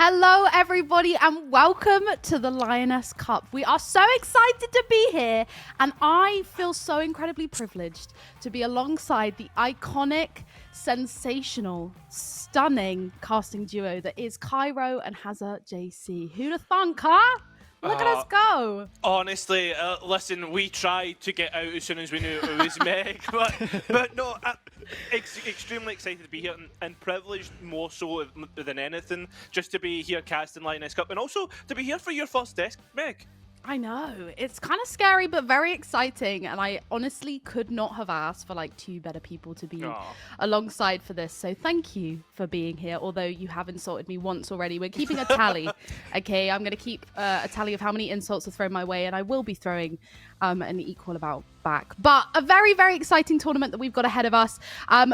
Hello, everybody, and welcome to the Lioness Cup. We are so excited to be here, and I feel so incredibly privileged to be alongside the iconic, sensational, stunning casting duo that is Cairo and Hazza JC. Who'd have thunk, huh? Look at us go. Honestly, listen, we tried to get out as soon as we knew it was Meg, but no, extremely excited to be here and privileged more so than anything, just to be here casting Lioness Cup and also to be here for your first desk, Meg. I know. It's kind of scary, but very exciting. And I honestly could not have asked for like two better people to be alongside for this. So thank you for being here. Although you have insulted me once already. We're keeping a tally. Okay, I'm going to keep a tally of how many insults are thrown my way. And I will be throwing an equal amount back. But a very, very exciting tournament that we've got ahead of us.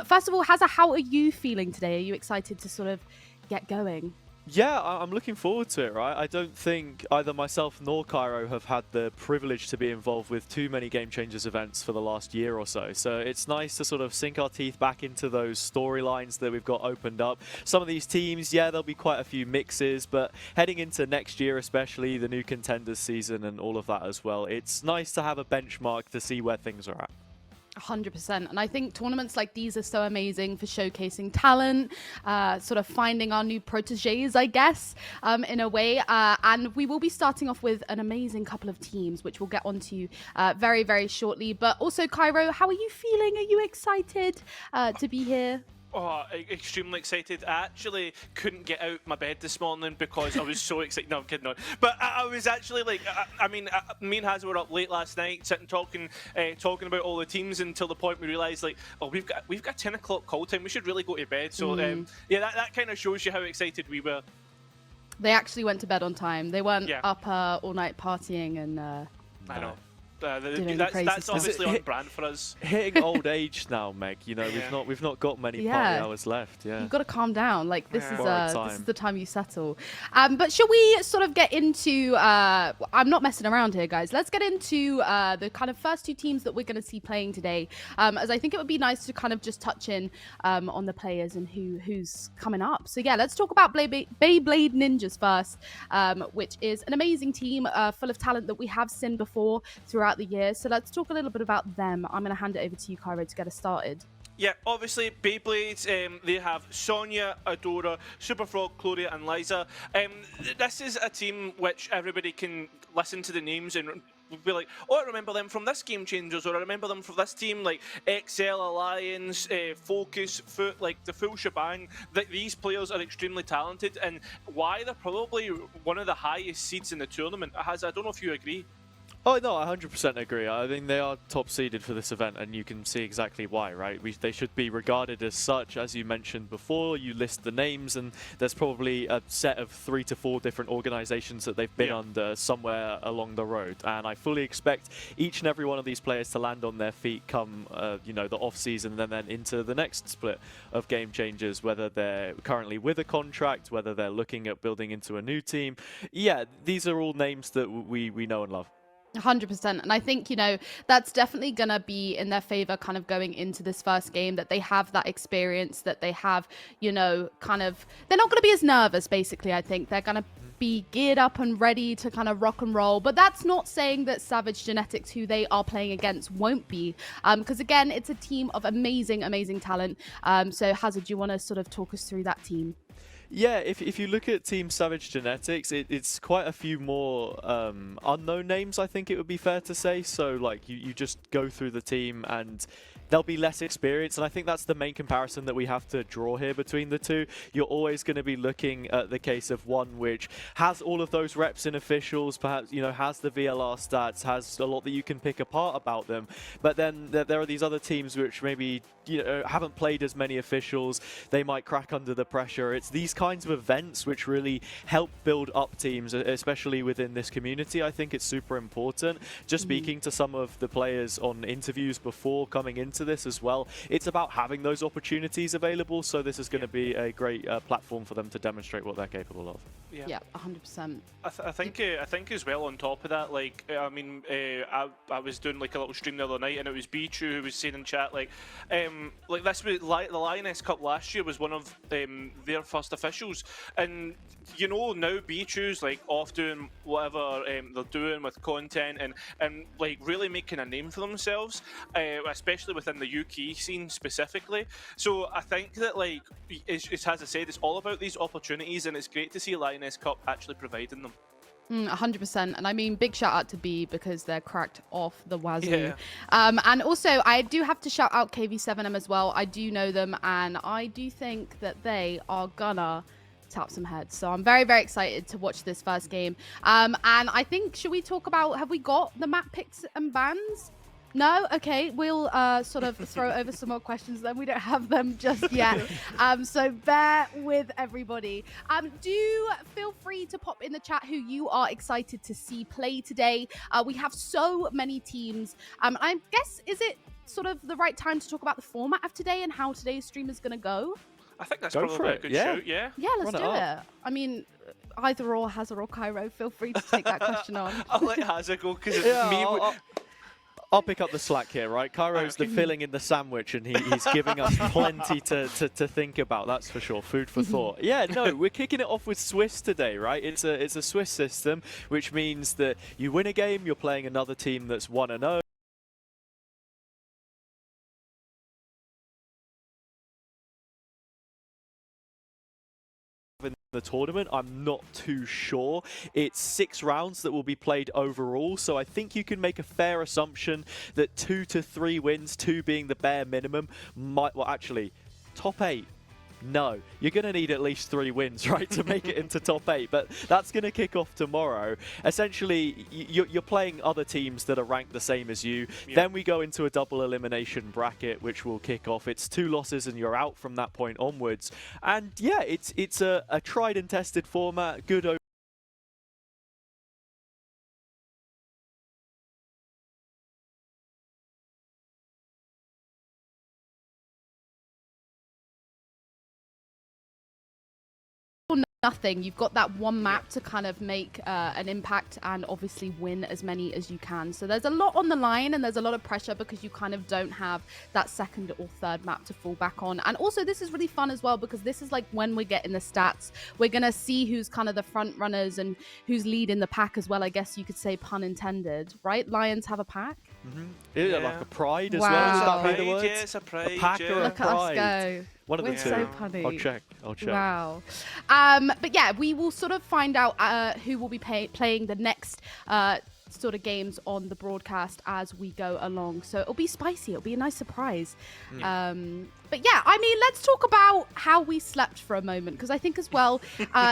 First of all, Hazza, how are you feeling today? Are you excited to sort of get going? Yeah, I'm looking forward to it, right? I don't think either myself nor Cairo have had the privilege to be involved with too many Game Changers events for the last year or so. So it's nice to sort of sink our teeth back into those storylines that we've got opened up. Some of these teams, yeah, there'll be quite a few mixes, but heading into next year, especially the new contenders season and all of that as well, it's nice to have a benchmark to see where things are at. 100%. And I think tournaments like these are so amazing for showcasing talent, sort of finding our new proteges, I guess, in a way. And we will be starting off with an amazing couple of teams, which we'll get onto very, very shortly. But also, Cairo, how are you feeling? Are you excited to be here? Oh, extremely excited. I actually couldn't get out my bed this morning because I was so excited. No, I'm kidding on. But I was actually like, me and Hazza were up late last night, sitting talking about all the teams until the point we realised, like, oh, we've got 10 o'clock call time. We should really go to bed. So yeah, that kind of shows you how excited we were. They actually went to bed on time. They weren't up all night partying and. I know. That's obviously on brand for us. Hitting old age now, Meg. You know, we've not got many party hours left. Yeah, you've got to calm down. Like this is the time you settle. But shall we sort of get into? I'm not messing around here, guys. Let's get into the kind of first two teams that we're going to see playing today. As I think it would be nice to kind of just touch in on the players and who's coming up. So yeah, let's talk about Beyblade Ninjas first, which is an amazing team full of talent that we have seen before throughout the year. So let's talk a little bit about them. I'm going to hand it over to you, Cairo, to get us started. Yeah, obviously Beyblades, they have Sonia, Adora, Super Frog, Gloria and Liza. This is a team which everybody can listen to the names and be like, oh, I remember them from this Game Changers, or I remember them from this team, like XL, Alliance, Focus, Foot, like the full shebang. These players are extremely talented, and why they're probably one of the highest seeds in the tournament. I don't know if you agree. Oh, no, I 100% agree. I think they are top-seeded for this event, and you can see exactly why, right? They should be regarded as such. As you mentioned before, you list the names, and there's probably a set of 3 to 4 different organizations that they've been under somewhere along the road. And I fully expect each and every one of these players to land on their feet come, you know, the off-season and then into the next split of Game Changers, whether they're currently with a contract, whether they're looking at building into a new team. Yeah, these are all names that we know and love. 100%. And I think, you know, that's definitely going to be in their favor kind of going into this first game, that they have that experience, that they have, you know, kind of, they're not going to be as nervous, basically. I think they're going to be geared up and ready to kind of rock and roll. But that's not saying that Savage Genetics, who they are playing against, won't be. Because again, it's a team of amazing, amazing talent. So Hazza, do you want to sort of talk us through that team? Yeah, if you look at Team Savage Genetics, it's quite a few more unknown names, I think it would be fair to say. So, like, you just go through the team and they'll be less experienced, and I think that's the main comparison that we have to draw here between the two. You're always going to be looking at the case of one which has all of those reps in officials, perhaps, you know, has the VLR stats, has a lot that you can pick apart about them, but then there are these other teams which maybe, you know, haven't played as many officials. They might crack under the pressure. It's these kinds of events which really help build up teams, especially within this community. I think it's super important. Just speaking to some of the players on interviews before coming into this as well, it's about having those opportunities available. So this is going to be a great platform for them to demonstrate what they're capable of. Yeah, 100%. I think as well on top of that, like I mean, I was doing like a little stream the other night, and it was Bichu who was saying in chat like this was the Lioness Cup last year was one of their first officials, and you know now Bichu's like off doing whatever they're doing with content and like really making a name for themselves, especially within the UK scene specifically. So I think that like as I said, it's all about these opportunities, and it's great to see Lioness Cup actually providing them. 100%. And I mean, big shout out to B because they're cracked off the wazoo. Yeah. And also, I do have to shout out KV7M as well. I do know them, and I do think that they are gonna tap some heads. So I'm very, very excited to watch this first game. And I think, should we talk about, have we got the map picks and bans? No? Okay, we'll sort of throw over some more questions then. We don't have them just yet. So bear with everybody. Do feel free to pop in the chat who you are excited to see play today. We have so many teams. I guess, is it sort of the right time to talk about the format of today and how today's stream is going to go? I think that's probably a good shoot, yeah. Yeah, let's do it. I mean, either or, Hazard or Cairo, feel free to take that question on. I'll let Hazard go because I'll pick up the slack here, right? Cairo's the filling in the sandwich, and he's giving us plenty to think about, that's for sure. Food for thought. Yeah, no, we're kicking it off with Swiss today, right? It's a Swiss system, which means that you win a game, you're playing another team that's 1-0. In the tournament, I'm not too sure. It's 6 rounds that will be played overall, so I think you can make a fair assumption that 2 to 3 wins, 2 being the bare minimum, might, well actually, top 8. No, you're going to need at least 3 wins, right, to make it into top 8, but that's going to kick off tomorrow. Essentially, you're playing other teams that are ranked the same as you. Yeah. Then we go into a double elimination bracket, which will kick off. It's 2 losses and you're out from that point onwards. And yeah, it's a tried and tested format, good over nothing. You've got that one map to kind of make an impact and obviously win as many as you can. So there's a lot on the line and there's a lot of pressure because you kind of don't have that second or third map to fall back on. And also this is really fun as well because this is like when we get in the stats, we're going to see who's kind of the front runners and who's leading the pack as well. I guess you could say pun intended, right? Lions have a pack. Yeah, like a pride as well. Would that be the word? Yeah, it's a pride. A pack or a Look pride. at us go. One of the We're two. so punny. I'll check. Wow. But yeah, we will sort of find out who will be playing the next sort of games on the broadcast as we go along. So it'll be spicy. It'll be a nice surprise. But yeah, I mean, let's talk about how we slept for a moment, because I think as well,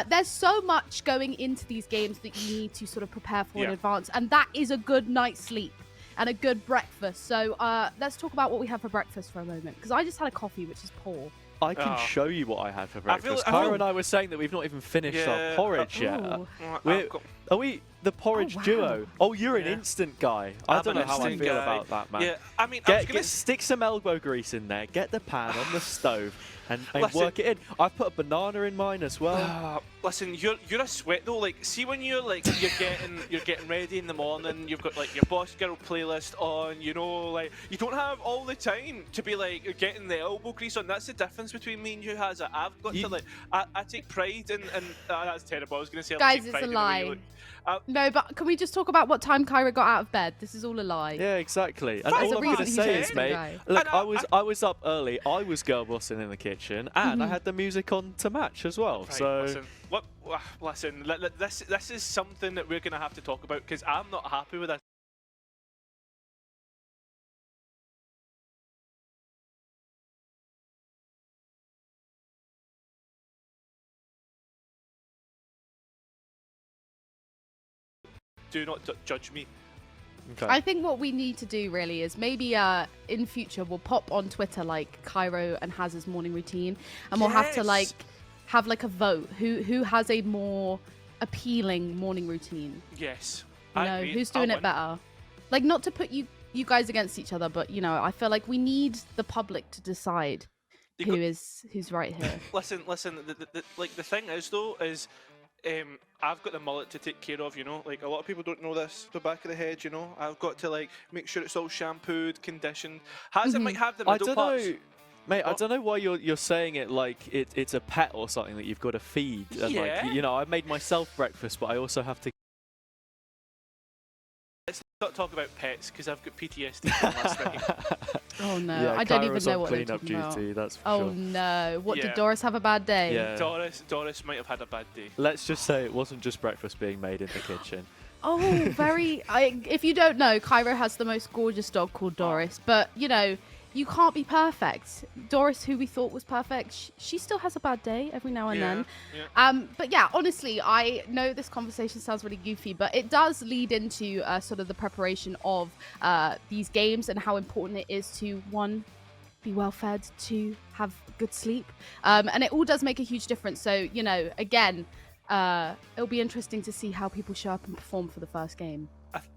there's so much going into these games that you need to sort of prepare for in advance. And that is a good night's sleep and a good breakfast. So let's talk about what we have for breakfast for a moment, because I just had a coffee, which is poor. I can show you what I had for breakfast. Kyra and I were saying that we've not even finished our porridge yet. Are we the porridge duo? Oh, you're an instant guy. I don't know how I feel about that, man. Yeah, I mean, stick some elbow grease in there, get the pan on the stove, and work it in. I've put a banana in mine as well. Listen, you're a sweat though. Like, see when you're like you're getting ready in the morning, you've got like your Boss Girl playlist on. You know, like you don't have all the time to be like getting the elbow grease on. That's the difference between me and you, Hazza. I've got to like I take pride in that's terrible. I was gonna say, guys, it's a lie. No, but can we just talk about what time Kyra got out of bed? This is all a lie. Yeah, exactly. And all I'm going to say is, mate, look, I was up early, I was girl bossing in the kitchen, and I had the music on to match as well. Right, so listen, this is something that we're going to have to talk about, because I'm not happy with this. Do not judge me. Okay. I think what we need to do really is maybe in future we'll pop on Twitter like Cairo and Haz's morning routine, and we'll have to like have like a vote who has a more appealing morning routine. Yes. You know, who's doing it better? Like, not to put you guys against each other, but you know, I feel like we need the public to decide who's right here. Listen. Like the thing is though is, I've got the mullet to take care of, you know. Like, a lot of people don't know this, the back of the head, you know. I've got to, like, make sure it's all shampooed, conditioned. It might have the middle parts. Mate, I don't know why you're saying it like it's a pet or something that you've got to feed. And Yeah. like, you know, I made myself breakfast, but I also have to. Let's not talk about pets, because I've got PTSD from last night. Oh no, Yeah, I don't even Kyra's know on what they're clean-up talking about. duty, that's for Oh sure. no, what, Yeah. did Doris have a bad day? Yeah. Doris might have had a bad day. Let's just say it wasn't just breakfast being made in the kitchen. Oh, very. If you don't know, Cairo has the most gorgeous dog called Doris. But, you know, you can't be perfect. Doris, who we thought was perfect, she still has a bad day every now and then. Yeah. But yeah, honestly, I know this conversation sounds really goofy, but it does lead into sort of the preparation of these games and how important it is to, one, be well fed, two, have good sleep. And it all does make a huge difference. So, you know, again, it'll be interesting to see how people show up and perform for the first game.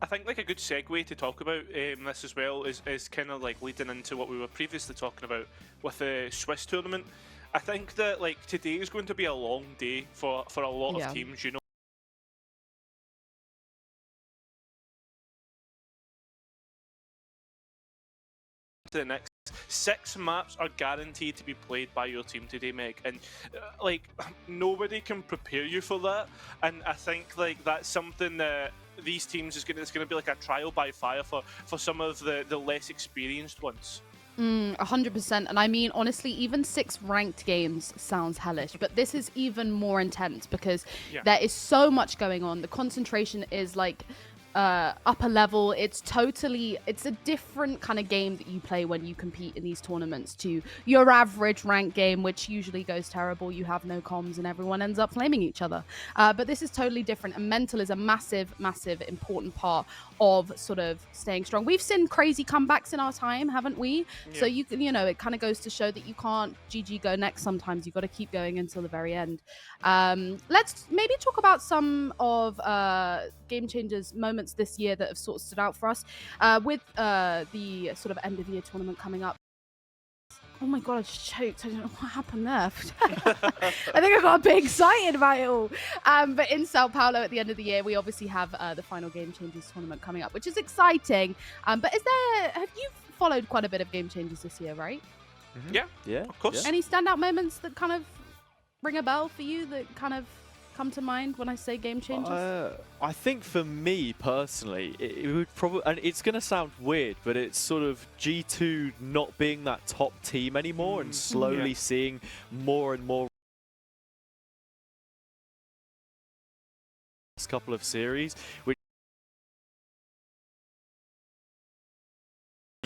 I think like a good segue to talk about this as well is kind of like leading into what we were previously talking about with the Swiss tournament. I think that like today is going to be a long day for a lot of teams, you know. To the next 6 maps are guaranteed to be played by your team today, Meg, and like nobody can prepare you for that. And I think like that's something that these teams it's going to be like a trial by fire for some of the less experienced ones. 100%. And I mean, honestly, even 6 ranked games sounds hellish, but this is even more intense because there is so much going on. The concentration is like upper level. It's a different kind of game that you play when you compete in these tournaments to your average ranked game, which usually goes terrible. You have no comms and everyone ends up flaming each other. But this is totally different, and mental is a massive important part of sort of staying strong. We've seen crazy comebacks in our time, haven't we? So you know, it kind of goes to show that you can't GG go next. Sometimes you've got to keep going until the very end. Let's maybe talk about some of game changers moments this year that have sort of stood out for us with the sort of end of year tournament coming up. Oh my god, I just choked. I don't know what happened there. I think I got a bit excited about it all. But in Sao Paulo at the end of the year, we obviously have the final Game Changers tournament coming up, which is exciting. But have you followed quite a bit of Game Changers this year, right? Mm-hmm. Yeah, of course. Any standout moments that kind of ring a bell for you that kind of come to mind when I say Game Changers? I think for me personally, it would probably, and it's going to sound weird, but it's sort of G2 not being that top team anymore and slowly seeing more and more last couple of series, which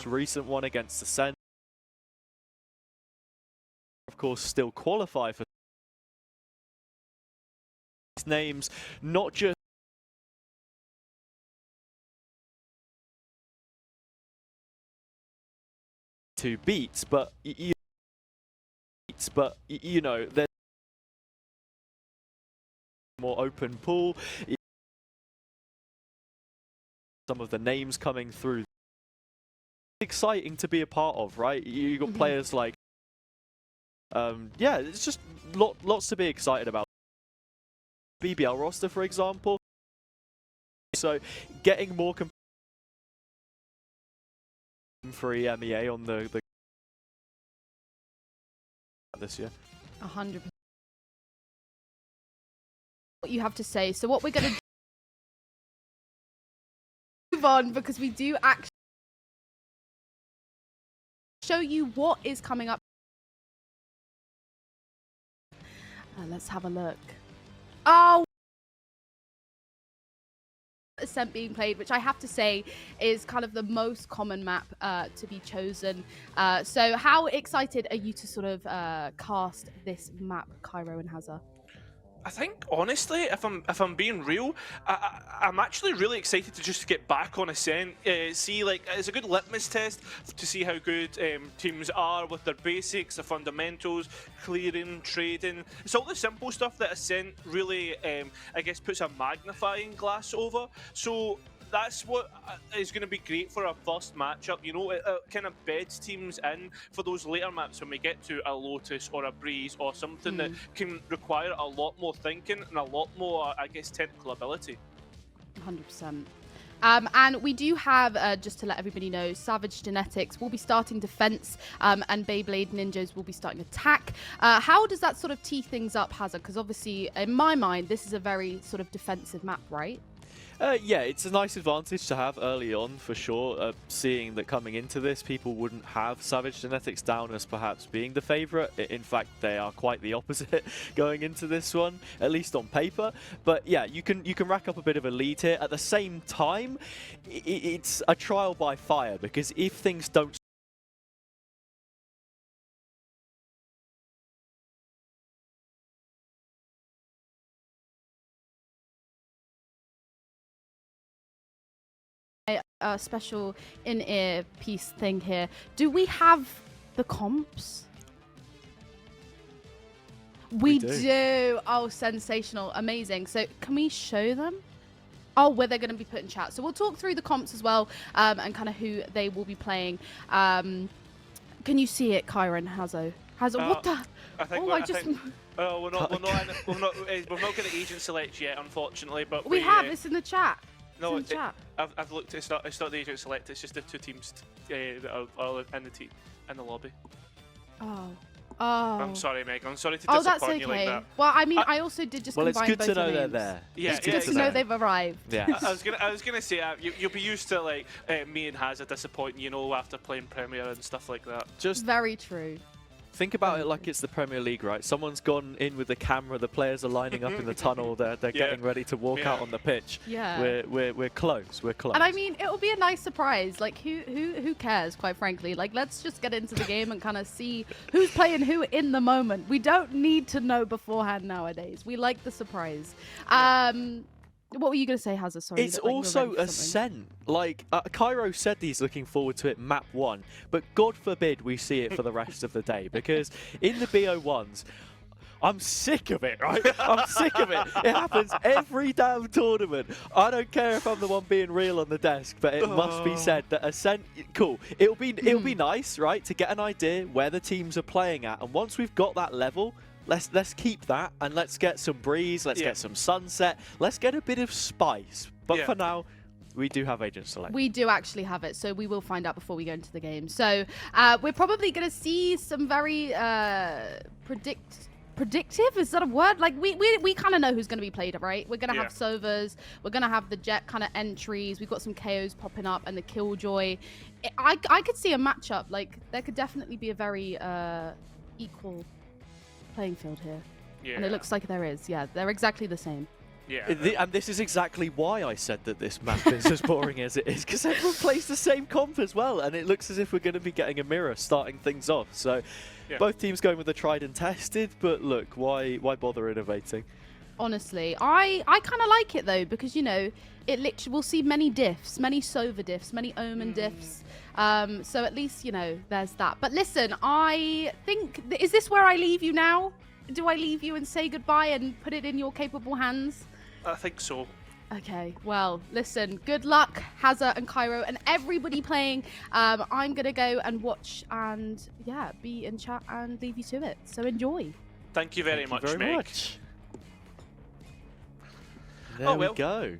recent one against the Sen, of course, still qualify for names, not just to beats, but you know, there's more open pool. Some of the names coming through, exciting to be a part of, right? You got players like, yeah, it's just lots to be excited about. BBL roster, for example. So getting more free MEA on the this year. 100%. What you have to say. So what we're going to move on, because we do actually show you what is coming up. Let's have a look. Oh, Ascent being played, which I have to say is kind of the most common map to be chosen. So how excited are you to sort of cast this map, Cairo and Hazza? I think honestly, if I'm being real, I'm actually really excited to just get back on Ascent. See, like, it's a good litmus test to see how good teams are with their basics, the fundamentals, clearing, trading. It's all the simple stuff that Ascent really, I guess, puts a magnifying glass over. So that's what is going to be great for our first matchup. You know, it kind of beds teams in for those later maps when we get to a Lotus or a Breeze or something that can require a lot more thinking and a lot more, I guess, technical ability. 100%. And we do have, just to let everybody know, Savage Genetics will be starting defense, and Beyblade Ninjas will be starting attack. How does that sort of tee things up, Hazard? Because obviously, in my mind, this is a very sort of defensive map, right? Yeah, it's a nice advantage to have early on, for sure. Seeing that coming into this, people wouldn't have Savage Genetics down as perhaps being the favourite. In fact, they are quite the opposite going into this one, at least on paper. But yeah, you can rack up a bit of a lead here. At the same time, it's a trial by fire, because if things don't special in-ear piece thing here. Do we have the comps? We do. Oh, sensational. Amazing. So can we show them? Oh, where they're going to be put in chat. So we'll talk through the comps as well, and kind of who they will be playing. Can you see it, Kyron? Hazo? What the? We're not going to agent select yet, unfortunately. But we have this in the chat. No, I've looked. It's not the agent select. It's just the two teams that are in the lobby. Oh. I'm sorry, Meg. I'm sorry to disappoint you like that. Well, I mean, I also did just combine both it's good to know names. they're there. Yeah, it's good to know they've arrived. Yeah. I was gonna say you'll be used to like me and Hazard disappointing, you know, after playing Premier and stuff like that. Just very true. Think about it like it's the Premier League, right? Someone's gone in with the camera, the players are lining up in the tunnel, they're getting ready to walk out on the pitch. Yeah. We're close, we're close. And I mean, it'll be a nice surprise. Like, who cares, quite frankly? Like, let's just get into the game and kind of see who's playing who in the moment. We don't need to know beforehand nowadays. We like the surprise. What were you going to say, Hazard? Sorry. It's also Ascent. Like, Cairo said he's looking forward to it map 1, but God forbid we see it for the rest of the day, because in the BO1s, I'm sick of it, right? I'm sick of it. It happens every damn tournament. I don't care if I'm the one being real on the desk, but it must be said that Ascent, cool. It'll be nice, right, to get an idea where the teams are playing at, and once we've got that level, let's keep that, and let's get some Breeze, let's get some Sunset, let's get a bit of spice. But for now, we do have Agent Select. We do actually have it, so we will find out before we go into the game. So we're probably going to see some very predictive, is that a word? Like, we kind of know who's going to be played, right? We're going to have Sovas, we're going to have the Jet kind of entries, we've got some KOs popping up, and the Killjoy. I could see a matchup, like, there could definitely be a very equal playing field here. And it looks like there is. Yeah, they're exactly the same. Yeah. And this is exactly why I said that this map is as boring as it is, because everyone plays the same comp as well, and it looks as if we're going to be getting a mirror starting things off. So both teams going with the tried and tested, but look, why bother innovating? Honestly, I kind of like it though, because, you know, it literally, we'll see many diffs, many Sova diffs, many Omen diffs. So at least, you know, there's that. But listen, I think, is this where I leave you now? Do I leave you and say goodbye and put it in your capable hands? I think so. Okay, well, listen, good luck, Hazard and Cairo and everybody playing. I'm going to go and watch and, be in chat and leave you to it. So enjoy. Thank you very much, Meg. There we go.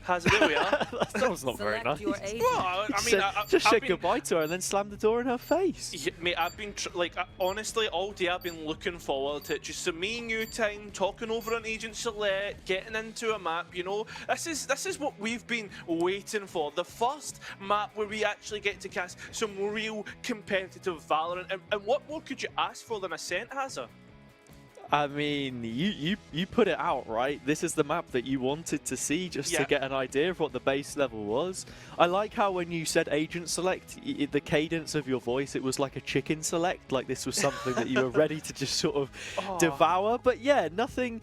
Hazard, there we are. That was not very nice. Well, I mean, just said goodbye to her and then slammed the door in her face. Yeah, mate, I've been honestly all day I've been looking forward to it. Just some me and you time, talking over an Agent Select, getting into a map. You know, this is what we've been waiting for. The first map where we actually get to cast some real competitive Valorant. And what more could you ask for than Ascent, Hazard? I mean, you put it out, right? This is the map that you wanted to see just to get an idea of what the base level was. I like how when you said Agent Select, the cadence of your voice, it was like a chicken select, like this was something that you were ready to just sort of devour. But yeah, nothing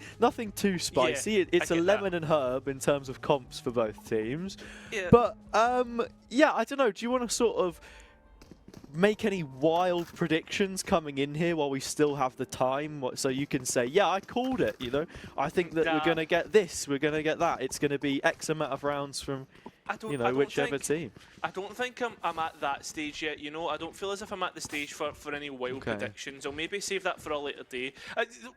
too spicy. It's a lemon and herb in terms of comps for both teams. Yeah. But yeah, I don't know. Do you want to sort of make any wild predictions coming in here while we still have the time, so you can say, yeah, I called it, you know? I think that we're going to get this, we're going to get that. It's going to be X amount of rounds from you know, whichever team. I don't think I'm at that stage yet, you know. I don't feel as if I'm at the stage for any wild predictions. I'll maybe save that for a later day.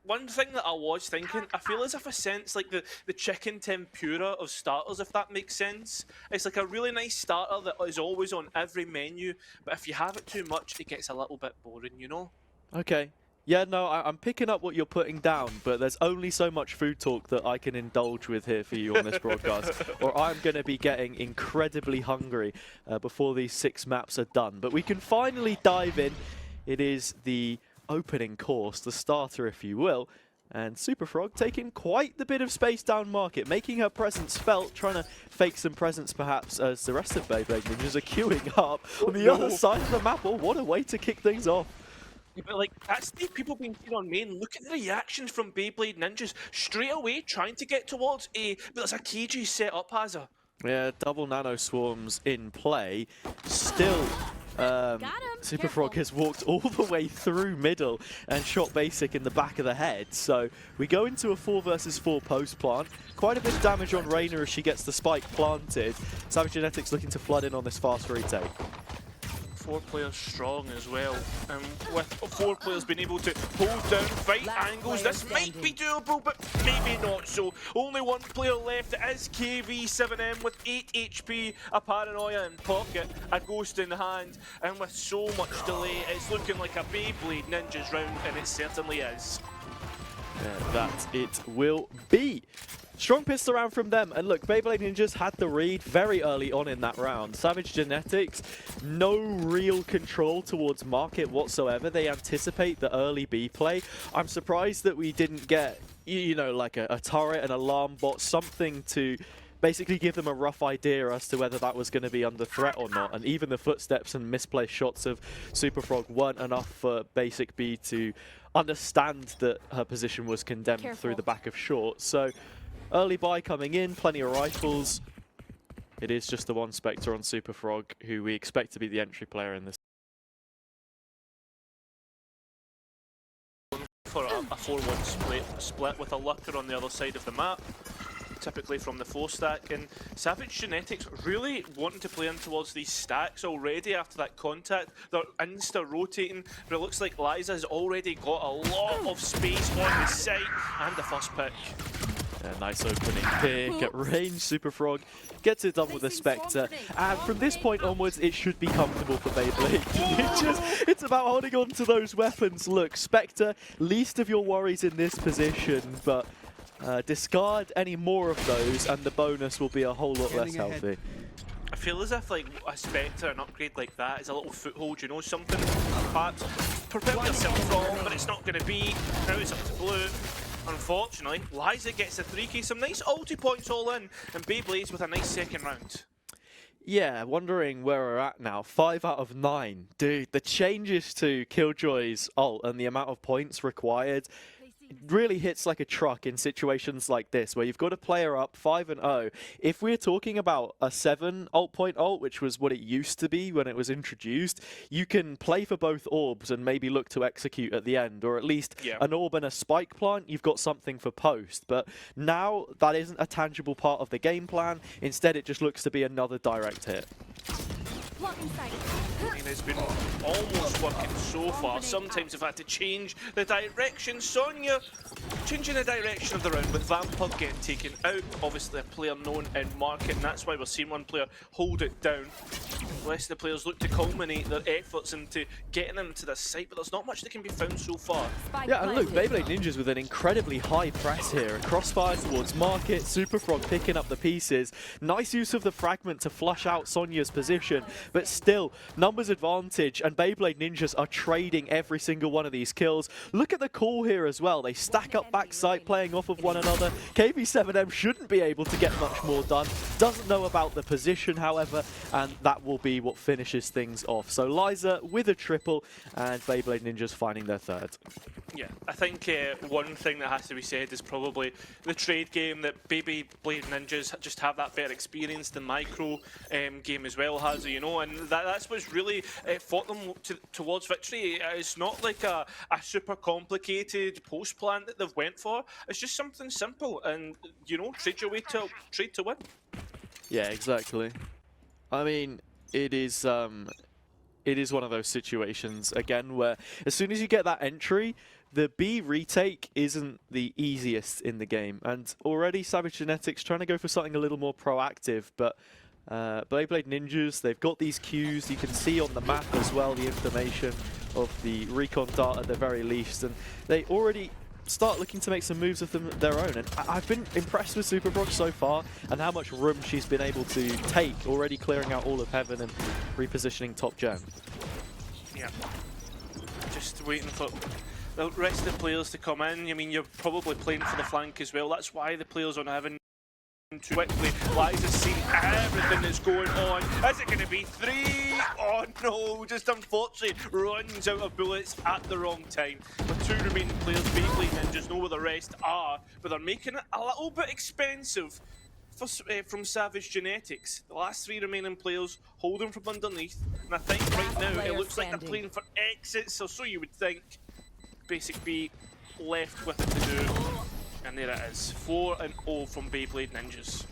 One thing that I was thinking, I feel as if I sense like the chicken tempura of starters, if that makes sense. It's like a really nice starter that is always on every menu, but if you have it too much, it gets a little bit boring, you know? Okay. Yeah, no, I'm picking up what you're putting down, but there's only so much food talk that I can indulge with here for you on this broadcast, or I'm going to be getting incredibly hungry before these 6 maps are done. But we can finally dive in. It is the opening course, the starter, if you will, and Superfrog taking quite the bit of space down market, making her presence felt, trying to fake some presence perhaps as the rest of Beyblade Ninjas are queuing up on the other side of the map. Oh, what a way to kick things off. But like, that's the people being seen on main. Look at the reactions from Beyblade Ninjas straight away, trying to get towards A. But there's a KG set up, Hazza. Yeah, double nano swarms in play. Still, Superfrog has walked all the way through middle and shot basic in the back of the head. So we go into a 4 versus 4 post plant. Quite a bit of damage on Reina as she gets the spike planted. Savage Genetics looking to flood in on this fast retake. 4 players strong as well, and with 4 players being able to hold down fight angles, this might be doable, but maybe not so. Only 1 player left. It is KV7M with 8 HP, a Paranoia in pocket, a Ghost in hand, and with so much delay, it's looking like a Beyblade Ninjas round, and it certainly is. Yeah, that it will be. Strong pistol round from them, and look, Beyblade Ninjas had the read very early on in that round. Savage Genetics, no real control towards market whatsoever. They anticipate the early B play. I'm surprised that we didn't get, you know, like a turret, an alarm bot, something to basically give them a rough idea as to whether that was going to be under threat or not. And even the footsteps and misplaced shots of Superfrog weren't enough for Basic B to understand that her position was condemned through the back of short. So early buy coming in, plenty of rifles. It is just the one Spectre on Superfrog, who we expect to be the entry player in this. For a 4-1 split with a lurker on the other side of the map, typically from the 4 stack, and Savage Genetics really wanting to play in towards these stacks already after that contact. They're insta-rotating, but it looks like Liza's already got a lot of space on the site, and the first pick. A nice opening pick at range. Superfrog gets it done with the Spectre, and from this point onwards it should be comfortable for Beyblade. It's about holding on to those weapons. Look, Spectre, least of your worries in this position, but discard any more of those and the bonus will be a whole lot less healthy. I feel as if like a Spectre, an upgrade like that is a little foothold, you know, something perhaps prepare yourself from, but it's not going to be. Now it's up to blue. Unfortunately, Liza gets the 3k, some nice ulti points all in, and Beyblades with a nice second round. Yeah, wondering where we're at now. 5 out of 9. Dude, the changes to Killjoy's ult and the amount of points required really hits like a truck in situations like this, where you've got a player up 5-0. If we're talking about a 7 ult point ult, which was what it used to be when it was introduced, you can play for both orbs and maybe look to execute at the end, or at least an orb and a spike plant, you've got something for post. But now that isn't a tangible part of the game plan. Instead, it just looks to be another direct hit. And it's been almost working so far. Sometimes I've had to change the direction. Sonya changing the direction of the round with Vampug getting taken out. Obviously a player known in market, and that's why we're seeing one player hold it down. The rest of the players look to culminate their efforts into getting them to the site, but there's not much that can be found so far. Yeah, and look, Beyblade Ninjas with an incredibly high press here. A crossfire towards market, Superfrog picking up the pieces. Nice use of the fragment to flush out Sonya's position, but still, numbers advantage, and Beyblade Ninjas are trading every single one of these kills. Look at the call here as well. They stack up backside, playing off of one another. KV7M shouldn't be able to get much more done. Doesn't know about the position, however, and that will be what finishes things off. So Liza with a triple, and Beyblade Ninjas finding their 3rd. Yeah, I think one thing that has to be said is probably the trade game, that Beyblade Ninjas just have that better experience than Micro game as well has, you know, and that's what's really fought them towards victory. It's not like a super complicated post plan that they've went for. It's just something simple, and you know, trade your way to win. Yeah, exactly. I mean, it is one of those situations, again, where as soon as you get that entry, the B retake isn't the easiest in the game. And already Savage Genetics trying to go for something a little more proactive, but Beyblade Ninjas, they've got these cues. You can see on the map as well the information of the recon dart at the very least. And they already start looking to make some moves of their own. And I've been impressed with Superfrog so far and how much room she's been able to take, already clearing out all of Heaven and repositioning top gen. Yeah. Just waiting for the rest of the players to come in. I mean, you're probably playing for the flank as well. That's why the players on Heaven too quickly. Liza's seen everything that's going on. Is it going to be 3? Oh no, just unfortunately runs out of bullets at the wrong time. With 2 remaining players, Beyblade Ninjas know where the rest are, but they're making it a little bit expensive for, from Savage Genetics. The last 3 remaining players holding from underneath, and I think right now it looks like they're playing for exits, or so you would think. Basic B left with it to do. And there it is, 4-0 from Beyblade Ninjas.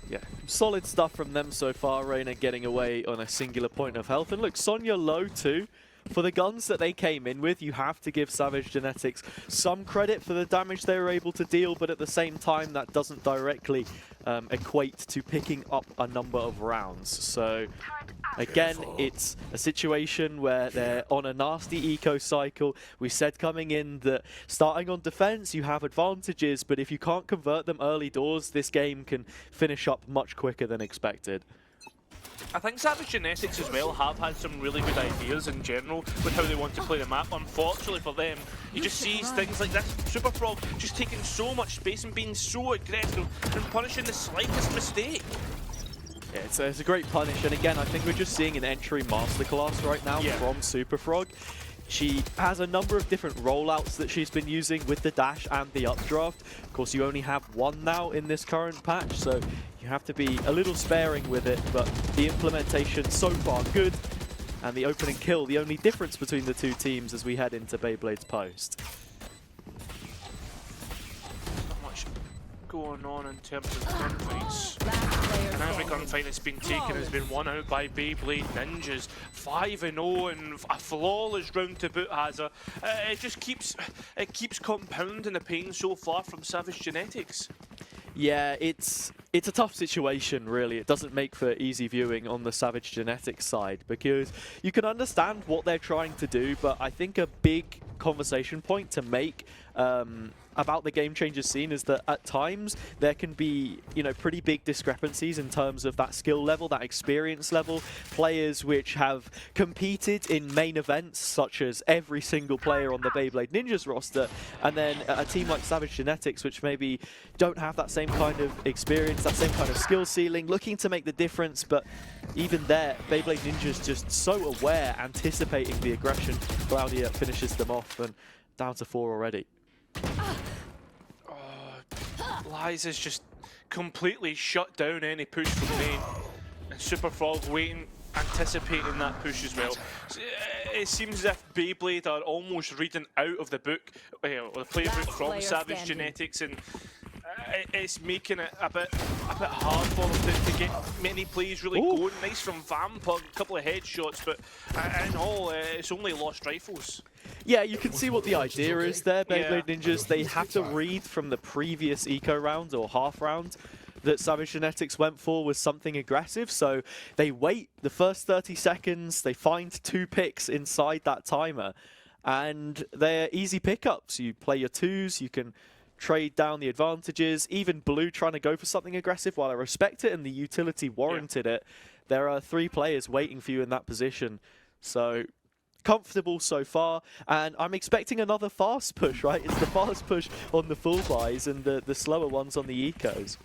Yeah, solid stuff from them so far. Reina getting away on a singular point of health. And look, Sonya low too. For the guns that they came in with, you have to give Savage Genetics some credit for the damage they were able to deal, but at the same time, that doesn't directly equate to picking up a number of rounds. So again, it's a situation where they're on a nasty eco cycle. We said coming in that starting on defense, you have advantages, but if you can't convert them early doors, this game can finish up much quicker than expected. I think Savage Genetics as well have had some really good ideas in general with how they want to play the map. Unfortunately for them, you just see things like this. Superfrog just taking so much space and being so aggressive and punishing the slightest mistake. Yeah, it's a great punish, and again, I think we're just seeing an entry masterclass right now from Superfrog. She has a number of different rollouts that she's been using with the dash and the updraft. Of course, you only have 1 now in this current patch, so you have to be a little sparing with it, but the implementation so far good. And the opening kill, the only difference between the 2 teams as we head into Beyblade's post. Not much going on in terms of gunfights. And every gunfight that's been taken has been won out by Beyblade Ninjas. 5-0 and a flawless round to boot, has her. It just keeps compounding the pain so far from Savage Genetics. Yeah, it's a tough situation, really. It doesn't make for easy viewing on the Savage Genetics side, because you can understand what they're trying to do, but I think a big conversation point to make about the Game Changers scene is that at times there can be, you know, pretty big discrepancies in terms of that skill level, that experience level. Players which have competed in main events, such as every single player on the Beyblade Ninjas roster, and then a team like Savage Genetics, which maybe don't have that same kind of experience, that same kind of skill ceiling, looking to make the difference, but even there, Beyblade Ninjas just so aware, anticipating the aggression. Claudia finishes them off, and down to 4 already. Liza's just completely shut down any push from main, and Superfrog waiting, anticipating that push as well. So, it seems as if Beyblade are almost reading out of the book, or the playbook from Savage Genetics, and it's making it a bit hard for them to get many plays really going. Nice from Vamp, a couple of headshots, but in all, it's only lost rifles. Yeah, you can see what the idea is there, Beyblade Ninjas. They have to read from the previous eco round or half round that Savage Genetics went for was something aggressive, so they wait the first 30 seconds, they find 2 picks inside that timer, and they're easy pickups. You play your 2s, you can trade down the advantages. Even Blue trying to go for something aggressive, while I respect it and the utility warranted it, there are 3 players waiting for you in that position. So comfortable so far, and I'm expecting another fast push, right? It's the fast push on the full buys and the slower ones on the ecos.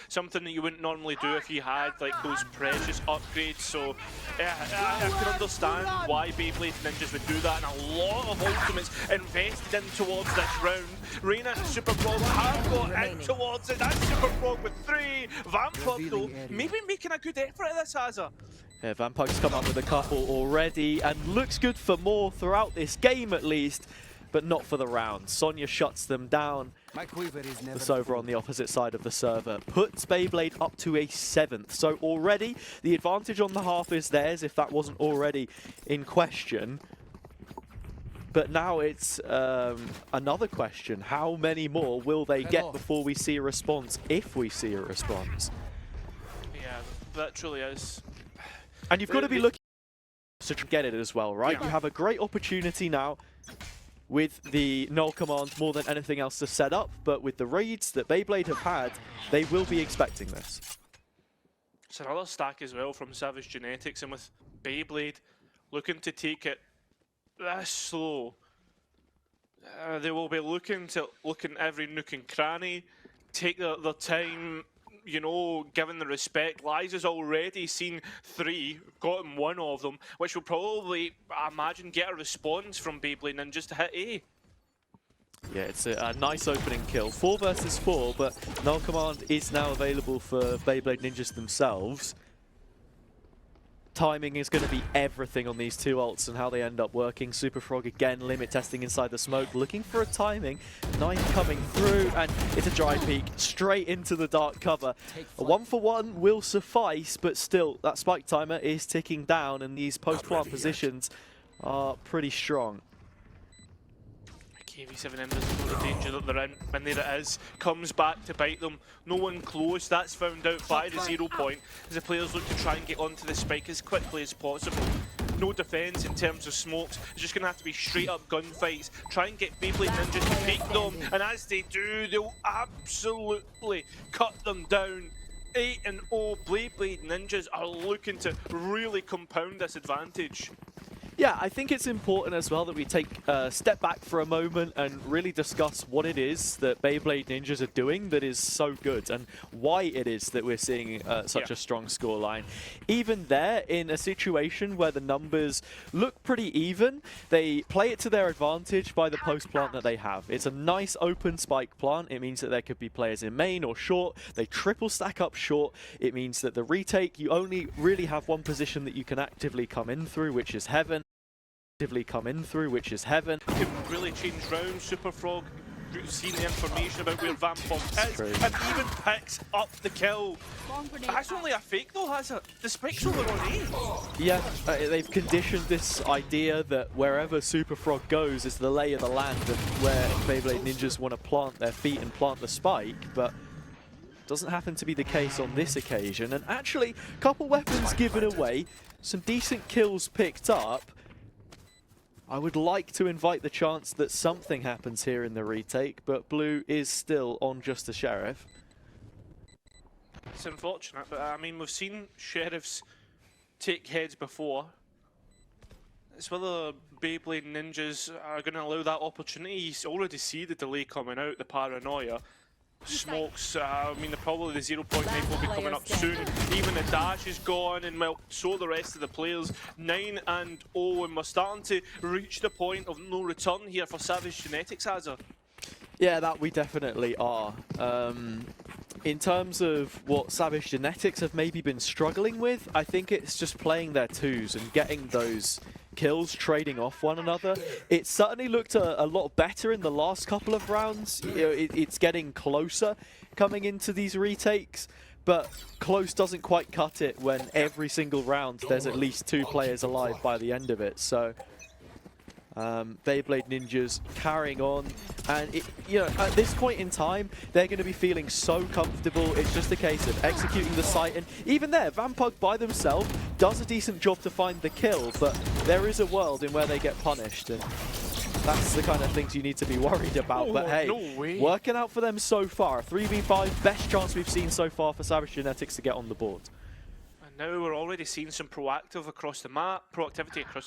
Something that you wouldn't normally do if you had like those precious upgrades, so yeah, I can understand why Beyblade Ninjas would do that, and a lot of ultimates invested in towards this round. Reina and Superfrog have got in towards it. That's Superfrog with 3. Vampire though, maybe making a good effort at this, has her. Yeah, Vampug's come up with a couple already and looks good for more throughout this game at least, but not for the round. Sonya shuts them down. The Sova on the opposite side of the server puts Beyblade up to a 7th. So already the advantage on the half is theirs if that wasn't already in question. But now it's another question. How many more will they get before we see a response, if we see a response? Yeah, that truly is. And you've got to be looking to get it as well, right? Yeah. You have a great opportunity now with the null command more than anything else to set up, but with the raids that Beyblade have had, they will be expecting this. It's another stack as well from Savage Genetics, and with Beyblade looking to take it this slow, they will be looking every nook and cranny, take their time, you know, given the respect. Liza's already seen 3, gotten 1 of them, which will probably, I imagine, get a response from Beyblade Ninjas to hit A. Yeah, it's a nice opening kill. 4 versus 4, but null command is now available for Beyblade Ninjas themselves. Timing is going to be everything on these 2 ults and how they end up working. Super Frog again, limit testing inside the smoke, looking for a timing. Knife coming through, and it's a dry peek straight into the dark cover. A 1-for-1 will suffice, but still, that spike timer is ticking down, and these post-plant positions are pretty strong. KV7 Embers know the danger that they're in, and there it is, comes back to bite them. No one close, that's found out by the 0 point, as the players look to try and get onto the spike as quickly as possible. No defence in terms of smokes, it's just going to have to be straight up gunfights. Try and get Beyblade Ninjas to peek them, and as they do, they'll absolutely cut them down. 8-0, Beyblade Ninjas are looking to really compound this advantage. Yeah, I think it's important as well that we take a step back for a moment and really discuss what it is that Beyblade Ninjas are doing that is so good and why it is that we're seeing such a strong scoreline. Even there, in a situation where the numbers look pretty even, they play it to their advantage by the post plant that they have. It's a nice open spike plant. It means that there could be players in main or short. They triple stack up short. It means that the retake, you only really have one position that you can actively come in through, which is heaven. Heaven. Can really change rounds. Super Frog seen the information about where Vampog is and even picks up the kill. That's only a fake though, has it? The spike's over on A. Yeah, they've conditioned this idea that wherever Super Frog goes is the lay of the land of where Beyblade Ninjas want to plant their feet and plant the spike, but doesn't happen to be the case on this occasion. And actually, a couple weapons given away, some decent kills picked up. I would like to invite the chance that something happens here in the retake, but Blue is still on just the Sheriff. It's unfortunate, but I mean, we've seen Sheriffs take heads before. It's whether Beyblade Ninjas are going to allow that opportunity. You already see the delay coming out, the paranoia. Smokes, I mean, probably the 0 point knife will be coming up soon. Even the dash is gone, and well, so the rest of the players. 9-0, and we're starting to reach the point of no return here for Savage Genetics, Hazza. Yeah, that we definitely are. In terms of what Savage Genetics have maybe been struggling with, I think it's just playing their twos and getting those kills, trading off one another. It certainly looked a lot better in the last couple of rounds. You know, it's getting closer coming into these retakes, but close doesn't quite cut it when every single round there's at least 2 players alive by the end of it. So Beyblade Ninjas carrying on, and you know, at this point in time they're going to be feeling so comfortable. It's just a case of executing the sight, and even there Vampug by themselves does a decent job to find the kill, but there is a world in where they get punished, and that's the kind of things you need to be worried about. But hey, no working out for them so far. 3v5, best chance we've seen so far for Savage Genetics to get on the board. Now we're already seeing some proactivity across the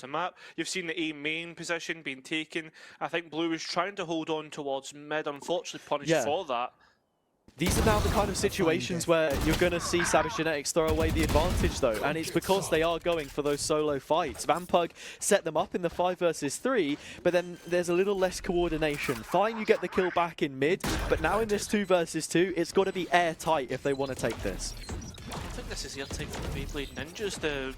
map. You've seen the A main position being taken. I think Blue is trying to hold on towards mid, unfortunately punished for that. These are now the kind of situations where you're going to see Savage Genetics throw away the advantage though, and it's because they are going for those solo fights. Vampug set them up in the 5 versus 3, but then there's a little less coordination. Fine, you get the kill back in mid, but now in this 2 versus 2, it's got to be airtight if they want to take this. I think this is airtight for the Beyblade Ninjas. The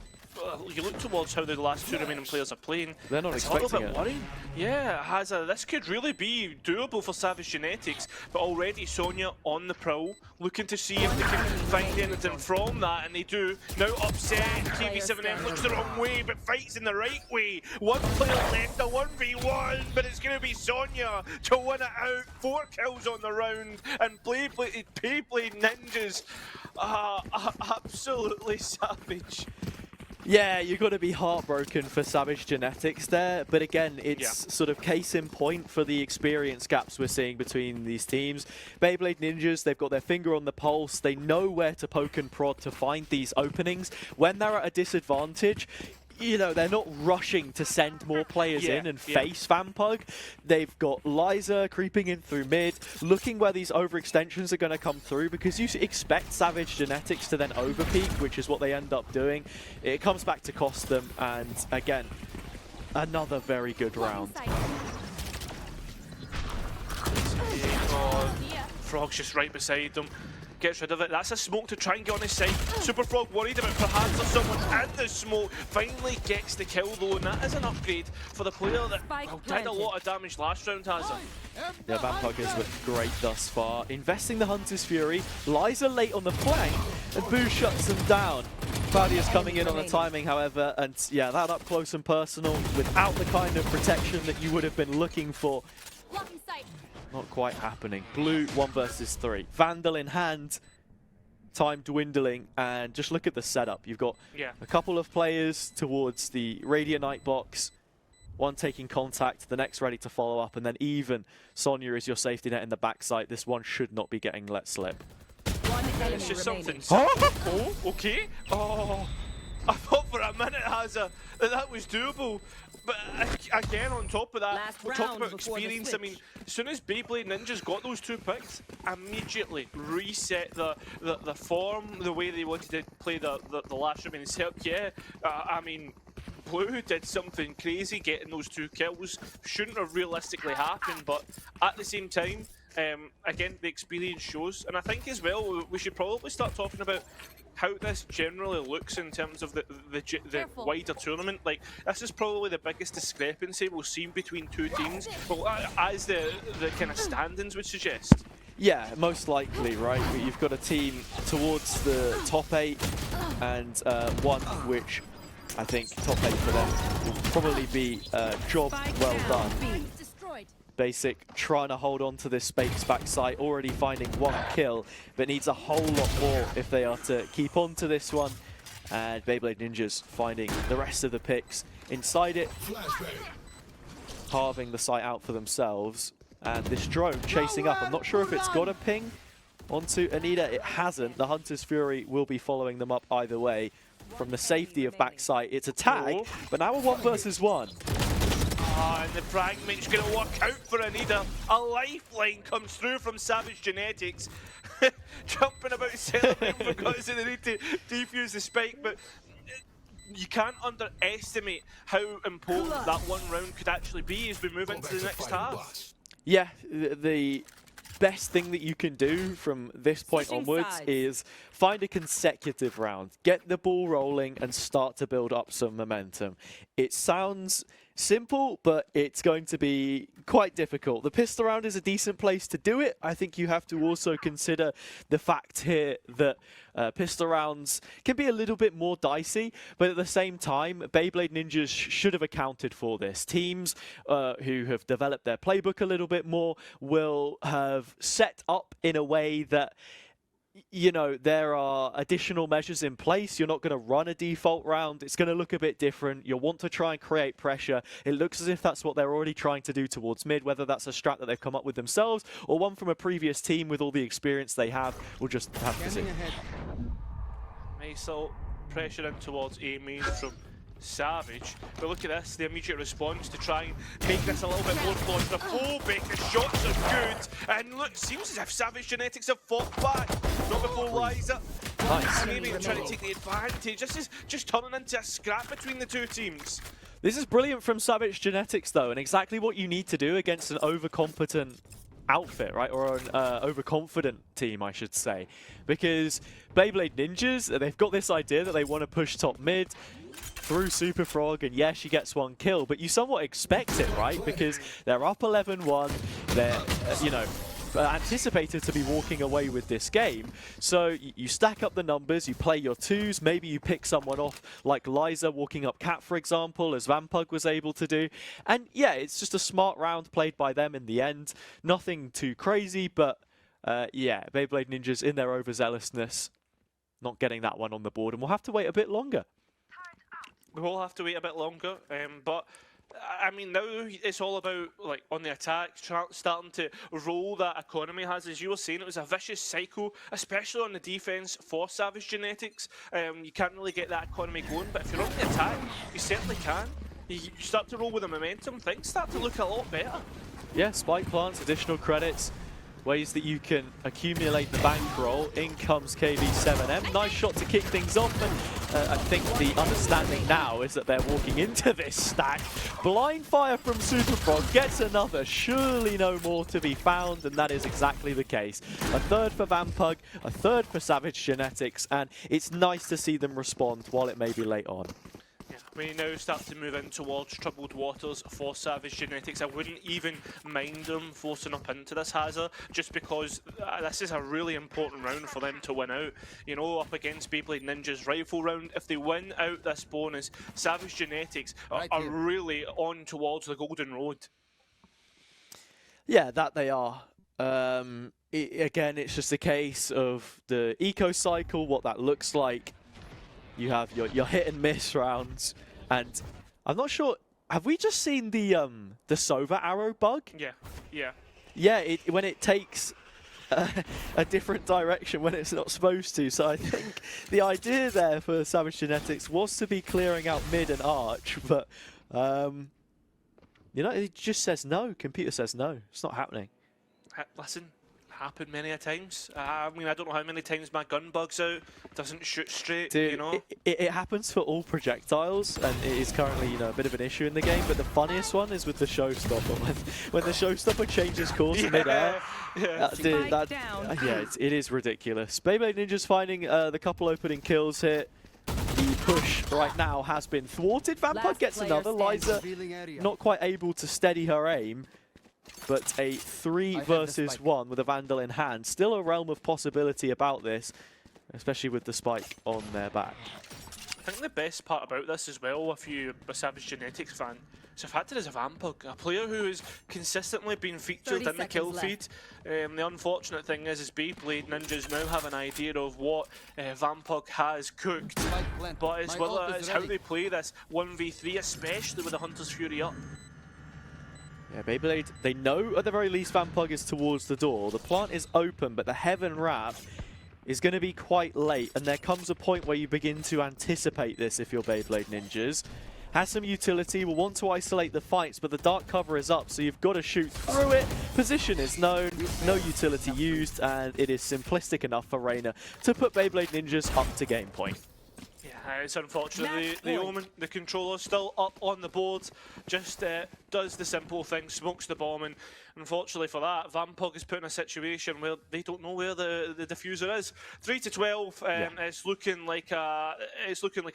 you look towards how the last two remaining players are playing. They're not it's a little expecting bit it. worrying. Yeah, this could really be doable for Savage Genetics, but already Sonya on the prowl, looking to see if they can find anything from that, and they do. Now upset, KB7M looks the wrong way, but fights in the right way. One player left, a 1v1, but it's going to be Sonya to win it out. 4 kills on the round, and Beyblade Ninjas, absolutely savage. Yeah, you've got to be heartbroken for Savage Genetics there, but again, it's sort of case in point for the experience gaps we're seeing between these teams. Beyblade Ninjas, they've got their finger on the pulse, they know where to poke and prod to find these openings. When they're at a disadvantage, you know, they're not rushing to send more players in and face Vampug. They've got Liza creeping in through mid, looking where these overextensions are going to come through, because you expect Savage Genetics to then overpeak, which is what they end up doing. It comes back to cost them, and again, another very good round. Frog's just right beside them. Gets rid of it. That's a smoke to try and get on his side. Super Frog worried about perhaps there's someone in the smoke. Finally gets the kill though, and that is an upgrade for the player that did a lot of damage last round, has it? Yeah, Vampug has looked great thus far. Investing the Hunter's Fury. Liza late on the flank, and Boo shuts them down. Claudia's coming in on the timing, however, and yeah, that up close and personal without the kind of protection that you would have been looking for. Not quite happening. Blue 1 versus 3. Vandal in hand. Time dwindling, and just look at the setup. You've got a couple of players towards the Radiant box. One taking contact, the next ready to follow up, and then even Sonya is your safety net in the backside. This one should not be getting let slip. It's just something. Oh, okay. Oh, I thought for a minute, Hazza, that was doable. But again, on top of that, we're talking about experience. I mean, as soon as Beyblade Ninjas got those 2 picks, immediately reset the form, the way they wanted to play the last remaining setup. Yeah, I mean, Blue did something crazy getting those 2 kills. Shouldn't have realistically happened, but at the same time, again, the experience shows. And I think as well, we should probably start talking about how this generally looks in terms of the wider tournament. Like, this is probably the biggest discrepancy we'll see between 2 teams, well, as the kind of standings would suggest. Yeah, most likely, right? You've got a team towards the top 8 and one which I think top 8 for them will probably be a job well done. Basic trying to hold on to this space backside, already finding 1 kill, but needs a whole lot more if they are to keep on to this one. And Beyblade Ninjas finding the rest of the picks inside it, carving the site out for themselves. And this drone chasing up, I'm not sure if it's got a ping onto Anita. It hasn't. The Hunter's Fury will be following them up either way. From the safety of backside, it's a tag, but now a 1 versus 1. And the fragment's going to work out for Anita. A lifeline comes through from Savage Genetics. Jumping about celebrating because they need to defuse the spike, but you can't underestimate how important that 1 round could actually be as we move into the next half. Yeah, the best thing that you can do from this point onwards is find a consecutive round, get the ball rolling, and start to build up some momentum. It sounds simple, but it's going to be quite difficult. The pistol round is a decent place to do it. I think you have to also consider the fact here that pistol rounds can be a little bit more dicey, but at the same time, Beyblade Ninjas should have accounted for this. Teams who have developed their playbook a little bit more will have set up in a way that, you know, there are additional measures in place. You're not going to run a default round. It's going to look a bit different. You'll want to try and create pressure. It looks as if that's what they're already trying to do towards mid, whether that's a strat that they've come up with themselves or one from a previous team with all the experience they have. We'll just have to see. Nice little pressure in towards A main from Savage, but look at this, the immediate response to try and make this a little bit more claustrophobic. The shots are good, and look, seems as if Savage Genetics have fought back. Not before Liza. Nice. Maybe trying to take the advantage. This is just turning into a scrap between the 2 teams. This is brilliant from Savage Genetics, though, and exactly what you need to do against an overcompetent outfit, right? Or an overconfident team, I should say. Because Beyblade Ninjas, they've got this idea that they want to push top mid through Super Frog, and yeah, she gets 1 kill, but you somewhat expect it, right? Because they're up 11-1, they're, you know, anticipated to be walking away with this game. So you stack up the numbers, you play your twos, maybe you pick someone off like Liza walking up Cat, for example, as Vampug was able to do. And yeah, it's just a smart round played by them in the end. Nothing too crazy, but yeah, Beyblade Ninjas in their overzealousness, not getting that one on the board, and we'll have to wait a bit longer. We will have to wait a bit longer, but I mean, now it's all about, like, on the attack, starting to roll that economy has. As you were saying, it was a vicious cycle, especially on the defense for Savage Genetics. You can't really get that economy going, but if you're on the attack, you certainly can. You start to roll with the momentum, things start to look a lot better. Yeah, spike plants, additional credits, ways that you can accumulate the bankroll. In comes KV7M. Nice shot to kick things off, and I think the understanding now is that they're walking into this stack. Blind fire from Super Frog gets another. Surely no more to be found, and that is exactly the case. A third for Vampug, a third for Savage Genetics, and it's nice to see them respond while it may be late on. We now start to move in towards troubled waters for Savage Genetics. I wouldn't even mind them forcing up into this hazard, just because this is a really important round for them to win out. You know, up against Beyblade Ninja's rifle round, if they win out this bonus, Savage Genetics are really on towards the golden road. Yeah, that they are. Again, it's just a case of the eco cycle, what that looks like. You have your hit and miss rounds, and I'm not sure. Have we just seen the Sova arrow bug? Yeah. When it takes a different direction when it's not supposed to. So I think the idea there for Savage Genetics was to be clearing out mid and arch, but you know, it just says no. Computer says no. It's not happening. Listen. Happened many a times. I mean, I don't know how many times my gun bugs out, doesn't shoot straight. Dude, you know. It happens for all projectiles, and it is currently, you know, a bit of an issue in the game. But the funniest one is with the showstopper. When the showstopper changes course in midair, dude, it is ridiculous. Beyblade Ninja's finding the couple opening kills here. The push right now has been thwarted. Vampire gets another. Liza not quite able to steady her aim. But a 3 versus 1 with a Vandal in hand. Still a realm of possibility about this, especially with the spike on their back. I think the best part about this as well, if you're a Savage Genetics fan, is the fact that there's a Vampug, a player who has consistently been featured in the kill feed. The unfortunate thing is Beyblade Ninjas now have an idea of what Vampug has cooked, but it's whether it's how they play this 1v3, especially with the Hunter's Fury up. Yeah, Beyblade, they know at the very least Vampug is towards the door. The plant is open, but the Heaven Wrap is going to be quite late, and there comes a point where you begin to anticipate this if you're Beyblade Ninjas. Has some utility, will want to isolate the fights, but the dark cover is up, so you've got to shoot through it. Position is known, no utility used, and it is simplistic enough for Reina to put Beyblade Ninjas up to game point. It's unfortunate the controller's still up on the board, just does the simple thing, smokes the bomb, and unfortunately for that, Vampug is put in a situation where they don't know where the diffuser is. 3-12, it's looking like a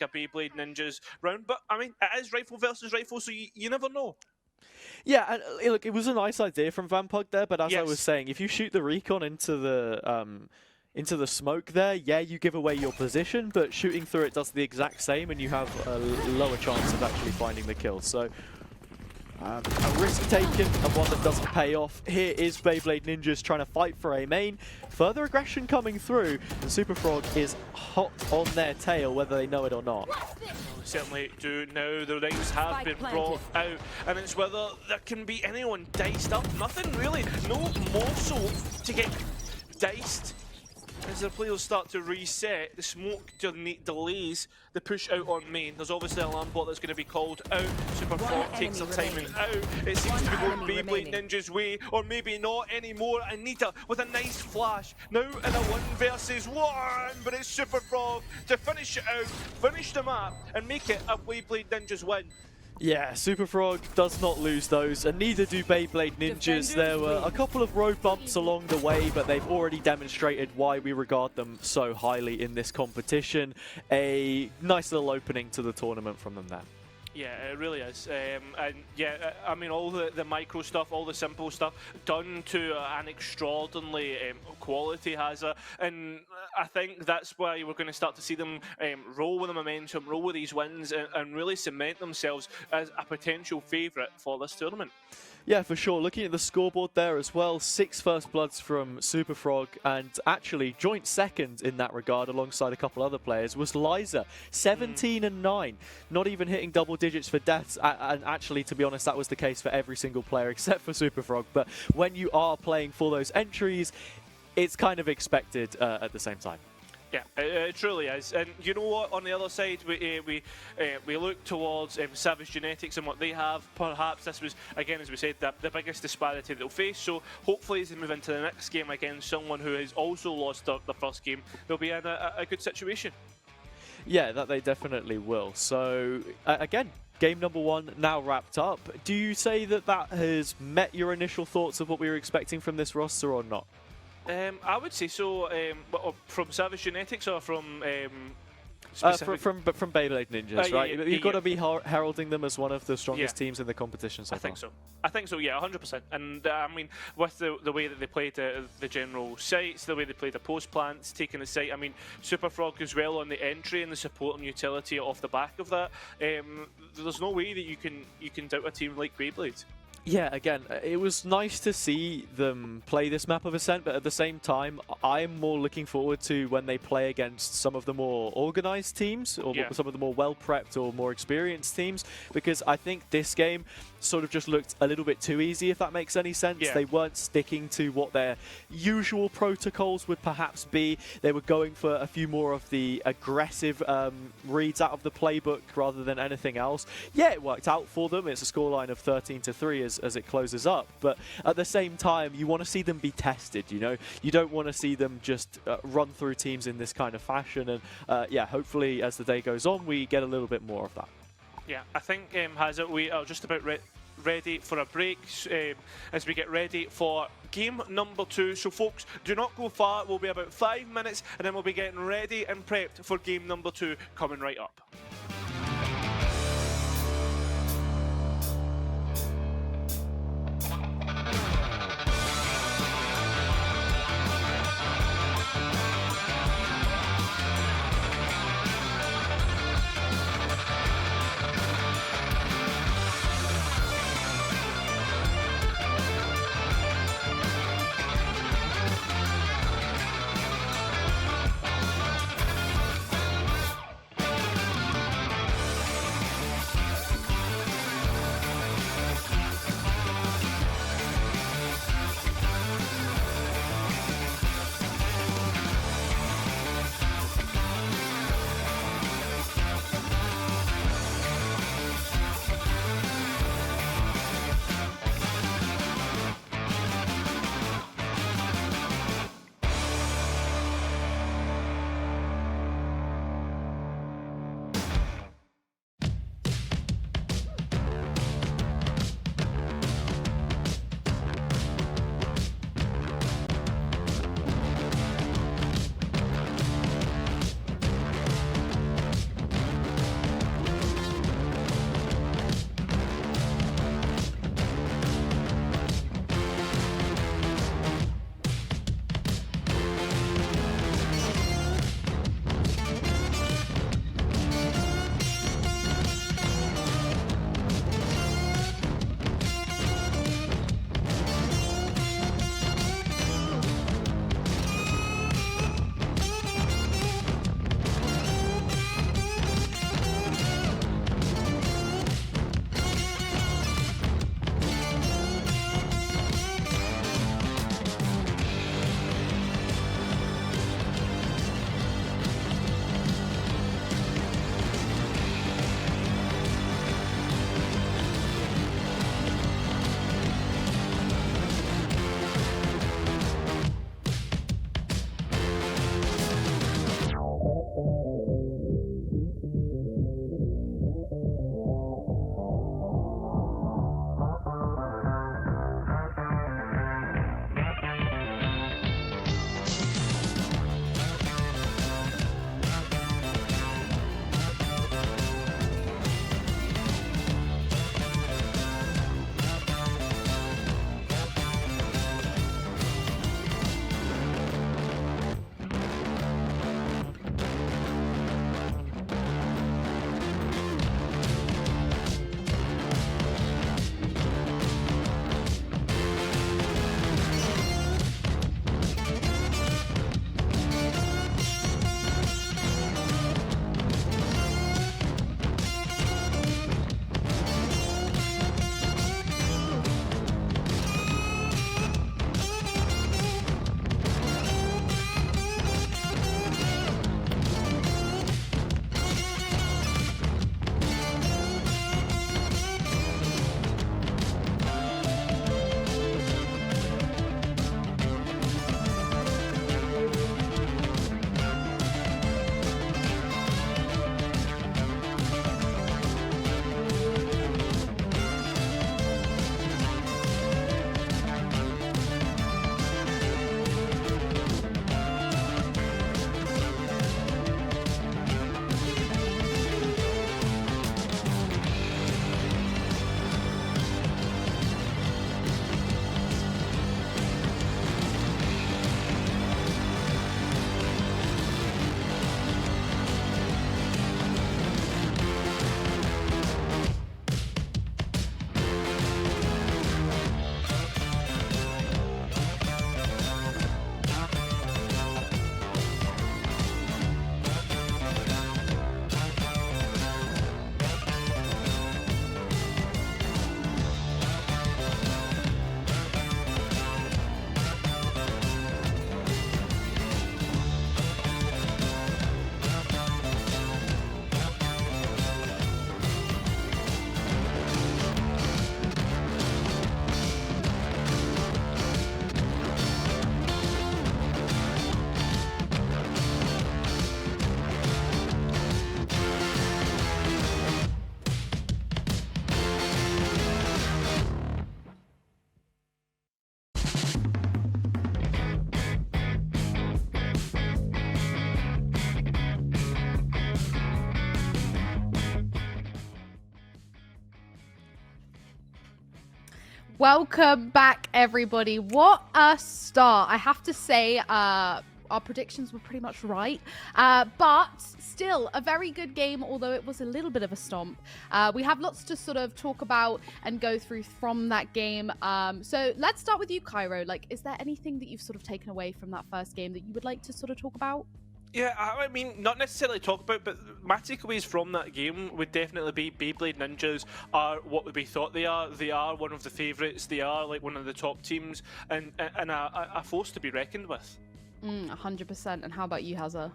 Beyblade Ninjas round, but I mean it is rifle versus rifle, so you never know. Yeah, and look, it was a nice idea from Vampug there, but as I was saying, if you shoot the recon into the smoke there, yeah, you give away your position, but shooting through it does the exact same, and you have a lower chance of actually finding the kill. So, a risk taken, and one that doesn't pay off. Here is Beyblade Ninjas trying to fight for a main. Further aggression coming through, and Super Frog is hot on their tail, whether they know it or not. Certainly do now. The rings have been brought out, and it's whether there can be anyone diced up. Nothing really. No more so to get diced. As the players start to reset, the smoke delays the push out on main. There's obviously a alarm bot that's going to be called out. Super Frog takes their timing out. It seems to be going Beyblade Ninja's way, or maybe not anymore. Anita with a nice flash. Now in a 1 versus 1, but it's Super Frog to finish it out, finish the map, and make it a Beyblade Ninja's win. Yeah, Super Frog does not lose those, and neither do Beyblade Ninjas. There were a couple of road bumps along the way, but they've already demonstrated why we regard them so highly in this competition. A nice little opening to the tournament from them there. Yeah, it really is. And yeah, I mean, all the micro stuff, all the simple stuff, done to an extraordinary quality has it. And I think that's why we're going to start to see them roll with the momentum, roll with these wins, and really cement themselves as a potential favourite for this tournament. Yeah, for sure. Looking at the scoreboard there as well, 6 first bloods from Super Frog, and actually joint second in that regard alongside a couple other players was Liza, 17 and 9, not even hitting double digits for deaths. And actually, to be honest, that was the case for every single player except for Super Frog. But when you are playing for those entries, it's kind of expected at the same time. Yeah, it truly is. And you know what? On the other side, we look towards Savage Genetics and what they have. Perhaps this was, again, as we said, the biggest disparity they'll face. So hopefully as they move into the next game against someone who has also lost the first game, they'll be in a good situation. Yeah, that they definitely will. So, again, game number 1 now wrapped up. Do you say that that has met your initial thoughts of what we were expecting from this roster or not? I would say so. From Savage Genetics or from from Beyblade Ninjas, right? You've got to be heralding them as one of the strongest teams in the competition so far. I think so. Yeah, 100%. And I mean, with the way that they played the general sites, the way they played the post plants, taking the site. I mean, Super Frog as well on the entry and the support and utility off the back of that. There's no way that you can doubt a team like Beyblade. Yeah, again, it was nice to see them play this map of Ascent, but at the same time, I'm more looking forward to when they play against some of the more organized teams, or some of the more well-prepped or more experienced teams, because I think this game sort of just looked a little bit too easy, if that makes any sense. They weren't sticking to what their usual protocols would perhaps be. They were going for a few more of the aggressive reads out of the playbook rather than anything else. Yeah, it worked out for them. It's a scoreline of 13-3 as it closes up, but at the same time, you want to see them be tested, you know? You don't want to see them just run through teams in this kind of fashion, and yeah, hopefully as the day goes on, we get a little bit more of that. Yeah, I think, Hazard, we are just about ready for a break as we get ready for game number 2. So, folks, do not go far. We'll be about 5 minutes, and then we'll be getting ready and prepped for game number 2 coming right up. Welcome back, everybody. What a start. I have to say, our predictions were pretty much right, but still a very good game, although it was a little bit of a stomp. We have lots to sort of talk about and go through from that game. So let's start with you, Cairo. Like, is there anything that you've sort of taken away from that first game that you would like to sort of talk about? Yeah, I mean, not necessarily talk about, but my takeaways from that game would definitely be Beyblade Ninjas are what we thought they are. They are one of the favourites. They are like one of the top teams and a force to be reckoned with. 100%. And how about you, Hazza?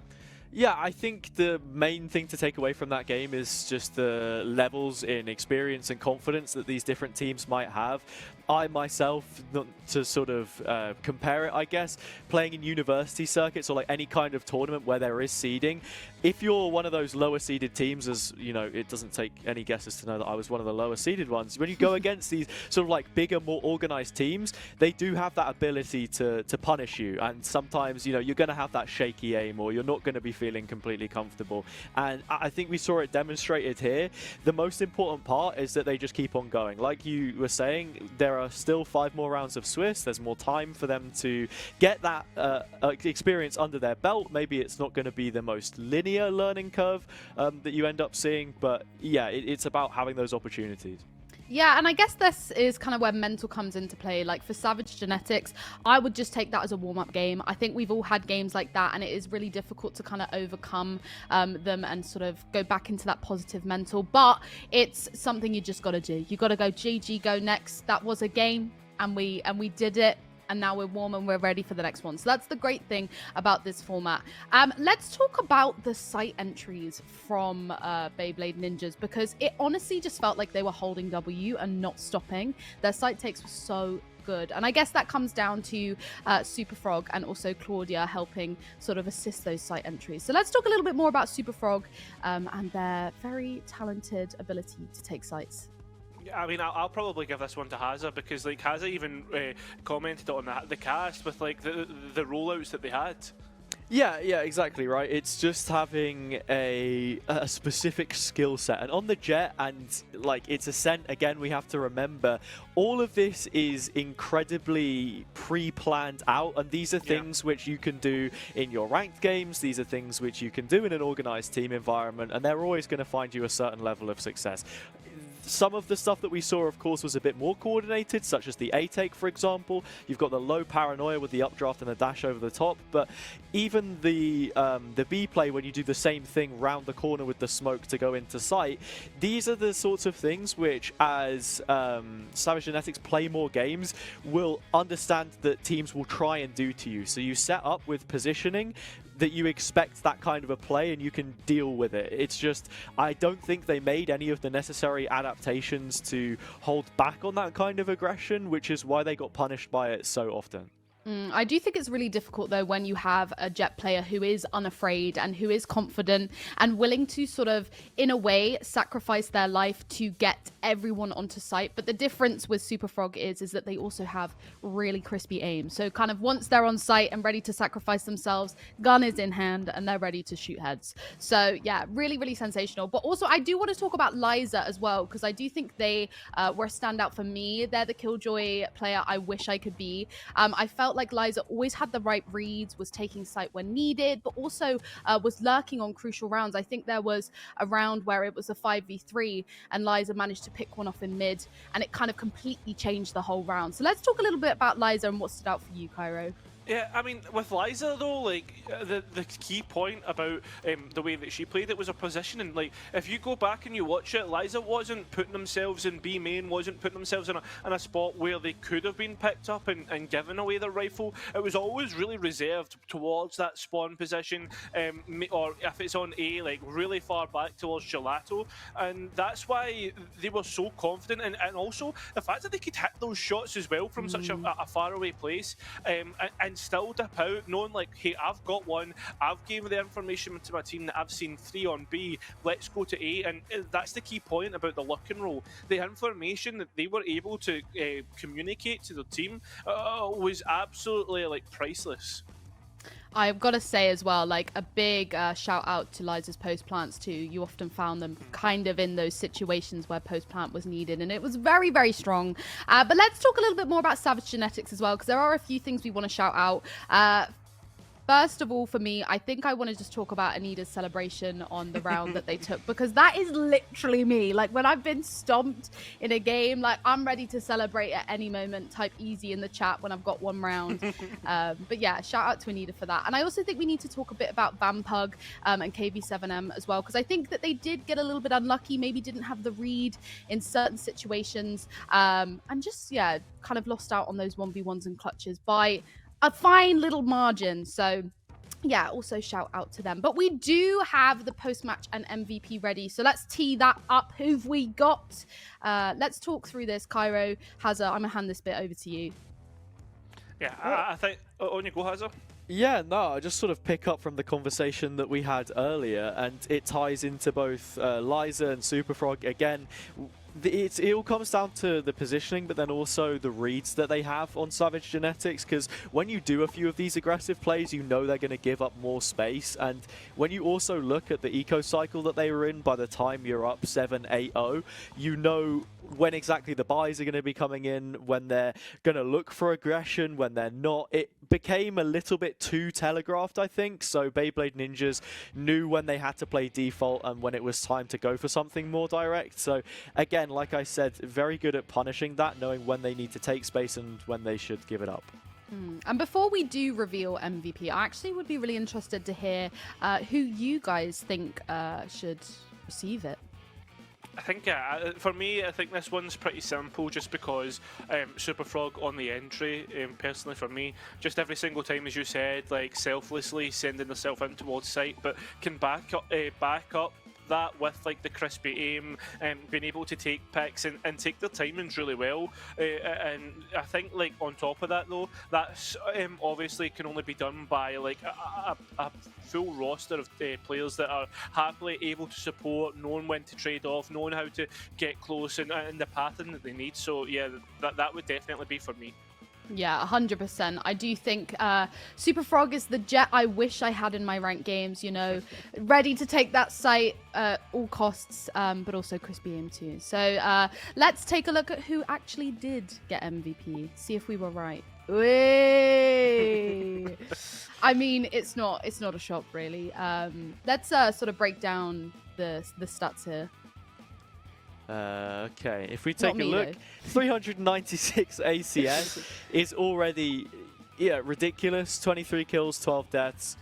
Yeah, I think the main thing to take away from that game is just the levels in experience and confidence that these different teams might have. I myself, not to sort of compare it, I guess, playing in university circuits or like any kind of tournament where there is seeding, if you're one of those lower seeded teams, as you know, it doesn't take any guesses to know that I was one of the lower seeded ones. When you go against these sort of like bigger, more organized teams, they do have that ability to punish you. And sometimes, you know, you're going to have that shaky aim or you're not going to be feeling completely comfortable. And I think we saw it demonstrated here. The most important part is that they just keep on going. Like you were saying, there are still 5 more rounds of Swiss. There's more time for them to get that experience under their belt. Maybe it's not going to be the most linear learning curve that you end up seeing, but yeah, it's about having those opportunities. Yeah, and I guess this is kind of where mental comes into play. Like for Savage Genetics, I would just take that as a warm-up game. I think we've all had games like that, and it is really difficult to kind of overcome them and sort of go back into that positive mental. But it's something you just got to do. You got to go GG, go next. That was a game, and we did it. And now we're warm and we're ready for the next one. So that's the great thing about this format. Let's talk about the site entries from Beyblade Ninjas, because it honestly just felt like they were holding W and not stopping. Their site takes were so good. And I guess that comes down to Super Frog and also Claudia helping sort of assist those site entries. So let's talk a little bit more about Super Frog and their very talented ability to take sites. I mean, I'll probably give this one to Hazza, because like Hazza even commented on the cast with like the rollouts that they had. Yeah, exactly right. It's just having a specific skill set, and on the jet and like its ascent again, we have to remember all of this is incredibly pre-planned out, and these are things which you can do in your ranked games. These are things which you can do in an organized team environment, and they're always going to find you a certain level of success. Some of the stuff that we saw, of course, was a bit more coordinated, such as the A-take, for example. You've got the low paranoia with the updraft and the dash over the top, but even the B-play, when you do the same thing round the corner with the smoke to go into sight, these are the sorts of things which, as Savage Genetics play more games, will understand that teams will try and do to you. So you set up with positioning that you expect that kind of a play and you can deal with it. It's just, I don't think they made any of the necessary adaptations to hold back on that kind of aggression, which is why they got punished by it so often. I do think it's really difficult, though, when you have a jet player who is unafraid and who is confident and willing to sort of, in a way, sacrifice their life to get everyone onto site. But the difference with Super Frog is that they also have really crispy aim. So kind of once they're on site and ready to sacrifice themselves, gun is in hand and they're ready to shoot heads. So yeah, really, really sensational. But also I do want to talk about Liza as well, because I do think they were a standout for me. They're the Killjoy player I wish I could be. I felt like Liza always had the right reads, was taking site when needed, but also was lurking on crucial rounds. I think there was a round where it was a 5v3 and Liza managed to pick one off in mid, and it kind of completely changed the whole round. So let's talk a little bit about Liza and what stood out for you, Cairo. Yeah, I mean, with Liza though, like the key point about the way that she played it was her positioning. Like, if you go back and you watch it, Liza wasn't putting themselves in B main, wasn't putting themselves in a spot where they could have been picked up and given away their rifle. It was always really reserved towards that spawn position, or if it's on A, like really far back towards Gelato, and that's why they were so confident. And also the fact that they could hit those shots as well from such a far away place, and still dip out, knowing like, hey, I've got one, I've given the information to my team that I've seen 3 on B, let's go to A. And that's the key point about the lock and roll. The information that they were able to communicate to the team was absolutely like priceless. I've got to say as well, like a big shout out to Liza's post plants too. You often found them kind of in those situations where post plant was needed, and it was very, very strong. But let's talk a little bit more about Savage Genetics as well, because there are a few things we want to shout out. First of all, for me, I think I want to just talk about Anita's celebration on the round that they took, because that is literally me. Like, when I've been stomped in a game, like, I'm ready to celebrate at any moment. Type easy in the chat when I've got one round. But yeah, shout out to Anita for that. And I also think we need to talk a bit about Vampug and KV7M as well, because I think that they did get a little bit unlucky, maybe didn't have the read in certain situations, and just, yeah, kind of lost out on those 1v1s and clutches by a fine little margin. So yeah, also shout out to them. But we do have the post-match and MVP ready, so let's tee that up. Who've we got? Let's talk through this. Cairo, Hazza, I'm gonna hand this bit over to you. Yeah, I think on you go, Hazza. Yeah, no, I just sort of pick up from the conversation that we had earlier, and it ties into both Liza and Superfrog. Again, it all comes down to the positioning, but then also the reads that they have on Savage Genetics, because when you do a few of these aggressive plays, you know they're going to give up more space. And when you also look at the eco cycle that they were in, by the time you're up 7-8-0, you know when exactly the buys are going to be coming in, when they're going to look for aggression, when they're not. It became a little bit too telegraphed, I think. So Beyblade Ninjas knew when they had to play default and when it was time to go for something more direct. So again, like I said, very good at punishing that, knowing when they need to take space and when they should give it up. And before we do reveal MVP, I actually would be really interested to hear who you guys think should receive it. I think, for me, I think this one's pretty simple, just because Superfrog on the entry, personally for me, just every single time, as you said, like selflessly sending herself in towards site, but can back up that with like the crispy aim and being able to take picks and take their timings really well, and I think like on top of that though, that's obviously can only be done by like a full roster of players that are happily able to support, knowing when to trade off, knowing how to get close and the pattern that they need. So yeah, that would definitely be for me. Yeah, 100%. I do think Superfrog is the jet I wish I had in my ranked games, you know, ready to take that site at all costs, but also crispy aim too. So let's take a look at who actually did get MVP, see if we were right. I mean, it's not a shock really. Let's sort of break down the stats here. Okay, if we take a look, 396 ACS is already ridiculous. 23 kills, 12 deaths.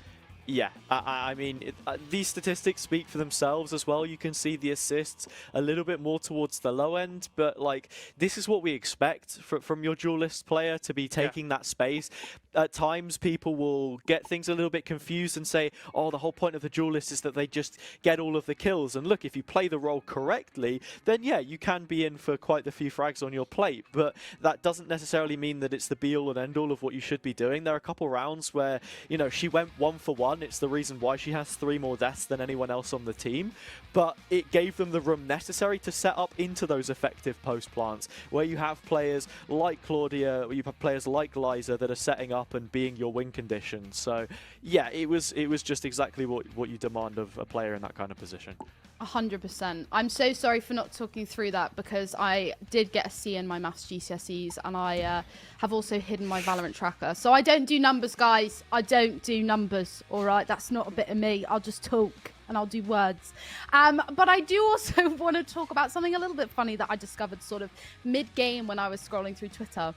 Yeah, I mean, these statistics speak for themselves as well. You can see the assists a little bit more towards the low end, but like this is what we expect from your duelist player, to be taking that space. At times, people will get things a little bit confused and say, oh, the whole point of the duelist is that they just get all of the kills. And look, if you play the role correctly, then yeah, you can be in for quite a few frags on your plate, but that doesn't necessarily mean that it's the be-all and end-all of what you should be doing. There are a couple rounds where, you know, she went 1 for 1. It's the reason why she has 3 more deaths than anyone else on the team, but it gave them the room necessary to set up into those effective post plants, where you have players like Claudia, where you have players like Liza that are setting up and being your win condition. So yeah, it was just exactly what you demand of a player in that kind of position. 100%. I'm so sorry for not talking through that, because I did get a C in my maths GCSEs, and I have also hidden my Valorant tracker. So I don't do numbers, guys. I don't do numbers, all right? That's not a bit of me. I'll just talk and I'll do words. But I do also want to talk about something a little bit funny that I discovered sort of mid-game when I was scrolling through Twitter.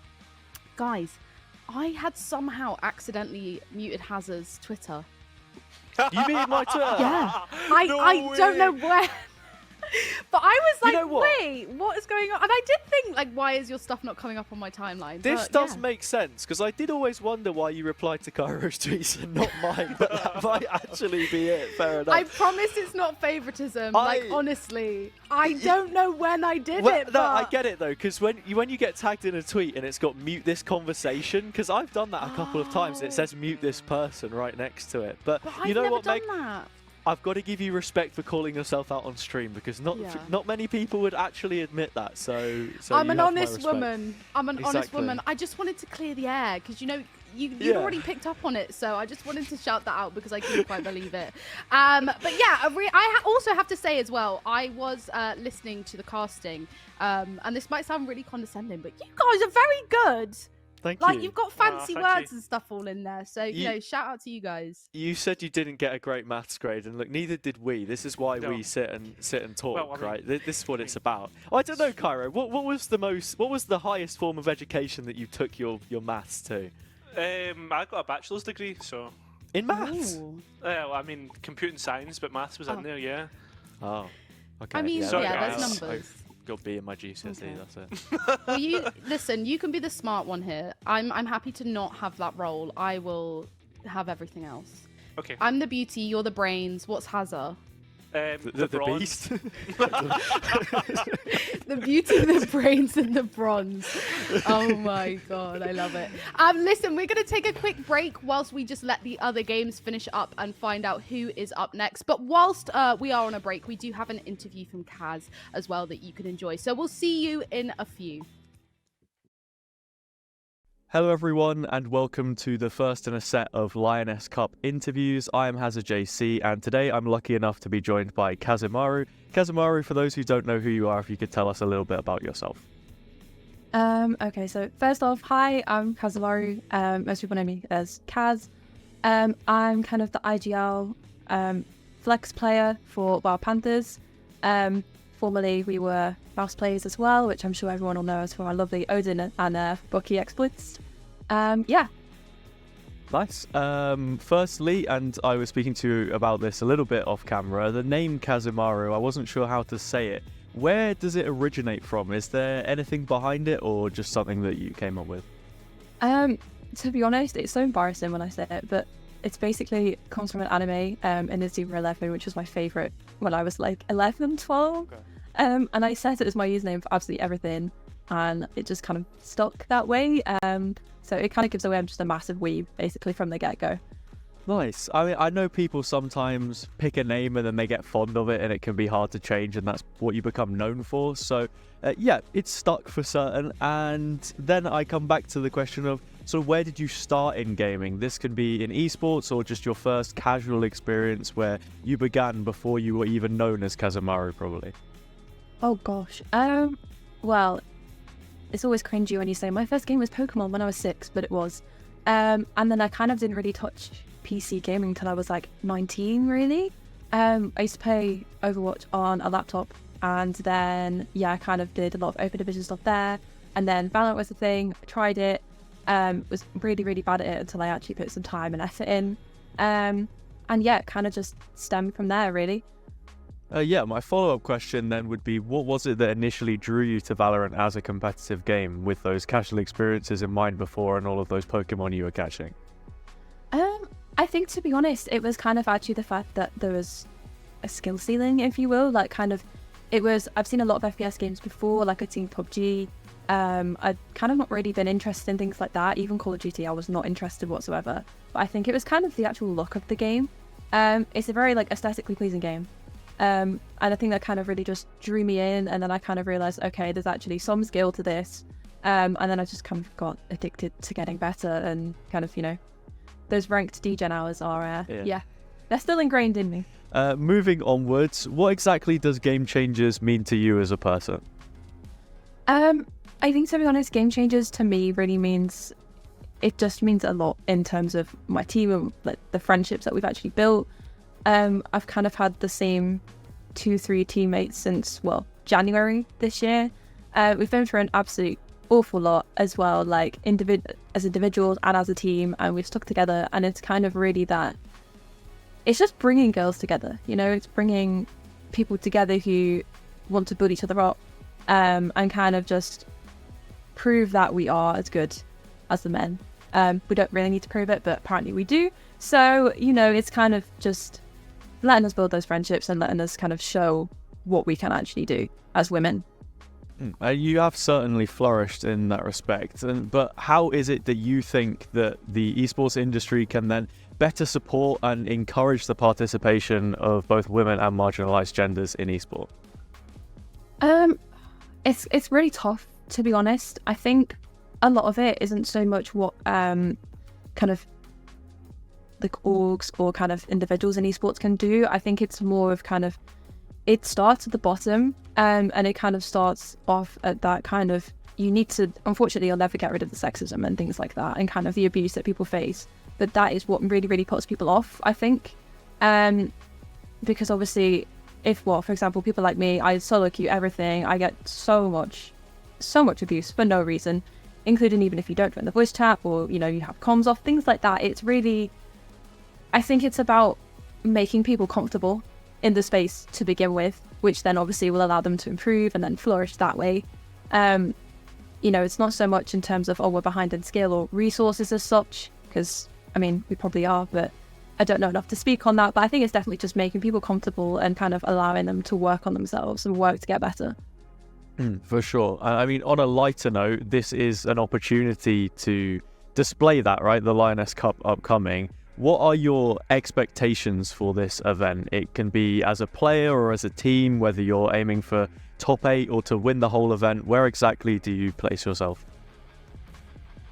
Guys, I had somehow accidentally muted Hazza's Twitter. You mean my Twitter? Yeah. I don't know where. But I was like, you know what? Wait, what is going on? And I did think, like, why is your stuff not coming up on my timeline? This does make sense, because I did always wonder why you replied to Cairo's tweets and not mine, but that might actually be it. Fair enough. I promise it's not favoritism. Like, honestly, I don't know when I did it. No, I get it, though, because when you get tagged in a tweet and it's got mute this conversation, because I've done that a couple of times, and it says mute this person right next to it. But you know what, Meg? I've got to give you respect for calling yourself out on stream, because not many people would actually admit that. So I'm an honest woman. I'm an honest woman. I just wanted to clear the air, because you know you'd already picked up on it, so I just wanted to shout that out because I couldn't quite believe it. But yeah, I also have to say as well, I was listening to the casting, and this might sound really condescending, but you guys are very good. Thank you. you. You've got fancy words you. and stuff all in there, so shout out to you guys. You said you didn't get a great maths grade, and look, neither did we. This is why we sit and talk, right? This is what it's about. Oh, I don't know, Cairo. What was the highest form of education that you took your maths to? I got a bachelor's degree, so. In maths? Well, I mean, computing science, but maths was in there, yeah. Oh, okay. I mean, yeah, there's numbers. Got B in my GCSE, Okay. that's it. Well, you can be the smart one here. I'm happy to not have that role. I will have everything else. Okay. I'm the beauty, you're the brains. What's Hazza? The bronze. beast? The beauty, the brains, and the bronze. Oh my god, I love it. Listen, we're gonna take a quick break whilst we just let the other games finish up and find out who is up next. But whilst we are on a break, we do have an interview from Kaz as well that you can enjoy. So we'll see you in a few. Hello everyone and welcome to the first in a set of Lioness Cup interviews. I am Hazza JC and today I'm lucky enough to be joined by Kazumaru. Kazumaru, for those who don't know who you are, if you could tell us a little bit about yourself. Okay, so first off, hi, I'm Kazumaru. Most people know me as Kaz. I'm kind of the IGL flex player for Wild Panthers. Formerly, we were mouse players as well, which I'm sure everyone will know us for our lovely Odin and Bucky exploits. Yeah. Nice. Firstly, and I was speaking to you about this a little bit off camera, the name Kazumaru, I wasn't sure how to say it. Where does it originate from? Is there anything behind it or just something that you came up with? To be honest, it's so embarrassing when I say it, but it's basically comes from an anime, Inazuma 11, which was my favourite when I was like 11, 12. Okay. And I set it as my username for absolutely everything, and it just kind of stuck that way. So it kind of gives away I'm just a massive weeb, basically, from the get-go. Nice. I mean, I know people sometimes pick a name and then they get fond of it and it can be hard to change and that's what you become known for. So, yeah, it's stuck for certain. And then I come back to the question of, so where did you start in gaming? This could be in esports or just your first casual experience where you began before you were even known as Kazumaru, probably. Oh, gosh. Well, it's always cringy when you say my first game was Pokemon when I was 6, but it was. And then I kind of didn't really touch PC gaming until I was like 19, really. I used to play Overwatch on a laptop, and then I kind of did a lot of open division stuff there, and then Valorant was the thing. I tried it, was really bad at it until I actually put some time and effort in, and it kind of just stemmed from there, really. My follow-up question then would be, what was it that initially drew you to Valorant as a competitive game with those casual experiences in mind before and all of those Pokemon you were catching? I think, to be honest, it was kind of actually the fact that there was a skill ceiling, if you will. Like, kind of, I've seen a lot of FPS games before, like I'd seen PUBG. I'd kind of not really been interested in things like that. Even Call of Duty, I was not interested whatsoever. But I think it was kind of the actual look of the game. It's a very, like, aesthetically pleasing game. And I think that kind of really just drew me in, and then I kind of realised, okay, there's actually some skill to this. And then I just kind of got addicted to getting better and kind of, those ranked degen hours are, they're still ingrained in me. Moving onwards, what exactly does Game Changers mean to you as a person? I think, to be honest, Game Changers to me really means, it just means a lot in terms of my team and like, the friendships that we've actually built. I've kind of had the same 2-3 teammates since, January this year. We've been through an absolute awful lot as well, like as individuals and as a team, and we've stuck together, and it's kind of really that it's just bringing girls together, it's bringing people together who want to build each other up, and kind of just prove that we are as good as the men. We don't really need to prove it, but apparently we do. So it's kind of just letting us build those friendships and letting us kind of show what we can actually do as women. You have certainly flourished in that respect, but how is it that you think that the esports industry can then better support and encourage the participation of both women and marginalized genders in esport? It's really tough, to be honest. I think a lot of it isn't so much what kind of like orgs or kind of individuals in esports can do. I think it's more of kind of, it starts at the bottom, and it kind of starts off at that kind of, you need to, unfortunately, you'll never get rid of the sexism and things like that, and kind of the abuse that people face. But that is what really, really puts people off, I think. Because obviously, for example, people like me, I solo queue everything, I get so much abuse for no reason, including even if you don't join the voice chat or, you have comms off, things like that. It's really, I think it's about making people comfortable in the space to begin with, which then obviously will allow them to improve and then flourish that way. It's not so much in terms of, we're behind in skill or resources as such, because, we probably are, but I don't know enough to speak on that. But I think it's definitely just making people comfortable and kind of allowing them to work on themselves and work to get better. For sure. On a lighter note, this is an opportunity to display that, right? The Lioness Cup upcoming. What are your expectations for this event? It can be as a player or as a team, whether you're aiming for top 8 or to win the whole event. Where exactly do you place yourself?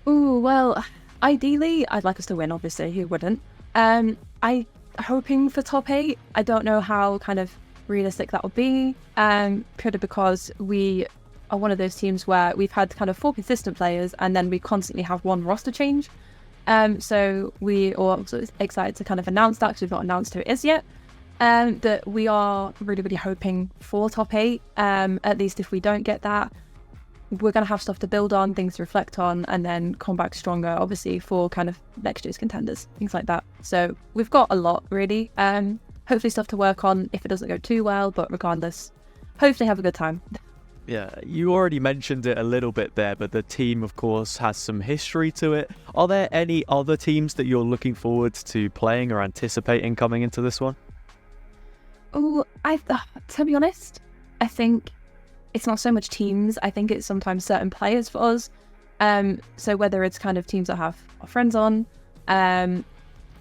Ooh, well, ideally, I'd like us to win, obviously. Who wouldn't? I hoping for top 8. I don't know how kind of realistic that will be, purely because we are one of those teams where we've had kind of 4 consistent players and then we constantly have one roster change. So we are also excited to kind of announce that, because we've not announced who it is yet. That we are really, really hoping for top 8. At least if we don't get that, we're going to have stuff to build on, things to reflect on, and then come back stronger, obviously, for kind of next year's contenders, things like that. So we've got a lot, really. Hopefully stuff to work on if it doesn't go too well, but regardless, hopefully have a good time. Yeah, you already mentioned it a little bit there, but the team, of course, has some history to it. Are there any other teams that you're looking forward to playing or anticipating coming into this one? Oh, to be honest, I think it's not so much teams. I think it's sometimes certain players for us. So whether it's kind of teams that have our friends on,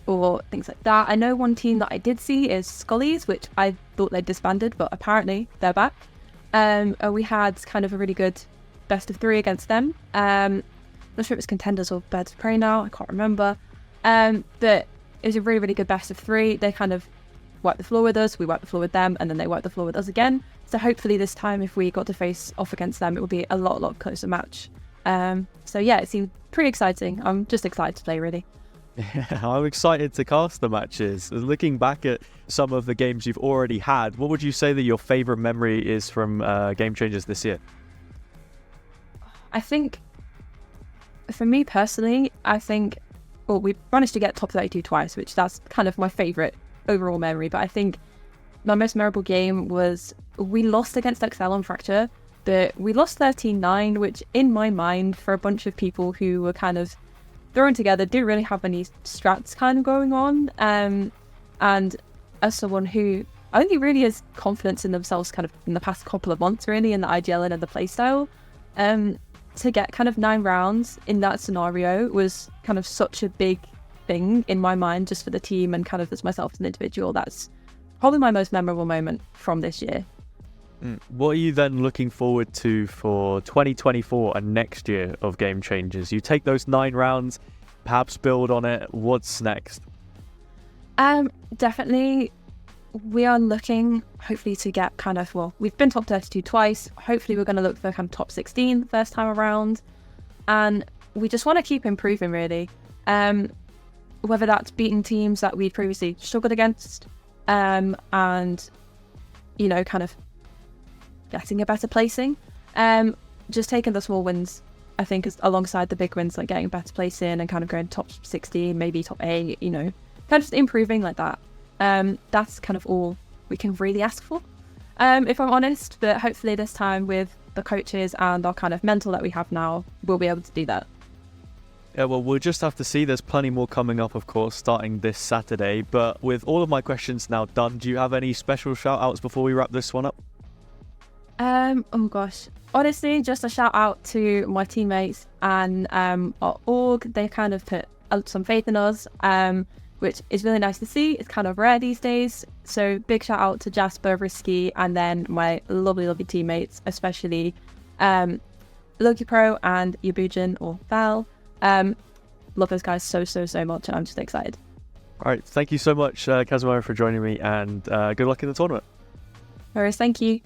or things like that. I know one team that I did see is Scullies, which I thought they'd disbanded, but apparently they're back. We had kind of a really good best of 3 against them. Not sure if it was contenders or birds of prey now, I can't remember. But it was a really, really good best of 3. They kind of wiped the floor with us, we wiped the floor with them, and then they wiped the floor with us again. So hopefully this time, if we got to face off against them, it would be a lot closer match. So yeah, it seemed pretty exciting. I'm just excited to play, really. Yeah, I'm excited to cast the matches. Looking back at some of the games you've already had, what would you say that your favourite memory is from Game Changers this year? I think, for me personally, we managed to get top 32 twice, which that's kind of my favourite overall memory. But I think my most memorable game was, we lost against Excel on Fracture, but we lost 13-9, which in my mind, for a bunch of people who were kind of thrown together, didn't really have any strats kind of going on. And as someone who only really has confidence in themselves kind of in the past couple of months, really, in the IGL and in the playstyle, to get kind of 9 rounds in that scenario was kind of such a big thing in my mind, just for the team and kind of as myself as an individual. That's probably my most memorable moment from this year. What are you then looking forward to for 2024 and next year of Game Changers? You take those 9 rounds, perhaps build on it. What's next? Definitely, we are looking, hopefully, to get kind of, we've been top 32 twice. Hopefully, we're going to look for kind of top 16 the first time around. And we just want to keep improving, really. Whether that's beating teams that we previously struggled against, and, kind of getting a better placing. Just taking the small wins, I think, is alongside the big wins, like getting better placing and kind of going top 16, maybe top 8, kind of just improving like that. That's kind of all we can really ask for, if I'm honest. But hopefully this time, with the coaches and our kind of mental that we have now, we'll be able to do that. Yeah, well, we'll just have to see. There's plenty more coming up, of course, starting this Saturday. But with all of my questions now done, do you have any special shout-outs before we wrap this one up? Oh gosh, honestly, just a shout out to my teammates and our org. They kind of put some faith in us, which is really nice to see. It's kind of rare these days. So big shout out to Jasper, Risky, and then my lovely teammates, especially Loki Pro and Yabujin or Val. love those guys so much, and I'm just excited. All right, thank you so much, Kazumara, for joining me, and good luck in the tournament. Whereas, thank you.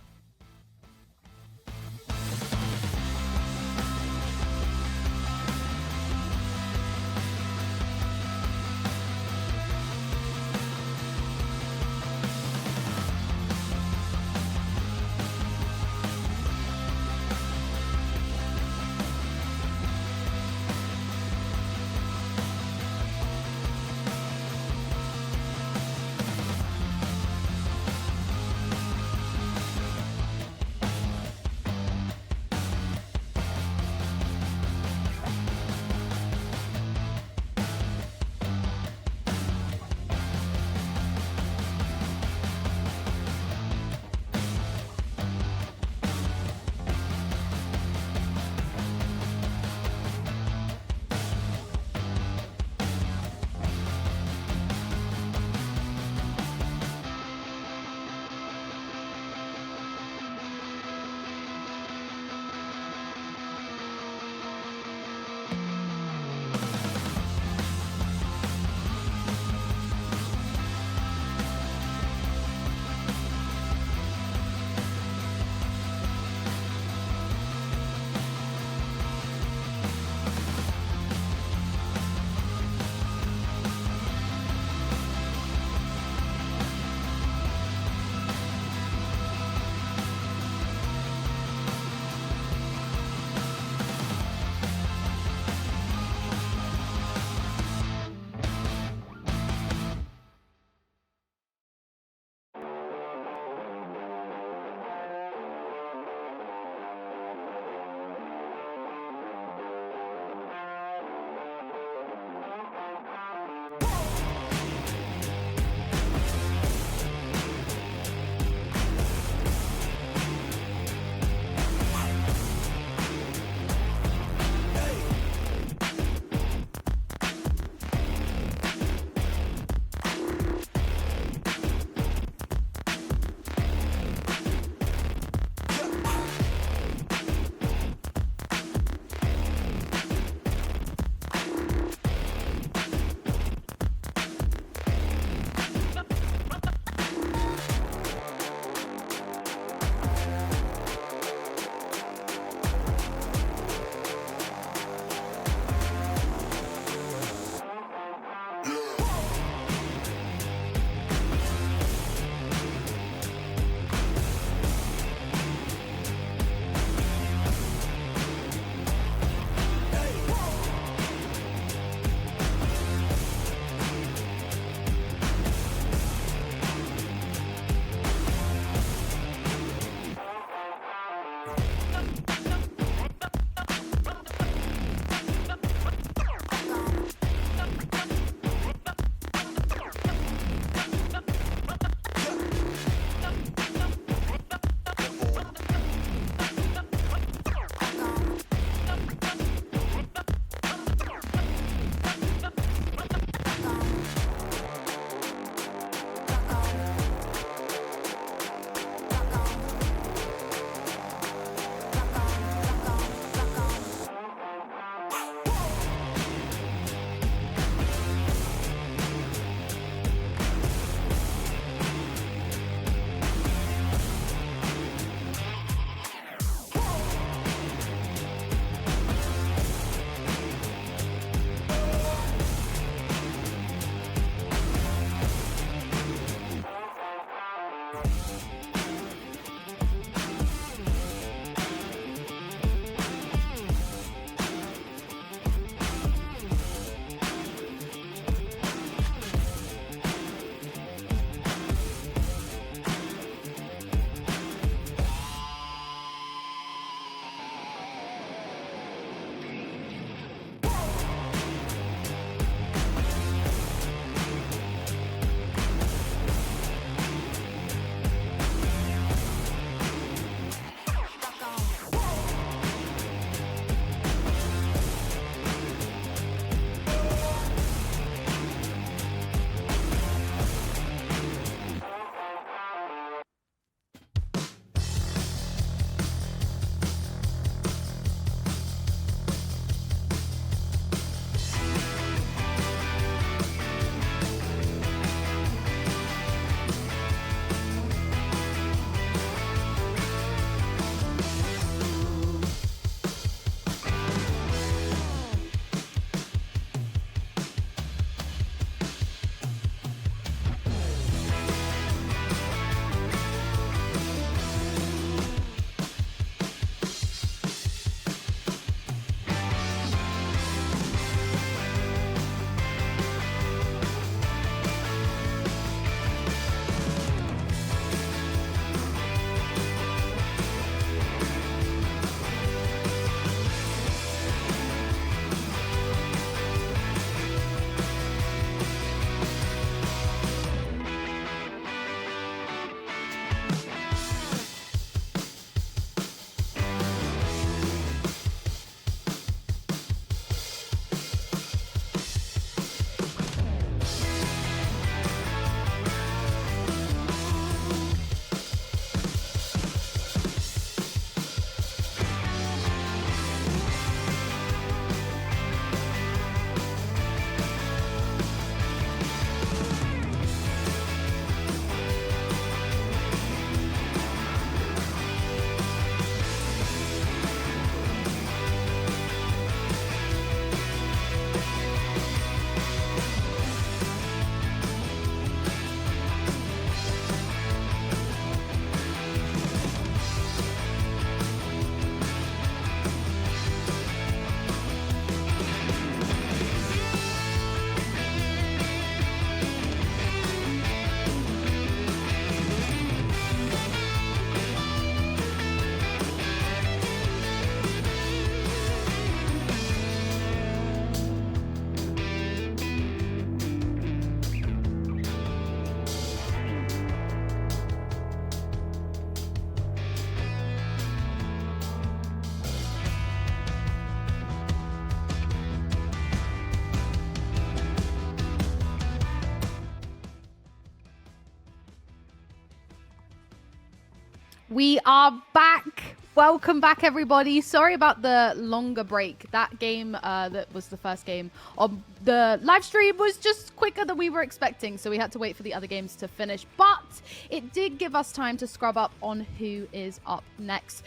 We are back. Welcome back, everybody. Sorry about the longer break. That game that was the first game on the live stream was just quicker than we were expecting, so we had to wait for the other games to finish. But it did give us time to scrub up on who is up next.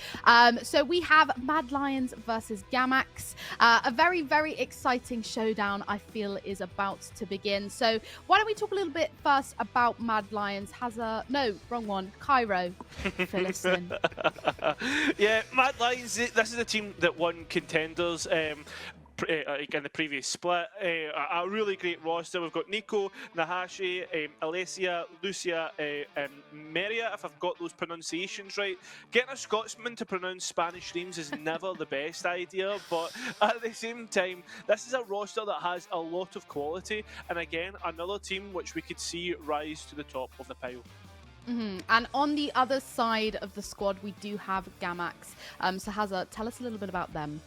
So we have Mad Lions versus Gamax. A very, very exciting showdown, I feel, is about to begin. So why don't we talk a little bit first about Mad Lions? No, wrong one. Cairo. Fill us in. Yeah, Mad Lions, this is a team that won Contenders in the previous split. A really great roster. We've got Nico, Nahashi, Alessia, Lucia, and Meria, if I've got those pronunciations right. Getting a Scotsman to pronounce Spanish names is never the best idea, but at the same time, this is a roster that has a lot of quality, and again, another team which we could see rise to the top of the pile. And on the other side of the squad, we do have Gamax. So Hazza, tell us a little bit about them.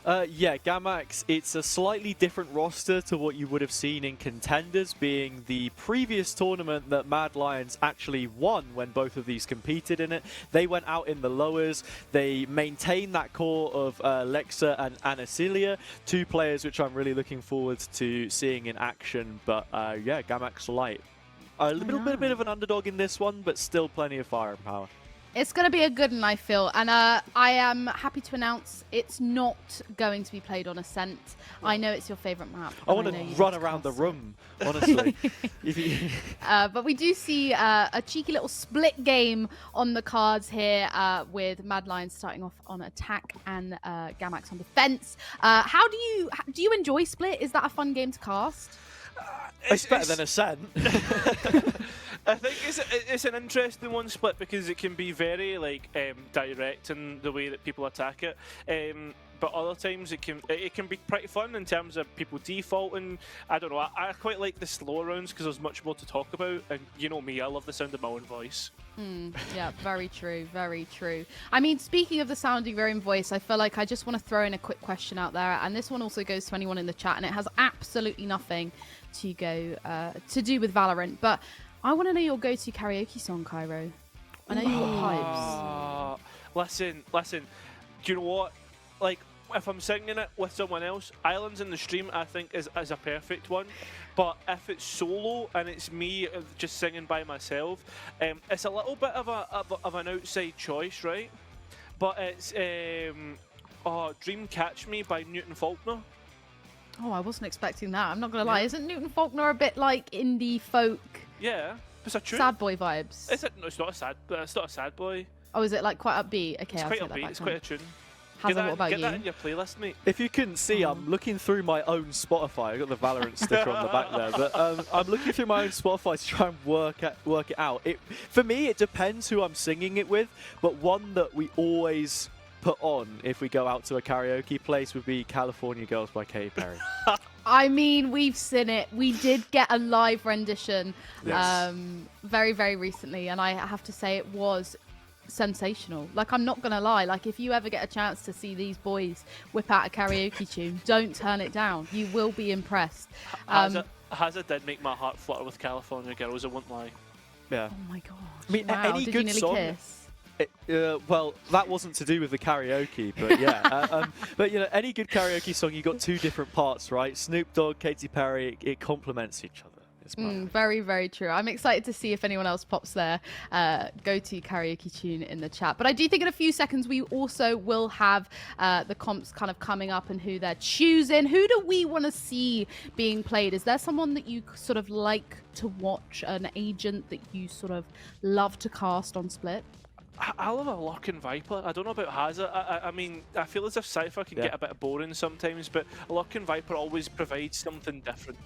Yeah, Gamax, it's a slightly different roster to what you would have seen in Contenders, being the previous tournament that Mad Lions actually won when both of these competed in it. They went out in the lowers. They maintained that core of Lexa and Anasilia, two players which I'm really looking forward to seeing in action. But yeah, Gamax light. A little bit of an underdog in this one, but still plenty of fire and power. It's going to be a good one, I feel. And I am happy to announce it's not going to be played on Ascent. I know it's your favourite map. I want to run around the room, honestly. But we do see a cheeky little split game on the cards here with Mad Lions starting off on attack and Gamax on defence. How do you enjoy Split? Is that a fun game to cast? It's better than Ascent. I think it's an interesting one, Split, because it can be very direct in the way that people attack it. But other times it can be pretty fun in terms of people defaulting. I don't know. I quite like the slower rounds because there's much more to talk about. And you know me, I love the sound of my own voice. Yeah, very true, very true. I mean, speaking of the sound of your own voice, I feel like I just want to throw in a quick question out there, and this one also goes to anyone in the chat, and it has absolutely nothing to do with Valorant, but I want to know your go-to karaoke song, Cairo. I know you've got pipes. Listen. Do you know what? Like, if I'm singing it with someone else, Islands in the Stream, I think, is a perfect one. But if it's solo and it's me just singing by myself, it's a little bit of an outside choice, right? But it's Dream Catch Me by Newton Faulkner. Oh, I wasn't expecting that. I'm not going to lie. Isn't Newton Faulkner a bit like indie folk? Yeah. It's a tune. Sad boy vibes. It's not a sad boy. Oh, is it like quite upbeat? Okay, it's quite upbeat. It's quite a tune. Hazza, what about get you? that in your playlist, mate. If you couldn't see, I'm looking through my own Spotify. I've got the Valorant sticker on the back there. But I'm looking through my own Spotify to try and work it out. For me, it depends who I'm singing it with. But one that we always put on if we go out to a karaoke place would be California Girls by Katy Perry. I mean, we've seen it. We did get a live rendition very, very recently. And I have to say it was sensational. Like, I'm not gonna lie, like, if you ever get a chance to see these boys whip out a karaoke tune, don't turn it down. You will be impressed. Hazza did make my heart flutter with California Girls, I won't lie. Yeah. Oh my gosh. I mean, wow. any Did good you nearly song. Kiss? Well, that wasn't to do with the karaoke, but yeah. But you know, any good karaoke song, you got two different parts, right? Snoop Dogg, Katy Perry, it complements each other. Very, very true. I'm excited to see if anyone else pops their go-to karaoke tune in the chat. But I do think in a few seconds we also will have the comps kind of coming up and who they're choosing. Who do we want to see being played? Is there someone that you sort of like to watch, an agent that you sort of love to cast on Split? I love a Lurking Viper. I don't know about Hazza. I mean, I feel as if Cypher can get a bit boring sometimes, but a Lurking Viper always provides something different.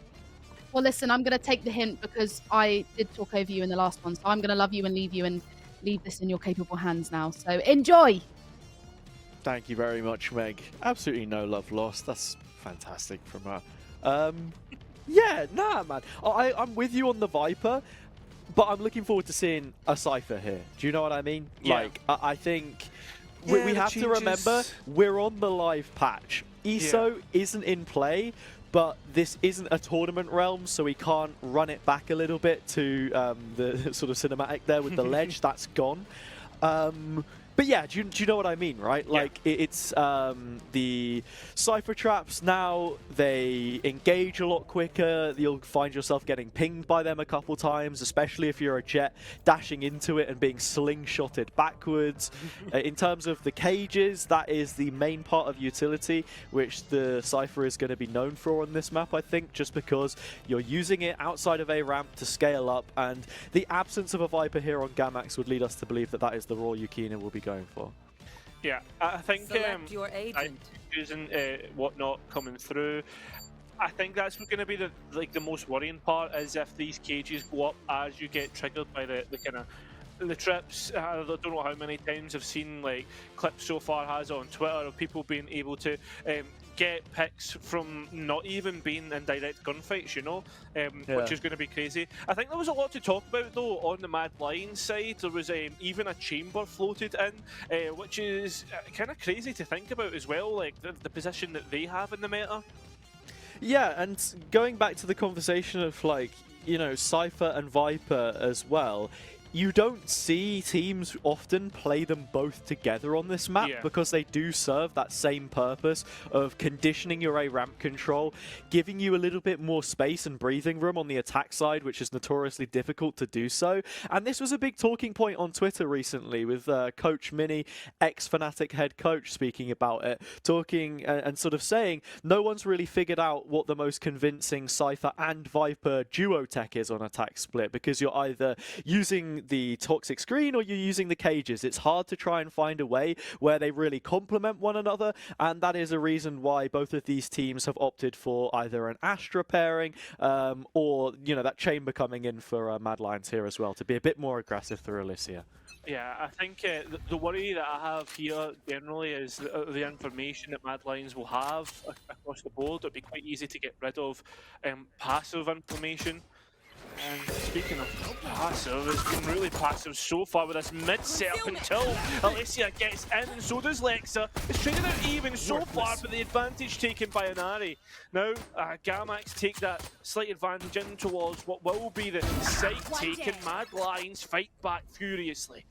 Well, listen, I'm going to take the hint because I did talk over you in the last one. So I'm going to love you and leave this in your capable hands now. So enjoy. Thank you very much, Meg. Absolutely no love lost. That's fantastic from her. Yeah, nah, man. I'm with you on the Viper, but I'm looking forward to seeing a Cypher here. Do you know what I mean? Yeah. Like, I think we have to remember we're on the live patch. ESO isn't in play, but this isn't a tournament realm, so we can't run it back a little bit to the sort of cinematic there with the ledge. That's gone. But yeah, do you know what I mean, right? Yeah. Like, it's the Cypher traps now, they engage a lot quicker. You'll find yourself getting pinged by them a couple times, especially if you're a jet dashing into it and being slingshotted backwards. In terms of the cages, that is the main part of utility, which the Cypher is going to be known for on this map, I think, just because you're using it outside of a ramp to scale up, and the absence of a Viper here on Gamax would lead us to believe that that is the role Yukina will be going for. Yeah, I think your agent. using whatnot coming through. I think that's going to be the most worrying part, is if these cages go up as you get triggered by the kind of the trips. I don't know how many times I've seen like clips so far has on Twitter of people being able to get picks from not even being in direct gunfights, you know, which is going to be crazy. I think there was a lot to talk about though on the Mad Lions side. There was even a chamber floated in, which is kind of crazy to think about as well, like the position that they have in the meta. Yeah, and going back to the conversation of, like, you know, Cypher and Viper as well, you don't see teams often play them both together on this map because they do serve that same purpose of conditioning your A ramp control, giving you a little bit more space and breathing room on the attack side, which is notoriously difficult to do so. And this was a big talking point on Twitter recently with Coach Mini, ex-Fnatic head coach, speaking about it, talking and sort of saying no one's really figured out what the most convincing Cypher and Viper duo tech is on attack split, because you're either using the toxic screen or you're using the cages. It's hard to try and find a way where they really complement one another, and that is a reason why both of these teams have opted for either an Astra pairing or, you know, that chamber coming in for Mad Lions here as well, to be a bit more aggressive through Alicia. Yeah, I think the worry that I have here generally is the information that Mad Lions will have across the board. It'd be quite easy to get rid of passive information. And speaking of passive, it's been really passive so far with this mid setup until Alicia gets in, and so does Lexa. It's trading out even so far, but the advantage taken by Inari. Now, Gamax take that slight advantage in towards what will be the site take, and Mad Lions fight back furiously.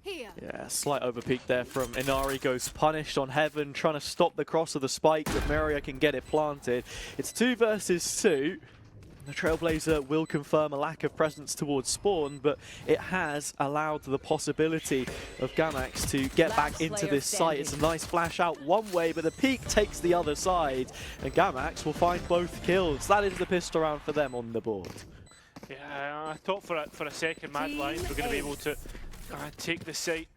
Yeah, slight overpeak there from Inari, goes punished on Heaven, trying to stop the cross of the spike, but Maria can get it planted. It's 2 versus 2. The Trailblazer will confirm a lack of presence towards spawn, but it has allowed the possibility of Gamax to get back into this site. It's a nice flash out one way, but the peak takes the other side, and Gamax will find both kills. That is the pistol round for them on the board. Yeah, I thought for a second Mad Lions were going to be able to take the site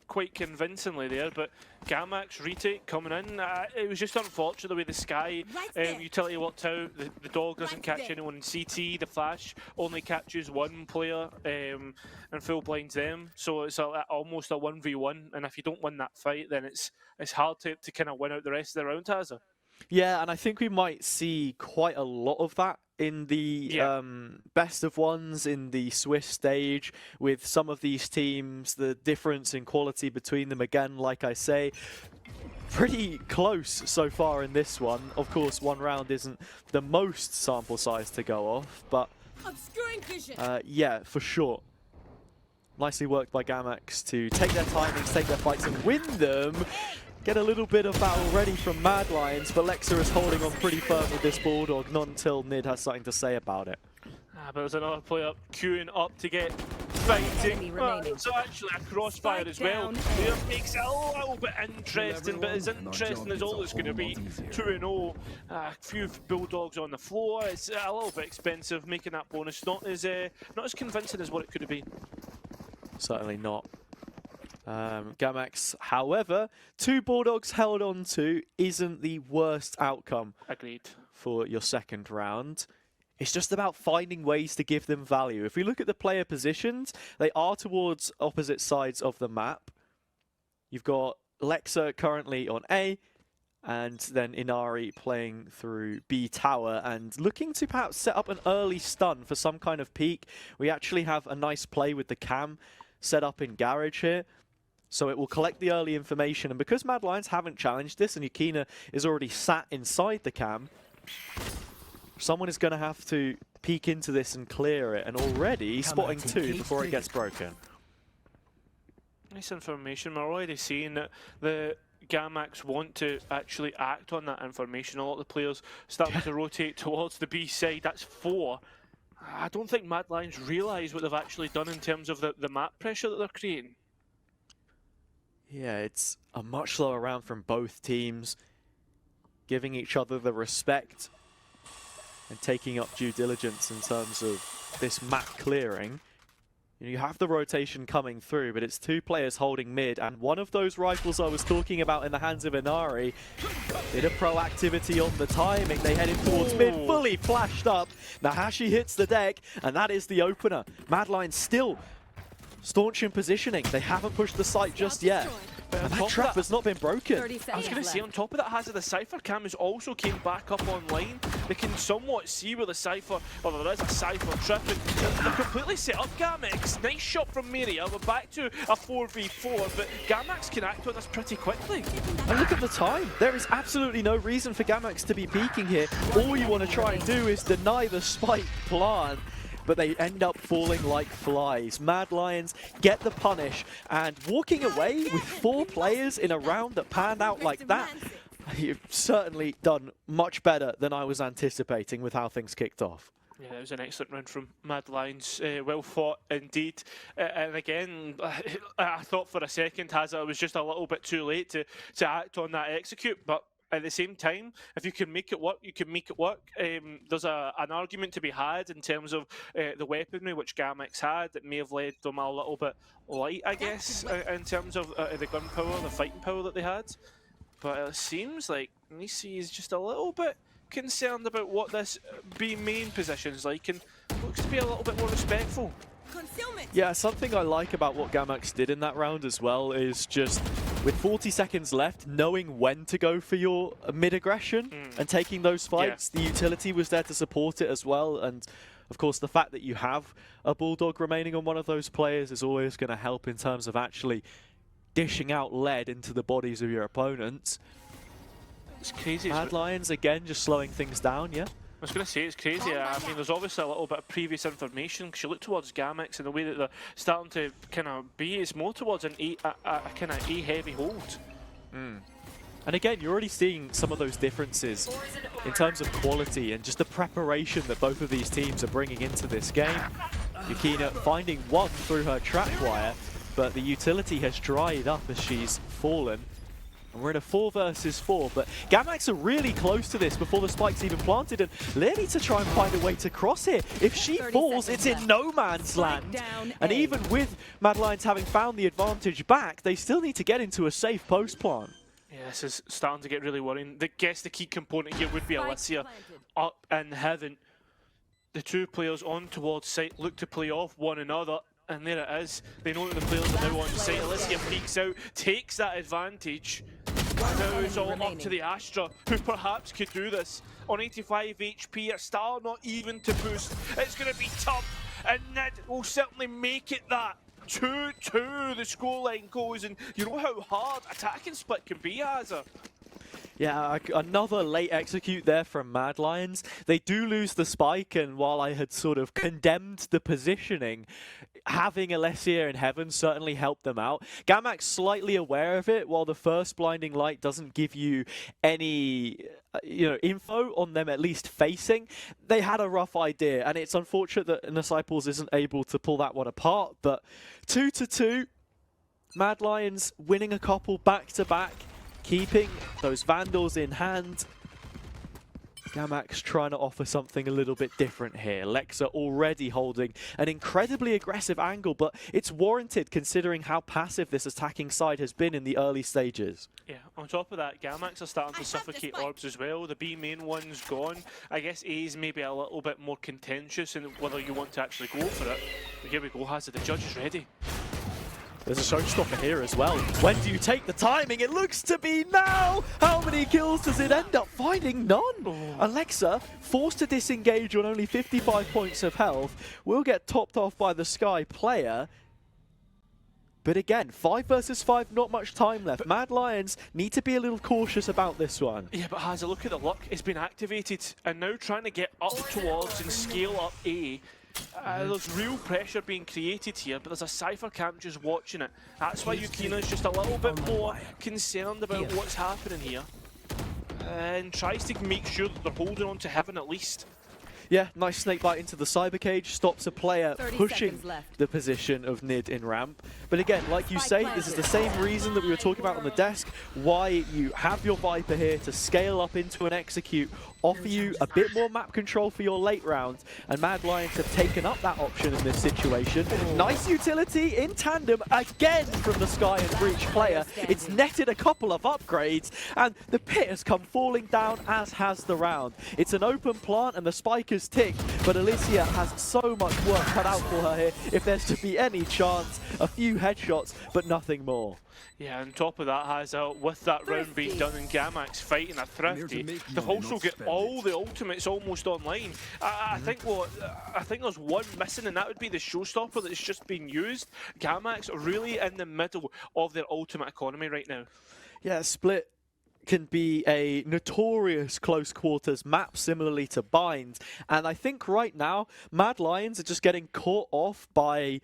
quite convincingly there, but Gamax retake coming in. It was just unfortunate the way the Sky utility worked out. The dog doesn't catch anyone in CT. The flash only catches one player and full blinds them. So it's almost a 1v1. And if you don't win that fight, then it's hard to kind of win out the rest of the round, Hazza. Yeah, and I think we might see quite a lot of that in the best of ones in the Swiss stage with some of these teams. The difference in quality between them, again, like I say, pretty close so far in this one. Of course, one round isn't the most sample size to go off, but yeah, for sure. Nicely worked by Gamax to take their timings, take their fights and win them. Get a little bit of that already from Mad Lions, but Lexa is holding on pretty firm with this Bulldog, not until Nid has something to say about it. But there's another player queuing up to get fighting. So actually a crossfire as well. It makes it a little bit interesting, but as interesting as all it's going to be. 2-0, a few Bulldogs on the floor. It's a little bit expensive, making that bonus not as convincing as what it could have been. Certainly not. Gamax, however, 2 Bulldogs held on to isn't the worst outcome. Agreed. For your second round. It's just about finding ways to give them value. If we look at the player positions, they are towards opposite sides of the map. You've got Lexa currently on A, and then Inari playing through B tower and looking to perhaps set up an early stun for some kind of peak. We actually have a nice play with the cam set up in Garage here. So it will collect the early information, and because Mad Lions haven't challenged this and Yukina is already sat inside the cam, someone is going to have to peek into this and clear it, and already spotting 2 before it gets broken. Nice information. We're already seeing that the Gamax want to actually act on that information. A lot of the players starting to rotate towards the B side. That's 4. I don't think Mad Lions realise what they've actually done in terms of the map pressure that they're creating. Yeah, it's a much slower round from both teams, giving each other the respect and taking up due diligence in terms of this map clearing. You have the rotation coming through, but it's 2 players holding mid, and one of those rifles I was talking about in the hands of Inari, bit of proactivity on the timing. They headed towards mid, fully flashed up. Nahashi hits the deck, and that is the opener. Mad Lions still staunch in positioning. They haven't pushed the site just yet. And that trap has not been broken. I was going to say, on top of that, Hazard, the Cypher cam has also came back up online. They can somewhat see where the Cypher, or there is a Cypher trip, and they're completely set up Gamax. Nice shot from Miria. We're back to a 4v4, but Gamax can act on this pretty quickly. And look at the time. There is absolutely no reason for Gamax to be peeking here. All you want to try and do is deny the spike plan, but they end up falling like flies. Mad Lions get the punish, and walking away with 4 players in a round that panned out like that, you've certainly done much better than I was anticipating with how things kicked off. Yeah, it was an excellent round from Mad Lions. Well fought indeed. And again, I thought for a second, Hazard, it was just a little bit too late to act on that execute, but at the same time, if you can make it work, you can make it work. There's an argument to be had in terms of the weaponry which Gamax had that may have led them a little bit light, I guess, in terms of the gun power, the fighting power that they had. But it seems like Nisi is just a little bit concerned about what this B main position is like, and looks to be a little bit more respectful. Yeah, something I like about what Gamax did in that round as well is just, with 40 seconds left, knowing when to go for your mid-aggression and taking those fights. Yeah. The utility was there to support it as well, and of course the fact that you have a Bulldog remaining on one of those players is always going to help in terms of actually dishing out lead into the bodies of your opponents. It's crazy. Mad Lions, again, just slowing things down, yeah? I was going to say, it's crazy. I mean, there's obviously a little bit of previous information, because you look towards Gamax and the way that they're starting to kind of be, it's more towards a kind of A-heavy hold. And again, you're already seeing some of those differences in terms of quality and just the preparation that both of these teams are bringing into this game. Yukina finding one through her trap wire, but the utility has dried up as she's fallen. And we're in a 4 versus 4, but Gamax are really close to this before the spike's even planted, and they need to try and find a way to cross here. If she falls, it's in no man's land. And even with Mad Lions having found the advantage back, they still need to get into a safe post plant. Yeah, this is starting to get really worrying. I guess the key component here would be Alicia up in heaven. The 2 players on towards site look to play off one another, and there it is. They know that the players are now on site. Alicia peeks out, takes that advantage. Now it's all up to the Astra, who perhaps could do this. On 85 HP, a star not even to boost. It's going to be tough, and Nid will certainly make it that. 2-2, the scoreline goes, and you know how hard attacking split can be, Hazard. Yeah, another late execute there from Mad Lions. They do lose the spike, and while I had sort of condemned the positioning, having Alessia in heaven certainly helped them out. Gamax slightly aware of it, while the first blinding light doesn't give you any info on them at least facing. They had a rough idea, and it's unfortunate that Disciples isn't able to pull that one apart, but 2-2, Mad Lions winning a couple back-to-back, keeping those Vandals in hand. Gamax trying to offer something a little bit different here. Lexa already holding an incredibly aggressive angle, but it's warranted considering how passive this attacking side has been in the early stages. Yeah, on top of that, Gamax are starting to suffocate orbs as well. The B main one's gone. I guess A's maybe a little bit more contentious in whether you want to actually go for it. But here we go, Hazard, the judge is ready. There's a showstopper here as well. When do you take the timing? It looks to be now! How many kills does it end up finding? None! Alexa, forced to disengage on only 55 points of health, will get topped off by the Sky player. But again, 5 versus 5, not much time left. Mad Lions need to be a little cautious about this one. Yeah, but Hazard, look at the luck. It's been activated, and now trying to get up towards and scale up A. There's real pressure being created here, but there's a Cypher camp just watching it. That's why Yukina's just a little bit more concerned about what's happening here. And tries to make sure that they're holding on to heaven at least. Yeah, nice snake bite into the cyber cage, stops a player pushing the position of Nid in ramp. But again, like you say, this is the same reason that we were talking about on the desk, why you have your Viper here to scale up into an execute, offer you a bit more map control for your late rounds, and Mad Lions have taken up that option in this situation. Nice utility in tandem again from the Sky and Breach player. It's netted a couple of upgrades, and the pit has come falling down, as has the round. It's an open plant, and the spike is ticked, but Alicia has so much work cut out for her here. If there's to be any chance, a few headshots, but nothing more. Yeah, on top of that, with that round being done and Gamax fighting a Thrifty, they've also got all the ultimates almost online. I think there's one missing, and that would be the showstopper that's just been used. Gamax really in the middle of their ultimate economy right now. Yeah, Split can be a notorious close quarters map, similarly to Bind, and I think right now Mad Lions are just getting caught off by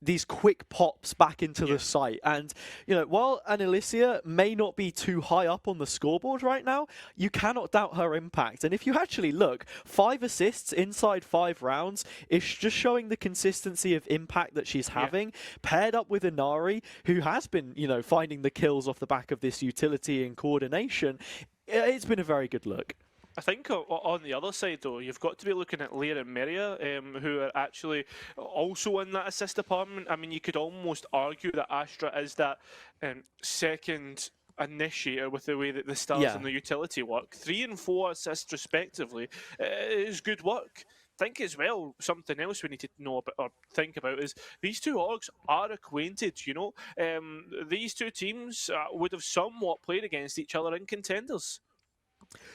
these quick pops back into the site. And, you know, while Alicia may not be too high up on the scoreboard right now, you cannot doubt her impact. And if you actually look, 5 assists inside 5 rounds is just showing the consistency of impact that she's having, paired up with Inari, who has been, you know, finding the kills off the back of this utility and coordination. It's been a very good look. I think on the other side, though, you've got to be looking at Lear and Meria, who are actually also in that assist department. I mean, you could almost argue that Astra is that second initiator with the way that the stars and the utility work. 3 and 4 assists respectively is good work. I think as well, something else we need to know about or think about is these two orgs are acquainted, you know. These two teams would have somewhat played against each other in contenders.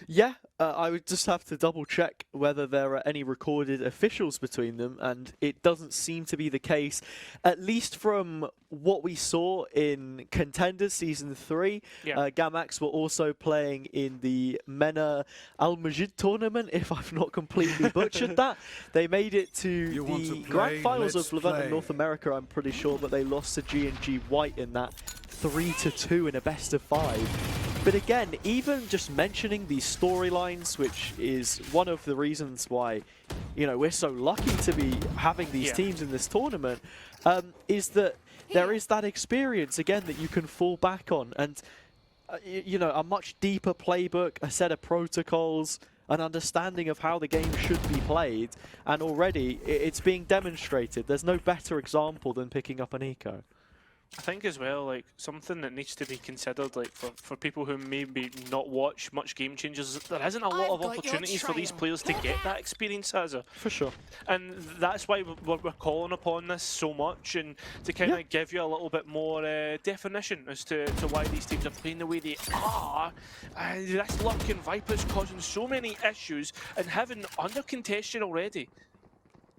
Yeah, I would just have to double check whether there are any recorded officials between them, and it doesn't seem to be the case, at least from what we saw in Contenders Season 3. Gamax were also playing in the MENA Al Majid tournament, if I've not completely butchered that. They made it to the grand finals of Levant and North America, I'm pretty sure, but they lost to G&G White in that 3-2 in a best of 5. But again, even just mentioning these storylines, which is one of the reasons why, you know, we're so lucky to be having these teams in this tournament, is that there is that experience, again, that you can fall back on. And, you know, a much deeper playbook, a set of protocols, an understanding of how the game should be played. And already, it's being demonstrated. There's no better example than picking up an eco. I think as well, like, something that needs to be considered, like, for people who maybe not watch much Game Changers, there isn't a lot of opportunities for these players to get that experience, For sure. And that's why we're calling upon this so much, and to kind of give you a little bit more definition as to why these teams are playing the way they are. This luck in Viper's causing so many issues and having under contention already.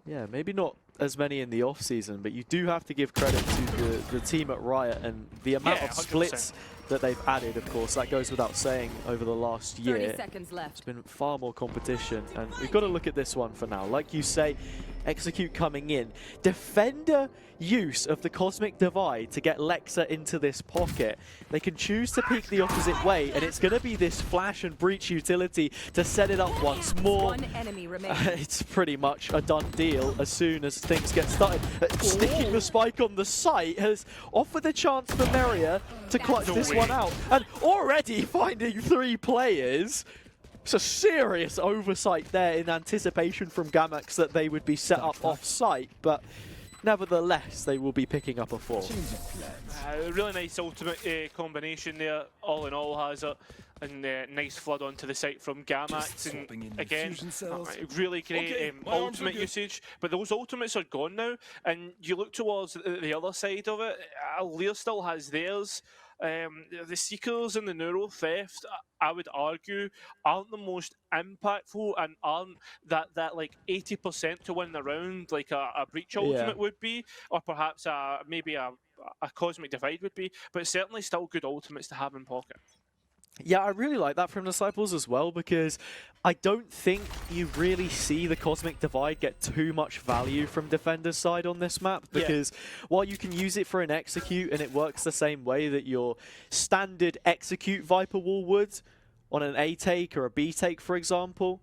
Yeah, maybe not as many in the off-season, but you do have to give credit to the team at Riot and the amount of splits that they've added, of course. That goes without saying over the last year. 30 seconds left. It's been far more competition, and we've got to look at this one for now. Like you say, Execute coming in. Defender use of the Cosmic Divide to get Lexa into this pocket. They can choose to peek the opposite way, and it's going to be this Flash and Breach utility to set it up once more. One enemy remaining. It's pretty much a done deal as soon as things get started. Sticking the spike on the site has offered a chance for Meria to clutch this one out. And already finding 3 players. It's a serious oversight there in anticipation from Gamax that they would be set up off-site, but nevertheless, they will be picking up a 4. Really nice ultimate combination there. All in all, has a nice flood onto the site from Gamax, and again, really great ultimate usage. But those ultimates are gone now, and you look towards the other side of it. Lear still has theirs. The Seekers and the Neuro Theft, I would argue, aren't the most impactful and aren't that like 80% to win the round like a Breach ultimate would be, or perhaps maybe a Cosmic Divide would be, but certainly still good ultimates to have in pocket. Yeah, I really like that from Disciples as well, because I don't think you really see the Cosmic Divide get too much value from Defender's side on this map, because while you can use it for an execute and it works the same way that your standard execute Viper Wall would on an A take or a B take, for example,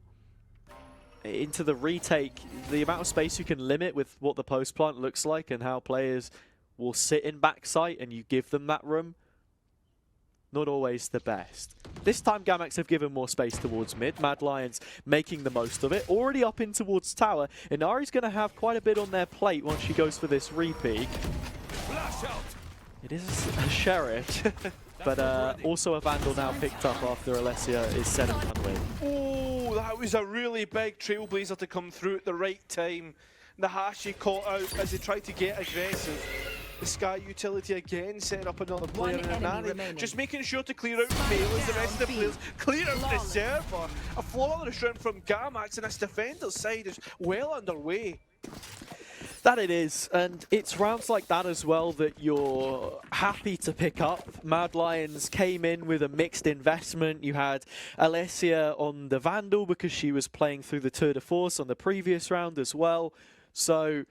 into the retake, the amount of space you can limit with what the post plant looks like and how players will sit in backside and you give them that room, not always the best. This time Gamax have given more space towards mid. Mad Lions making the most of it. Already up in towards tower. Inari's going to have quite a bit on their plate once she goes for this repeat. It is a Sheriff, but also a Vandal now picked up after Alessia is 7-1 win. Oh, that was a really big Trailblazer to come through at the right time. Nahashi caught out as he tried to get aggressive. The Sky utility again setting up another player in Nani. Just making sure to clear out Fail as the rest of the players clear out the server. A flawless round from Gamax, and this defender's side is well underway. That it is, and it's rounds like that as well that you're happy to pick up. Mad Lions came in with a mixed investment. You had Alessia on the Vandal because she was playing through the Tour de Force on the previous round as well. So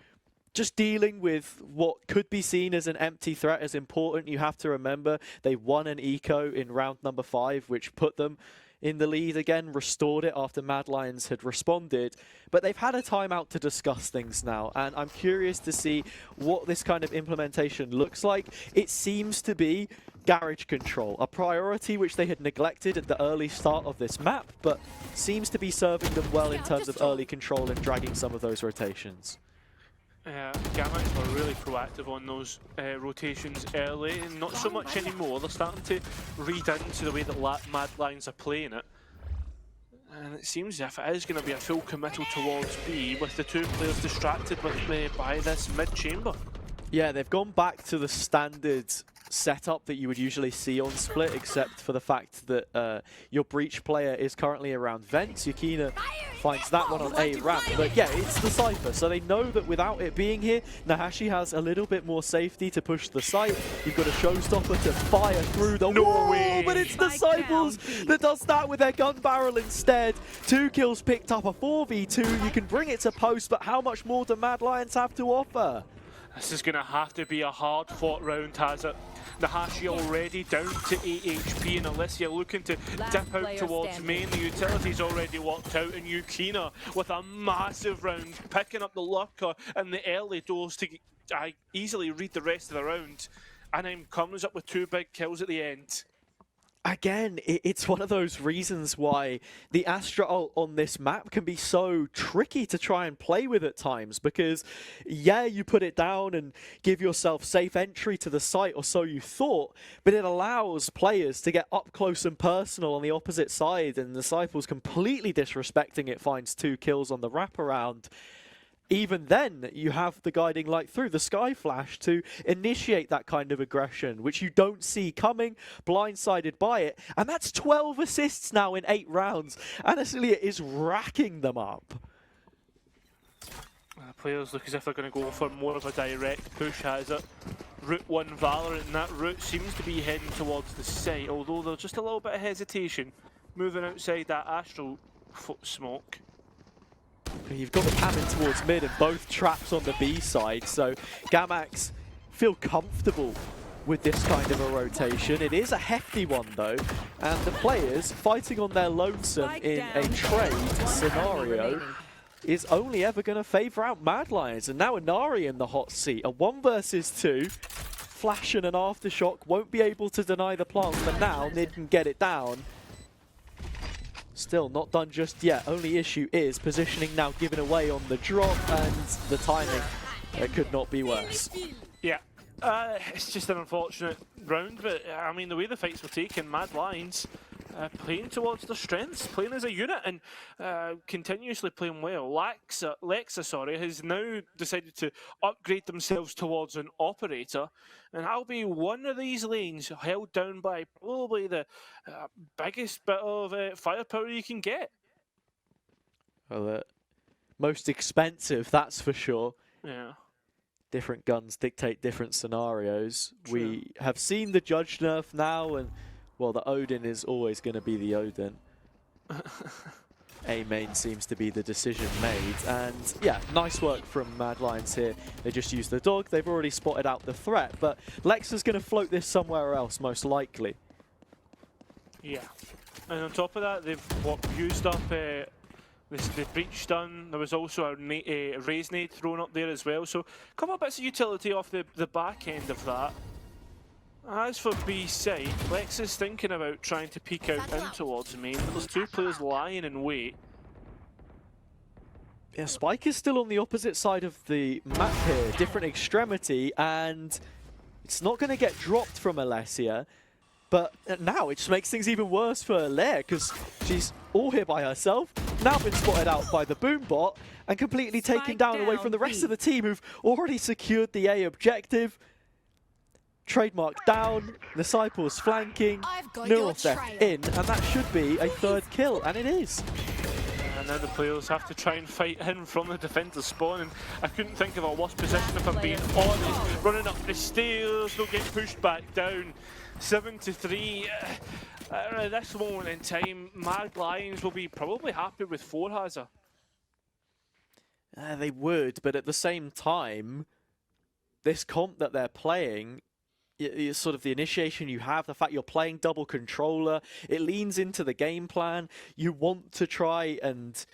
just dealing with what could be seen as an empty threat is important. You have to remember they won an eco in round number 5, which put them in the lead again, restored it after Mad Lions had responded. But they've had a timeout to discuss things now, and I'm curious to see what this kind of implementation looks like. It seems to be garage control, a priority which they had neglected at the early start of this map, but seems to be serving them well in terms of early control and dragging some of those rotations. Gamax were really proactive on those rotations early, and not so much anymore. They're starting to read into the way that Mad Lions are playing it. And it seems as if it is going to be a full committal towards B, with the two players distracted by this mid-chamber. Yeah, they've gone back to the standard setup that you would usually see on Split, except for the fact that your Breach player is currently around Vents. Yukina finds that one on A ramp, but yeah, it's the Cypher, so they know that without it being here, Nahashi has a little bit more safety to push the site. You've got a Showstopper to fire through the wall, but it's Disciples that does that with their gun barrel instead. 2 kills picked up, a 4v2. You can bring it to post, but how much more do Mad Lions have to offer? This is going to have to be a hard-fought round, has it? Nahashi already down to 8 HP, and Alessia looking to dip out towards main. The utility's already locked out, and Yukina with a massive round, picking up the lurker in the early doors to easily read the rest of the round. And then comes up with 2 big kills at the end. Again, it's one of those reasons why the Astra ult on this map can be so tricky to try and play with at times, because yeah, you put it down and give yourself safe entry to the site, or so you thought, but it allows players to get up close and personal on the opposite side, and Disciples completely disrespecting it finds 2 kills on the wraparound. Even then, you have the guiding light through the Sky Flash to initiate that kind of aggression, which you don't see coming, blindsided by it. And that's 12 assists now in 8 rounds. Honestly, it is racking them up. Players look as if they're going to go for more of a direct push, has it? Route 1 Valorant, and that route seems to be heading towards the site, although there's just a little bit of hesitation moving outside that Astral smoke. You've got the cannon towards mid and both traps on the B side, so Gamax feel comfortable with this kind of a rotation. It is a hefty one though, and the players fighting on their lonesome in a trade scenario is only ever going to favour out Mad Lions. And now Inari in the hot seat, a 1 versus 2. Flash and an Aftershock won't be able to deny the plant, but now Nid can get it down. Still not done just yet. Only issue is positioning now given away on the drop, and the timing. It could not be worse. Yeah, it's just an unfortunate round, but I mean the way the fights were taken, Mad Lions playing towards their strengths, playing as a unit, and continuously playing well. Lexa has now decided to upgrade themselves towards an operator, and that'll be one of these lanes held down by probably the biggest bit of firepower you can get. Well, most expensive, that's for sure. Yeah. Different guns dictate different scenarios. True. We have seen the Judge nerf now, and Well, the Odin is always going to be the Odin. A main seems to be the decision made, and yeah, nice work from Mad Lions here. They just used the dog, they've already spotted out the threat, but Lex is going to float this somewhere else, most likely. Yeah, and on top of that, they've used up the breach stun. There was also a raise nade thrown up there as well, so a couple of bits of utility off the back end of that. As for B side, Lex is thinking about trying to peek out in towards main, but there's two players lying in wait. Yeah, Spike is still on the opposite side of the map here, different extremity, and it's not going to get dropped from Alessia. But now it just makes things even worse for Lair, because she's all here by herself, now been spotted out by the boom bot, and completely taken down away from the rest of the team who've already secured the A objective. Trademark down, Disciples flanking, Neurotheft in, and that should be a third kill, and it is. And now the players have to try and fight in from the defender's spawn, and I couldn't think of a worse position if I'm being honest. Running up the stairs, they'll get pushed back down. 7-3. At this moment in time, Mad Lions will be probably happy with 4 Hazard. They would, but at the same time, this comp that they're playing, sort of the initiation you have, the fact you're playing double controller, it leans into the game plan. You want to try and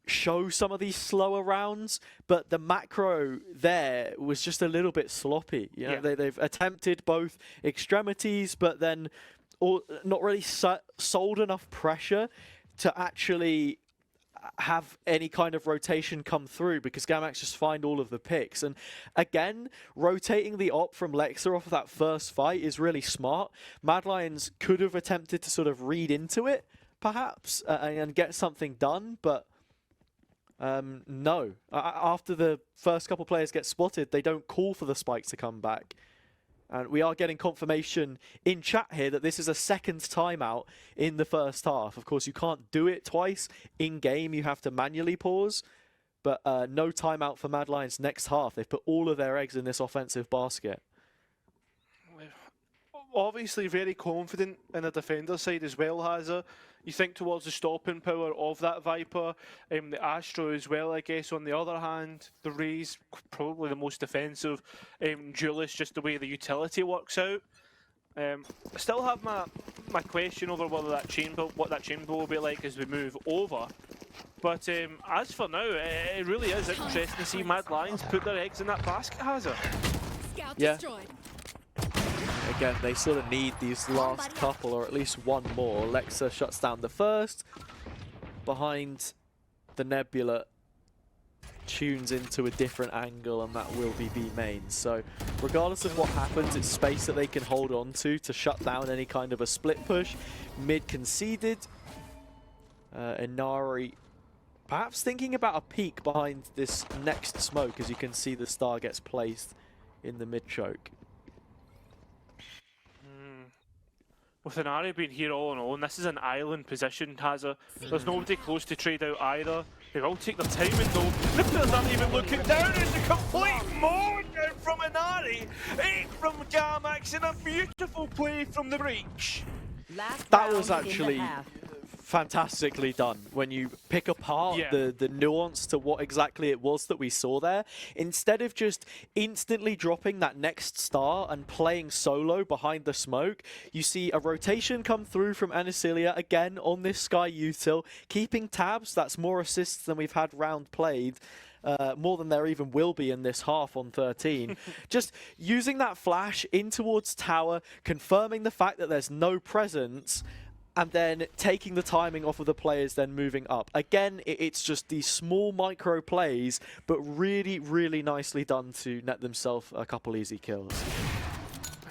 show some of these slower rounds, but the macro there was just a little bit sloppy. You know, they've attempted both extremities, but then not really sold enough pressure to actually have any kind of rotation come through, because Gamax just find all of the picks. And again, rotating the op from Lexa off of that first fight is really smart. Mad Lions could have attempted to sort of read into it, perhaps, and get something done, but no. After the first couple players get spotted, they don't call for the spike to come back. And we are getting confirmation in chat here that this is a second timeout in the first half. Of course, you can't do it twice in-game. You have to manually pause. But no timeout for Mad Lions next half. They've put all of their eggs in this offensive basket. Obviously very confident in the defender side as well, Hazard. You think towards the stopping power of that Viper, the Astro as well, I guess. On the other hand, the Raze, probably the most defensive. Julius, just the way the utility works out. I still have my question over whether what that chamber will be like as we move over. But as for now, it really is interesting to see Mad Lions put their eggs in that basket, Hazard. Yeah. Again, they sort of need these last couple, or at least one more. Lexa shuts down the first. Behind the Nebula, tunes into a different angle, and that will be B main. So regardless of what happens, it's space that they can hold on to shut down any kind of a split push. Mid conceded. Inari perhaps thinking about a peek behind this next smoke, as you can see the star gets placed in the mid choke. With Inari being here all in all, and this is an island position, Hazard. There's nobody close to trade out either. They all take their time and go. The players aren't even looking down. It's a complete moan down from Inari. 8 from Gamax and a beautiful play from the breach. That was actually fantastically done when you pick apart the nuance to what exactly it was that we saw there. Instead of just instantly dropping that next star and playing solo behind the smoke, you see a rotation come through from Anasilia again on this Sky util, keeping tabs. That's more assists than we've had round played. More than there even will be in this half on 13. Just using that flash in towards tower, confirming the fact that there's no presence, and then taking the timing off of the players, then moving up. Again, it's just these small micro plays, but really, really nicely done to net themselves a couple easy kills.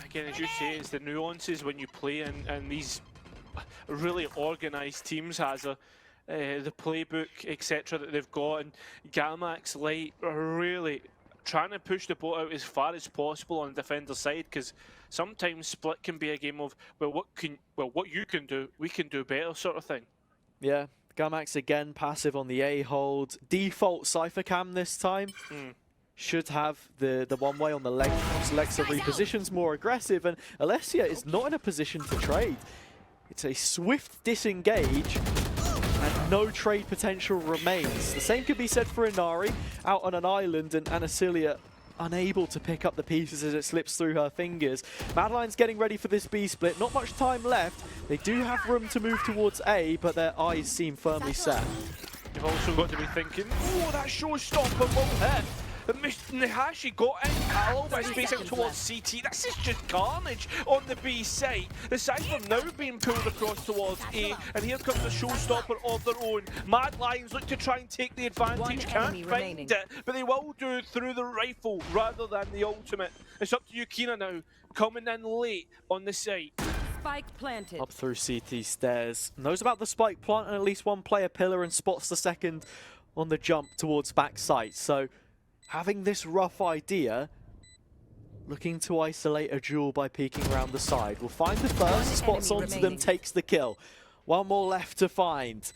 Again, as you say, it's the nuances when you play in these really organised teams, Hazard. The playbook, etc. that they've got, and Gamax Light are really trying to push the boat out as far as possible on the defender side, because sometimes split can be a game of what you can do, we can do better sort of thing. Yeah, Gamax again passive on the A hold. Default Cypher Cam this time. Should have the one way on the leg. Lexa repositions more aggressive, and Alessia is not in a position to trade. It's a swift disengage, and no trade potential remains. The same could be said for Inari, out on an island, and Anasilia unable to pick up the pieces as it slips through her fingers. Mad Lion's getting ready for this B split. Not much time left. They do have room to move towards A, but their eyes seem firmly set. You've also got to be thinking, oh, that showstopper will hit. Nahashi got in a little bit of space out towards CT. This is just carnage on the B site. The Cypher now being pulled across towards A, and here comes a showstopper of their own. Mad Lions look to try and take the advantage, can't find it, but they will do it through the rifle rather than the ultimate. It's up to Yukina now, coming in late on the site. Spike planted. Up through CT stairs. Knows about the spike plant and at least one player pillar, and spots the second on the jump towards back site. So having this rough idea, looking to isolate a duel by peeking around the side. Will find the first, spots onto them, takes the kill. One more left to find.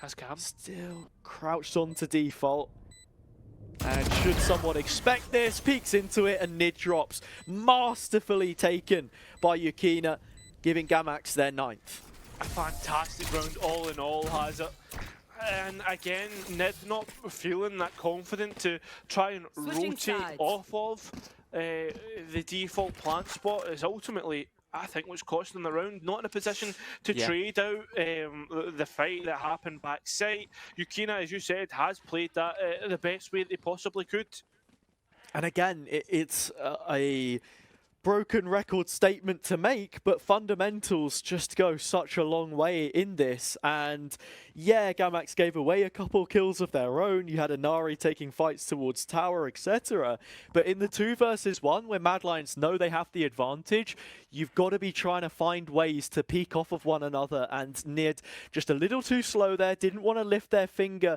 Has Cam. Still crouched onto default. And should someone expect this, peeks into it and nid drops. Masterfully taken by Yukina, giving Gamax their 9th. A fantastic round all in all, has it. And again, Ned not feeling that confident to try and rotate off of the default plant spot is ultimately, I think, what's costing them the round. Not in a position to trade out the fight that happened backside. Yukina, as you said, has played that the best way they possibly could. And again, it's a broken record statement to make, but fundamentals just go such a long way in this. And yeah, Gamax gave away a couple kills of their own. You had Inari taking fights towards tower, etc. But in the 2 versus 1, where Mad Lions know they have the advantage, you've got to be trying to find ways to peek off of one another. And Nid just a little too slow there, didn't want to lift their finger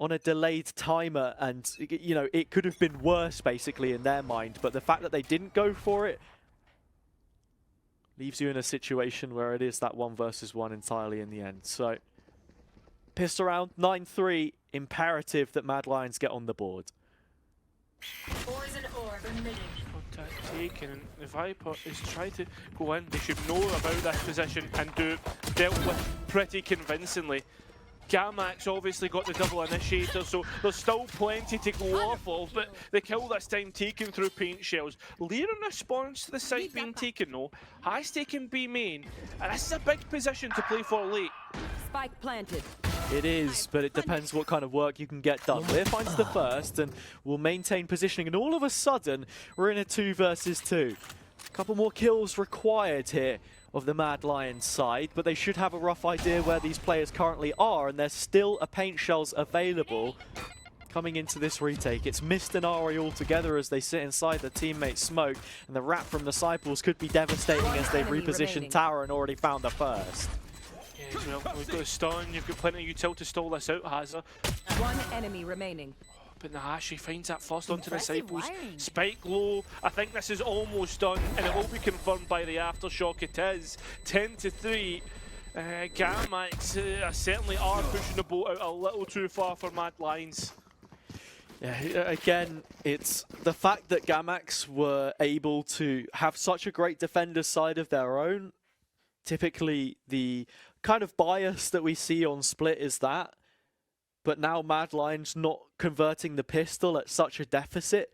on a delayed timer, and you know, it could have been worse basically in their mind, but the fact that they didn't go for it leaves you in a situation where it is that 1 versus 1 entirely in the end. So pissed around, 9-3, imperative that Mad Lions get on the board. Poison orb emitting. Contact taken, and the Viper is trying to go in. They should know about this position and dealt with pretty convincingly. Gamax obviously got the double initiator, so there's still plenty to go off of, but the kill this time taken through paint shells. Lear in response to the site being taken though, has taken B main, and this is a big position to play for late. Spike planted. It is, but it depends what kind of work you can get done. Lear finds the first and will maintain positioning, and all of a sudden, we're in a 2 versus 2. A couple more kills required here of the Mad Lions side, but they should have a rough idea where these players currently are, and there's still a paint shells available coming into this retake. It's missed Inari altogether as they sit inside the teammate smoke, and the wrap from Disciples could be devastating as they've repositioned tower and already found the first. Yeah, well, we've got a stun, you've got plenty of util to stall this out, Hazza. 1 enemy remaining. But Nahashi finds that first onto Disciples. Spike low. I think this is almost done, and it will be confirmed by the aftershock. It is 10-3. Gamax certainly are pushing the boat out a little too far for Mad Lions. Yeah, again, it's the fact that Gamax were able to have such a great defender side of their own. Typically, the kind of bias that we see on Split is that. But now Mad Lions not converting the pistol at such a deficit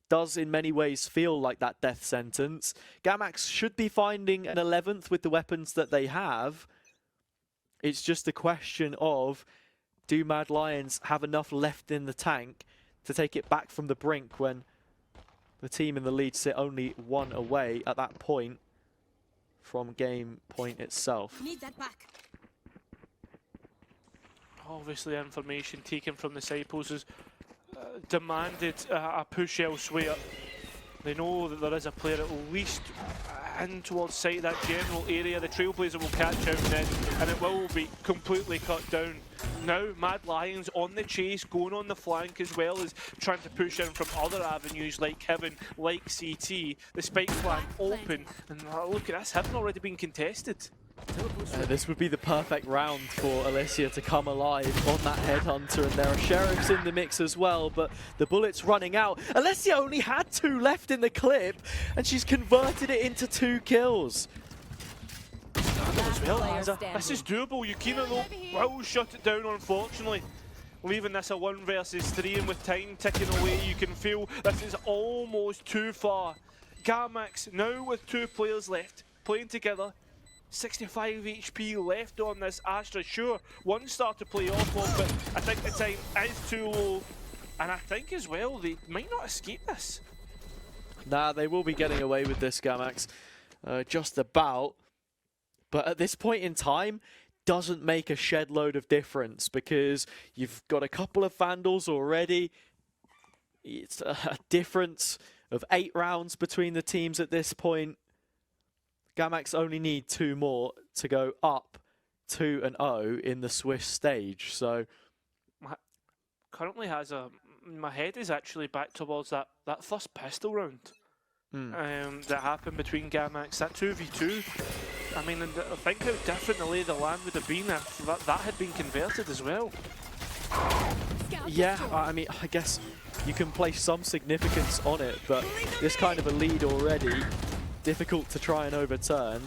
does in many ways feel like that death sentence. Gamax should be finding an 11th with the weapons that they have. It's just a question of, do Mad Lions have enough left in the tank to take it back from the brink when the team in the lead sit only 1 away at that point from game point itself. Need that back. Obviously, information taken from the Disciples has demanded a push elsewhere. They know that there is a player at least in towards site, that general area. The Trailblazer will catch out then, and it will be completely cut down. Now, Mad Lions on the chase, going on the flank as well as trying to push in from other avenues like Heaven, like CT. The spike flank open, and look at this, Heaven already been contested. This would be the perfect round for Alicia to come alive on that headhunter, and there are sheriffs in the mix as well, but the bullets running out. Alicia only had 2 left in the clip, and she's converted it into 2 kills. As well, player Liza. standing. This is doable. Yukina though will shut it down, unfortunately. Leaving this a 1 versus 3, and with time ticking away, you can feel this is almost too far. Gamax now with 2 players left, playing together. 65 HP left on this Astra. Sure, 1 star to play off of, but I think the time is too low. And I think as well, they might not escape this. Nah, they will be getting away with this, Gamax. Just about. But at this point in time, doesn't make a shed load of difference because you've got a couple of Vandals already. It's a difference of 8 rounds between the teams at this point. Gamax only need 2 more to go up 2-0 in the Swiss stage. So Currently has a... My head is actually back towards that first pistol round that happened between Gamax, that 2v2. I mean, and think how different the lay of the land would have been if that had been converted as well. yeah, I mean, I guess you can place some significance on it, but this kind of a lead already, difficult to try and overturn.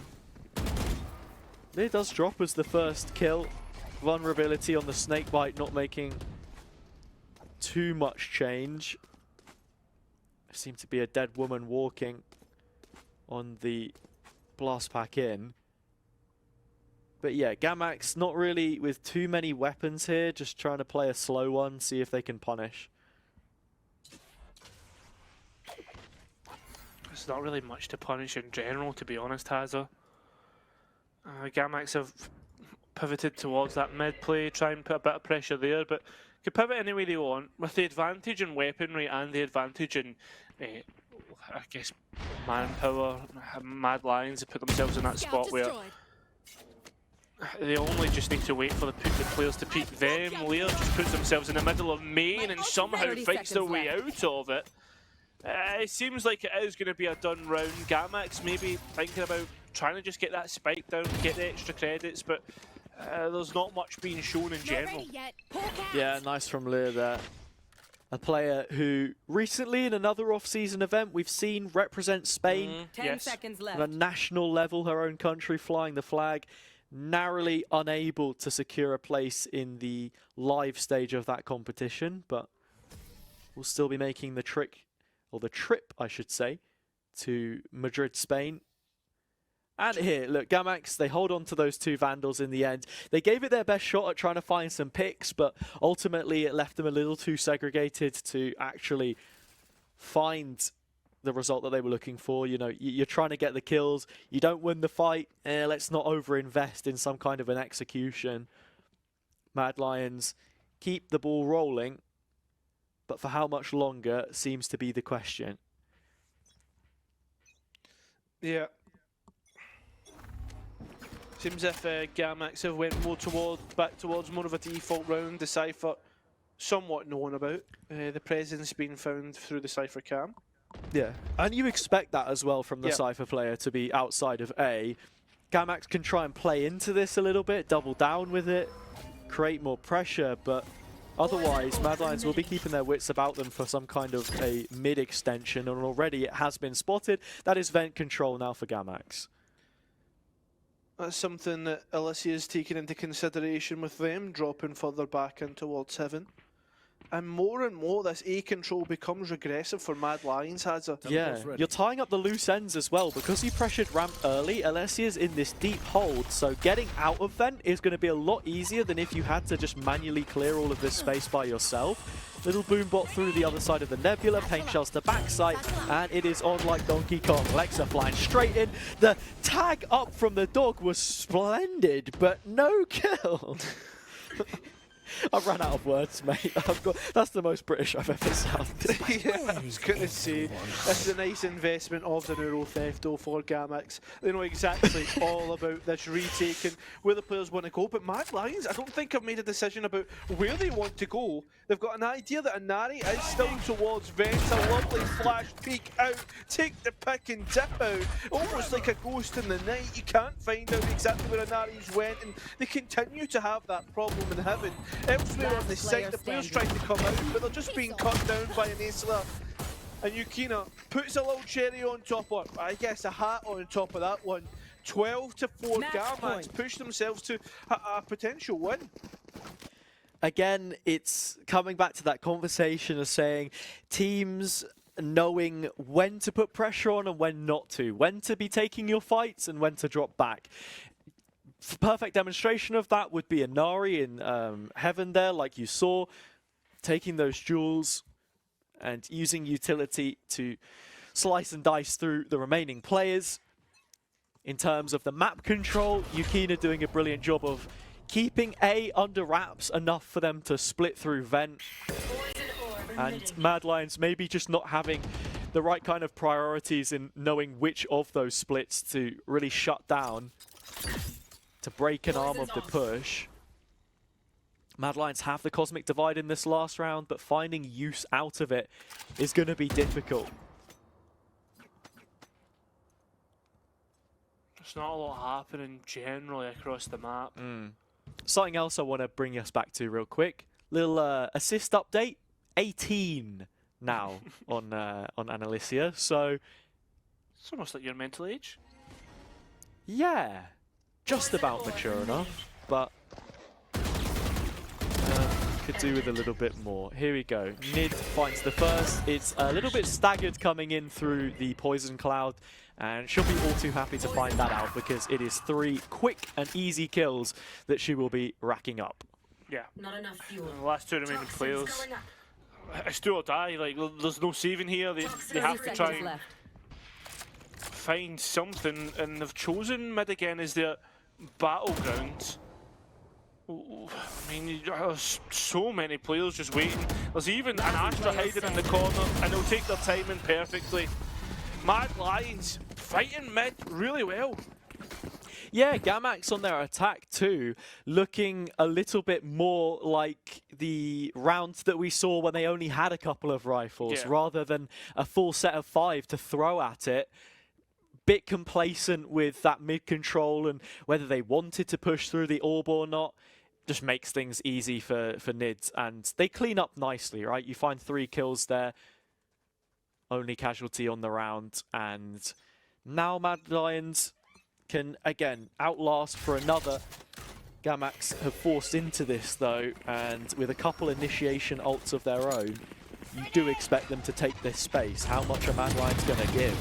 It does drop as the first kill. Vulnerability on the snakebite not making too much change. There seemed to be a dead woman walking on the blast pack in. But yeah, Gamax not really with too many weapons here, just trying to play a slow one, see if they can punish. There's not really much to punish in general, to be honest, Hazza. Gamax have pivoted towards that mid play, try and put a bit of pressure there, but could pivot any way they want. With the advantage in weaponry and the advantage in, I guess, manpower, Mad Lions have put themselves in that spot where they only just need to wait for the players to peek them. Lear just puts themselves in the middle of main and somehow fights their way out of it. It seems like it is going to be a done round. Gamax maybe thinking about trying to just get that spike down, get the extra credits, but there's not much being shown in general. Yeah, nice from Lear there. A player who recently in another off-season event we've seen represent Spain 10 seconds left. on a national level, her own country flying the flag. Narrowly unable to secure a place in the live stage of that competition, but will still be making the trip, I should say, to Madrid, Spain. And here, look, Gamax, they hold on to those 2 Vandals in the end. They gave it their best shot at trying to find some picks, but ultimately it left them a little too segregated to actually find the result that they were looking for. You know, you're trying to get the kills, you don't win the fight, let's not over-invest in some kind of an execution. Mad Lions keep the ball rolling, but for how much longer seems to be the question. Yeah. Seems if Gamax have went more back towards more of a default round. The Cypher somewhat known about. The presence being found through the Cypher cam. Yeah, and you expect that as well from the Cypher player to be outside of A. Gamax can try and play into this a little bit, double down with it, create more pressure, but otherwise Mad Lions will be keeping their wits about them for some kind of a mid extension, and already it has been spotted. That is vent control now for Gamax. That's something that Alicia is taking into consideration with them dropping further back in towards heaven. And more this A control becomes regressive for Mad Lions, Hazza. Yeah, you're tying up the loose ends as well. Because he pressured ramp early, Alessia's in this deep hold, so getting out of vent is going to be a lot easier than if you had to just manually clear all of this space by yourself. Little boombot through the other side of the nebula, paint shells to backside, and it is on like Donkey Kong. Lexa flying straight in. The tag up from the dog was splendid, but no kill. I've run out of words, mate. That's the most British I've ever sounded. Yeah, I was going to say, this is a nice investment of the Neuro Thefto for Gamax. They know exactly all about this retake and where the players want to go. But Mad Lions, I don't think have made a decision about where they want to go. They've got an idea that Inari is still towards Vents. A lovely flash peek out, take the pick and dip out. Almost like a ghost in the night. You can't find out exactly where Inari's went, and they continue to have that problem in heaven. Elsewhere on the site, the players trying to come out, but they're just being cut down by an Aisla. And Yukina puts a little cherry on top, or I guess a hat on top of that one. 12-4 Match Garmax point. push themselves to a potential win. Again, it's coming back to that conversation of saying teams knowing when to put pressure on and when not to, when to be taking your fights and when to drop back. Perfect demonstration of that would be Inari in Heaven there, like you saw, taking those jewels and using utility to slice and dice through the remaining players. In terms of the map control, Yukina doing a brilliant job of keeping A under wraps enough for them to split through vent. And Mad Lions maybe just not having the right kind of priorities in knowing which of those splits to really shut down to break an arm of the push. Mad Lions have the Cosmic Divide in this last round, but finding use out of it is going to be difficult. There's not a lot happening generally across the map. Something else I want to bring us back to real quick. Little assist update. 18 now on Analysia. So It's almost like your mental age. yeah, just about mature enough, but could do with a little bit more. Here we go. Nid finds the first. It's a little bit staggered coming in through the poison cloud, and she'll be all too happy to find that out because it is 3 quick and easy kills that she will be racking up. Yeah. Not enough fuel. The last 2 remaining players. It's do or die. Like there's no saving here. They have to try and find something, and they've chosen mid again as their battleground. I mean, there's so many players just waiting. There's even an Astra hiding in the corner, and they'll take their timing perfectly. Mad Lions fighting mid really well. Yeah, Gamax on their attack too, looking a little bit more like the rounds that we saw when they only had a couple of rifles, rather than a full set of 5 to throw at it. Bit complacent with that mid control and whether they wanted to push through the orb or not. Just makes things easy for Nids, and they clean up nicely, right? You find 3 kills there, only casualty on the round, and now Mad Lions can again outlast for another. Gamax have forced into this though, and with a couple initiation ults of their own, you do expect them to take this space. How much are Mad Lions going to give?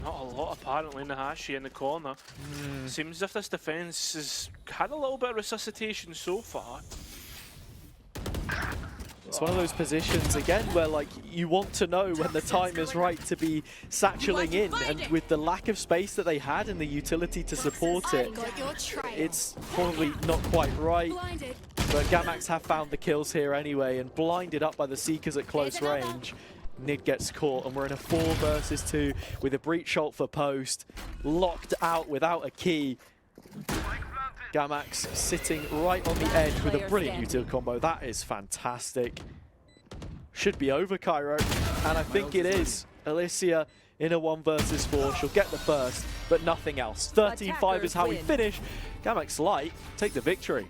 Not a lot apparently. Nahashi in the corner. Seems as if this defense has had a little bit of resuscitation so far. It's one of those positions again where like you want to know when the time is right to be satcheling in, and with the lack of space that they had and the utility to support it, it's probably not quite right. But Gamax have found the kills here anyway, and blinded up by the Seekers at close range. Nid gets caught, and we're in a 4 versus 2 with a breach ult for post, locked out without a key. Gamax sitting right on the edge with a brilliant util combo. That is fantastic. Should be over, Cairo, and I think it is. Alicia in a 1 versus 4. She'll get the first, but nothing else. 13-5 is how we finish. Gamax Light take the victory.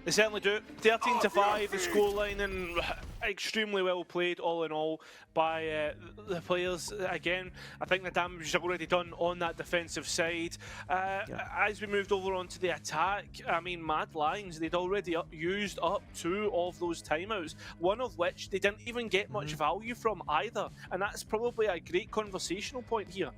They certainly do. 13-5, the scoreline, and extremely well played all in all by the players. Again, I think the damage is already done on that defensive side. As we moved over onto the attack, I mean, Mad Lions, they'd already used up 2 of those timeouts, one of which they didn't even get much value from either, and that's probably a great conversational point here.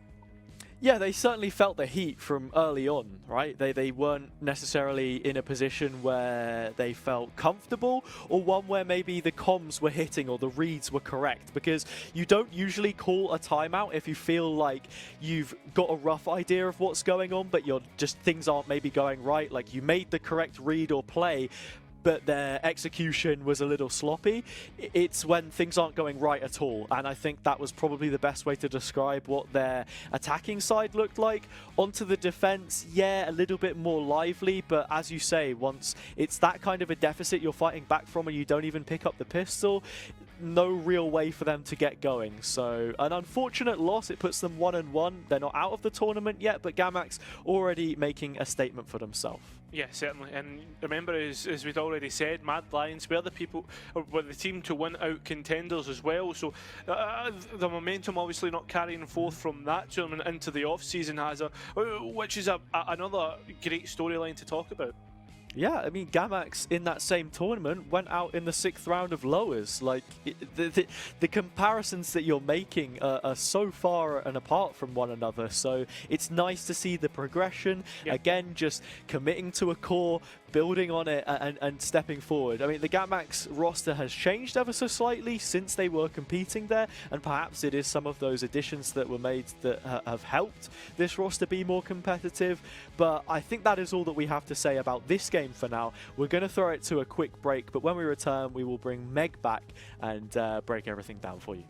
Yeah, they certainly felt the heat from early on, right? They weren't necessarily in a position where they felt comfortable, or one where maybe the comms were hitting or the reads were correct, because you don't usually call a timeout if you feel like you've got a rough idea of what's going on, but things aren't maybe going right, like you made the correct read or play, but their execution was a little sloppy. It's when things aren't going right at all, and I think that was probably the best way to describe what their attacking side looked like. Onto the defense, yeah, a little bit more lively, but as you say, once it's that kind of a deficit you're fighting back from and you don't even pick up the pistol, no real way for them to get going. So an unfortunate loss. It puts them 1-1. They're not out of the tournament yet, but Gamax already making a statement for themselves. Yeah, certainly. And remember, as we'd already said, Mad Lions were the team to win out contenders as well. So the momentum obviously not carrying forth from that tournament into the off-season which is another great storyline to talk about. Yeah, I mean, Gamax in that same tournament went out in the 6th round of lowers. Like, the comparisons that you're making are so far and apart from one another. So it's nice to see the progression. Yeah. Again, just committing to a core, building on it, and stepping forward. I mean, the Gamax roster has changed ever so slightly since they were competing there, and perhaps it is some of those additions that were made that have helped this roster be more competitive. But I think that is all that we have to say about this game for now. We're going to throw it to a quick break, but when we return, we will bring Meg back and break everything down for you.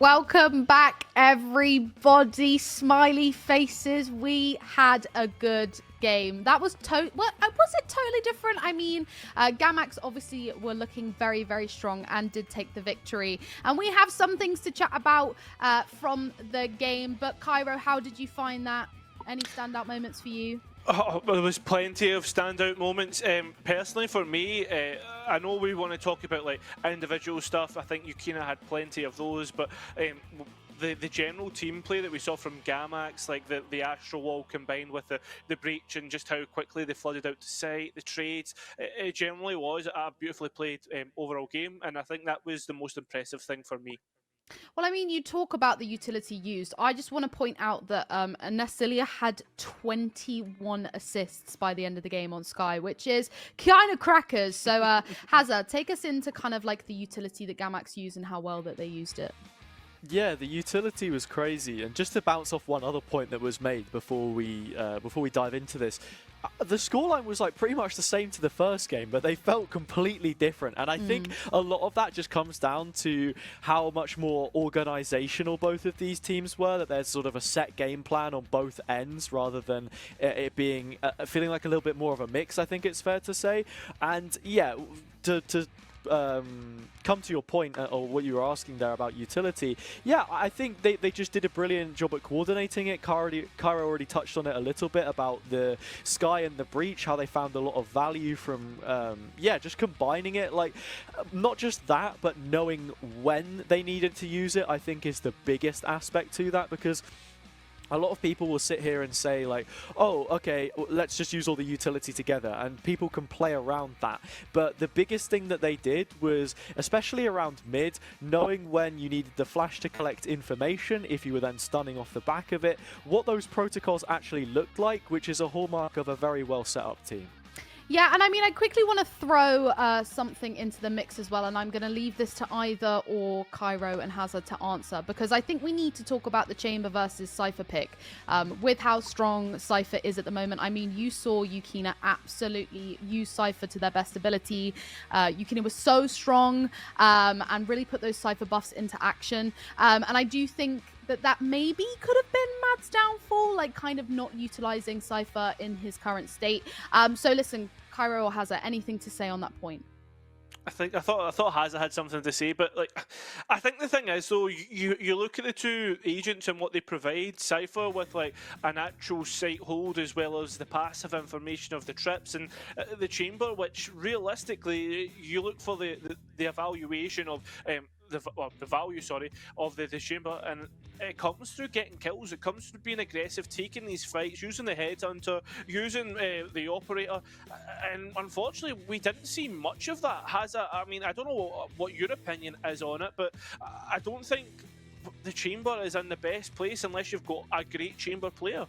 Welcome back, everybody. Smiley faces. We had a good game. That was was it totally different? I mean, Gamax obviously were looking very, very strong and did take the victory. And we have some things to chat about from the game. But Cairo, how did you find that? Any standout moments for you? Oh, there was plenty of standout moments. Personally, for me, I know we want to talk about like individual stuff. I think Yukina had plenty of those, but the general team play that we saw from Gamax, like the Astral Wall combined with the breach and just how quickly they flooded out to site, the trades, it generally was a beautifully played overall game, and I think that was the most impressive thing for me. Well, I mean, you talk about the utility used. I just want to point out that Nasilia had 21 assists by the end of the game on Sky, which is kind of crackers. So, Hazard, take us into kind of like the utility that Gamax used and how well that they used it. Yeah, the utility was crazy, and just to bounce off one other point that was made before we dive into this, the scoreline was like pretty much the same to the first game, but they felt completely different, and I think a lot of that just comes down to how much more organizational both of these teams were, that there's sort of a set game plan on both ends rather than it being feeling like a little bit more of a mix, I think it's fair to say. And yeah, to come to your point or what you were asking there about utility, yeah, I think they just did a brilliant job at coordinating it. Cairo already touched on it a little bit about the Sky and the Breach, how they found a lot of value from just combining it. Like, not just that, but knowing when they needed to use it, I think is the biggest aspect to that, because a lot of people will sit here and say like, oh, okay, let's just use all the utility together, and people can play around that. But the biggest thing that they did was, especially around mid, knowing when you needed the flash to collect information, if you were then stunning off the back of it, what those protocols actually looked like, which is a hallmark of a very well set up team. Yeah, and I mean, I quickly want to throw something into the mix as well, and I'm going to leave this to either or Cairo and Hazard to answer, because I think we need to talk about the Chamber versus Cypher pick. With how strong Cypher is at the moment, I mean, you saw Yukina absolutely use Cypher to their best ability. Yukina was so strong and really put those Cypher buffs into action, and I do think that maybe could have been Mad's downfall, like kind of not utilizing Cypher in his current state. So listen, Cairo or Hazard, anything to say on that point? I thought Hazard had something to say, but like, I think the thing is though, you look at the two agents and what they provide. Cypher with like an actual site hold as well as the passive information of the trips, and the Chamber, which realistically you look for the evaluation of the value, of the Chamber, and it comes through getting kills. It comes through being aggressive, taking these fights, using the headhunter, using the operator, and unfortunately we didn't see much of that. I mean, I don't know what your opinion is on it, but I don't think the Chamber is in the best place unless you've got a great Chamber player.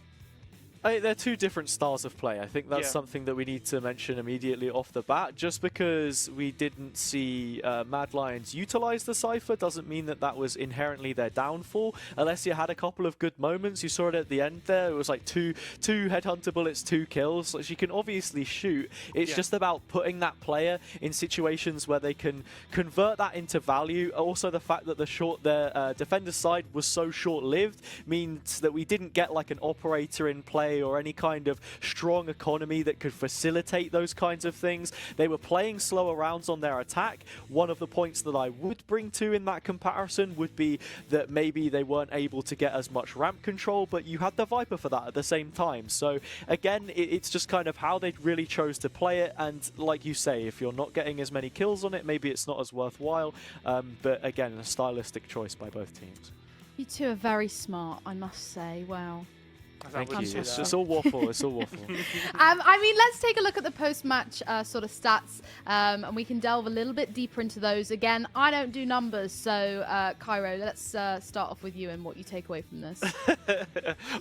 They're two different styles of play. I think that's something that we need to mention immediately off the bat. Just because we didn't see Mad Lions utilize the Cypher doesn't mean that that was inherently their downfall. Alessia had a couple of good moments. You saw it at the end there. It was like two headhunter bullets, 2 kills. So she can obviously shoot. It's just about putting that player in situations where they can convert that into value. Also, the fact that the defender's side was so short-lived means that we didn't get like an operator in play or any kind of strong economy that could facilitate those kinds of things. They were playing slower rounds on their attack. One of the points that I would bring to in that comparison would be that maybe they weren't able to get as much ramp control, but you had the Viper for that at the same time. So again, it's just kind of how they really chose to play it, and like you say, if you're not getting as many kills on it, maybe it's not as worthwhile. But again, a stylistic choice by both teams. You two are very smart, I must say. Wow. Thank you. It's all waffle. It's all waffle. I mean, let's take a look at the post-match sort of stats, and we can delve a little bit deeper into those. Again, I don't do numbers, so Cairo, let's start off with you and what you take away from this.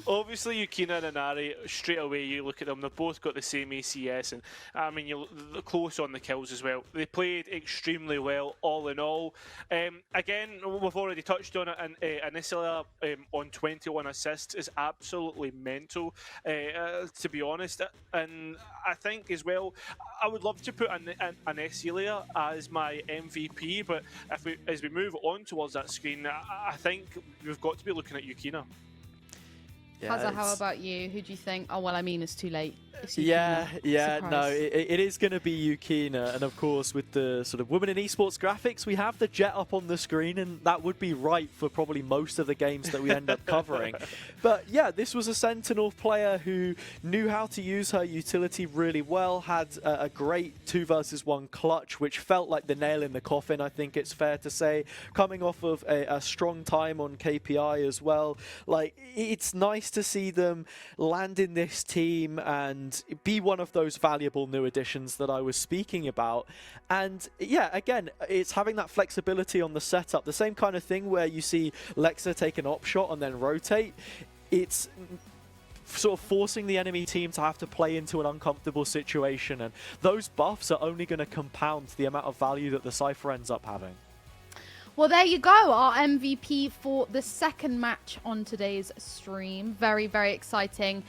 Obviously, Yukina and Ari, straight away you look at them, they've both got the same ACS, and I mean, they're close on the kills as well. They played extremely well, all in all. Again, we've already touched on it, and Anisila on 21 assists is absolutely absolutely mental, to be honest. And I think as well, I would love to put an Esilia as my MVP, but as we move on towards that screen, I think we've got to be looking at Yukina. Hazza, how about you? Who do you think? Oh, well, I mean, it's too late. It's Yeah, Yukina. no, it is going to be Yukina, and of course with the sort of women in esports graphics, we have the Jet up on the screen, and that would be right for probably most of the games that we end up covering. But yeah, this was a Sentinel player who knew how to use her utility really well, had a great 2 versus 1 clutch, which felt like the nail in the coffin, I think it's fair to say, coming off of a strong time on KPI as well. Like, it's nice to see them land in this team and be one of those valuable new additions that I was speaking about. And yeah, again, it's having that flexibility on the setup, the same kind of thing where you see Lexa take an op shot and then rotate. It's sort of forcing the enemy team to have to play into an uncomfortable situation, and those buffs are only going to compound the amount of value that the Cypher ends up having. Well, there you go, our MVP for the second match on today's stream. Very, very exciting.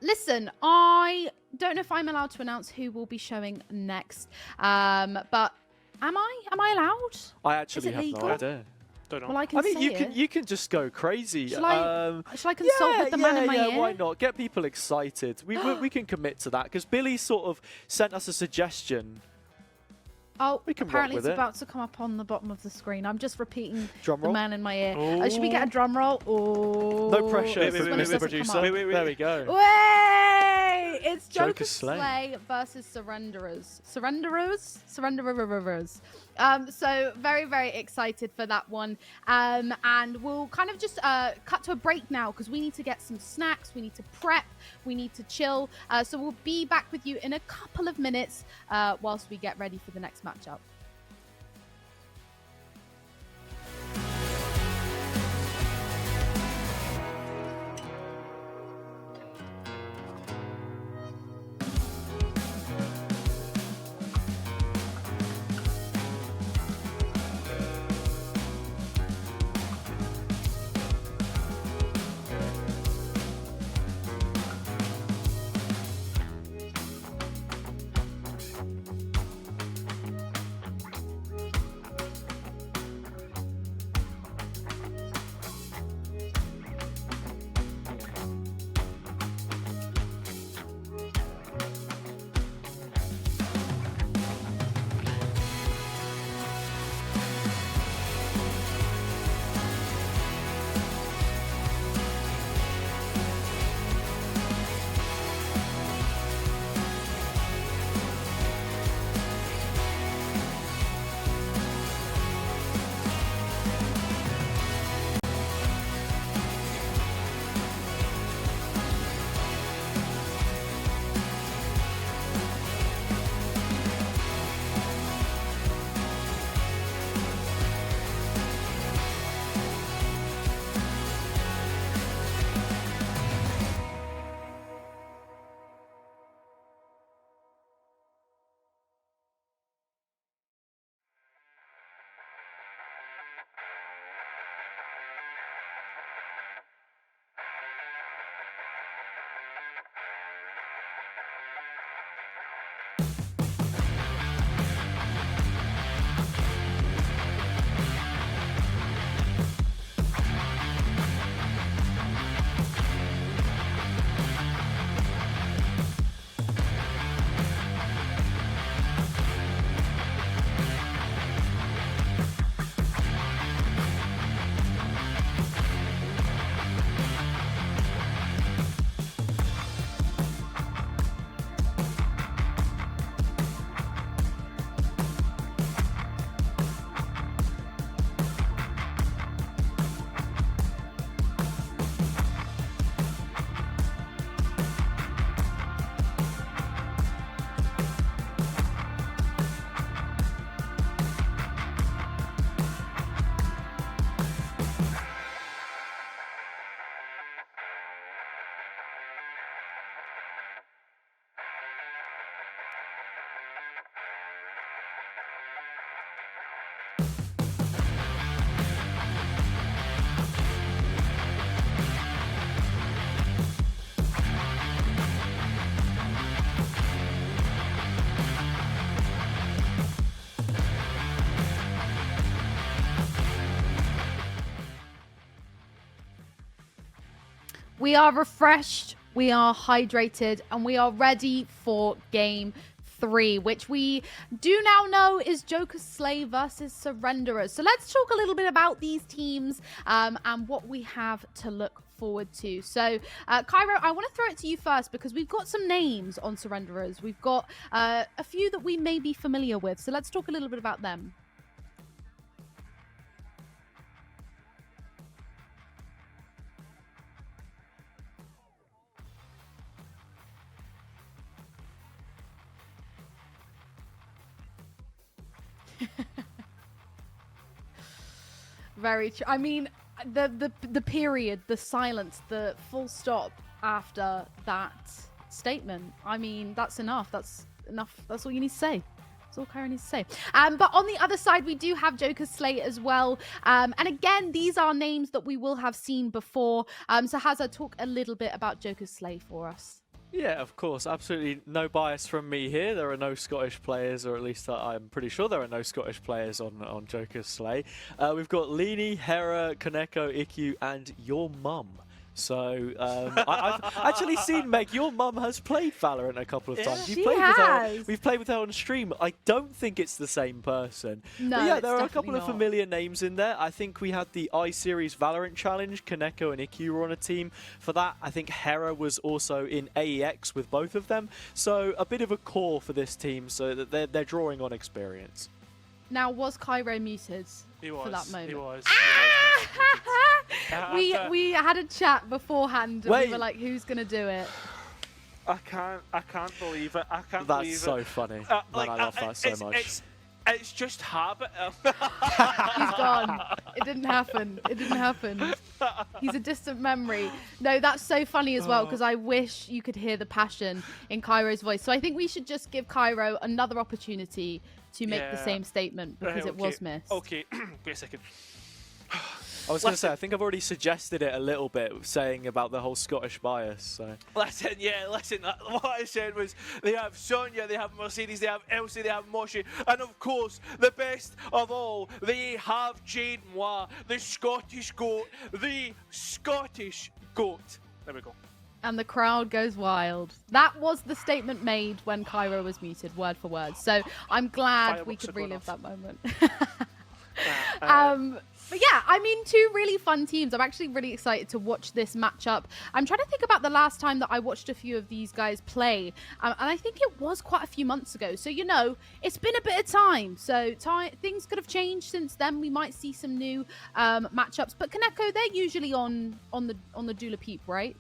Listen, I don't know if I'm allowed to announce who will be showing next, but am I allowed? I actually have legal? no idea. Don't know. Well, I can I mean, say you can just go crazy. Shall I consult with the man in my ear? Why not? Get people excited. We can commit to that because Billy sort of sent us a suggestion. Oh, We can rock apparently with it's it. about to come up on the bottom of the screen. I'm just repeating Drum the roll. man in my ear. Should we get a drum roll? Oh, No pressure, Wait, wait, for wait, Mr. wait, Producer. wait, wait, wait. There we go. Way! It's Joker Joker Slay. Slay versus Surrenderers. Surrenderers. So very, very excited for that one. And we'll kind of just cut to a break now because we need to get some snacks. We need to prep. We need to chill. So we'll be back with you in a couple of minutes whilst we get ready for the next matchup. We are refreshed, we are hydrated, and we are ready for game 3, which we do now know is Joker Slay versus Surrenderers. So let's talk a little bit about these teams and what we have to look forward to. So, Cairo, I want to throw it to you first because we've got some names on Surrenderers. We've got a few that we may be familiar with. So let's talk a little bit about them. Very true. I mean, the period, the silence, the full stop after that statement. I mean, that's enough. That's enough. That's all you need to say. That's all Cairo needs to say. But on the other side, we do have Joker Slay as well. And again, these are names that we will have seen before. So Hazza, talk a little bit about Joker Slay for us. Yeah, of course. Absolutely no bias from me here. There are no Scottish players, or at least I'm pretty sure there are no Scottish players on Joker's Slay. We've got Leanie, Hera, Kaneko, Ikyu, and your mum. So I've actually seen Meg. Your mum has played Valorant a couple of times. She has. We've played with her on stream. I don't think it's the same person. No, but yeah, it's there are a couple definitely of familiar names in there. I think we had the I-Series Valorant Challenge. Kaneko and Ikyu were on a team for that. I think Hera was also in AEX with both of them. So a bit of a core for this team, so that they're drawing on experience. Now, was Cairo muted He was. for that moment? He was. We had a chat beforehand and Wait. we were like, who's gonna do it? I can't believe it. I can't That's believe so it. funny. Man, I love that so much. It's just habit. He's gone. It didn't happen. It didn't happen. He's a distant memory. No, that's so funny as well because I wish you could hear the passion in Cairo's voice. So I think we should just give Cairo another opportunity to make the same statement because it was missed. Okay, wait a second. I was going to say, I think I've already suggested it a little bit, saying about the whole Scottish bias. So. Listen. What I said was they have Sonya, they have Mercedes, they have Elsie, they have Moshi, and of course, the best of all, they have Jade Moi, the Scottish goat, the Scottish goat. There we go. And the crowd goes wild. That was the statement made when Cairo was muted, word for word. So I'm glad we could relive that moment. But yeah, I mean, two really fun teams. I'm actually really excited to watch this matchup. I'm trying to think about the last time that I watched a few of these guys play. And I think it was quite a few months ago. So, you know, it's been a bit of time. So things could have changed since then. We might see some new matchups. But Kaneko, they're usually on the Dula Peep, right?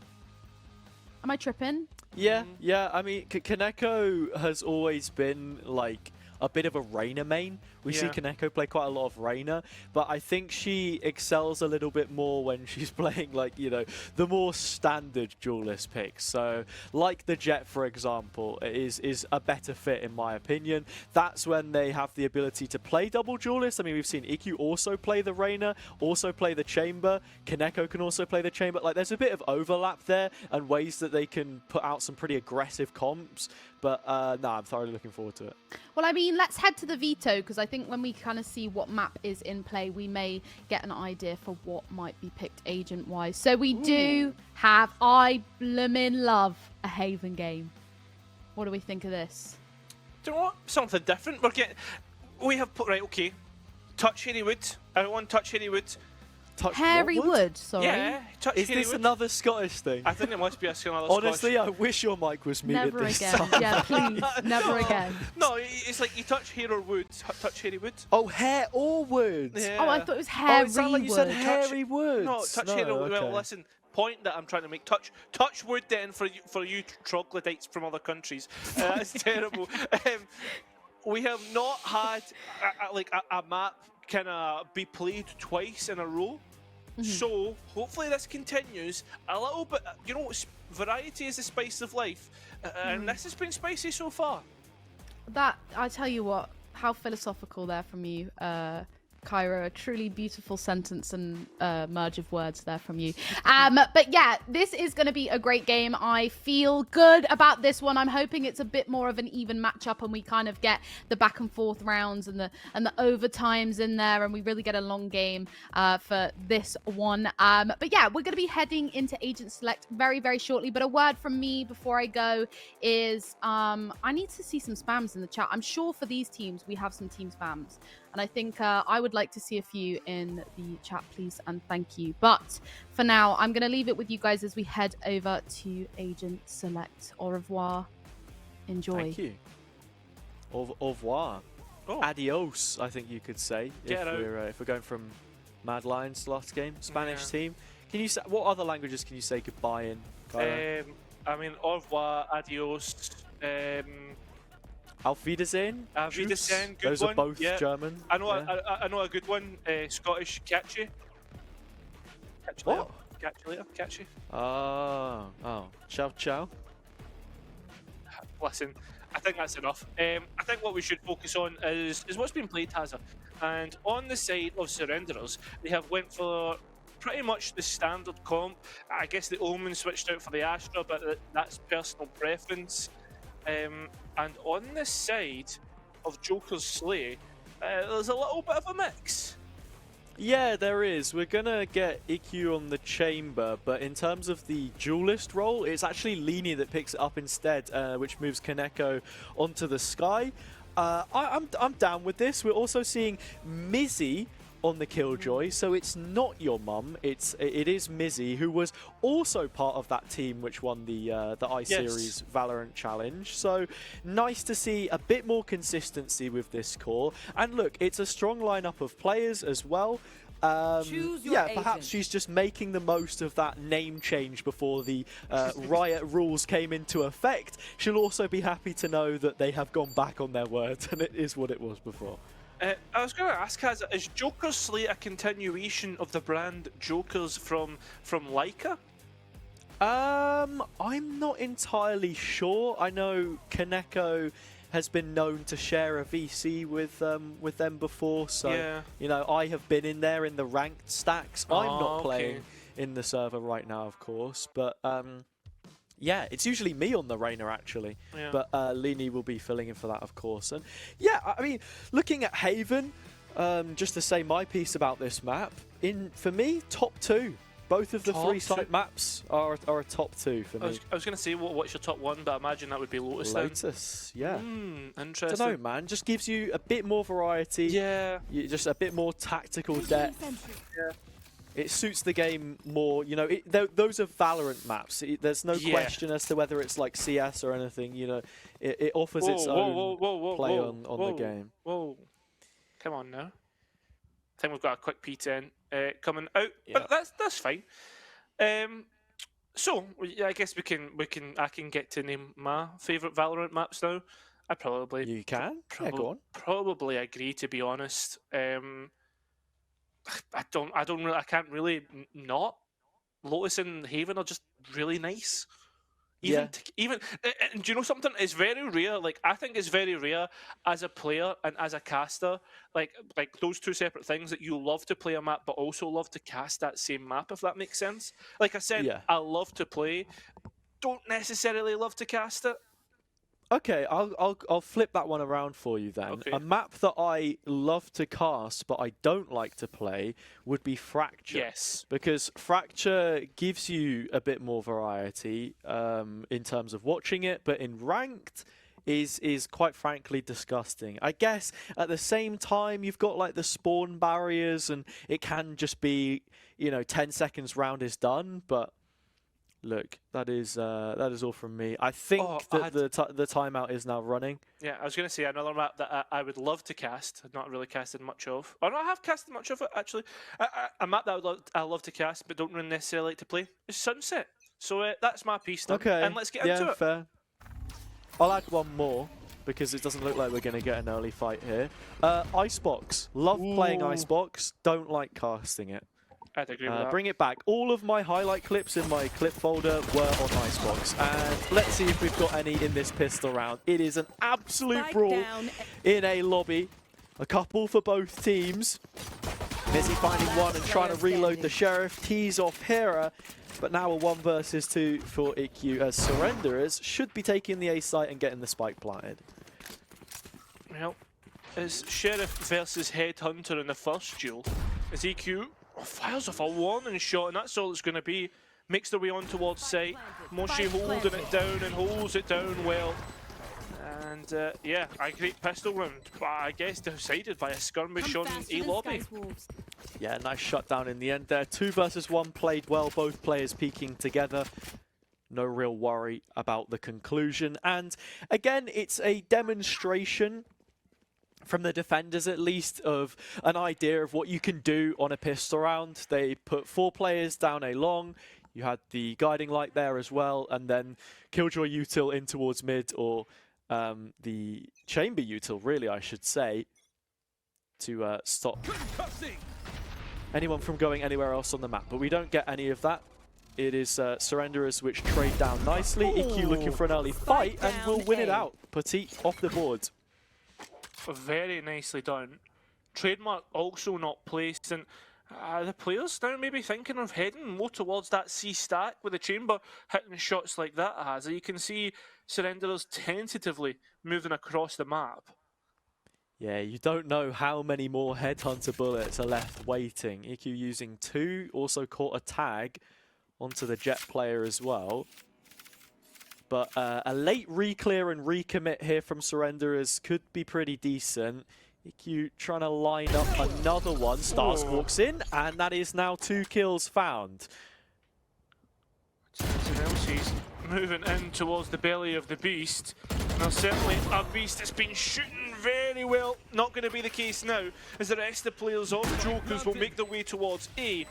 Am I tripping? Yeah. I mean, Kaneko has always been like a bit of a Reyna main. We see Kaneko play quite a lot of Reyna, but I think she excels a little bit more when she's playing, like, you know, the more standard duelist picks. So, like the Jet, for example, is a better fit in my opinion. That's when they have the ability to play double duelist. I mean, we've seen Ikyu also play the Reyna, also play the Chamber. Kaneko can also play the Chamber. Like, there's a bit of overlap there and ways that they can put out some pretty aggressive comps. But no, I'm thoroughly looking forward to it. Well, I mean, let's head to the veto because I think when we kind of see what map is in play, we may get an idea for what might be picked agent-wise. So we do have, I bloomin' love a Haven game. What do we think of this? Do you know what? Something different. We have put, right, okay. Touch Harry Wood. Everyone touch Harry Wood. Harry Wood, sorry. Yeah, touch Is Harry this Wood. another Scottish thing? I think it must be another Honestly, Scottish. I wish your mic was muted Never this again. time. Yeah, please. Never again. No, it's like you touch hair or wood. Touch Harry Wood. Oh, hair or wood? Yeah. Oh, I thought it was Harry Oh, it sounded like you said Wood. Harry Woods. No, touch hair or wood. okay. Well, listen. Point that I'm trying to make. Touch wood then for you troglodytes from other countries. That's terrible. We have not had a map kind of be played twice in a row. So hopefully this continues a little bit. You know, variety is the spice of life, and this has been spicy so far. That, I tell you what, how philosophical there from you, Cairo, a truly beautiful sentence and merge of words there from you. But yeah, this is going to be a great game. I feel good about this one. I'm hoping it's a bit more of an even matchup and we kind of get the back and forth rounds and the overtimes in there, and we really get a long game for this one. But yeah, we're going to be heading into Agent Select very, very shortly. But a word from me before I go is I need to see some spams in the chat. I'm sure for these teams we have some team spams. And I think I would like to see a few in the chat, please, and thank you. But for now, I'm going to leave it with you guys as we head over to Agent Select. Au revoir. Enjoy. Thank you. Au revoir. Oh. Adios, I think you could say, if we're going from Mad Lions last game. Spanish team. Can you say, what other languages can you say goodbye in? I mean, au revoir, adios. Auf Wiedersehen. Auf Wiedersehen, good Those one. are both yeah. German. I know, I know a good one. Scottish, catch you. Catch you later. What? Catch you later. Catch you. Oh. Ciao, ciao. Listen, I think that's enough. I think what we should focus on is what's been played, Hazza. And on the side of Surrenderers, they have went for pretty much the standard comp. I guess the Omen switched out for the Astra, but that's personal preference. And on the side of Joker's Slay, there's a little bit of a mix. Yeah, there is. We're gonna get IQ on the Chamber, but in terms of the duelist role, it's actually Lini that picks it up instead, which moves Kaneko onto the Sky. I'm down with this. We're also seeing Mizzy on the Killjoy, so it's not your mum, it is Mizzy, who was also part of that team which won the iSeries Valorant Challenge. So nice to see a bit more consistency with this core. And look, it's a strong lineup of players as well. Perhaps she's just making the most of that name change before the Riot rules came into effect. She'll also be happy to know that they have gone back on their word and it is what it was before. I was going to ask, is Joker's Slate a continuation of the brand Jokers from Leica? I'm not entirely sure. I know Kaneko has been known to share a VC with them before, so you know, I have been in there in the ranked stacks. I'm not playing in the server right now, of course, but yeah, it's usually me on the Reyna actually, but Lini will be filling in for that, of course. And yeah, I mean, looking at Haven, just to say my piece about this map, for me, top 2. Both of the 3-site maps are a top 2 for me. I was going to say, what's your top 1, but I imagine that would be Lotus then. Lotus, yeah. Interesting. I don't know, man. Just gives you a bit more variety. Yeah. Just a bit more tactical depth. Yeah. It suits the game more, you know. Those are Valorant maps. There's no question as to whether it's like CS or anything. You know, it offers its own play on the game. Whoa, come on now. I think we've got a quick P10 coming out, but that's fine. So I guess I can get to name my favourite Valorant maps now. You can. Go on. Probably agree, to be honest. I can't really not. Lotus and Haven are just really nice. Even and do you know something? It's very rare. Like, I think it's very rare as a player and as a caster, like those two separate things, that you love to play a map but also love to cast that same map, if that makes sense. Like I said, I love to play, don't necessarily love to cast it. Okay, I'll flip that one around for you then. Okay. A map that I love to cast but I don't like to play would be Fracture. Yes. Because Fracture gives you a bit more variety in terms of watching it, but in ranked is quite frankly disgusting. I guess at the same time you've got like the spawn barriers and it can just be, you know, 10 seconds round is done, but look, that is all from me. I think that the timeout is now running. Yeah, I was going to say another map that I would love to cast. I've not really casted much of. Or no, I have casted much of it, actually. A map that I love to cast but don't really necessarily like to play is Sunset. So that's my piece now. Okay. And let's get into it. Yeah, fair. I'll add one more because it doesn't look like we're going to get an early fight here. Icebox. Love playing Icebox. Don't like casting it. I'd agree with that. Bring it back. All of my highlight clips in my clip folder were on Icebox. And let's see if we've got any in this pistol round. It is an absolute brawl in a lobby. A couple for both teams. Mizzy finding one and trying to reload the Sheriff. Tease off Hera. But now a 1 versus 2 for EQ as Surrenderers should be taking the A site and getting the spike planted. Well, it's Sheriff versus Headhunter in the first duel. As EQ fires off a warning shot, and that's all it's going to be. Makes their way on towards site. Moshi holding it down and holds it down well. And yeah, a great pistol round, but I guess decided by a skirmish on A lobby. Yeah, nice shutdown in the end there. 2 versus 1 played well, both players peaking together. No real worry about the conclusion. And again, it's a demonstration from the defenders at least of an idea of what you can do on a pistol round. They put 4 players down A long. You had the guiding light there as well, and then Killjoy util in towards mid, or the chamber util, really, I should say, to stop anyone from going anywhere else on the map. But we don't get any of that. It is Surrenderers which trade down nicely. EQ looking for an early fight and will win it out. Petit off the board. Very nicely done. Trademark also not placed, and the players now maybe thinking of heading more towards that C stack with the chamber hitting shots like that has. You can see Surrenderers tentatively moving across the map. Yeah, you don't know how many more Headhunter bullets are left waiting. EQ using 2, also caught a tag onto the Jet player as well. But a late reclear and recommit here from Surrenderers could be pretty decent. EQ trying to line up another one. Stars walks in, and that is now 2 kills found. She's moving in towards the belly of the beast. Now certainly a beast that's been shooting very well. Not going to be the case now, as the rest of the players on Jokers will make their way towards A.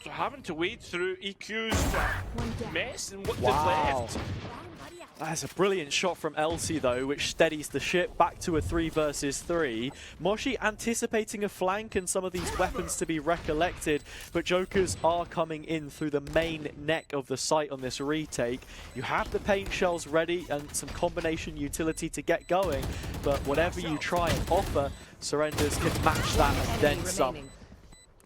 Having to wade through EQ's mess and what they've left. That's a brilliant shot from Elsie though, which steadies the ship back to a 3 versus 3. Moshi anticipating a flank and some of these weapons to be recollected, but Jokers are coming in through the main neck of the site on this retake. You have the paint shells ready and some combination utility to get going, but whatever you try and offer, Surrenders can match that and then some.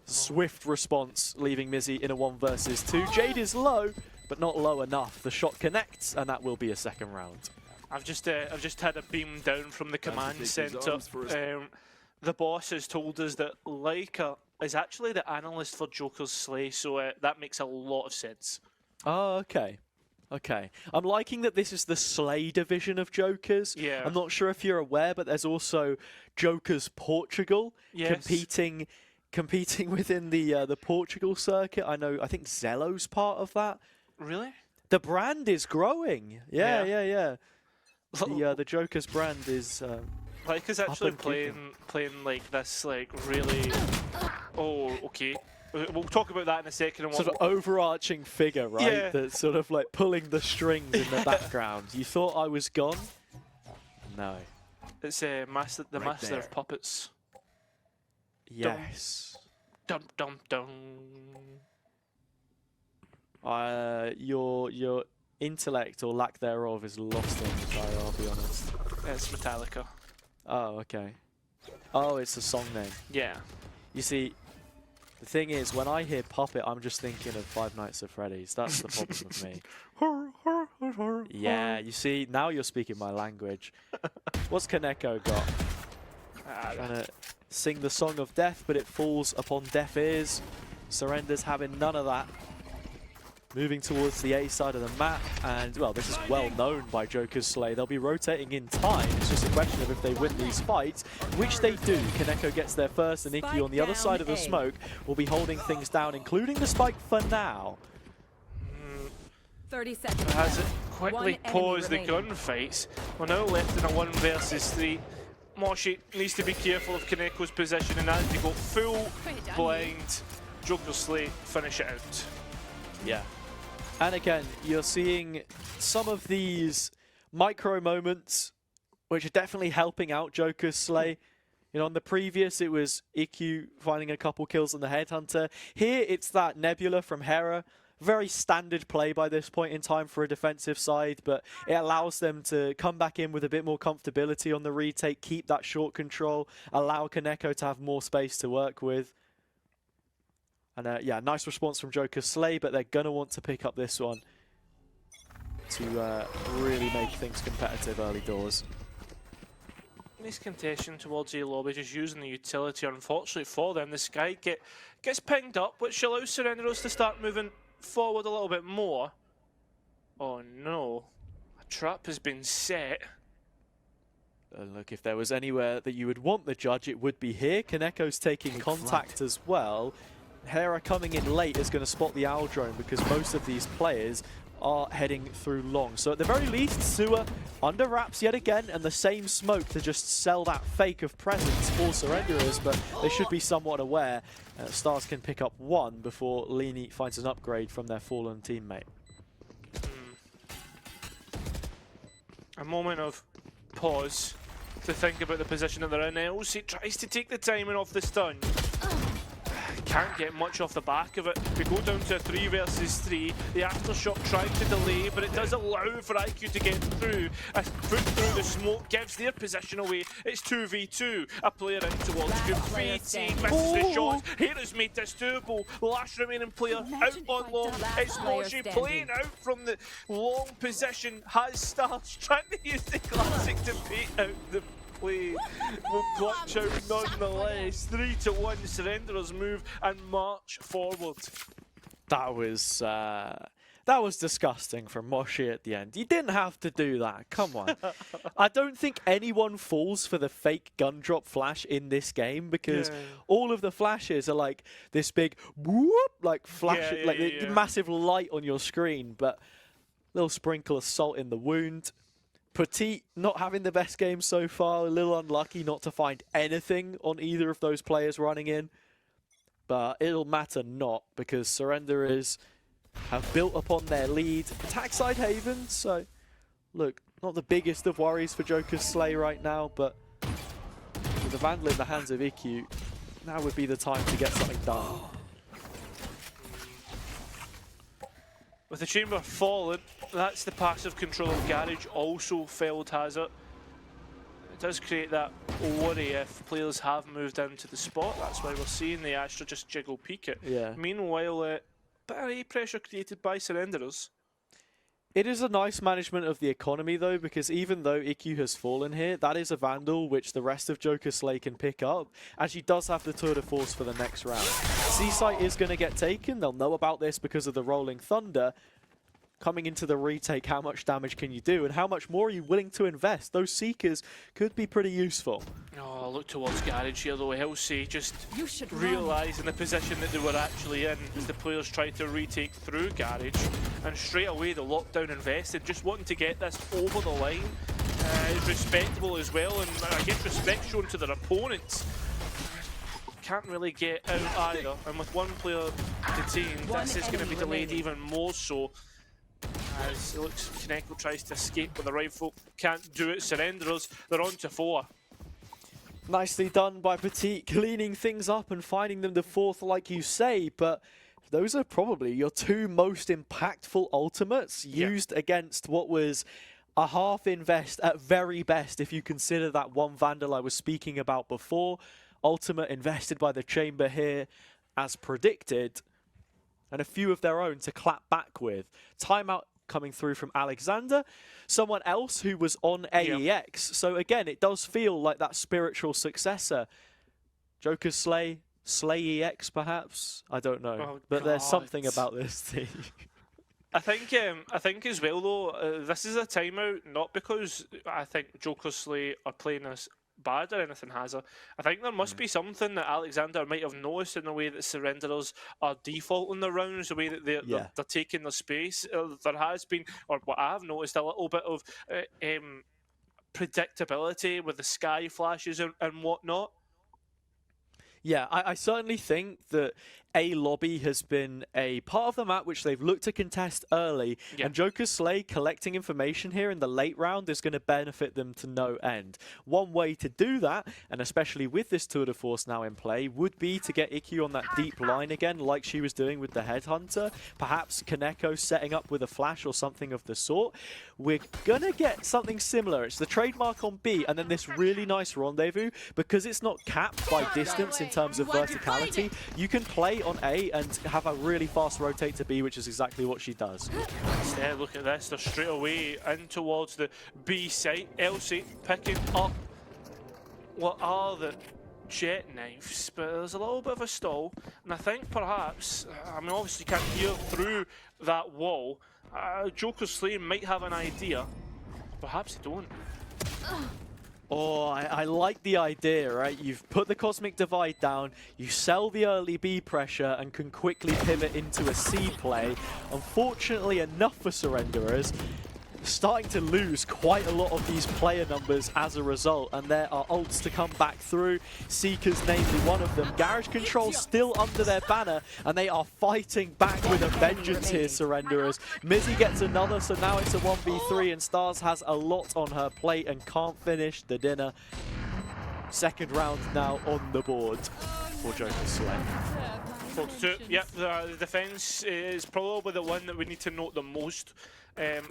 Swift response, leaving Mizzy in a 1 versus 2. Jade is low, but not low enough. The shot connects, and that will be a second round. I've just had a beam down from the command center. The boss has told us that Leica is actually the analyst for Joker's Slay, so that makes a lot of sense. Oh, okay. Okay. I'm liking that this is the Slay division of Jokers. Yeah. I'm not sure if you're aware, but there's also Jokers Portugal competing within the Portugal circuit. I think Zello's part of that. Really? The brand is growing. Yeah. The Jokers brand is like is actually playing like this really. Oh, okay. We'll talk about that in a second. Sort of overarching figure, right? Yeah. That's sort of like pulling the strings in the background. You thought I was gone? No. It's the master of puppets. Yes. Dum dum dum. Your intellect or lack thereof is lost on me, I'll be honest. It's Metallica. Oh, okay. Oh, it's a song name. Yeah. You see, the thing is, when I hear Puppet, I'm just thinking of Five Nights at Freddy's. That's the problem with me. Yeah, you see, now you're speaking my language. What's Kaneko got? Trying to sing the song of death, but it falls upon deaf ears. Surrenders having none of that. Moving towards the A side of the map, and well, this is well known by Joker's Slay. They'll be rotating in time. It's just a question of if they win these fights, which they do. Kaneko gets there first, and Iki on the other side of the smoke will be holding things down, including the spike for now. 30 seconds. Has it quickly paused the gunfights? We're now left in a 1 versus 3. Moshi needs to be careful of Kaneko's position, and as they go full blind, Joker's Slay finish it out. Yeah. And again, you're seeing some of these micro moments which are definitely helping out Joker's Slay. You know, on the previous, it was IQ finding a couple kills on the Headhunter. Here, it's that Nebula from Hera very standard play by this point in time for a defensive side, but it allows them to come back in with a bit more comfortability on the retake, keep that short control, allow Kaneko to have more space to work with. And yeah, nice response from Joker Slay, but they're going to want to pick up this one to really make things competitive early doors. Nice contention towards A lobby, just using the utility. Unfortunately for them, the Sky gets pinged up, which allows Surrenderos to start moving forward a little bit more. Oh no, a trap has been set. Look, if there was anywhere that you would want the judge, it would be here. Kaneko's taking contact as well. Hera coming in late is going to spot the owl drone because most of these players are heading through long. So at the very least, Sewer under wraps yet again, and the same smoke to just sell that fake of presence for Surrenderers, but they should be somewhat aware. Stars can pick up one before Lini finds an upgrade from their fallen teammate. A moment of pause to think about the position that they're in. LC tries to take the timing off the stun. Can't get much off the back of it. We go down to a 3 versus 3. The aftershock tried to delay, but it does allow for IQ to get through. A foot through the smoke gives their position away. It's 2v2. A player in towards Graffiti, misses the shots. Hera's made this doable. The last remaining player out on long. It's Moshi playing out from the long position. Has Stars trying to use the classic to bait out the play. Will clutch out nonetheless. 3-1, Surrenderers move and march forward. That was disgusting from Moshi at the end. You didn't have to do that. Come on. I don't think anyone falls for the fake gun drop flash in this game because all of the flashes are like this big whoop, like flash, the massive light on your screen, but little sprinkle of salt in the wound. Petit not having the best game so far, a little unlucky not to find anything on either of those players running in. But it'll matter not because Surrenderers have built upon their lead. Attack side Haven, so look, not the biggest of worries for Joker's Slay right now, but with the Vandal in the hands of IQ, now would be the time to get something done. With the chamber fallen, that's the passive control of Garage also failed, has it? It does create that worry if players have moved into the spot. That's why we're seeing the Astra just jiggle peek it. Yeah. Meanwhile, bit of A pressure created by Surrenderers. It is a nice management of the economy though, because even though IQ has fallen here, that is a Vandal which the rest of Joker Slay can pick up, and she does have the tour de force for the next round. Seaside is going to get taken, they'll know about this because of the Rolling Thunder. Coming into the retake, how much damage can you do, and how much more are you willing to invest? Those Seekers could be pretty useful. Oh, look towards Garage here though. Elsie just realising the position that they were actually in as the players tried to retake through Garage, and straight away the lockdown invested, just wanting to get this over the line. Is respectable as well, and I guess respect shown to their opponents. Can't really get out either, and with one player detained, this is going to be delayed even more so. As it looks, Kaneko tries to escape with the rifle, can't do it. Surrenderers, they're on to 4. Nicely done by Petit, cleaning things up and finding them the 4th like you say, but those are probably your 2 most impactful ultimates used against what was a half invest at very best if you consider that one Vandal I was speaking about before. Ultimate invested by the Chamber here as predicted, and a few of their own to clap back with. Timeout coming through from Alexander, someone else who was on AEX. So again, it does feel like that spiritual successor. Joker Slay, Slay EX perhaps? I don't know. But there's something about this team. I think as well though, this is a timeout not because I think Joker Slay are playing us bad or anything, has I think there must be something that Alexander might have noticed in the way that Surrenderers are defaulting their rounds, the way that they're taking their space. There has been, or what I've noticed, a little bit of predictability with the sky flashes and whatnot. Yeah, I certainly think that A lobby has been a part of the map which they've looked to contest early, and Joker's Slay collecting information here in the late round is going to benefit them to no end. One way to do that, and especially with this tour de force now in play, would be to get IQ on that deep line again, like she was doing with the Headhunter. Perhaps Kaneko setting up with a flash or something of the sort. We're going to get something similar. It's the trademark on B, and then this really nice rendezvous. Because it's not capped by distance in terms of verticality, you can play on A and have a really fast rotate to B, which is exactly what she does. Instead, look at this. They're straight away in towards the B site. Elsie picking up what are the jet knives, but there's a little bit of a stall, and I think perhaps, I mean obviously you can't hear through that wall, Joker's Slay might have an idea, perhaps they don't. Oh, I like the idea, right? You've put the Cosmic Divide down, you sell the early B pressure and can quickly pivot into a C play. Unfortunately enough for Surrenderers, starting to lose quite a lot of these player numbers as a result, and there are ults to come back through. Seeker's namely one of them. Garage Control still under their banner, and they are fighting back with a vengeance here, Surrenderers. Mizzy gets another, so now it's a 1v3, and Stars has a lot on her plate and can't finish the dinner. Second round now on the board for Joker's Slay. 4-2. Yep, the defense is probably the one that we need to note the most.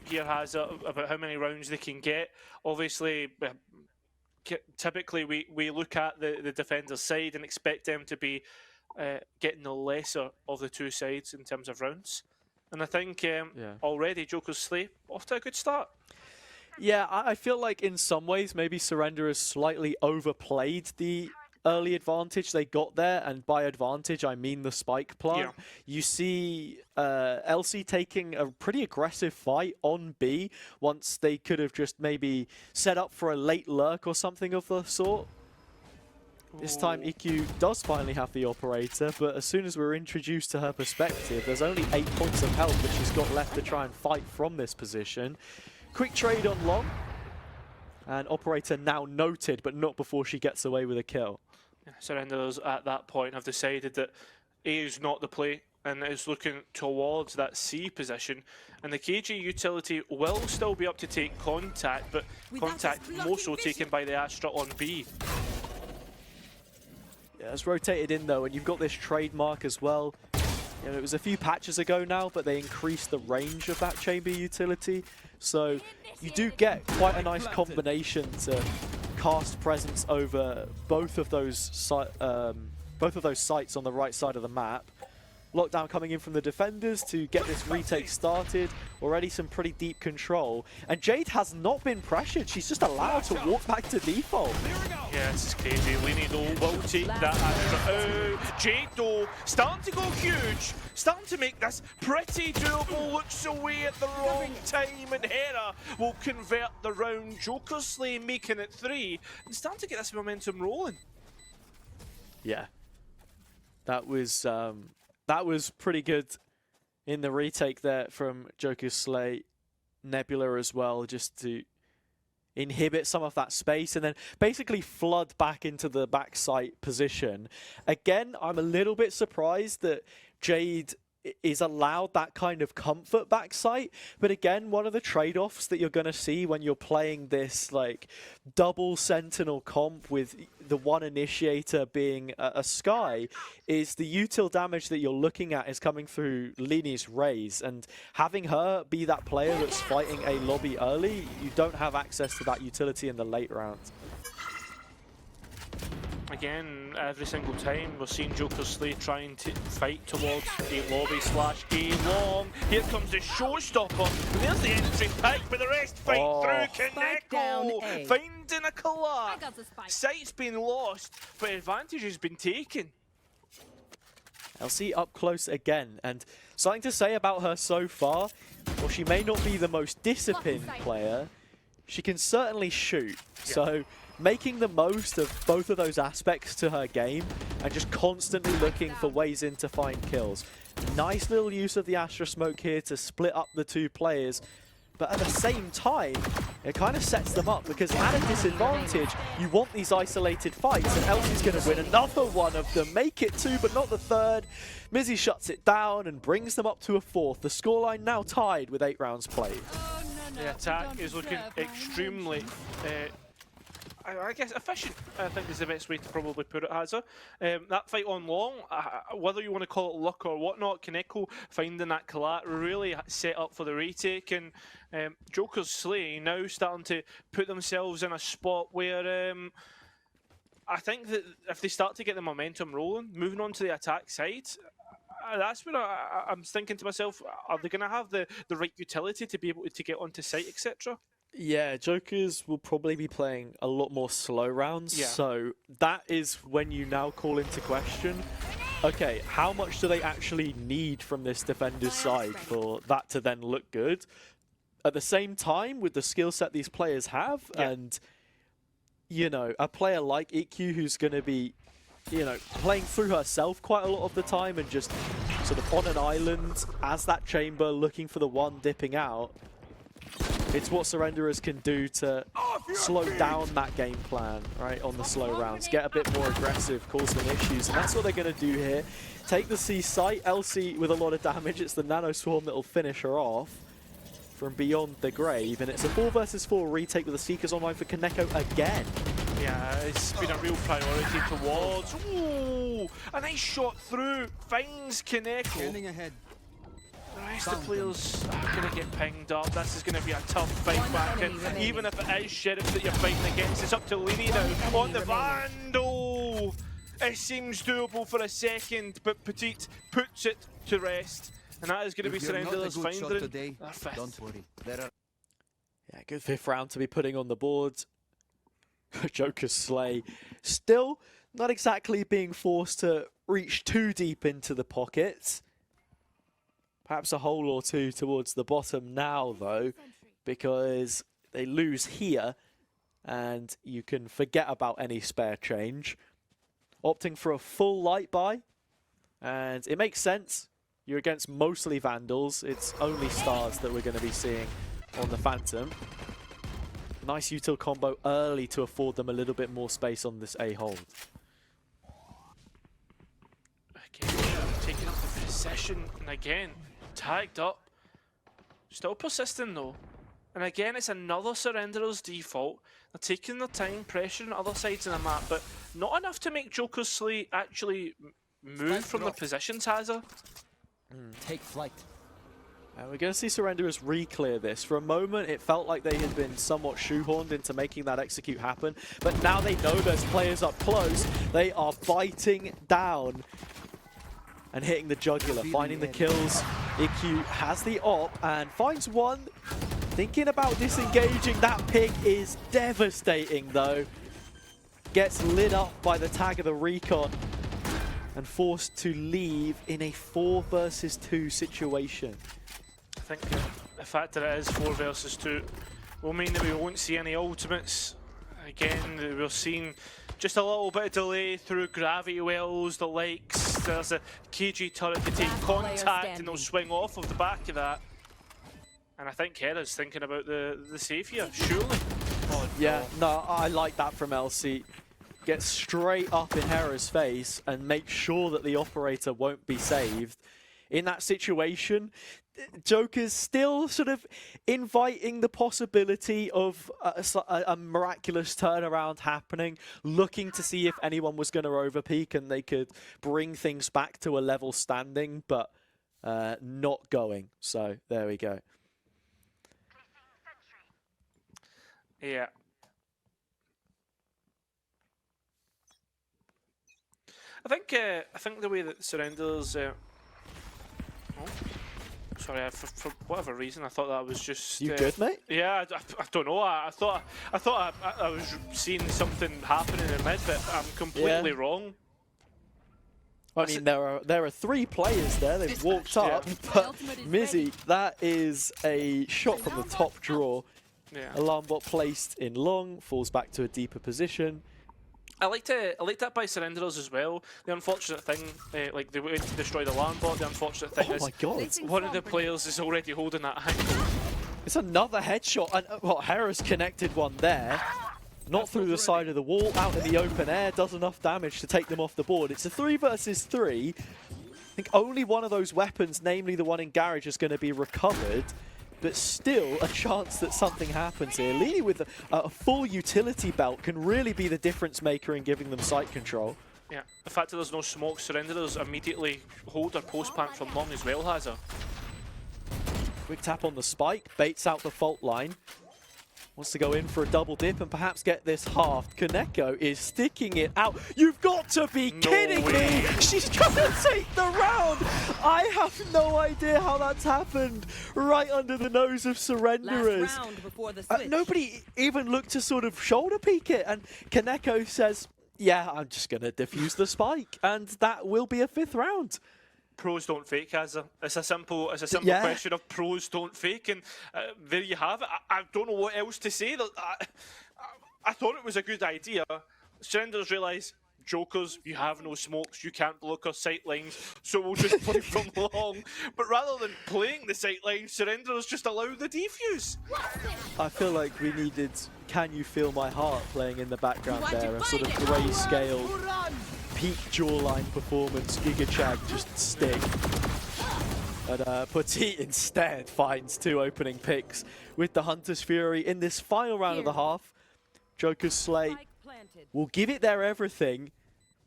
Here has about how many rounds they can get. Obviously, typically we look at the defender's side and expect them to be getting the lesser of the two sides in terms of rounds. And I think already Joker's Slay off to a good start. Yeah, I feel like in some ways maybe Surrender has slightly overplayed the early advantage they got there, and by advantage I mean the spike plant. You see Elsie taking a pretty aggressive fight on B once they could have just maybe set up for a late lurk or something of the sort. This time EQ does finally have the operator, but as soon as we're introduced to her perspective, there's only 8 points of health that she's got left to try and fight from this position. Quick trade on long, and operator now noted, but not before she gets away with a kill. Surrenderers at that point have decided that A is not the play and is looking towards that C position, and the KG utility will still be up to take contact, but contact more so taken by the Astra on B. Yeah, it's rotated in though, and you've got this trademark as well. You know, it was a few patches ago now, but they increased the range of that chamber utility, so you do get quite a nice combination to cast presence over both of those sites on the right side of the map. Lockdown coming in from the defenders to get this retake started. Already some pretty deep control. And Jade has not been pressured. She's just allowed to walk back to default. Yeah, this is crazy. Linido will take that Astra. Jade though, starting to go huge. Starting to make this pretty doable. Looks away at the wrong time, and Hera will convert the round. Joker's Slay making it 3 and starting to get this momentum rolling. Yeah. That was pretty good in the retake there from Joker's Slay. Nebula as well, just to inhibit some of that space and then basically flood back into the backside position. Again, I'm a little bit surprised that Jade is allowed that kind of comfort backside, but again, one of the trade-offs that you're going to see when you're playing this like double sentinel comp with the one initiator being a Sky is the util damage that you're looking at is coming through Lini's Raze, and having her be that player that's fighting a lobby early, you don't have access to that utility in the late rounds. Again, every single time we're seeing Joker's Slay trying to fight towards a lobby slash A long. Here comes the showstopper. And there's the entry pick, but the rest fight through. Kaneko finding a collapse. Sight's been lost, but advantage has been taken. Elsie up close again, and something to say about her so far. Well, she may not be the most disciplined player. She can certainly shoot, so making the most of both of those aspects to her game and just constantly looking for ways in to find kills. Nice little use of the Astra smoke here to split up the two players, but at the same time, it kind of sets them up because at a disadvantage, you want these isolated fights, and Elsie's going to win another one of them, make it 2 but not the 3rd. Mizzy shuts it down and brings them up to a 4th. The scoreline now tied with 8 rounds played. The attack is looking extremely, I guess, efficient, I think is the best way to probably put it, Hazza. That fight on long, whether you want to call it luck or whatnot, Kaneko finding that collat really set up for the retake, and Joker's Slay now starting to put themselves in a spot where I think that if they start to get the momentum rolling, moving on to the attack side, that's where I'm thinking to myself, are they going to have the right utility to be able to get onto site, etc.? Yeah, Jokers will probably be playing a lot more slow rounds, Yeah. so that is when you now call into question, okay, how much do they actually need from this defender's side for that to then look good? At the same time, with the skill set these players have, and, you know, a player like IQ who's going to be, you know, playing through herself quite a lot of the time and just sort of on an island as that chamber looking for the one dipping out, it's what Surrenderers can do to slow down that game plan, right, on the slow rounds. Get a bit more aggressive, cause some issues, and that's what they're going to do here. Take the C site, Elsie with a lot of damage. It's the Nano Swarm that will finish her off from beyond the grave, and it's a 4 versus 4 retake with the Seekers online for Kaneko again. Yeah, it's been a real priority towards. Ooh, a nice shot through, finds Kaneko. Ahead. The rest of the players are going to get pinged up. This is going to be a tough fight back in. Even if it is Sheriff that you're fighting against, it's up to Lini now on the Vandal. It seems doable for a second, but Petite puts it to rest. And that is going to be Surrenderers finding a 5th. Don't worry. Yeah, good 5th round to be putting on the board. Joker's Slay still not exactly being forced to reach too deep into the pockets. Perhaps a hole or two towards the bottom now, though, because they lose here, and you can forget about any spare change. Opting for a full light buy, and it makes sense. You're against mostly Vandals. It's only stars that we're going to be seeing on the Phantom. Nice util combo early to afford them a little bit more space on this A hold. Again, taking up the possession, and again, tagged up. Still persisting though. And again, it's another Surrenderers default. They're taking their time, pressuring other sides of the map, but not enough to make Joker's Slay actually move from the positions, Hazza. Take flight. We're going to see Surrenderers re-clear this. For a moment, it felt like they had been somewhat shoehorned into making that execute happen, but now they know there's players up close. They are biting down and hitting the jugular, finding the kills. IQ has the op and finds one. Thinking about disengaging. That pick is devastating, though. Gets lit up by the tag of the recon and forced to leave in a 4 versus 2 situation. I think the fact that it is 4 versus 2 will mean that we won't see any ultimates. Again, we're seeing just a little bit of delay through gravity wells, the likes. There's a KG turret to take contact and they'll swing off of the back of that. And I think Hera's thinking about the save here, surely. Oh, yeah, no, I like that from LC. Get straight up in Hera's face and make sure that the operator won't be saved. In that situation, Joker's still sort of inviting the possibility of a miraculous turnaround happening, looking to see if anyone was going to overpeak and they could bring things back to a level standing, but not going. So there we go. Yeah. I think the way that Surrenderers. Oh, sorry, for whatever reason, I thought that was just. You good, mate? Yeah, I don't know. I thought I was seeing something happening in mid, but I'm completely wrong. I mean, there are 3 players there. They've walked up, but Mizzy, that is a shot from the top draw. Yeah. Alarm bot placed in long, falls back to a deeper position. I like that by Surrenderers as well. The unfortunate thing, like they went to destroy the alarm bot. The unfortunate thing is, my God, one of the players is already holding that ankle. It's another headshot, and well, Hera's connected one there. Not through the side of the wall, out in the open air, does enough damage to take them off the board. It's a 3 versus 3. I think only one of those weapons, namely the one in Garage, is going to be recovered. But still, a chance that something happens here. Lini with a full utility belt can really be the difference maker in giving them site control. Yeah, the fact that there's no smoke, Surrenderers immediately hold their post plant from long as well, has her. Quick tap on the spike, baits out the fault line. Wants to go in for a double dip and perhaps get this halved. Kaneko is sticking it out. You've got to be kidding me! She's trying to take the round! I have no idea how that's happened. Right under the nose of Surrenderers. Last round before the switch. Nobody even looked to sort of shoulder peek it, and Kaneko says, yeah, I'm just going to defuse the spike, and that will be a 5th round. Pros don't fake, Hazza. It's a simple question of pros don't fake, and there you have it. I don't know what else to say. I thought it was a good idea. Surrenders realise, Jokers, you have no smokes, you can't block our sight lines, so we'll just play from long. But rather than playing the sight lines, Surrenders just allow the defuse. I feel like we needed Can You Feel My Heart playing in the background there, a sort of grayscale, peak jawline performance, Gigachag just sting. But Petit instead finds 2 opening picks with the Hunter's Fury in this final round of the half. Joker's Slate will give it their everything.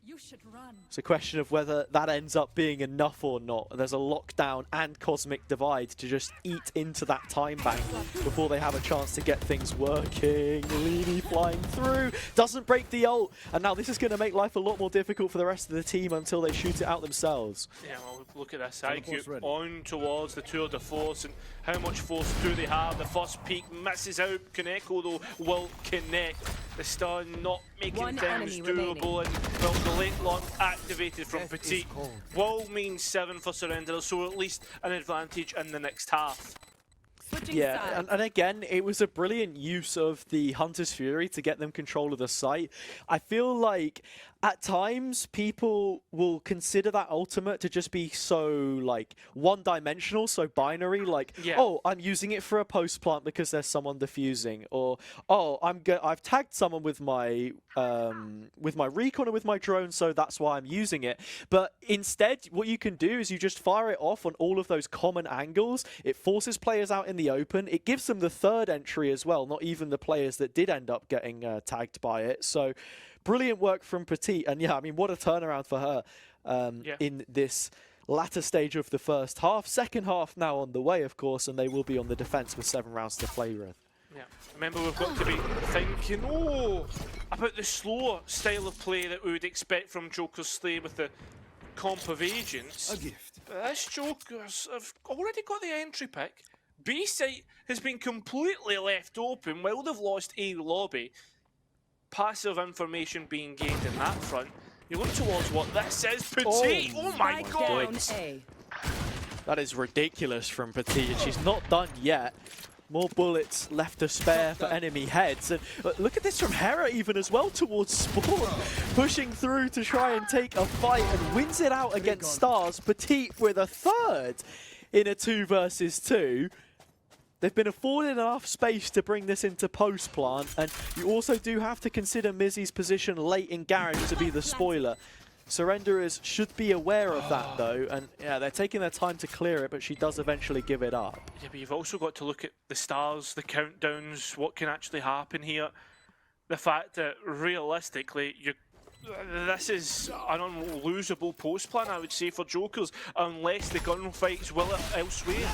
You should run. It's a question of whether that ends up being enough or not. There's a lockdown and Cosmic Divide to just eat into that time bank before they have a chance to get things working. Lini flying through, doesn't break the ult, and now this is going to make life a lot more difficult for the rest of the team until they shoot it out themselves. Yeah, well, look at this IQ on towards the Tour de Force, and how much force do they have? The first peak misses out. Kaneko though will connect. The stun not making things doable, and well, the late launch activated from Petit will mean 7 for Surrender, so at least an advantage in the next half. Yeah, and again, it was a brilliant use of the Hunter's Fury to get them control of the site. I feel like at times people will consider that ultimate to just be so like one-dimensional, so binary, like, oh, I'm using it for a post plant because there's someone defusing, or oh, I've tagged someone with my recon or with my drone, so that's why I'm using it. But instead, what you can do is you just fire it off on all of those common angles. It forces players out in the open. It gives them the 3rd entry as well, not even the players that did end up getting tagged by it. So brilliant work from Petit, and yeah, I mean, what a turnaround for her in this latter stage of the first half. Second half now on the way, of course, and they will be on the defense with 7 rounds to play with. Yeah, remember we've got to be thinking, about the slower style of play that we would expect from Joker's Slay with the comp of agents. A gift. But this Jokers have already got the entry pick. B site has been completely left open while they've lost A lobby. Passive information being gained in that front. You look towards what this is. Petit! Oh my god! That is ridiculous from Petit, and she's not done yet. More bullets left to spare for enemy heads. And look at this from Hera even as well towards Spawn. Pushing through to try and take a fight and wins it out against Stars. Petit with a 3rd in a 2 versus 2. They've been afforded enough space to bring this into post plant, and you also do have to consider Mizzy's position late in Garage to be the spoiler. Surrenderers should be aware of that though, and yeah, they're taking their time to clear it, but she does eventually give it up. Yeah, but you've also got to look at the stars, the countdowns, what can actually happen here. The fact that realistically, this is an unlosable post plan, I would say, for Jokers, unless the gunfights will it elsewhere.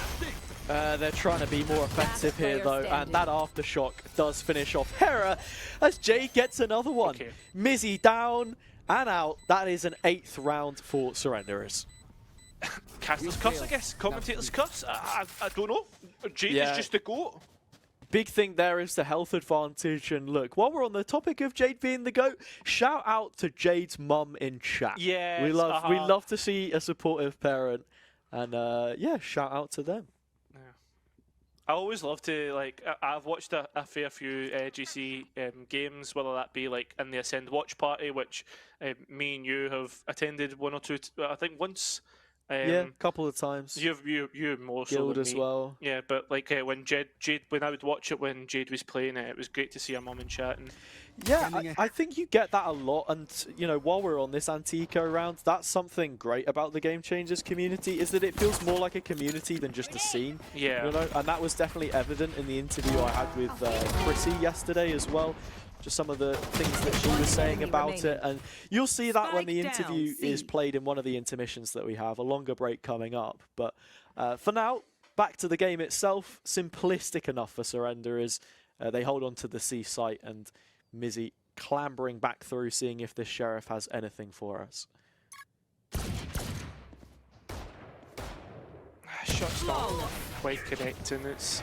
They're trying to be more offensive here though, and that aftershock does finish off Hera as Jade gets another one. Okay. Mizzy down and out. That is an 8th round for Surrenderers. Caster's curse, I guess. Commentator's curse. I don't know. Jade is just a GOAT. Big thing there is the health advantage, and look, while we're on the topic of Jade being the GOAT, shout out to Jade's mum in chat. Yes, we love to see a supportive parent, and yeah, shout out to them. I always love to, like, I've watched a fair few GC games, whether that be like in the Ascend watch party, which me and you have attended 1 or 2, I think once Yeah, a couple of times. You more so Guild than as me. well. Yeah, but like when Jade, when I would watch it when Jade was playing it, it was great to see her mum and chatting. Yeah, I think you get that a lot, and you know, while we're on this Antico round, that's something great about the Game Changers community, is that it feels more like a community than just a scene. Yeah. You know, and that was definitely evident in the interview I had with Chrissy yesterday as well. Just some of the things that she was saying about it, and you'll see that when the interview is played in one of the intermissions that we have, a longer break coming up. But for now, back to the game itself, simplistic enough for Surrenderers. They hold on to the C site, and Mizzy clambering back through, seeing if this Sheriff has anything for us. Shots not quite connecting. It's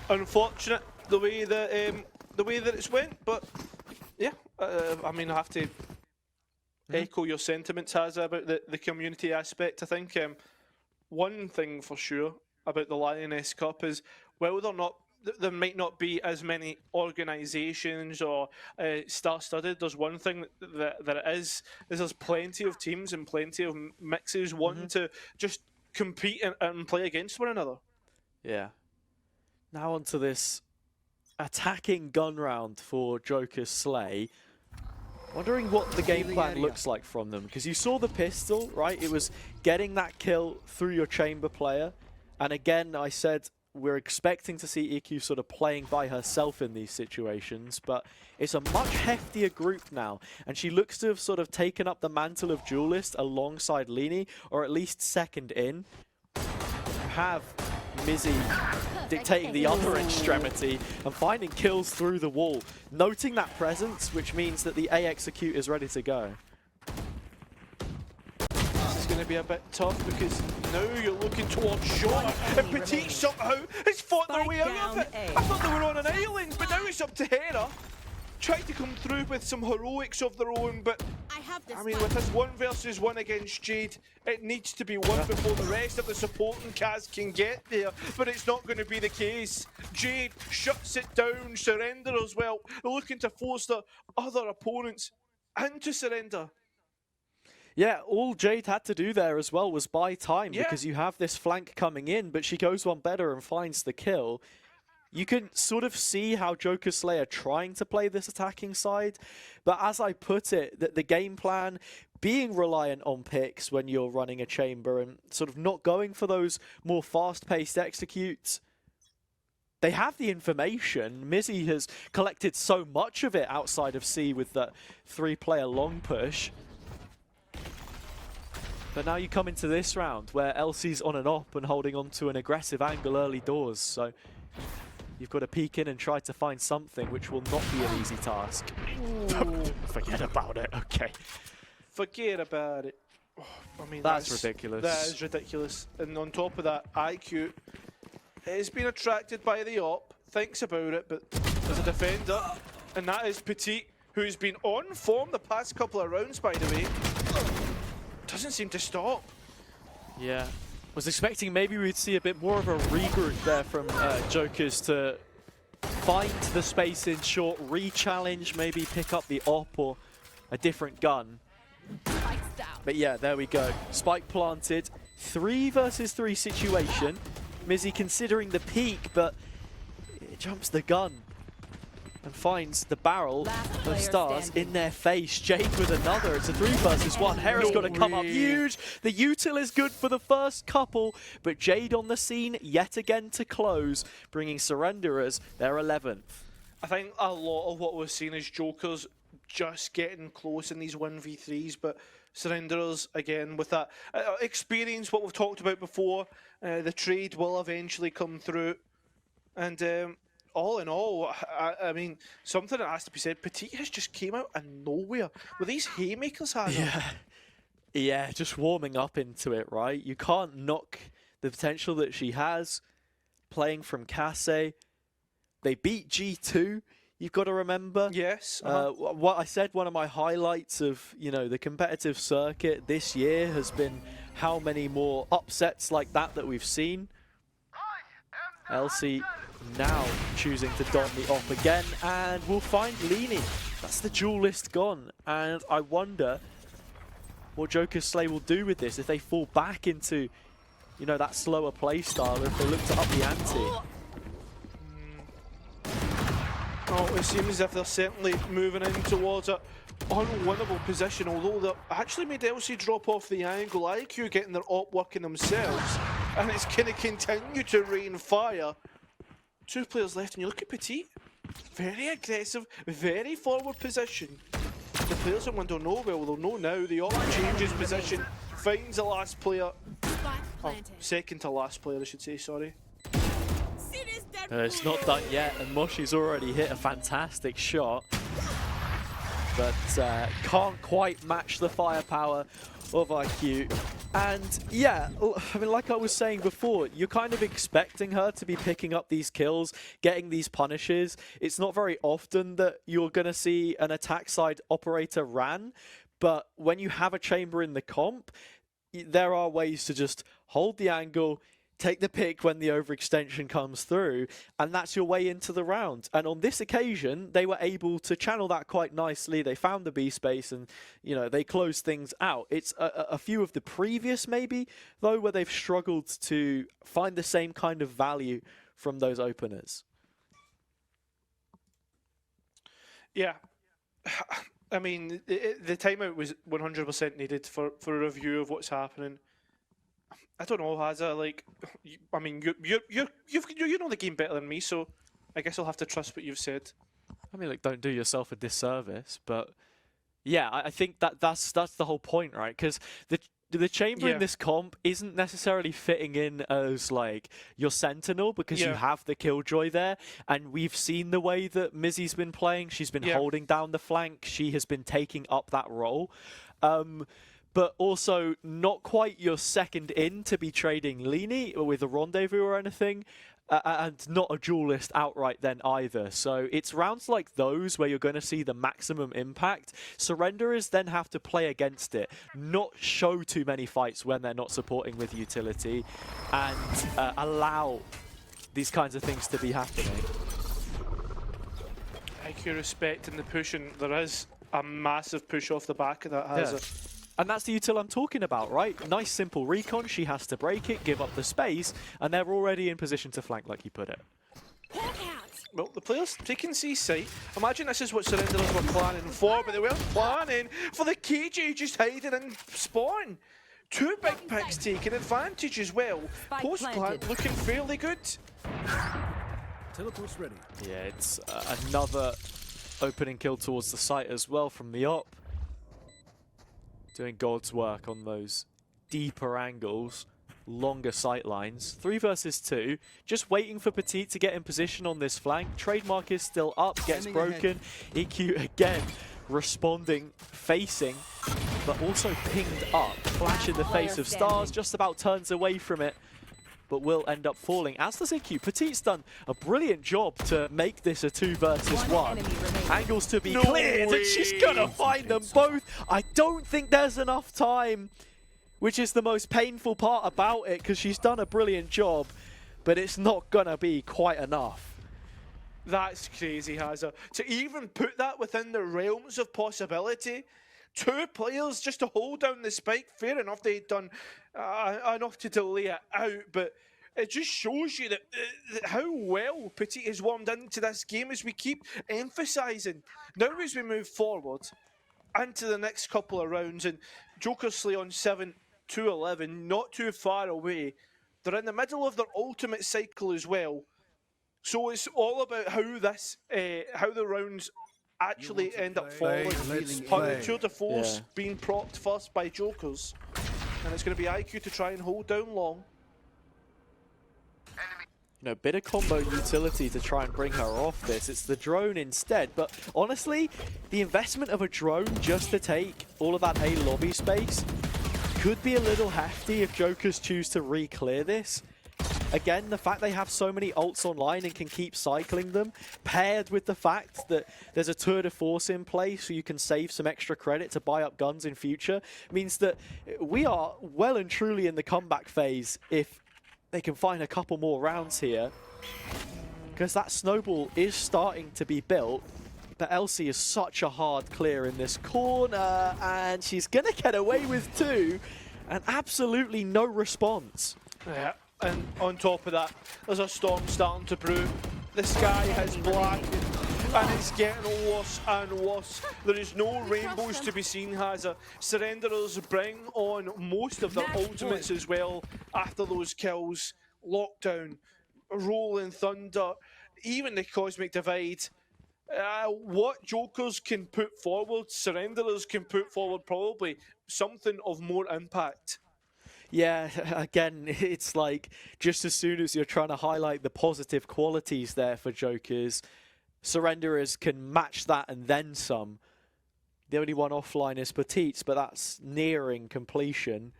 unfortunate the way that it's went, but yeah, I mean, I have to echo your sentiments, Hazza, about the community aspect. I think one thing for sure about the Lioness Cup is, well, there might not be as many organisations or star-studded. There's one thing that it is there's plenty of teams and plenty of mixes wanting to just compete and play against one another. Yeah. Now onto this attacking gun round for Joker's Slay. Wondering what the game plan looks like from them, because you saw the pistol, right? It was getting that kill through your chamber player, and again, I said we're expecting to see EQ sort of playing by herself in these situations, but it's a much heftier group now, and she looks to have sort of taken up the mantle of duelist alongside Lini, or at least second in. You have Mizzy dictating the other extremity and finding kills through the wall, noting that presence, which means that the A execute is ready to go. This is going to be a bit tough because now you're looking towards Short, and Petit somehow has fought their way out of it. I thought they were on an island, but now it's up to Hera. Tried to come through with some heroics of their own, but I mean, with this 1 versus 1 against Jade, it needs to be one before the rest of the supporting cast can get there, but it's not going to be the case. Jade shuts it down, Surrender as well, looking to force the other opponents into surrender. Yeah, all Jade had to do there as well was buy time, because you have this flank coming in, but she goes one better and finds the kill. You can sort of see how Joker Slayer trying to play this attacking side, but as I put it, that the game plan being reliant on picks when you're running a chamber and sort of not going for those more fast-paced executes. They have the information. Mizzy has collected so much of it outside of C with that 3-player long push. But now you come into this round where Elsie's on and off and holding on to an aggressive angle early doors, so you've got to peek in and try to find something, which will not be an easy task. Forget about it, okay. Forget about it. Oh, I mean, that's ridiculous. That is ridiculous. And on top of that, IQ has been attracted by the op, thinks about it, but as a defender, and that is Petit, who's been on form the past couple of rounds, by the way. Doesn't seem to stop. Yeah. Was expecting maybe we'd see a bit more of a regroup there from Jokers to find the space in short, re-challenge, maybe pick up the op or a different gun. But yeah, there we go. Spike planted. 3 versus 3 situation. Mizzy considering the peak, but it jumps the gun and finds the barrel of stars in their face. Jade with another. It's a 3 versus 1. Hera's got to come up huge. The util is good for the first couple, but Jade on the scene yet again to close, bringing Surrenderers their 11th. I think a lot of what we're seeing is Jokers just getting close in these 1v3s, but Surrenderers, again, with that experience, what we've talked about before, the trade will eventually come through. And all in all, I mean, something that has to be said, Petit has just came out of nowhere with these haymakers. Yeah, just warming up into it, right? You can't knock the potential that she has playing from Casse. They beat G2, you've got to remember. Yes. What I said, one of my highlights of, you know, the competitive circuit this year has been how many more upsets like that we've seen. Elsie now choosing to don the op again, and we'll find Lini. That's the duelist gone, and I wonder what Joker's Slay will do with this if they fall back into, you know, that slower play style, if they look to up the ante. Oh, it seems as if they're certainly moving in towards an unwinnable position, although they actually made LC drop off the angle. IQ getting their op working themselves, and it's going to continue to rain fire. 2 players left, and you look at Petit. Very aggressive, very forward position. The players in window know well, they'll know now. The op changes position, finds the last player. Oh, second to last player, I should say, sorry. It's not done yet, and Moshi's already hit a fantastic shot, but can't quite match the firepower of IQ. And yeah, I mean, like I was saying before, you're kind of expecting her to be picking up these kills, getting these punishes. It's not very often that you're going to see an attack side operator ran, but when you have a chamber in the comp, there are ways to just hold the angle, take the pick when the overextension comes through, and that's your way into the round. And on this occasion, they were able to channel that quite nicely. They found the B space and, you know, they closed things out. It's a few of the previous, maybe, though, where they've struggled to find the same kind of value from those openers. Yeah. I mean, the timeout was 100% needed for a review of what's happening. I don't know, Hazza. Like, I mean, you know the game better than me, so I guess I'll have to trust what you've said. I mean, like, don't do yourself a disservice, but yeah, I think that's the whole point, right? Because the chamber in this comp isn't necessarily fitting in as like your sentinel because you have the killjoy there, and we've seen the way that Mizzy's been playing. She's been holding down the flank. She has been taking up that role. But also not quite your second in to be trading Lini with a rendezvous or anything, and not a duelist outright then either. So it's rounds like those where you're going to see the maximum impact. Surrenderers then have to play against it, not show too many fights when they're not supporting with utility, and allow these kinds of things to be happening. IQ respect in the push, and there is a massive push off the back of that Hazard. And that's the util I'm talking about, right? Nice simple recon, she has to break it, give up the space, and they're already in position to flank, like you put it. Well, the players taking C site. Imagine this is what Surrenderers were planning for, but they weren't planning for the KJ just hiding in spawn. 2 big picks taking advantage as well. Post-plant looking fairly good. Teleport's ready. Yeah, it's another opening kill towards the site as well from the op. Doing God's work on those deeper angles, longer sight lines. 3 versus 2. Just waiting for Petit to get in position on this flank. Trademark is still up, gets broken. EQ again responding, facing, but also pinged up. Flash in the face of Stars, just about turns away from it, but will end up falling, as does EQ. Petit's done a brilliant job to make this a 2 versus 1. Angles to be cleared, and she's gonna find them both. I don't think there's enough time, which is the most painful part about it, because she's done a brilliant job, but it's not gonna be quite enough. That's crazy, Hazza. To even put that within the realms of possibility, 2 players just to hold down the spike. Fair enough, they'd done enough to delay it out, but it just shows you that how well Petit has warmed into this game, as we keep emphasising. Now as we move forward into the next couple of rounds, and Joker Slay on 7-11, not too far away. They're in the middle of their ultimate cycle as well. So it's all about how this, how the rounds actually end up falling. How the Tour de Force being propped first by Jokers. And it's going to be IQ to try and hold down long. You know, bit of combo utility to try and bring her off this. It's the drone instead, but honestly, the investment of a drone just to take all of that A lobby space could be a little hefty if Jokers choose to re-clear this. Again, the fact they have so many ults online and can keep cycling them, paired with the fact that there's a Tour de Force in place so you can save some extra credit to buy up guns in future, means that we are well and truly in the comeback phase if they can find a couple more rounds here. Because that snowball is starting to be built, But Elsie is such a hard clear in this corner, and she's going to get away with 2, and absolutely no response. Yeah, and on top of that, there's a storm starting to brew. The sky has blackened, and it's getting worse and worse. There is no rainbows to be seen, Hazza. Surrenderers bring on most of their ultimates as well after those kills. Lockdown, Rolling Thunder, even the Cosmic Divide. What Jokers can put forward, Surrenderers can put forward probably something of more impact. Yeah, again, it's like just as soon as you're trying to highlight the positive qualities there for Jokers, Surrenderers can match that and then some. The only one offline is Petites, but that's nearing completion.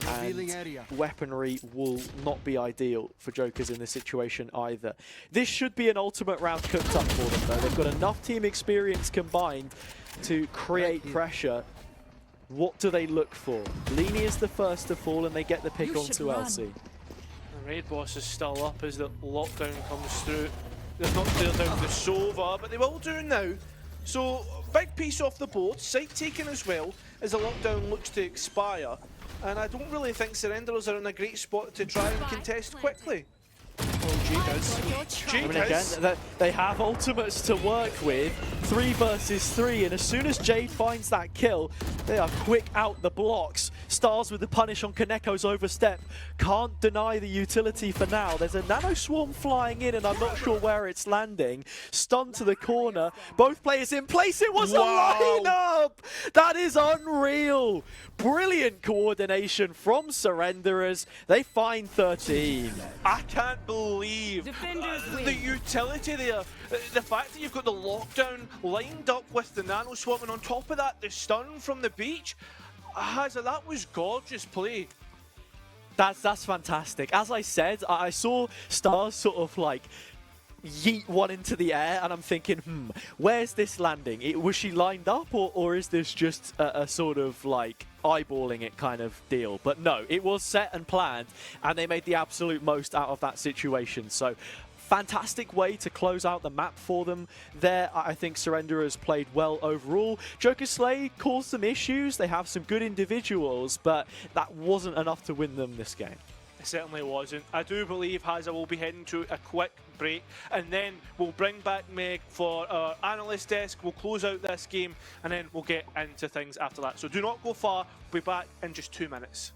And weaponry will not be ideal for Jokers in this situation either. This should be an ultimate round cooked up for them, though. They've got enough team experience combined to create pressure. What do they look for? Lini is the first to fall, and they get the pick onto Elsie. The raid boss is still up as the lockdown comes through. They've not cleared down the Sova, but they will do now. So, big piece off the board, site taken as well, as the lockdown looks to expire. And I don't really think Surrenderers are in a great spot to try and contest quickly. Well, Jade is. Jade again, they have ultimates to work with. 3 versus 3, and as soon as Jade finds that kill, they are quick out the blocks. Stars with the punish on Kaneko's overstep. Can't deny the utility for now. There's a nano swarm flying in, and I'm not sure where it's landing. Stun to the corner. Both players in place. It was a lineup! That is unreal. Brilliant coordination from Surrenderers. They find 13. I can't believe the utility there. The fact that you've got the lockdown lined up with the nano swarm, and on top of that, the stun from the beach. Hazza, that was gorgeous play. That's fantastic. As I said, I saw Stars sort of like yeet one into the air, and I'm thinking, where's this landing? Was she lined up, or is this just a sort of like eyeballing it kind of deal? But no, it was set and planned, and they made the absolute most out of that situation. So fantastic way to close out the map for them there. I think Surrenderers played well overall. Joker Slay caused some issues. They have some good individuals, but that wasn't enough to win them this game. It certainly wasn't. I do believe Hazza will be heading to a quick break, and then we'll bring back Meg for our analyst desk. We'll close out this game, and then we'll get into things after that. So do not go far. We'll be back in just 2 minutes.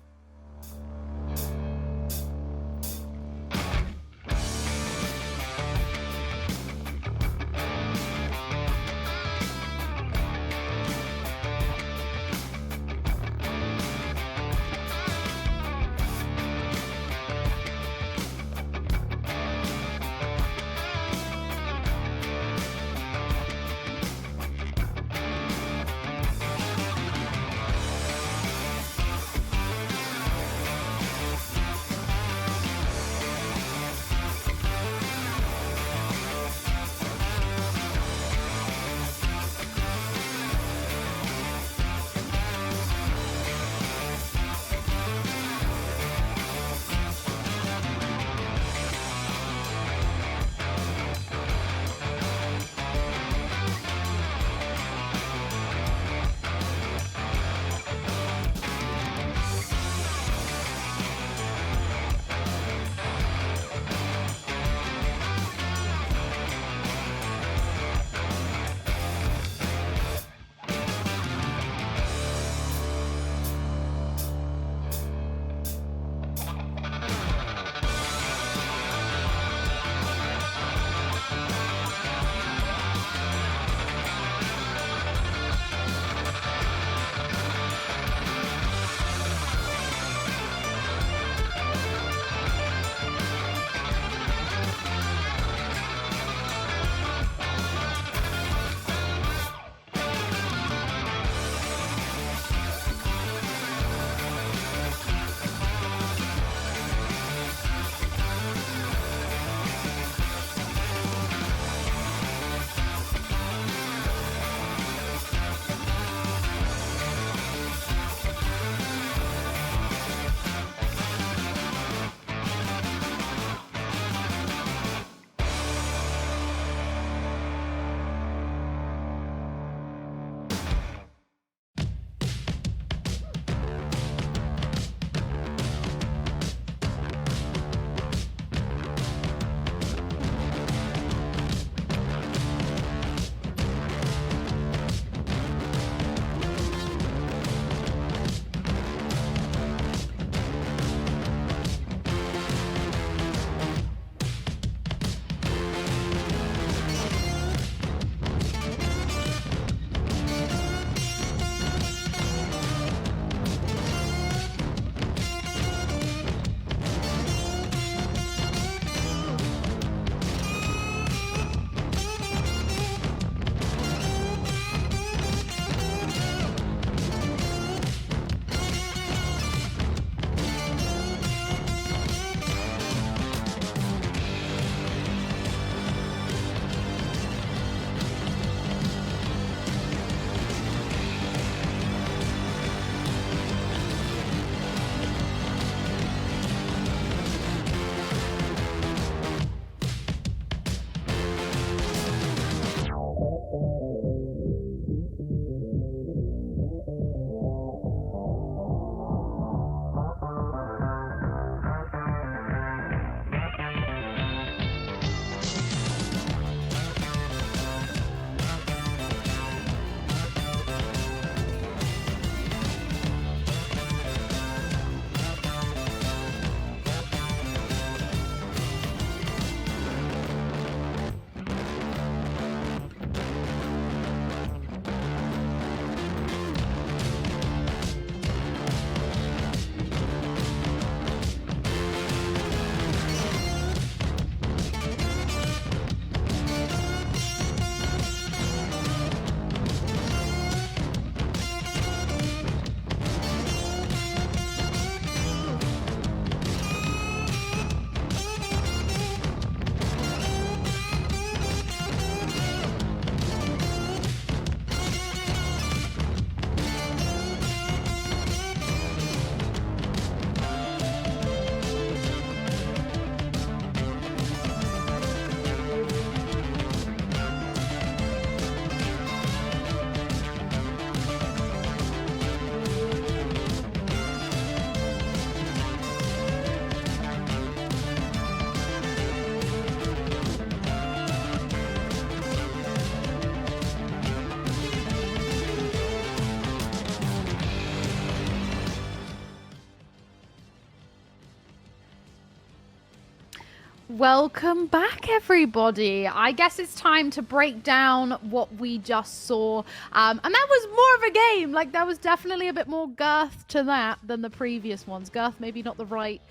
Welcome back, everybody. I guess it's time to break down what we just saw. And that was more of a game. Like, there was definitely a bit more girth to that than the previous ones. Girth, maybe not the right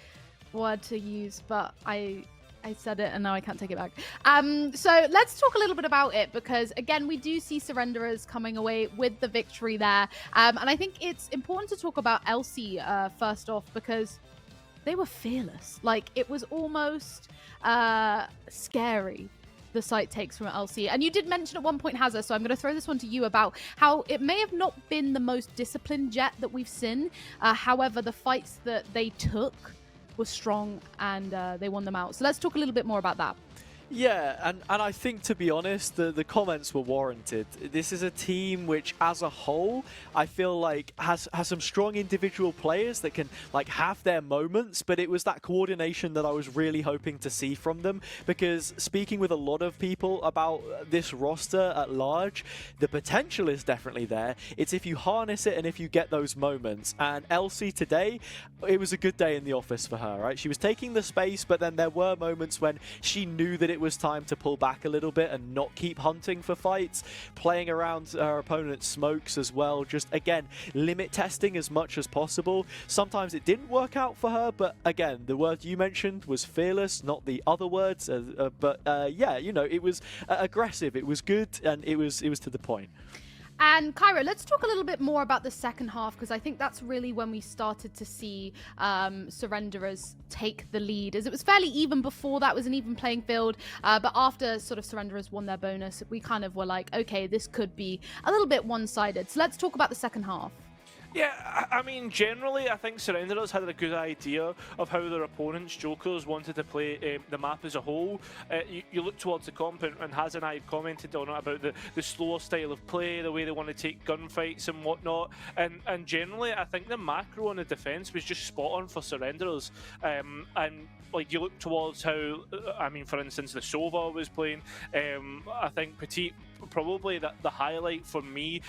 word to use, but I said it and now I can't take it back. So let's talk a little bit about it because, again, we do see Surrenderers coming away with the victory there. And I think it's important to talk about Elsie first off because they were fearless. Like, it was almost scary, the site takes from Elsie. And you did mention at one point, Hazza, so I'm going to throw this one to you about how it may have not been the most disciplined Jet that we've seen. However, the fights that they took were strong and they won them out. So let's talk a little bit more about that. Yeah, and I think, to be honest, the comments were warranted. This is a team which, as a whole, I feel like has some strong individual players that can like have their moments, but it was that coordination that I was really hoping to see from them, because speaking with a lot of people about this roster at large, the potential is definitely there. It's if you harness it and if you get those moments. And Elsie today, it was a good day in the office for her, right? She was taking the space, but then there were moments when she knew that it was time to pull back a little bit and not keep hunting for fights, playing around her opponent's smokes as well, just again limit testing as much as possible. Sometimes it didn't work out for her, but again, the word you mentioned was fearless, not the other words, but yeah, you know, it was aggressive, it was good, and it was to the point. And Cairo, let's talk a little bit more about the second half, because I think that's really when we started to see Surrenderers take the lead. As it was fairly even before that, was an even playing field, but after sort of Surrenderers won their bonus, we kind of were like, okay, this could be a little bit one-sided. So let's talk about the second half. Yeah, I mean, generally, I think Surrenderers had a good idea of how their opponents, Jokers, wanted to play the map as a whole. You look towards the comp, and Haz and I commented on it about the slower style of play, the way they want to take gunfights and whatnot. And generally, I think the macro on the defense was just spot on for Surrenderers. And like, you look towards how, I mean, for instance, the Sova was playing. I think Petit, probably the highlight for me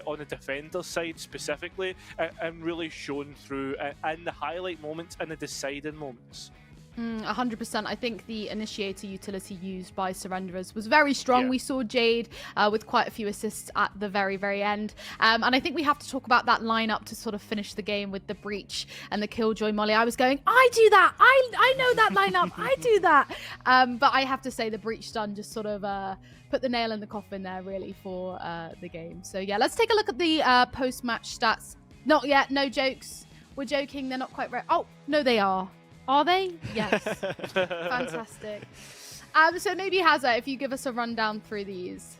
on the defender side specifically, and really shown through in the highlight moments and the deciding moments. 100%. I think the initiator utility used by Surrenderers was very strong. Yeah. We saw Jade with quite a few assists at the very, very end. And I think we have to talk about that lineup to sort of finish the game with the Breach and the Killjoy Molly. I was going, I do that. I know that lineup. I do that. But I have to say the Breach stun just sort of put the nail in the coffin there, really, for the game. So yeah, let's take a look at the post-match stats. Not yet. No jokes. We're joking. They're not quite right. Oh, no, they are. Are they? Yes. Fantastic. So maybe Hazza, if you give us a rundown through these.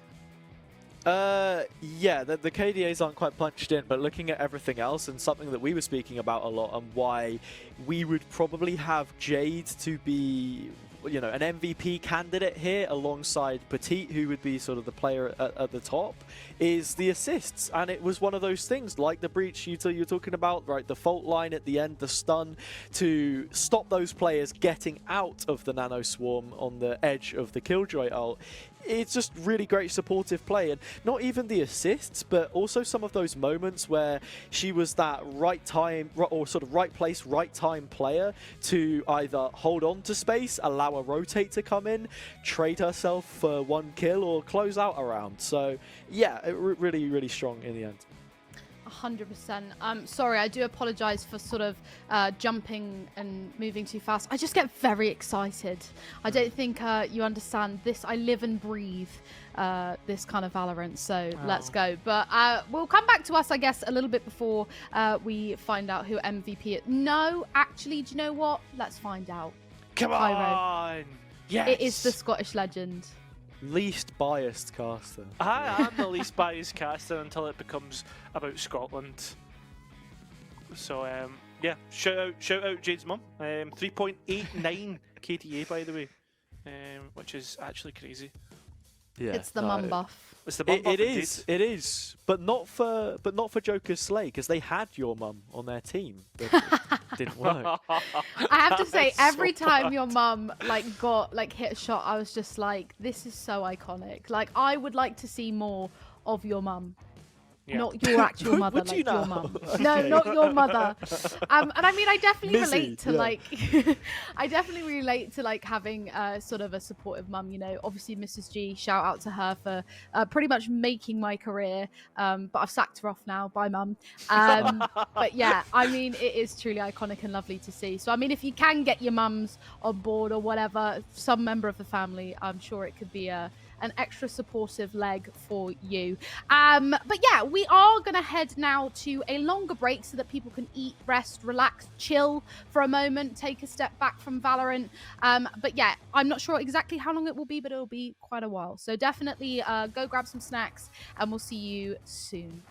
Yeah, the KDAs aren't quite punched in, but looking at everything else, and something that we were speaking about a lot, and why we would probably have Jade to be, you know, an MVP candidate here alongside Petit, who would be sort of the player at the top, is the assists. And it was one of those things, like the Breach you're talking about, right? The fault line at the end, the stun, to stop those players getting out of the Nano Swarm on the edge of the Killjoy ult. It's just really great supportive play, and not even the assists, but also some of those moments where she was that right time, or sort of right place, right time player to either hold on to space, allow a rotate to come in, trade herself for one kill, or close out a round. So yeah, really, really strong in the end. 100%. Sorry, I do apologize for sort of jumping and moving too fast. I just get very excited. I don't think you understand this. I live and breathe this kind of Valorant, so let's go. But we'll come back to us, I guess, a little bit before we find out who MVP is. No, actually, do you know what? Let's find out. Come on! Yes! It is the Scottish legend. Least biased caster. I am the least biased caster until it becomes about Scotland. So yeah, shout out Jade's mum. 3.89 KDA, by the way, which is actually crazy. Yeah, it's the mum buff. It's the mum buff. It is, but not for Joker's Slay, because they had your mum on their team. But it didn't work. I have to say, every time your mum hit a shot, I was just like, this is so iconic. Like, I would like to see more of your mum. Yeah. Not your actual mother, Would like you your now? mum. Okay. No, not your mother. And I mean, I definitely Missy, relate to yeah. like, I definitely relate to like having sort of a supportive mum. You know, obviously Mrs. G, shout out to her for pretty much making my career. But I've sacked her off now. Bye, mum. But yeah, I mean, it is truly iconic and lovely to see. So I mean, if you can get your mums on board or whatever, some member of the family, I'm sure it could be an extra supportive leg for you. But yeah, we are going to head now to a longer break so that people can eat, rest, relax, chill for a moment, take a step back from Valorant. But yeah, I'm not sure exactly how long it will be, but it'll be quite a while. So definitely go grab some snacks and we'll see you soon.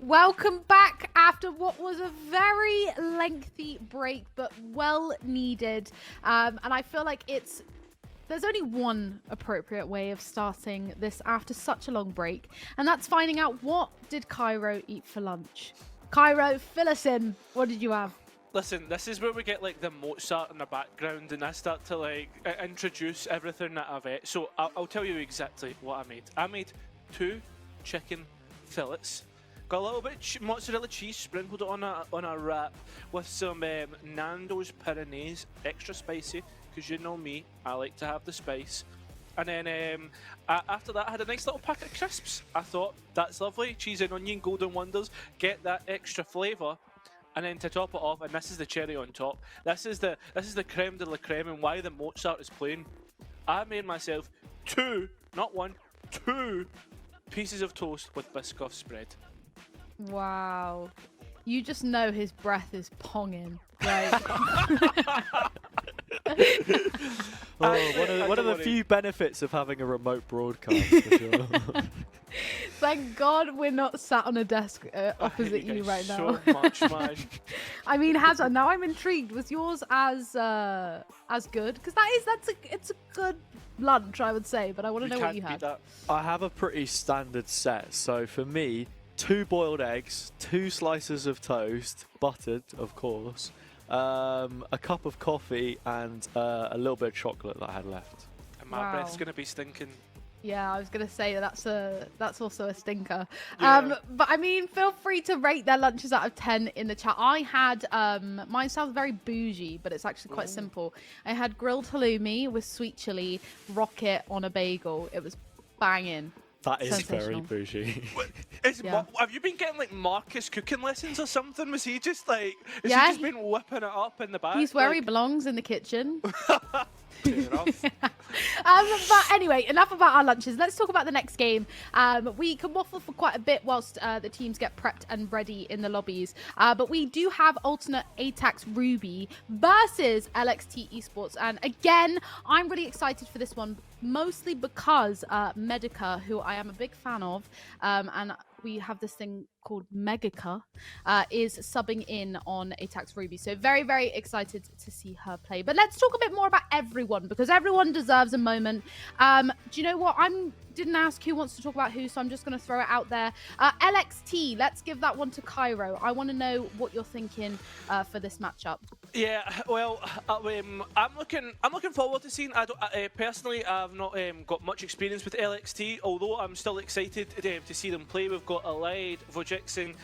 Welcome back after what was a very lengthy break, but well needed. And I feel like there's only one appropriate way of starting this after such a long break, and that's finding out what did Cairo eat for lunch. Cairo, fill us in. What did you have? Listen, this is where we get like the Mozart in the background and I start to like introduce everything that I've ate. So I'll tell you exactly what I made. I made 2 chicken fillets. Got a little bit of mozzarella cheese, sprinkled it on a wrap with some Nando's Pyrenees, extra spicy, because you know me, I like to have the spice. And then after that, I had a nice little packet of crisps. I thought, that's lovely, cheese and onion, golden wonders, get that extra flavour. And then to top it off, and this is the cherry on top, this is the creme de la creme, and why the Mozart is playing. I made myself 2, not 1, 2 pieces of toast with Biscoff spread. Wow. You just know his breath is ponging, right? One of the few benefits of having a remote broadcast, for sure. Thank God we're not sat on a desk opposite you right now. So much, man. I mean, Hazard, now I'm intrigued. Was yours as good? Because it's a good lunch, I would say. But I want to know what you had. I have a pretty standard set. So for me, 2 boiled eggs, 2 slices of toast, buttered, of course, a cup of coffee, and a little bit of chocolate that I had left. And my breath's gonna be stinking. Yeah, I was gonna say that's also a stinker. Yeah. But I mean, feel free to rate their lunches out of 10 in the chat. I had mine sounds very bougie, but it's actually quite simple. I had grilled halloumi with sweet chili, rocket on a bagel. It was banging. That is very bougie. Have you been getting like Marcus cooking lessons or something? Was he just like? Has Yeah, he just been whipping it up in the back? He's where he belongs, in the kitchen. Fair enough. But anyway, enough about our lunches. Let's talk about the next game. We can waffle for quite a bit whilst the teams get prepped and ready in the lobbies. But we do have alternate ATAX Ruby versus LXT Esports. And again, I'm really excited for this one, mostly because Medica, who I am a big fan of, and we have this thing called Megaca, is subbing in on ATAX Ruby. So very, very excited to see her play. But let's talk a bit more about everyone, because everyone deserves a moment. Do you know what? Didn't ask who wants to talk about who, so I'm just going to throw it out there. LXT, let's give that one to Cairo. I want to know what you're thinking for this matchup. Yeah, well, I'm looking forward to seeing. Personally, I've not got much experience with LXT, although I'm still excited to see them play. We've got Allied, Vojixen,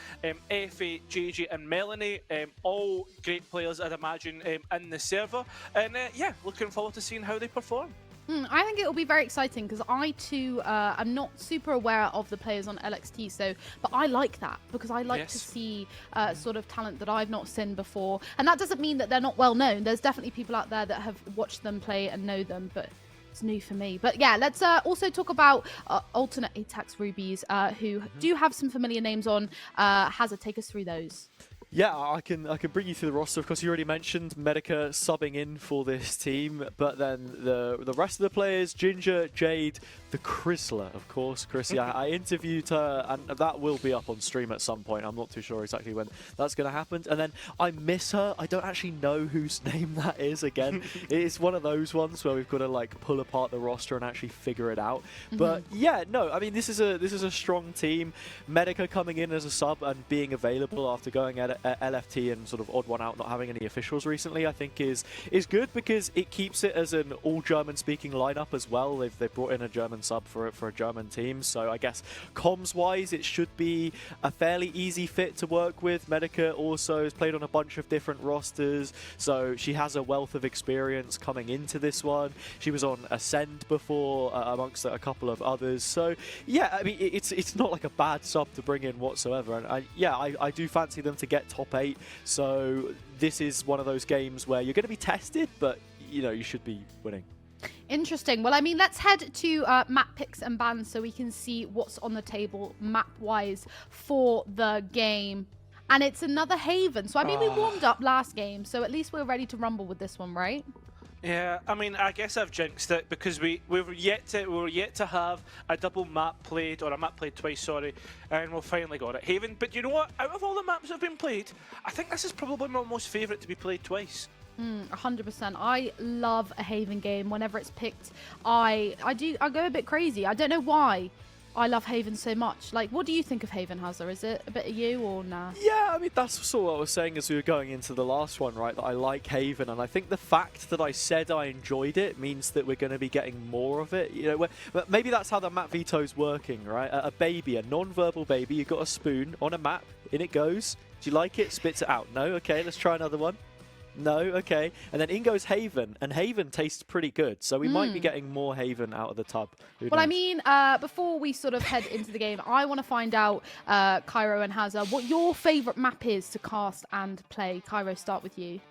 Effie, JJ, and Melanie, all great players, I'd imagine, in the server. And yeah, looking forward to seeing how they perform. I think it will be very exciting because I too am not super aware of the players on LXT, but I like that because I like to see sort of talent that I've not seen before, and that doesn't mean that they're not well known. There's definitely people out there that have watched them play and know them, but it's new for me. But yeah, let's also talk about alternate ATAX Rubies who do have some familiar names on. Hazard, take us through those. Yeah, I can bring you through the roster. Of course, you already mentioned Medica subbing in for this team, but then the rest of the players, Ginger, Jade, the Chrysler, of course. Chrissy, I interviewed her, and that will be up on stream at some point. I'm not too sure exactly when that's going to happen. And then I miss her. I don't actually know whose name that is. Again, it's one of those ones where we've got to like pull apart the roster and actually figure it out. But yeah, no, I mean this is a strong team. Medica coming in as a sub and being available after going at LFT and sort of odd one out, not having any officials recently, I think is good because it keeps it as an all German speaking lineup as well. They've brought in a German sub for a German team, so I guess comms wise it should be a fairly easy fit to work with. Medica also has played on a bunch of different rosters, so she has a wealth of experience coming into this one. She was on Ascend before amongst a couple of others, so yeah, I mean it's not like a bad sub to bring in whatsoever, and I do fancy them to get top 8, so this is one of those games where you're going to be tested, but you know you should be winning. Interesting. Well, I mean, let's head to map picks and bans so we can see what's on the table map-wise for the game. And it's another Haven. So, I mean, we warmed up last game, so at least we're ready to rumble with this one, right? Yeah, I mean, I guess I've jinxed it because we were yet to have a double map played, or a map played twice, sorry, and we've finally got it. Haven, but you know what? Out of all the maps that have been played, I think this is probably my most favourite to be played twice. 100%. I love a Haven game. Whenever it's picked, I go a bit crazy. I don't know why I love Haven so much. Like, what do you think of Haven, Hazza? Is it a bit of you or nah? Yeah, I mean, that's sort of what I was saying as we were going into the last one, right? That I like Haven, and I think the fact that I said I enjoyed it means that we're going to be getting more of it. You know, but maybe that's how the map veto's working, right? A baby, a non-verbal baby, you've got a spoon on a map, in it goes. Do you like it? Spits it out. No? Okay, let's try another one. No, okay. And then in goes Haven, and Haven tastes pretty good, so we might be getting more Haven out of the tub. Well, I mean, before we sort of head into the game, I want to find out, Cairo and Hazza, what your favourite map is to cast and play. Cairo, start with you.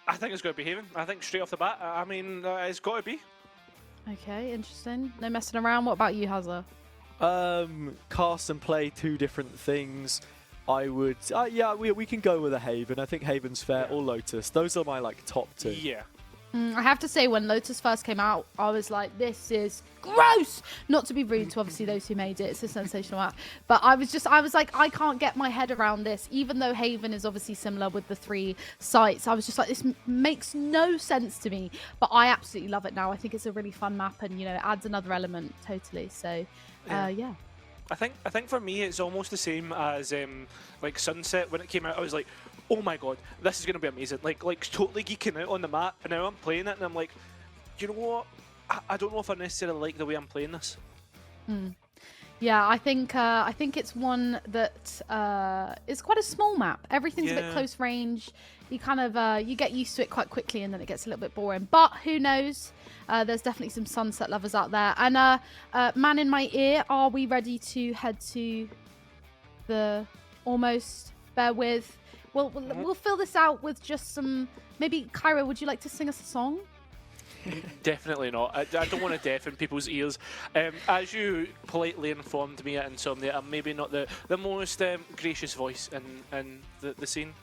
I think it's going to be Haven. I think straight off the bat, I mean, it's got to be. Okay, interesting. No messing around. What about you, Hazza? Cast and play, two different things. I would, yeah, we can go with a Haven. I think Haven's fair, or Lotus. Those are my top two. Yeah. I have to say, when Lotus first came out, I was like, this is gross! Not to be rude to obviously those who made it. It's a sensational app. But I was like, I can't get my head around this. Even though Haven is obviously similar with the 3 sites, I was just like, this makes no sense to me. But I absolutely love it now. I think it's a really fun map, and, you know, it adds another element totally. So, yeah. I think for me it's almost the same as like Sunset. When it came out, I was like, oh my god, this is gonna be amazing. Like totally geeking out on the map, and now I'm playing it and I'm like, you know what? I don't know if I necessarily like the way I'm playing this. Yeah, I think it's one that is quite a small map. Everything's a bit close range. You kind of you get used to it quite quickly, and then it gets a little bit boring. But who knows? There's definitely some Sunset lovers out there. And man in my ear, are we ready to head to the almost? Bear with. We'll fill this out with just some. Maybe Cairo, would you like to sing us a song? Definitely not. I don't want to deafen people's ears. As you politely informed me at Insomnia, I'm maybe not the most gracious voice in the scene.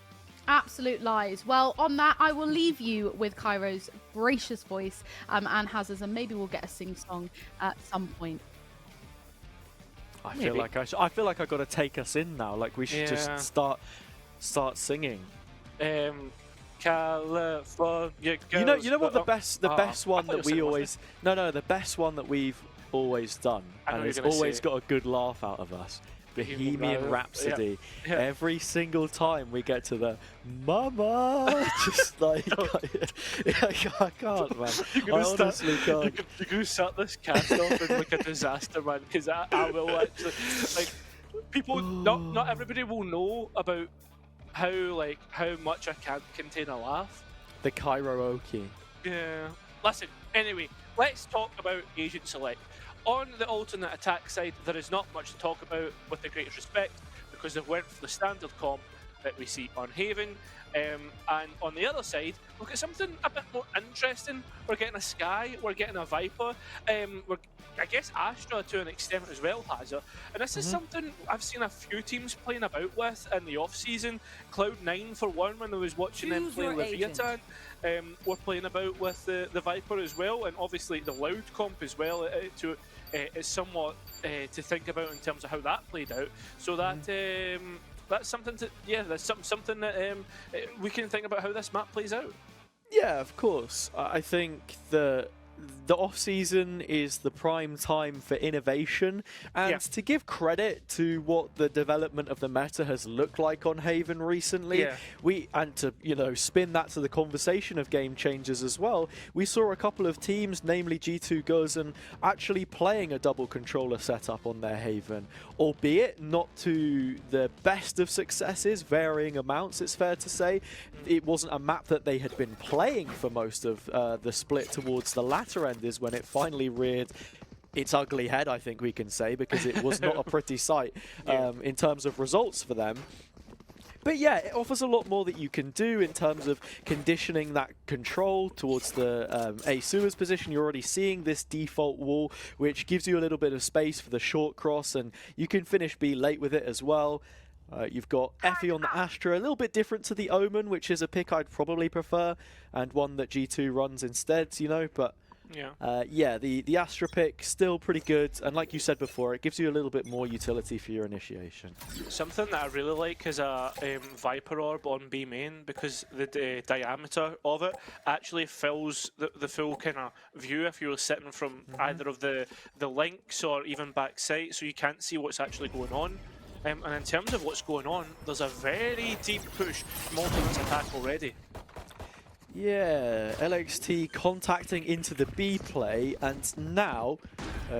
Absolute lies. Well, on that, I will leave you with Cairo's gracious voice and Hazza's, and maybe we'll get a sing-song at some point. I feel like I got to take us in now. Like, we should just start singing. California You know what the best one that we always the best one that we've always done, and it's always got a good laugh out of us. Bohemian Rhapsody. Yeah. Every single time we get to the mama, just like I can't, man. I honestly can't. You're gonna start this cast off in like a disaster, man, because I will actually like people. Not everybody will know about how much I can't contain a laugh. The karaoke. Yeah. Listen. Anyway, let's talk about Agent Select. On the alternate attack side, there is not much to talk about, with the greatest respect, because they've went for the standard comp that we see on Haven. And on the other side, we've got something a bit more interesting. We're getting a Sky, we're getting a Viper, I guess Astra to an extent as well, Hazza. And this is something I've seen a few teams playing about with in the off-season. Cloud9, for one, when I was watching them play Leviathan, we're playing about with the Viper as well, and obviously the Loud comp as well, is somewhat to think about in terms of how that played out. So that that's something that's something that we can think about how this map plays out. Yeah, of course. I think the off-season is the prime time for innovation, and to give credit to what the development of the meta has looked like on Haven recently, and to spin that to the conversation of game changers as well, we saw a couple of teams, namely G2 Guzen, actually playing a double controller setup on their Haven, albeit not to the best of successes, varying amounts, it's fair to say. It wasn't a map that they had been playing for most of the split towards the latter end, is when it finally reared its ugly head, I think we can say, because it was not a pretty sight in terms of results for them. But yeah, it offers a lot more that you can do in terms of conditioning that control towards the A sewers position. You're already seeing this default wall, which gives you a little bit of space for the short cross, and you can finish B late with it as well. You've got Effie on the Astra, a little bit different to the Omen, which is a pick I'd probably prefer, and one that G2 runs instead, you know, but yeah, the Astra pick, still pretty good, and like you said before, it gives you a little bit more utility for your initiation. Something that I really like is a Viper Orb on B main, because the diameter of it actually fills the full kind of view if you're sitting from either of the links or even back sight, so you can't see what's actually going on. And in terms of what's going on, there's a very deep push from Ultimate's attack already. Yeah, LXT contacting into the B play, and now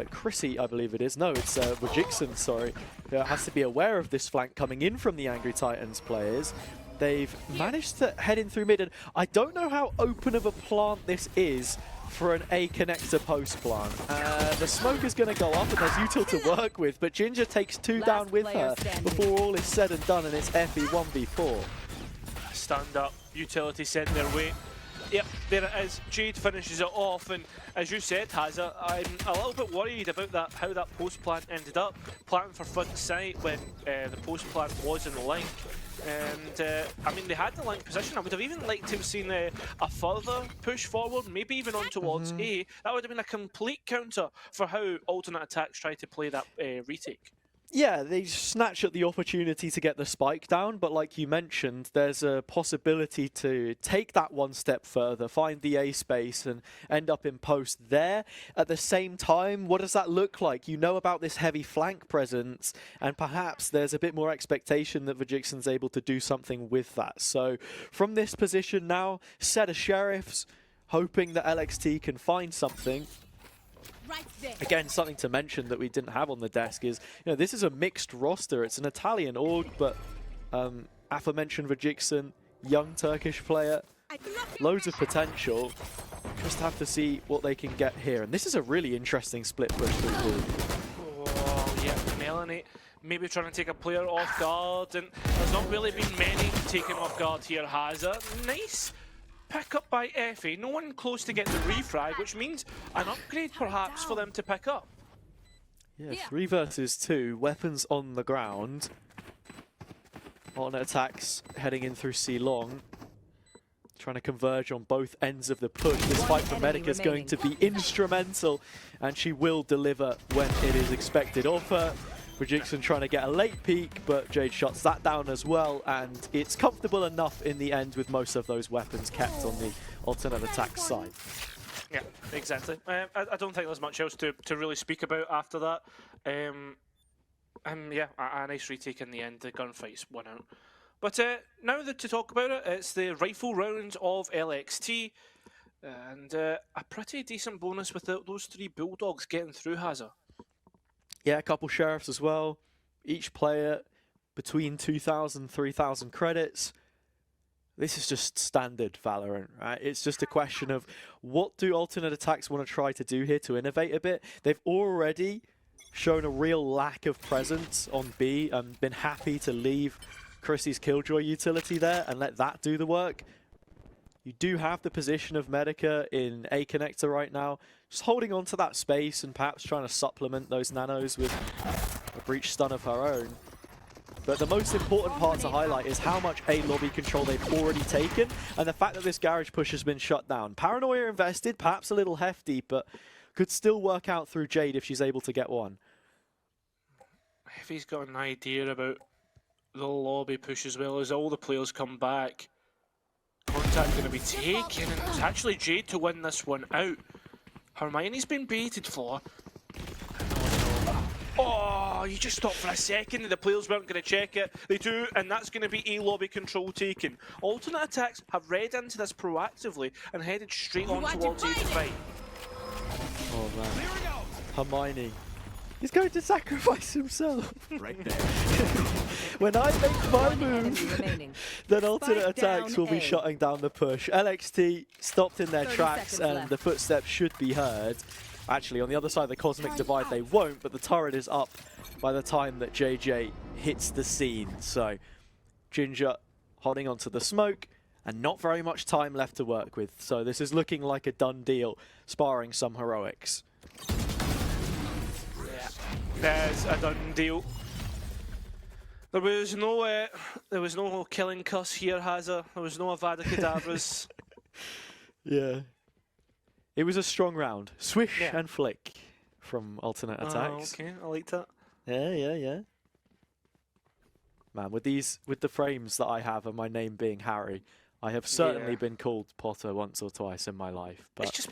Chrissy, I believe it is. No, it's Rajixon, sorry, has to be aware of this flank coming in from the Angry Titans players. They've managed to head in through mid, and I don't know how open of a plant this is for an A connector post plant. The smoke is going to go up, and there's util to work with, but Ginger takes 2 down with her before all is said and done, and it's Effie 1v4. Stand up, utility sent their way. Yep, there it is. Jade finishes it off, and as you said, Hazza, I'm a little bit worried about that, how that post plant ended up. Planting for front sight when the post plant was in the link. And I mean, they had the link position. I would have even liked to have seen a further push forward, maybe even on towards A. That would have been a complete counter for how alternate attacks tried to play that retake. Yeah, they snatch at the opportunity to get the spike down, but like you mentioned, there's a possibility to take that one step further, find the A space and end up in post there. At the same time, what does that look like? You know about this heavy flank presence, and perhaps there's a bit more expectation that Vajixon's able to do something with that. So from this position now, set of Sheriffs, hoping that LXT can find something. Again, something to mention that we didn't have on the desk is, you know, this is a mixed roster. It's an Italian org, but aforementioned Vajixon, young Turkish player, loads of potential. Just have to see what they can get here. And this is a really interesting split push through pool. Oh, yeah, Melanie maybe trying to take a player off guard, and there's not really been many taken off guard here. Hazza, nice pick up by Effie, no one close to getting the refrag, which means an upgrade perhaps for them to pick up. Yeah, 3 versus 2, weapons on the ground. On attacks heading in through C long. Trying to converge on both ends of the push. This fight for Medica is going to be instrumental, and she will deliver when it is expected of her. Rajixon trying to get a late peek, but Jade shuts that down as well, and it's comfortable enough in the end with most of those weapons kept on the alternate attack side. Yeah, exactly. I don't think there's much else to really speak about after that. Yeah, a nice retake in the end. The gunfight's won out. But now that to talk about it, it's the rifle round of LXT, and a pretty decent bonus with those 3 Bulldogs getting through Hazza. Yeah, a couple Sheriffs as well. Each player between 2,000, 3,000 credits. This is just standard Valorant, right? It's just a question of what do alternate attacks want to try to do here to innovate a bit. They've already shown a real lack of presence on B and been happy to leave Chrissy's Killjoy utility there and let that do the work. You do have the position of Medica in A connector right now, just holding on to that space and perhaps trying to supplement those nanos with a breach stun of her own. But the most important part to highlight is how much A lobby control they've already taken, and the fact that this garage push has been shut down. Paranoia invested, perhaps a little hefty, but could still work out through Jade if she's able to get one. If he's got an idea about the lobby push as well, as all the players come back, contact going to be taken, and it's actually Jade to win this one out. Hermione's been baited for. Oh, you just stopped for a second and the players weren't going to check it. They do, and that's going to be A lobby control taken. Alternate attacks have read into this proactively and headed straight on towards A to fight. Oh man, Hermione. He's going to sacrifice himself. Right there. When I make my move, then alternate attacks will be shutting down the push. LXT stopped in their tracks and the footsteps should be heard. Actually, on the other side of the Cosmic Divide they won't, but the turret is up by the time that JJ hits the scene. So Ginger holding onto the smoke and not very much time left to work with. So this is looking like a done deal, sparring some heroics. There's a done deal. There was no killing cuss here, Hazza. There was no Avada Kedavras. Yeah. It was a strong round. Swish and flick from alternate attacks. Okay, I like that. Yeah. Man, with the frames that I have and my name being Harry, I have certainly been called Potter once or twice in my life. But It's just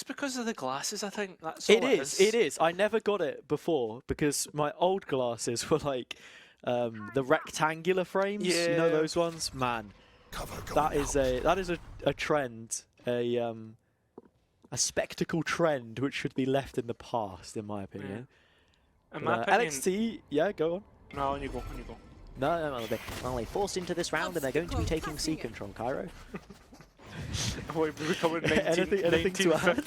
because of the glasses, I think. That's all it is. I never got it before because my old glasses were like the rectangular frames. You know those ones? Man, that is a trend, a spectacle trend which should be left in the past, in my opinion. In my opinion, LXT, yeah, go on. No, on you go. No, they're forced into this round and they're going to be taking C control, Cairo. We're becoming 19, anything to add?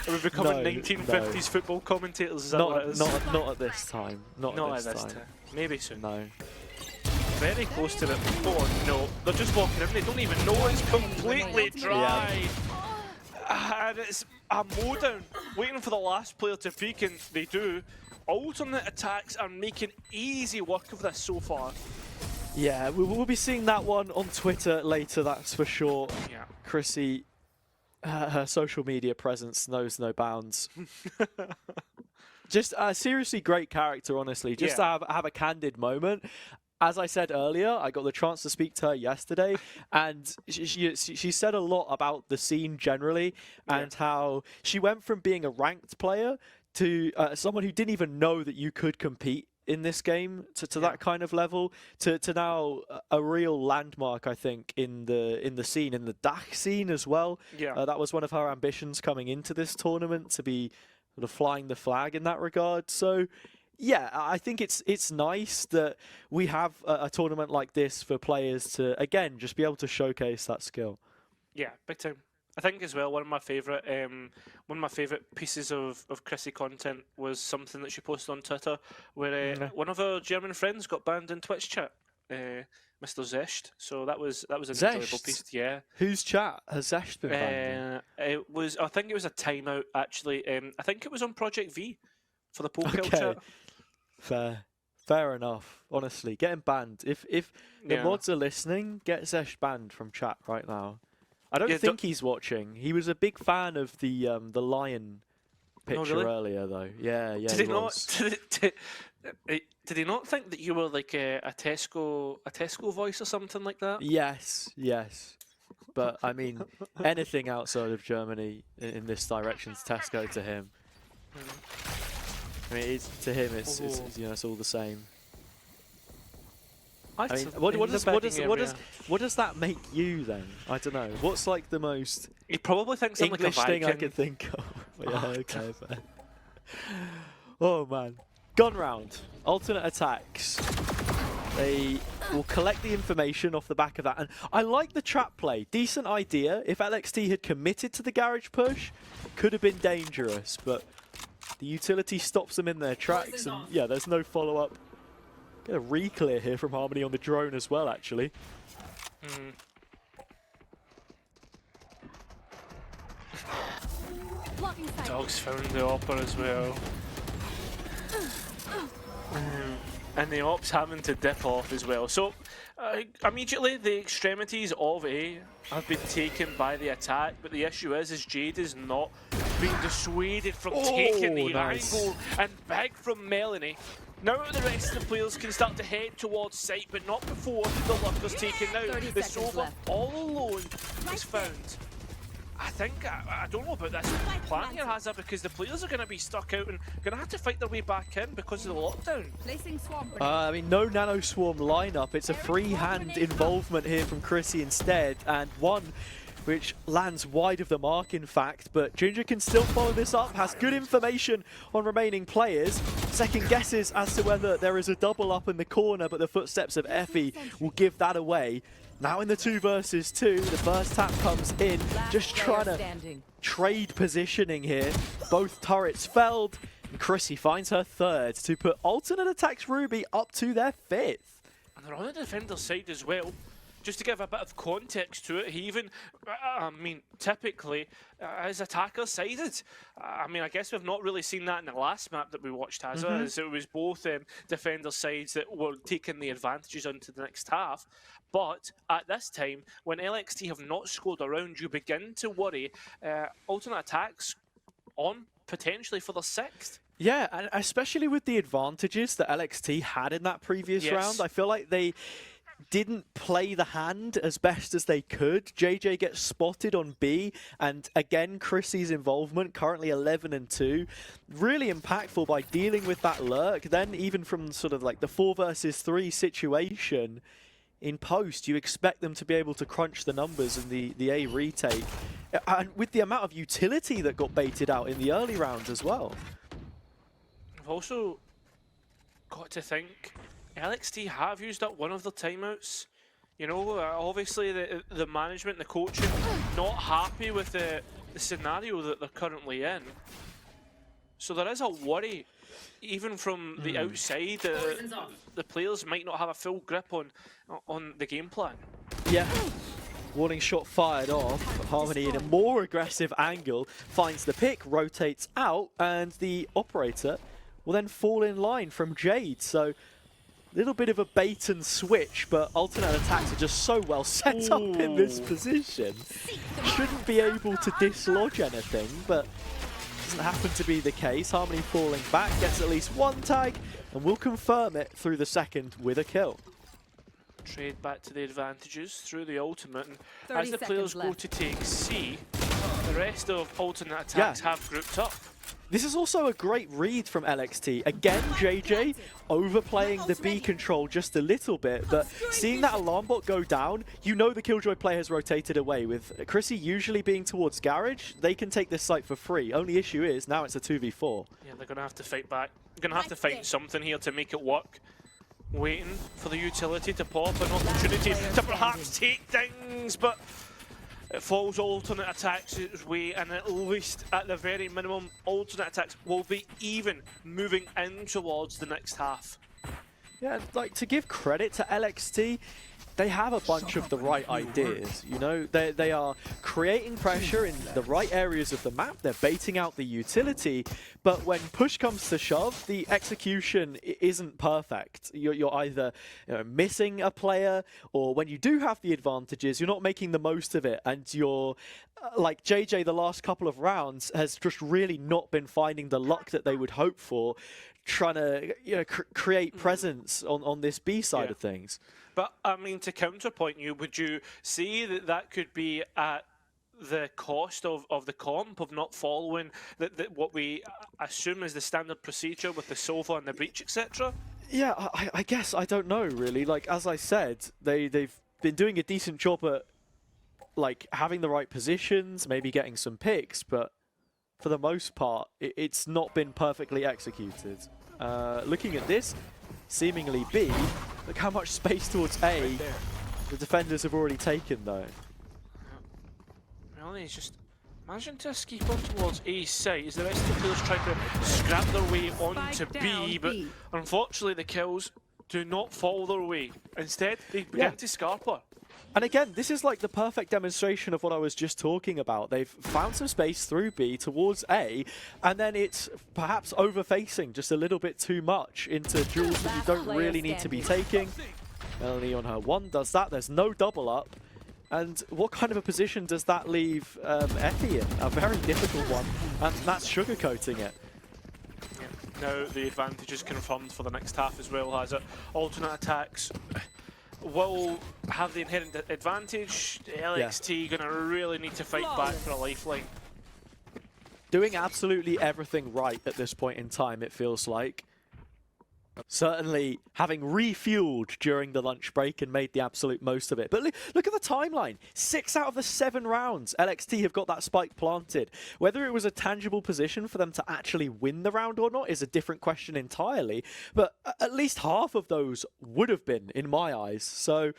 We're becoming 1950s football commentators, is that what it is? Not at this time. Not at this time. Maybe soon. No. Very close to it. Oh no, they're just walking in, they don't even know it's completely dry. And it's a mowdown, waiting for the last player to peek, and they do. Alternate attacks are making easy work of this so far. Yeah, we'll be seeing that one on Twitter later, that's for sure. Yeah. Chrissy, her social media presence knows no bounds. Just a seriously great character, honestly. Just to have a candid moment. As I said earlier, I got the chance to speak to her yesterday, and she said a lot about the scene generally, and how she went from being a ranked player to someone who didn't even know that you could compete in this game to that kind of level to now a real landmark, I think, in the scene, in the DAC scene as well. That was one of her ambitions coming into this tournament, to be sort of flying the flag in that regard. So yeah, I think it's nice that we have a tournament like this for players to, again, just be able to showcase that skill. Yeah, big time. I think as well one of my favourite pieces of Chrissy content was something that she posted on Twitter, where one of her German friends got banned in Twitch chat, Mr. Zesht. So that was an enjoyable piece. Yeah. Whose chat has Zesht been banned? I think it was a timeout actually. I think it was on Project V for the Pokill chat. Fair enough. Honestly, get him banned. If the mods are listening, get Zesht banned from chat right now. I don't think he's watching. He was a big fan of the lion picture earlier, though. Yeah. Did he not? Did he not think that you were like a Tesco voice or something like that? Yes. But I mean, anything outside of Germany in this direction is Tesco to him. I mean, to him, it's it's all the same. I mean, what does that make you then? I don't know. What's like the most he probably thinks English like a thing I could think of? Yeah, okay, fair. Oh man, gun round, alternate attacks. They will collect the information off the back of that, and I like the trap play. Decent idea. If LXT had committed to the garage push, could have been dangerous, but the utility stops them in their tracks, and yeah, there's no follow-up. Get a re-clear here from Harmony on the drone as well, actually. Dogs found the Opper as well. And the Op's having to dip off as well. So, immediately the extremities of A have been taken by the attack, but the issue is Jade is not being dissuaded from taking the angle, and big from Melanie. Now the rest of the players can start to head towards site, but not before the Lurker's taken out. The Sova all alone is found. I think, I don't know about this plan here, Hazza, because the players are going to be stuck out and going to have to fight their way back in because of the lockdown. I mean, no Nano Swarm lineup. It's a free-hand involvement here from Chrissy instead, and one which lands wide of the mark, in fact, but Ginger can still follow this up, has good information on remaining players. Second guesses as to whether there is a double up in the corner, but the footsteps of Effie will give that away. Now in the 2 versus 2, the first tap comes in, just trying to trade positioning here. Both turrets felled, and Chrissy finds her third to put alternate attacks Ruby up to their 5th. And they're on the defender's side as well. just to give a bit of context to it, he even, I mean, typically, his attacker sided. I mean, I guess we've not really seen that in the last map that we watched, as it was both defender sides that were taking the advantages into the next half. But at this time, when LXT have not scored a round, you begin to worry alternate attacks on potentially for the 6th. Yeah, and especially with the advantages that LXT had in that previous round, I feel like they didn't play the hand as best as they could. JJ gets spotted on B, and again, Chrissy's involvement, currently 11-2, really impactful by dealing with that lurk. Then even from sort of like the 4 versus 3 situation, in post, you expect them to be able to crunch the numbers in the A retake. And with the amount of utility that got baited out in the early rounds as well. I've also got to think LXT have used up one of their timeouts. You know, obviously the management, the coaching, not happy with the scenario that they're currently in. So there is a worry, even from the outside, the players might not have a full grip on the game plan. Yeah. Warning shot fired off. Harmony in a more aggressive angle finds the pick, rotates out, and the operator will then fall in line from Jade. So a little bit of a bait and switch, but alternate attacks are just so well set up in this position. Shouldn't be able to dislodge anything, but doesn't happen to be the case. Harmony falling back, gets at least one tag, and will confirm it through the second with a kill. Trade back to the advantages through the ultimate, and as the players go to take C, the rest of alternate attacks have grouped up. This is also a great read from LXT. Again, JJ overplaying the B control just a little bit, but seeing that alarm bot go down, you know the Killjoy player has rotated away. With Chrissy usually being towards Garage, they can take this site for free. Only issue is, now it's a 2v4. Yeah, they're going to have to fight back. They're going to have to find something here to make it work. Waiting for the utility to pop, an opportunity to perhaps take things, but it falls alternate attacks its way, and at least, at the very minimum, alternate attacks will be even moving in towards the next half. Yeah, like, to give credit to LXT, they have a bunch of the right ideas, you know? They are creating pressure in the right areas of the map, they're baiting out the utility, but when push comes to shove, the execution isn't perfect. You're either missing a player, or when you do have the advantages, you're not making the most of it, and you're, like JJ the last couple of rounds, has just really not been finding the luck that they would hope for, trying to create presence on this B side of things. But, I mean, to counterpoint you, would you see that that could be at the cost of the comp, of not following what we assume is the standard procedure with the Sova and the breach, etc.? Yeah, I guess, I don't know, really. Like, as I said, they've been doing a decent job at, like, having the right positions, maybe getting some picks, but for the most part, it's not been perfectly executed. Looking at this, seemingly B, look how much space towards A the defenders have already taken, though. Really, it's just imagine to escape on towards A side as the rest of the players try to scrap their way onto B, but unfortunately the kills do not fall their way. Instead, they begin to scarper. And again, this is like the perfect demonstration of what I was just talking about. They've found some space through B towards A, and then it's perhaps over-facing just a little bit too much into duels that you don't really need to be taking. Melanie on her one does that. There's no double up. And what kind of a position does that leave Effie in? A very difficult one, and that's sugarcoating it. Now the advantage is confirmed for the next half as well, as it alternate attacks will have the inherent advantage. LXT gonna really need to fight back for a lifeline. Doing absolutely everything right at this point in time, it feels like. Certainly having refueled during the lunch break and made the absolute most of it. But look at the timeline. 6 out of the 7 rounds, LXT have got that spike planted. Whether it was a tangible position for them to actually win the round or not is a different question entirely. But at least half of those would have been, in my eyes. So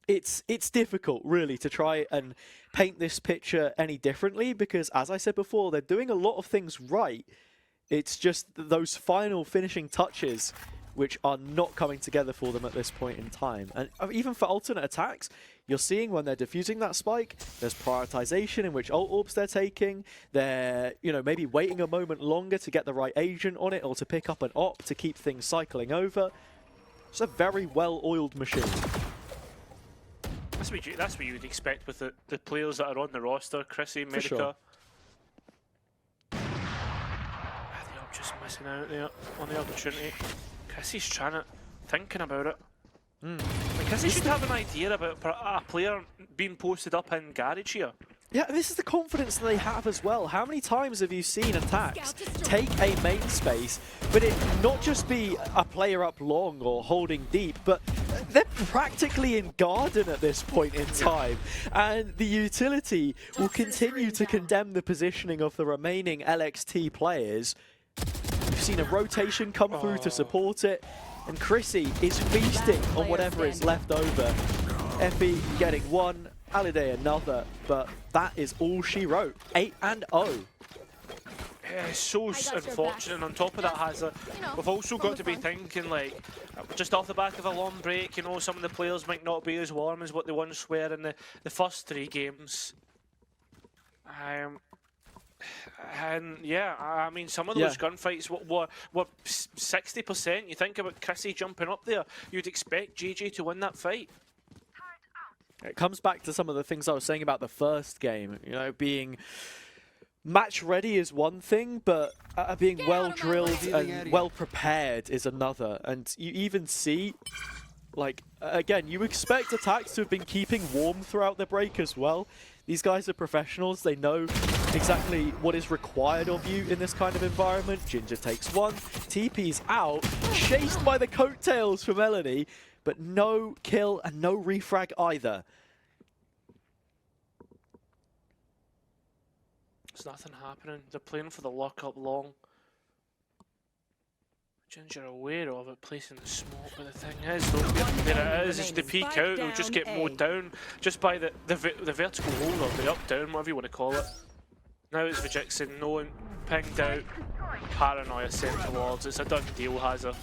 it's difficult, really, to try and paint this picture any differently because, as I said before, they're doing a lot of things right. It's just those final finishing touches which are not coming together for them at this point in time. And even for alternate attacks, you're seeing when they're defusing that spike, there's prioritization in which ult orbs they're taking. They're, you know, maybe waiting a moment longer to get the right agent on it or to pick up an op to keep things cycling over. It's a very well-oiled machine. That's what you would expect with the players that are on the roster. Chrissy, Medica. Sure. They're just missing out there on the opportunity. Chrissy's thinking about it. Like, Chrissy should have an idea about a player being posted up in garage here. Yeah, this is the confidence that they have as well. How many times have you seen attacks take a main space, but it not just be a player up long or holding deep, but they're practically in garden at this point in time. And the utility will continue to condemn the positioning of the remaining LXT players. We've seen a rotation come through to support it, and Chrissy is feasting on whatever is left over. Effie getting one, Alide another, but that is all she wrote. 8-0. Yeah, it's so unfortunate, and on top of that, Hazza, we've also got to be thinking, like, just off the back of a long break, you know, some of the players might not be as warm as what they once were in the first 3 games. And yeah, I mean, some of those gunfights were 60%. You think about Chrissy jumping up there, you'd expect JJ to win that fight. It comes back to some of the things I was saying about the first game. You know, being match ready is one thing, but being well drilled and well prepared is another. And you even see, like, again, you expect attacks to have been keeping warm throughout the break as well. These guys are professionals. They know exactly what is required of you in this kind of environment. Ginger takes one, TP's out, chased by the coattails for Melanie, but no kill and no refrag either. There's nothing happening. They're playing for the lock-up long. Ginger aware of it, placing the smoke, but the thing is, there it is, it's the peek out, they'll just get mowed down just by the vertical hold, or the up-down, whatever you want to call it. Now it's Vijixin, known, pinged out, paranoia sent towards, it's a done deal, Hazza.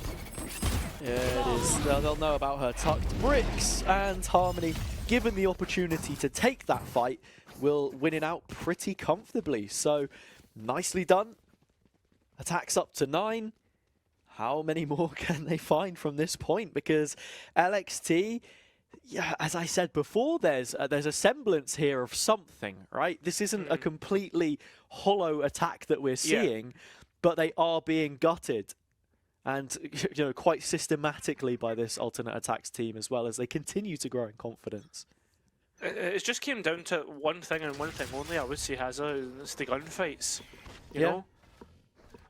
Yeah, it is. They'll know about her tucked bricks, and Harmony, given the opportunity to take that fight, will win it out pretty comfortably. So, nicely done. Attacks up to 9. How many more can they find from this point? Because LXT, yeah, as I said before, there's a semblance here of something, right? This isn't a completely hollow attack that we're seeing, but they are being gutted. And, you know, quite systematically by this alternate attacks team as well, as they continue to grow in confidence. It just came down to one thing and one thing only, I would say, Hazza, and it's the gunfights. You know?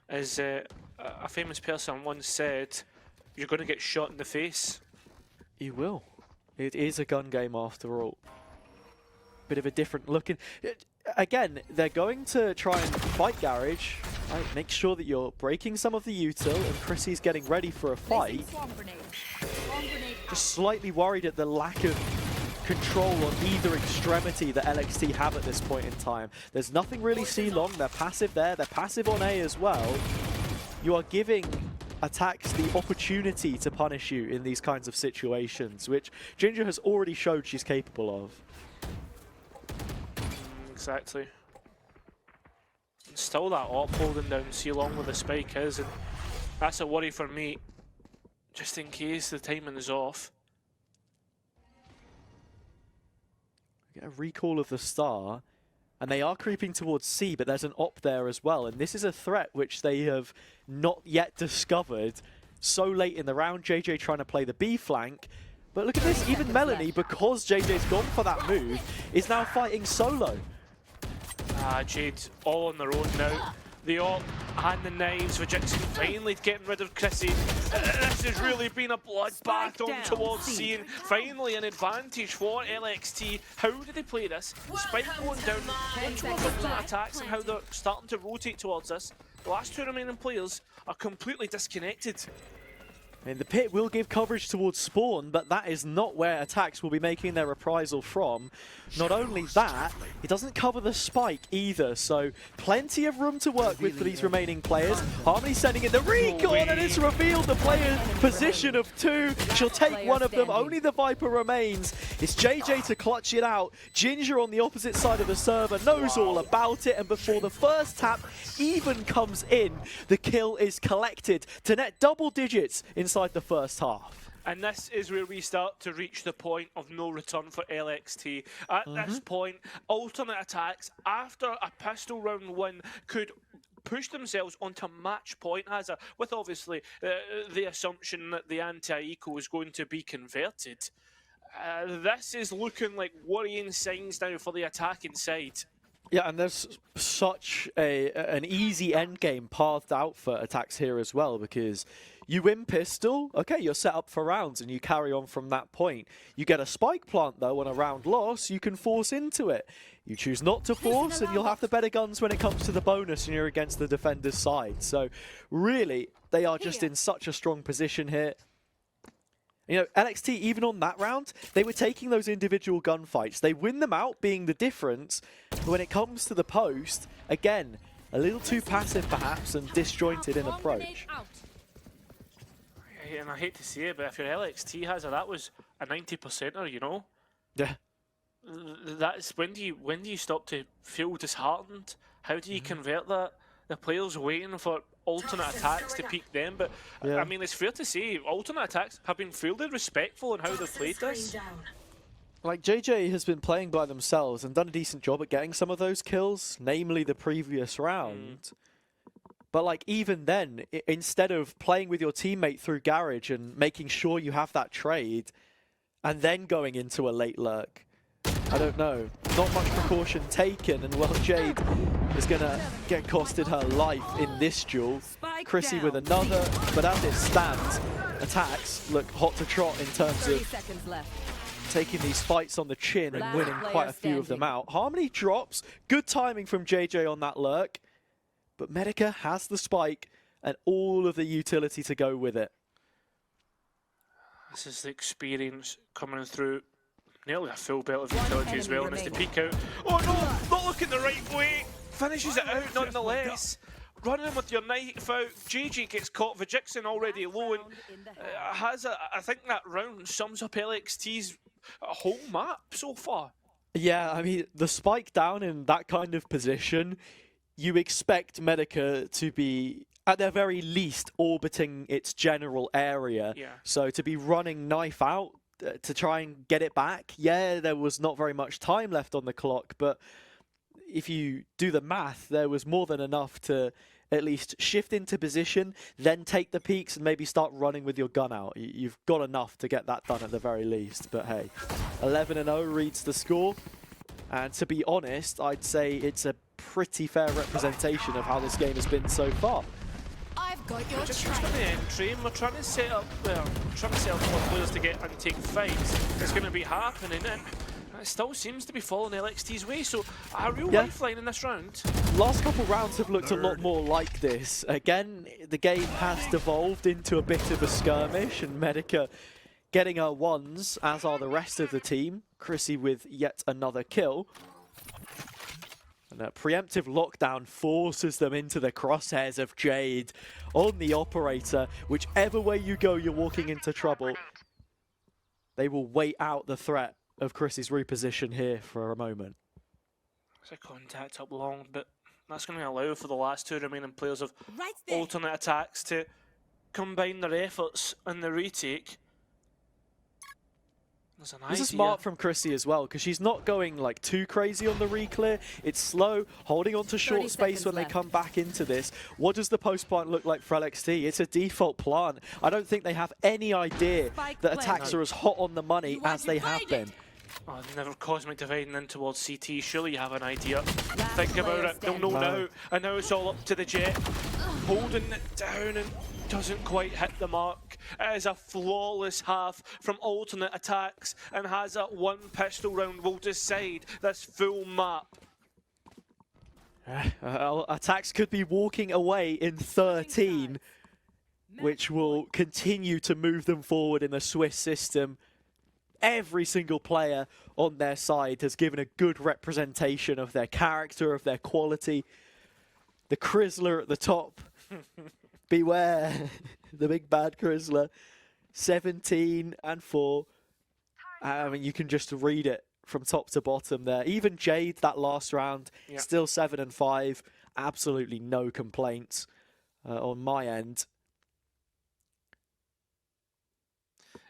As a famous person once said, you're going to get shot in the face. You will. It is a gun game after all. Bit of a different looking. Again, they're going to try and fight Garage. Right, make sure that you're breaking some of the util, and Chrissy's getting ready for a fight. Just slightly worried at the lack of control on either extremity that LXT have at this point in time. There's nothing really C-long, they're passive there, they're passive on A as well. You are giving attacks the opportunity to punish you in these kinds of situations, which Ginger has already showed she's capable of. Exactly. And still that op holding down C-long with the spike is, and that's a worry for me, just in case the timing is off. Get a recall of the star, and they are creeping towards C, but there's an op there as well, and this is a threat which they have not yet discovered so late in the round. JJ trying to play the B flank, but look at this, even Melanie, because JJ's gone for that move, is now fighting solo. Jade all on their own now. The op and the knives for Vijixin finally getting rid of Chrissy. This has really been a bloodbath on towards C, and finally an advantage for LXT. How do they play this? Spike going down, going towards alternate attacks and how they're starting to rotate towards us. The last 2 remaining players are completely disconnected. And the pit will give coverage towards spawn, but that is not where attacks will be making their reprisal from. Not only that, it doesn't cover the spike either, so plenty of room to work with for these remaining players. Harmony sending in the recon, and it's revealed the player position of 2. She'll take one of them, only the Viper remains. It's JJ to clutch it out. Ginger on the opposite side of the server knows all about it, and before the first tap even comes in, the kill is collected to net double digits inside the first half. And this is where we start to reach the point of no return for LXT. At this point, alternate attacks, after a pistol round win, could push themselves onto match point, with obviously the assumption that the anti-eco is going to be converted. This is looking like worrying signs now for the attacking side. Yeah, and there's such an easy endgame pathed out for attacks here as well, because you win pistol, okay, you're set up for rounds and you carry on from that point. You get a spike plant though, and a round loss, you can force into it. You choose not to force, and you'll have the better guns when it comes to the bonus and you're against the defender's side. So really, they are just in such a strong position here. You know, LXT, even on that round, they were taking those individual gunfights. They win them out, being the difference. But when it comes to the post, again, a little too passive perhaps and disjointed in approach. And I hate to say it, but if your LXT that was a 90%er, you know? Yeah. That's when do you stop to feel disheartened? How do you convert that? The players waiting for alternate attacks to peak them, but yeah. I mean, it's fair to say alternate attacks have been fairly respectful in how they've played this. Like, JJ has been playing by themselves and done a decent job at getting some of those kills, namely the previous round. But like, even then, instead of playing with your teammate through Garage and making sure you have that trade, and then going into a late lurk, I don't know. Not much precaution taken, and well, Jade is going to get costed her life in this duel. Chrissy with another, but as it stands, attacks look hot to trot in terms of taking these fights on the chin and winning quite a few of them out. Harmony drops, good timing from JJ on that lurk, but Medica has the spike and all of the utility to go with it. This is the experience coming through. Nearly a full belt of utility as well, and as they peek out. Oh no, not looking the right way. Finishes it out nonetheless. Running with your knife out. JJ gets caught. Vajixen already low, and I think that round sums up LXT's whole map so far. Yeah, I mean, the spike down in that kind of position, you expect Medica to be, at their very least, orbiting its general area. Yeah. So to be running knife out to try and get it back, yeah, there was not very much time left on the clock, but if you do the math, there was more than enough to at least shift into position, then take the peaks and maybe start running with your gun out. You've got enough to get that done at the very least. But hey, 11-0 reads the score. And to be honest, I'd say it's a pretty fair representation of how this game has been so far. I've got your We're just got the entry, and we're trying to set up more players to get and take fights. It's going to be happening, and it still seems to be falling LXT's way, so a real lifeline in this round. Last couple rounds have looked a lot more like this. Again, the game has devolved into a bit of a skirmish, and Medica getting her ones, as are the rest of the team. Chrissy with yet another kill. And that preemptive lockdown forces them into the crosshairs of Jade on the operator. Whichever way you go, you're walking into trouble. They will wait out the threat of Chrissy's reposition here for a moment. It's a contact up long, but that's going to allow for the last two remaining players of alternate attacks to combine their efforts in the retake. This is smart from Chrissy as well, because she's not going like too crazy on the reclear. It's slow, holding on to short space when they come back into this. What does the post plant look like for LXT? It's a default plant. I don't think they have any idea that attacks are as hot on the money as they have been. Oh, never Cosmic Dividing in towards CT. Surely you have an idea. Think about it. They'll know now. And now it's all up to the Jet. Holding it down and doesn't quite hit the mark. It is a flawless half from alternate attacks, and has that one pistol round will decide this full map. Attacks could be walking away in 13. which will continue to move them forward in the Swiss system. Every single player on their side has given a good representation of their character, of their quality. The Chrysler at the top. Beware, the big bad Chrysler. 17 and 4. I mean, you can just read it from top to bottom there. Even Jade, that last round, still 7 and 5. Absolutely no complaints on my end.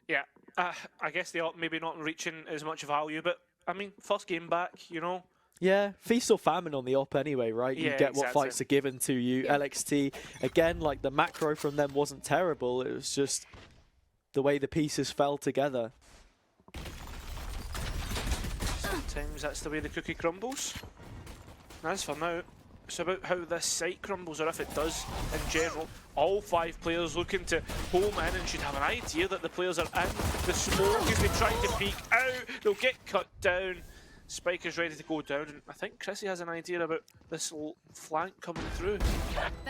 Yeah, I guess they are maybe not reaching as much value, but I mean, first game back, you know. Yeah, feast or famine on the op anyway, right? You Yeah, get what exactly. fights are given to you. LXT, again, like the macro from them wasn't terrible. It was just the way the pieces fell together. Sometimes that's the way the cookie crumbles. And as for now, it's about how this site crumbles, or if it does in general. All 5 players looking to home in and should have an idea that the players are in the smoke as they try to peek out. They'll get cut down. Spike is ready to go down, and I think Chrissy has an idea about this flank coming through.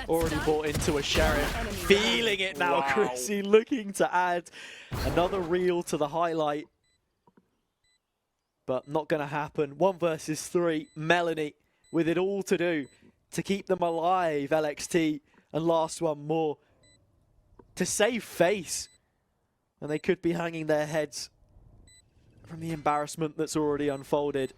Already bought into a Sheriff, feeling it now. Wow. Chrissy looking to add another reel to the highlight, but not going to happen. 1 versus 3, Melanie with it all to do to keep them alive, LXT, and last one more to save face, and they could be hanging their heads from the embarrassment that's already unfolded.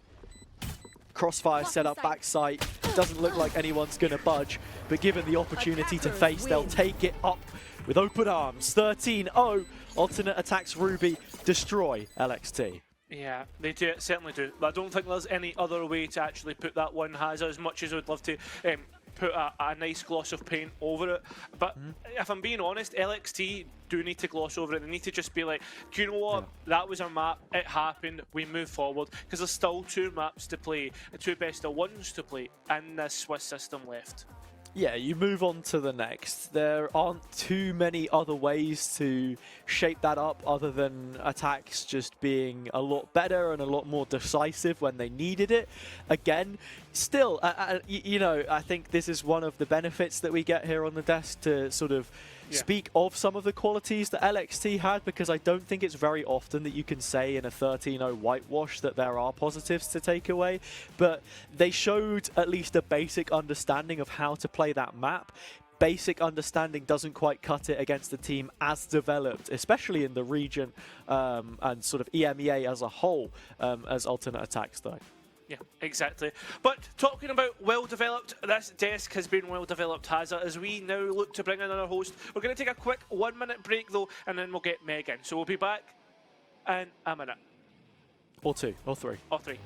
Crossfire set up backside. Doesn't look like anyone's going to budge, but given the opportunity to face, they'll take it up with open arms. 13-0, alternate attacks Ruby, destroy LXT. Yeah, they do, certainly do. I don't think there's any other way to actually put that one, Hazza, as much as I would love to put a nice gloss of paint over it. But if I'm being honest, LXT do need to gloss over it. They need to just be like, do you know what? That was our map. It happened. We move forward. Because there's still 2 maps to play, 2 best of 1s to play in this Swiss system left. Yeah, you move on to the next. There aren't too many other ways to shape that up other than attacks just being a lot better and a lot more decisive when they needed it. Again, still, you know, I think this is one of the benefits that we get here on the desk to sort of speak of some of the qualities that LXT had, because I don't think it's very often that you can say in a 13-0 whitewash that there are positives to take away, but they showed at least a basic understanding of how to play that map. Basic understanding doesn't quite cut it against the team as developed, especially in the region and sort of EMEA as a whole, as alternate attacks though. Yeah, exactly. But talking about well-developed, this desk has been well-developed, Hazza, as we now look to bring in another host. We're going to take a quick 1-minute break, though, and then we'll get Megan. So we'll be back in a minute. Or 2, or 3. Or 3.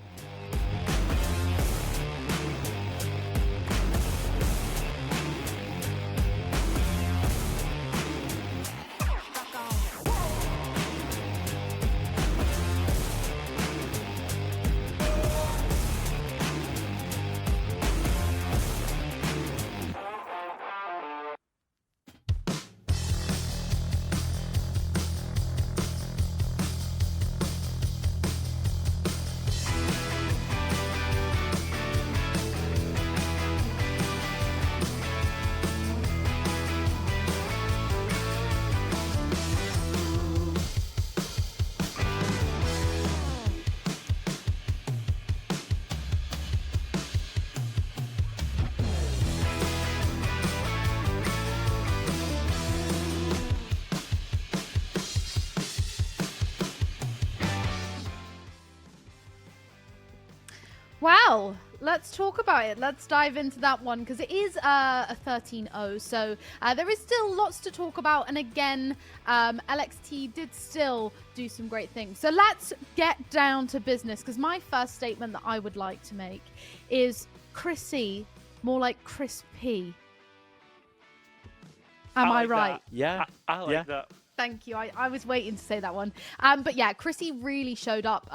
Wow, let's talk about it. Let's dive into that one because it is a 13-0. So there is still lots to talk about. And again, LXT did still do some great things. So let's get down to business, because my first statement that I would like to make is Chrissy, more like Chris P. Am I right? That. Yeah. I like that. Thank you. I was waiting to say that one. But yeah, Chrissy really showed up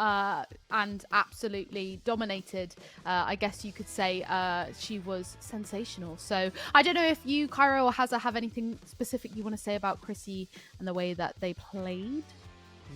and absolutely dominated. I guess you could say she was sensational. So I don't know if you, Cairo or Hazza, have anything specific you want to say about Chrissy and the way that they played?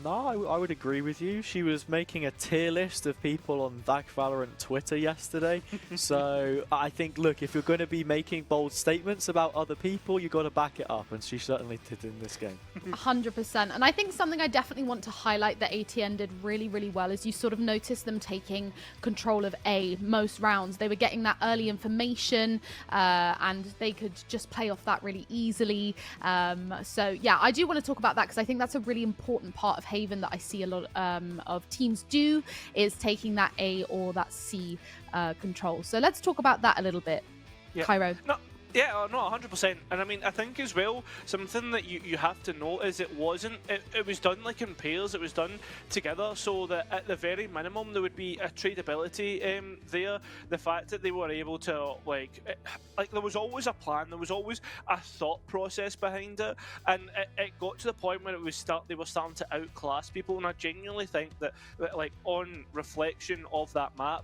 No, I would agree with you. She was making a tier list of people on That Valorant Twitter yesterday. So I think, look, if you're going to be making bold statements about other people, you got to back it up, and she certainly did in this game. 100%. And I think something I definitely want to highlight that ATN did really, really well is you sort of notice them taking control of A most rounds. They were getting that early information, and they could just play off that really easily. So yeah, I do want to talk about that because I think that's a really important part of Haven that I see a lot of teams do, is taking that A or that C control. So let's talk about that a little bit. Yeah. Cairo. No, yeah, no, 100%. And I mean, I think as well, something that you have to note is it was done like in pairs, it was done together, so that at the very minimum there would be a tradability there. The fact that they were able to, like there was always a plan, there was always a thought process behind it, and it got to the point where they were starting to outclass people, and I genuinely think that like on reflection of that map,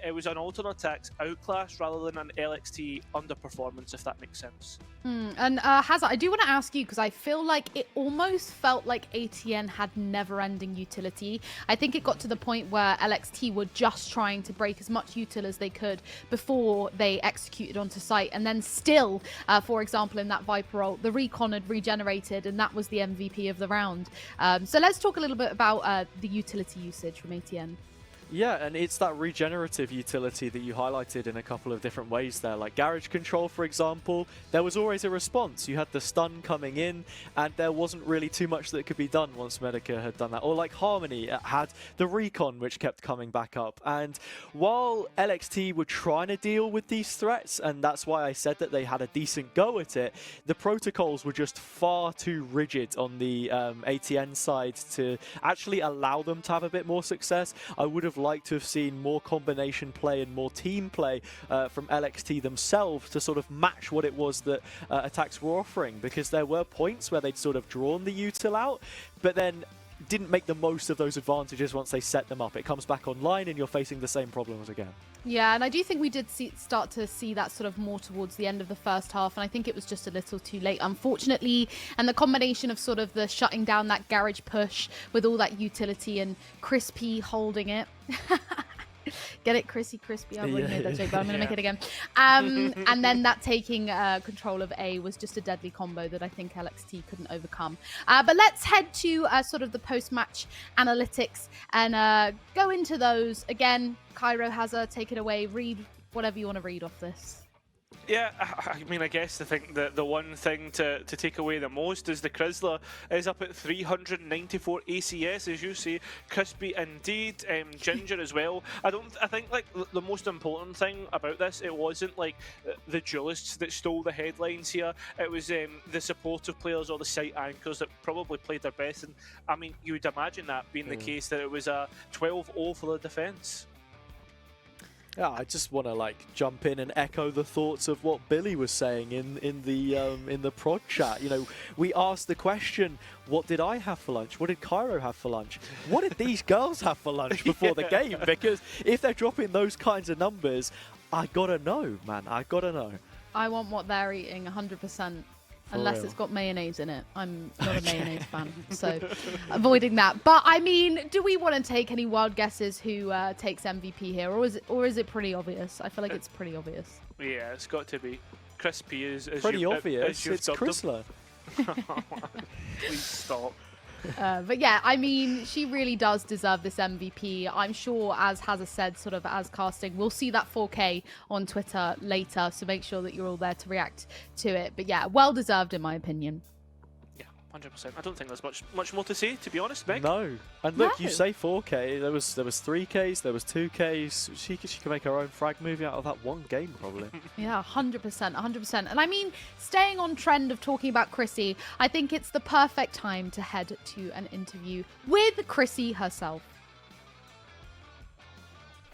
it was an alternate attacks outclass rather than an LXT underperformance, if that makes sense. And Hazard, I do want to ask you, because I feel like it almost felt like ATN had never-ending utility. I think it got to the point where LXT were just trying to break as much util as they could before they executed onto site, and then still, for example, in that Viper ult, the recon had regenerated, and that was the MVP of the round. So let's talk a little bit about the utility usage from ATN. Yeah, and it's that regenerative utility that you highlighted in a couple of different ways there. Like Garage Control, for example, there was always a response. You had the stun coming in, and there wasn't really too much that could be done once Medica had done that. Or like Harmony, it had the recon, which kept coming back up. And while LXT were trying to deal with these threats, and that's why I said that they had a decent go at it, the protocols were just far too rigid on the ATN side to actually allow them to have a bit more success. I would have liked to have seen more combination play and more team play from LXT themselves to sort of match what it was that attacks were offering, because there were points where they'd sort of drawn the util out, but then didn't make the most of those advantages once they set them up. It comes back online and you're facing the same problems again. Yeah, and I do think we did start to see that sort of more towards the end of the first half, and I think it was just a little too late, unfortunately. And the combination of sort of the shutting down that garage push with all that utility and Crispy holding it. Get it, Crispy? I've already made that joke, but I'm going to make it again. And then that taking control of A was just a deadly combo that I think LXT couldn't overcome. But let's head to sort of the post-match analytics and go into those. Again, Cairo, Hazard, take it away. Read whatever you want to read off this. Yeah, I mean, I guess I think that the one thing to take away the most is the Chrysler is up at 394 ACS, as you say. Crispy indeed, Ginger as well. I think like the most important thing about this, it wasn't like the duelists that stole the headlines here. It was the supportive players or the site anchors that probably played their best. And I mean, you would imagine that being the case, that it was a 12-0 for the defense. Yeah, I just want to like jump in and echo the thoughts of what Billy was saying in the prod chat. You know, we asked the question, what did I have for lunch? What did Cairo have for lunch? What did these girls have for lunch before the game? Because if they're dropping those kinds of numbers, I gotta know, man. I gotta know. I want what they're eating 100%. Unless it's got mayonnaise in it. I'm not a mayonnaise fan, so avoiding that. But I mean, do we want to take any wild guesses who takes MVP here, or is it pretty obvious? I feel like it's pretty obvious. Yeah, it's got to be. Crispy is pretty obvious. It's Chrysler. Please stop. But yeah, I mean, she really does deserve this MVP. I'm sure, as Hazza said, sort of as casting, we'll see that 4K on Twitter later, so make sure that you're all there to react to it. But yeah, well deserved in my opinion. Yeah, 100%. I don't think there's much more to say, to be honest, Meg. No. And look, you say 4K, there was 3Ks, there was 2Ks. She can make her own frag movie out of that one game, probably. Yeah, 100%, 100%. And I mean, staying on trend of talking about Chrissy, I think it's the perfect time to head to an interview with Chrissy herself.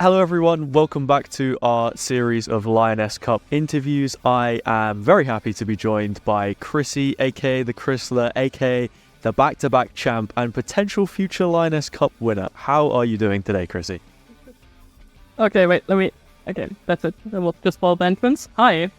Hello everyone, welcome back to our series of Lioness Cup interviews. I am very happy to be joined by Chrissy, aka the Chrysler, aka the back-to-back champ and potential future Lioness Cup winner. How are you doing today, Chrissy? Okay, wait, okay, that's it. Then we'll just follow the entrance. Hi.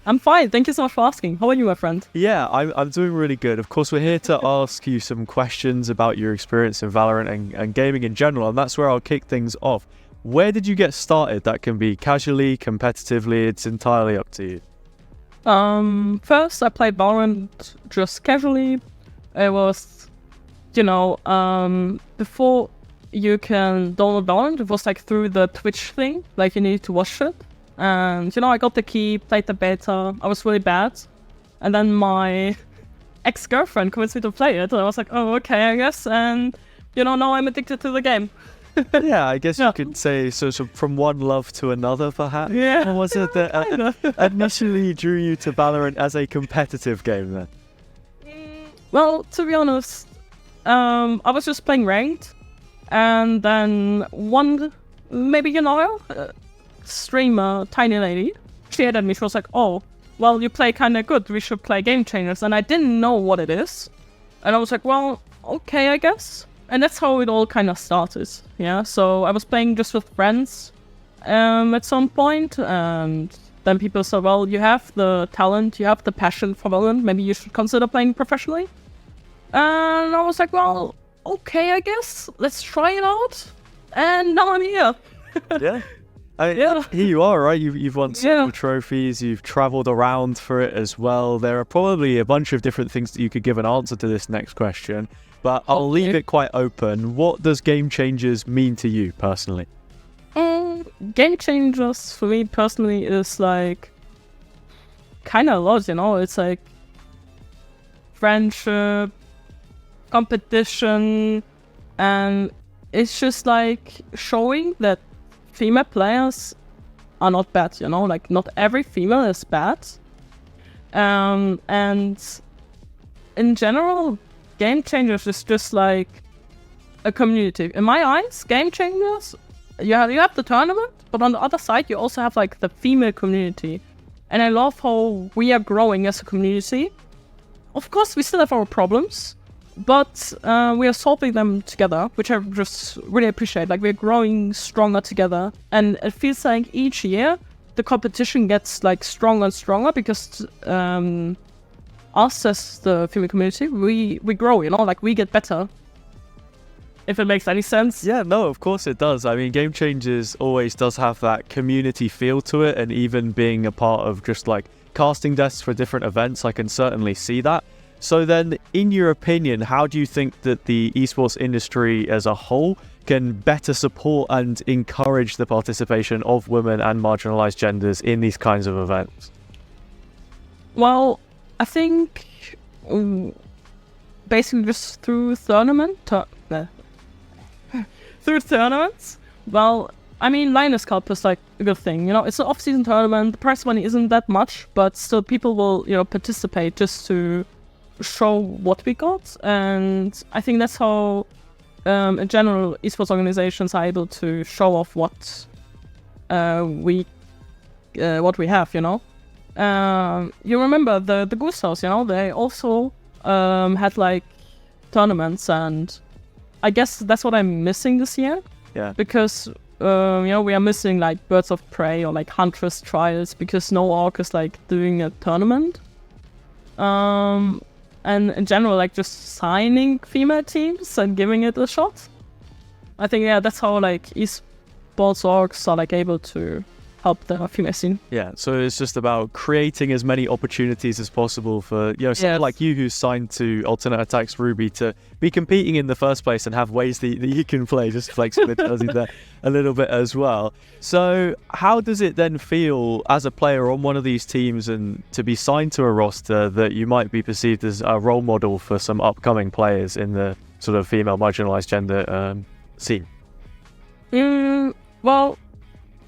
I'm fine. Thank you so much for asking. How are you, my friend? Yeah, I'm doing really good. Of course, we're here to ask you some questions about your experience in Valorant and gaming in general, and that's where I'll kick things off. Where did you get started? That can be casually, competitively, it's entirely up to you. First I played Valorant just casually. It was, before you can download Valorant, it was like through the Twitch thing, like you needed to watch it. And, I got the key, played the beta, I was really bad. And then my ex-girlfriend convinced me to play it, and I was like, oh, okay, I guess. And, now I'm addicted to the game. Yeah, I guess you could say so from one love to another, perhaps. Yeah. Or was it that initially drew you to Valorant as a competitive game then? Well, to be honest, I was just playing ranked, and then one, maybe streamer, tiny lady, she added me. She was like, "Oh, well, you play kind of good. We should play Game Changers." And I didn't know what it is, and I was like, "Well, okay, I guess." And that's how it all kind of started. Yeah. So I was playing just with friends, at some point, and then people said, "Well, you have the talent, you have the passion for Valorant. Maybe you should consider playing professionally." And I was like, "Well, okay, I guess. Let's try it out." And now I'm here. Yeah. Yeah. Here you are, right? You've won several trophies, you've traveled around for it as well. There are probably a bunch of different things that you could give an answer to this next question, but I'll leave it quite open. What does Game Changers mean to you personally? Game Changers for me personally is like kind of a lot, It's like friendship, competition, and it's just like showing that female players are not bad, like not every female is bad. And in general, Game Changers is just like a community. In my eyes, Game Changers, you have the tournament, but on the other side, you also have like the female community. And I love how we are growing as a community. Of course, we still have our problems, but we are solving them together, which I just really appreciate. Like, we're growing stronger together, and it feels like each year the competition gets like stronger and stronger because us as the female community, we grow, like we get better. If it makes any sense. Yeah, no, of course it does. I mean, Game Changers always does have that community feel to it, and even being a part of just like casting desks for different events, I can certainly see that. So then, in your opinion, how do you think that the esports industry as a whole can better support and encourage the participation of women and marginalized genders in these kinds of events? Well, I think basically just through tournaments. Well, I mean, Lioness Cup is like a good thing, It's an off-season tournament. The prize money isn't that much, but still people will, participate just to show what we got. And I think that's how, in general, esports organizations are able to show off what we have, You remember the Goose House, They also had like tournaments, and I guess that's what I'm missing this year. Yeah. Because we are missing like Birds of Prey or like Huntress trials because no org is like doing a tournament. And in general, like just signing female teams and giving it a shot. I think that's how like esports orgs are like able to help the female scene. Yeah, so it's just about creating as many opportunities as possible for someone like you who's signed to Alternate Attacks Ruby to be competing in the first place and have ways that you can play, just flexibility there a little bit as well. So how does it then feel as a player on one of these teams and to be signed to a roster that you might be perceived as a role model for some upcoming players in the sort of female marginalized gender scene? Well,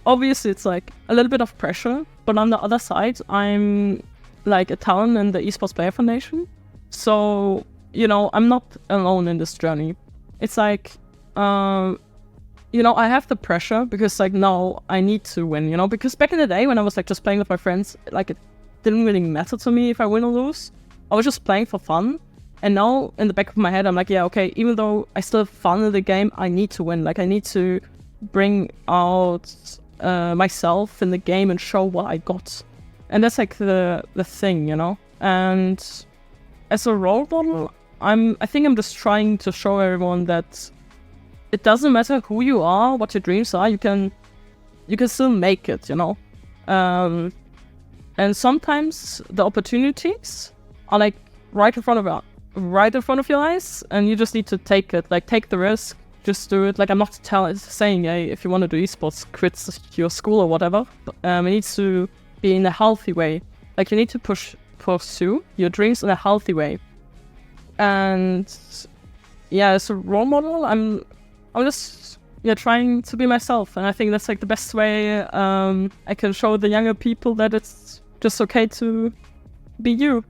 obviously it's like a little bit of pressure, but on the other side, I'm like a talent in the Esports Player Foundation. So, I'm not alone in this journey. It's like, I have the pressure because like now I need to win, because back in the day when I was like just playing with my friends, like it didn't really matter to me if I win or lose. I was just playing for fun. And now in the back of my head, I'm like, yeah, okay, even though I still have fun in the game, I need to win. Like I need to bring out myself in the game and show what I got. And that's like the thing, you know. And as a role model, I think I'm just trying to show everyone that it doesn't matter who you are, what your dreams are, you can still make it, you know. And sometimes the opportunities are like right in front of your eyes, and you just need to take it. Like, take the risk, just do it. Like, I'm not saying, hey, if you want to do esports, quit your school or whatever. It needs to be in a healthy way. Like, you need to pursue your dreams in a healthy way. And yeah, as a role model, I'm just trying to be myself, and I think that's like the best way I can show the younger people that it's just okay to be you.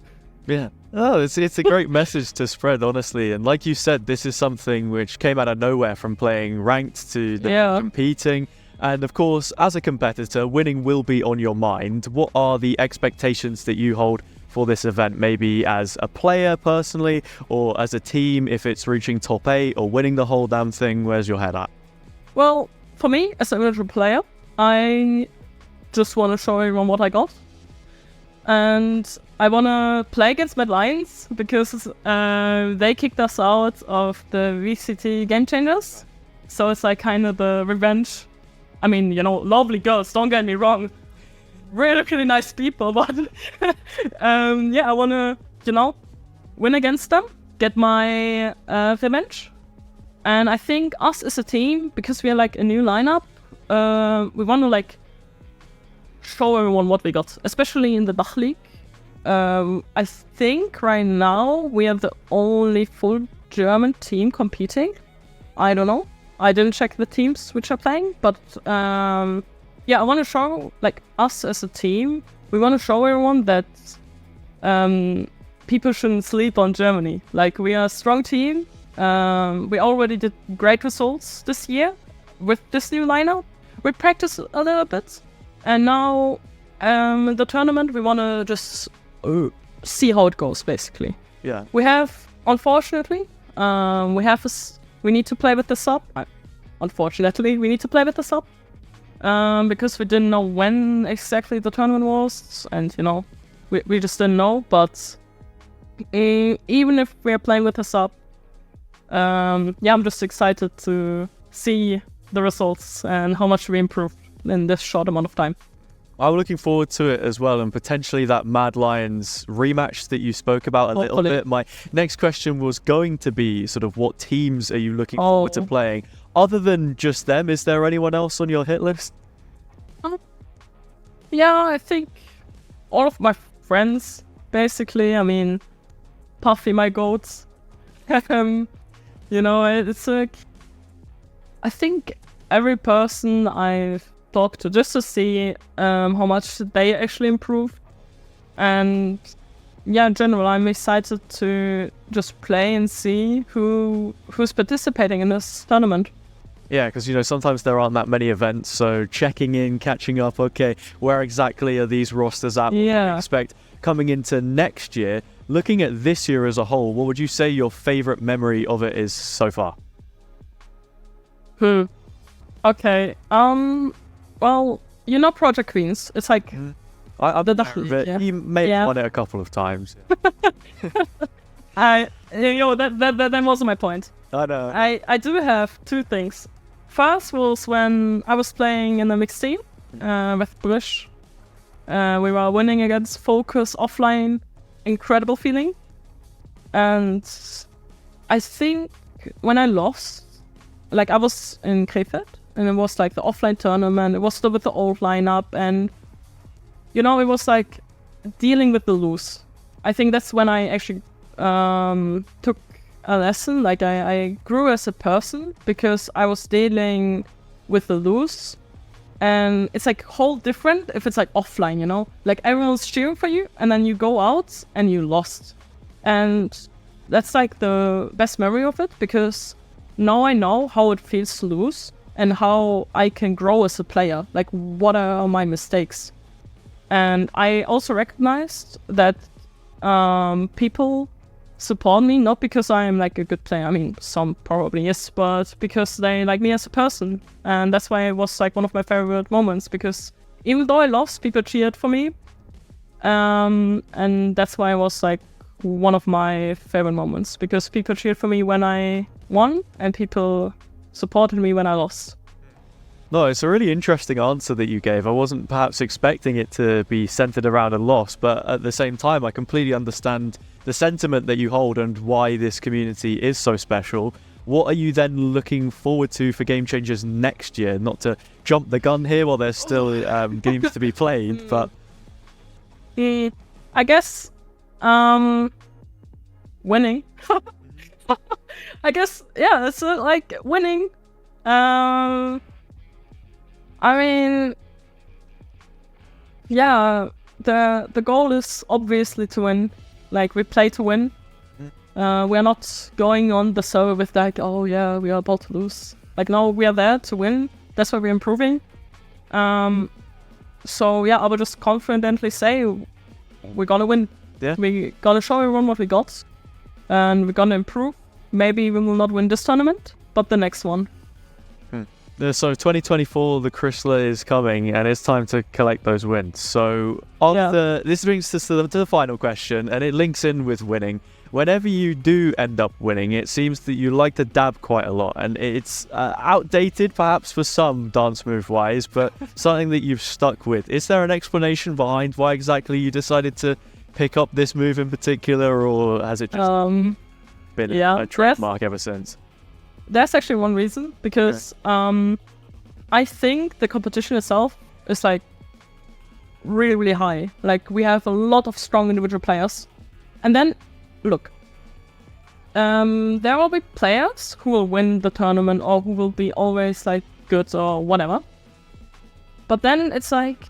Yeah. Oh, it's a great message to spread, honestly. And like you said, this is something which came out of nowhere from playing ranked to competing. And of course, as a competitor, winning will be on your mind. What are the expectations that you hold for this event? Maybe as a player personally, or as a team, if it's reaching top 8 or winning the whole damn thing, where's your head at? Well, for me, as an individual player, I just want to show everyone what I got. And I want to play against Mad Lions because they kicked us out of the VCT Game Changers. So it's like kind of the revenge. I mean, you know, lovely girls, don't get me wrong. Really, really nice people. But yeah, I want to, you know, win against them, get my revenge. And I think us as a team, because we are like a new lineup, we want to like show everyone what we got, especially in the Dach League. I think right now we are the only full German team competing. I don't know. I didn't check the teams which are playing, but yeah, I want to show like us as a team. We want to show everyone that people shouldn't sleep on Germany. Like, we are a strong team. We already did great results this year with this new lineup. We practiced a little bit. And now, in the tournament, we want to just see how it goes, basically. Yeah. We have, unfortunately, we need to play with the sub. Unfortunately, we need to play with the sub. Because we didn't know when exactly the tournament was. And, you know, we just didn't know. But even if we're playing with the sub, yeah, I'm just excited to see the results and how much we improved in this short amount of time. I'm looking forward to it as well, and potentially that Mad Lions rematch that you spoke about a little bit. My next question was going to be sort of what teams are you looking forward to playing? Other than just them, is there anyone else on your hit list? Yeah, I think all of my friends, basically. I mean, Puffy, my goats. You know, it's like, I think every person I've talked to, just to see how much they actually improved. And yeah, in general, I'm excited to just play and see who's participating in this tournament. Yeah, because, you know, sometimes there aren't that many events, so checking in, catching up, okay, where exactly are these rosters at? What do you expect coming into next year? Looking at this year as a whole, what would you say your favorite memory of it is so far? Okay, well, you know Project Queens, it's like I've the heard of it. Yeah. You may have won it a couple of times. You know, that wasn't my point. I know. I do have two things. First was when I was playing in a mixed team with Brush. We were winning against Focus offline. Incredible feeling. And I think when I lost, like, I was in Krefeld, and it was like the offline tournament. It was still with the old lineup, and you know, it was like dealing with the lose. I think that's when I actually took a lesson. Like, I grew as a person because I was dealing with the lose, and it's like whole different if it's like offline, you know, like everyone's cheering for you, and then you go out and you lost, and that's like the best memory of it, because now I know how it feels to lose and how I can grow as a player. Like, what are my mistakes? And I also recognized that people support me, not because I am like a good player. I mean, some probably is, but because they like me as a person. And that's why it was like one of my favorite moments, because even though I lost, people cheered for me. and that's why it was like one of my favorite moments, because people cheered for me when I won and people supported me when I lost. No, it's a really interesting answer that you gave. I wasn't perhaps expecting it to be centered around a loss, but at the same time, I completely understand the sentiment that you hold and why this community is so special. What are you then looking forward to for Game Changers next year? Not to jump the gun here while there's still games to be played, but... I guess, winning. I guess, yeah, it's like winning. I mean, yeah, the goal is obviously to win. Like, we play to win. We're not going on the server with like, oh yeah, we are about to lose. Like, no, we are there to win. That's why we're improving. So yeah, I would just confidently say we're gonna win. Yeah. We're gonna show everyone what we got, and we're gonna improve. Maybe we will not win this tournament, but the next one. So 2024, the Chrysler is coming, and it's time to collect those wins. So this brings us to the final question, and it links in with winning. Whenever you do end up winning, it seems that you like to dab quite a lot, and it's outdated perhaps for some dance move wise, but something that you've stuck with. Is there an explanation behind why exactly you decided to pick up this move in particular, or has it just been a trademark ever since? There's actually one reason, because I think the competition itself is like really, really high. Like, we have a lot of strong individual players. And then, look, there will be players who will win the tournament or who will be always like good or whatever. But then it's like,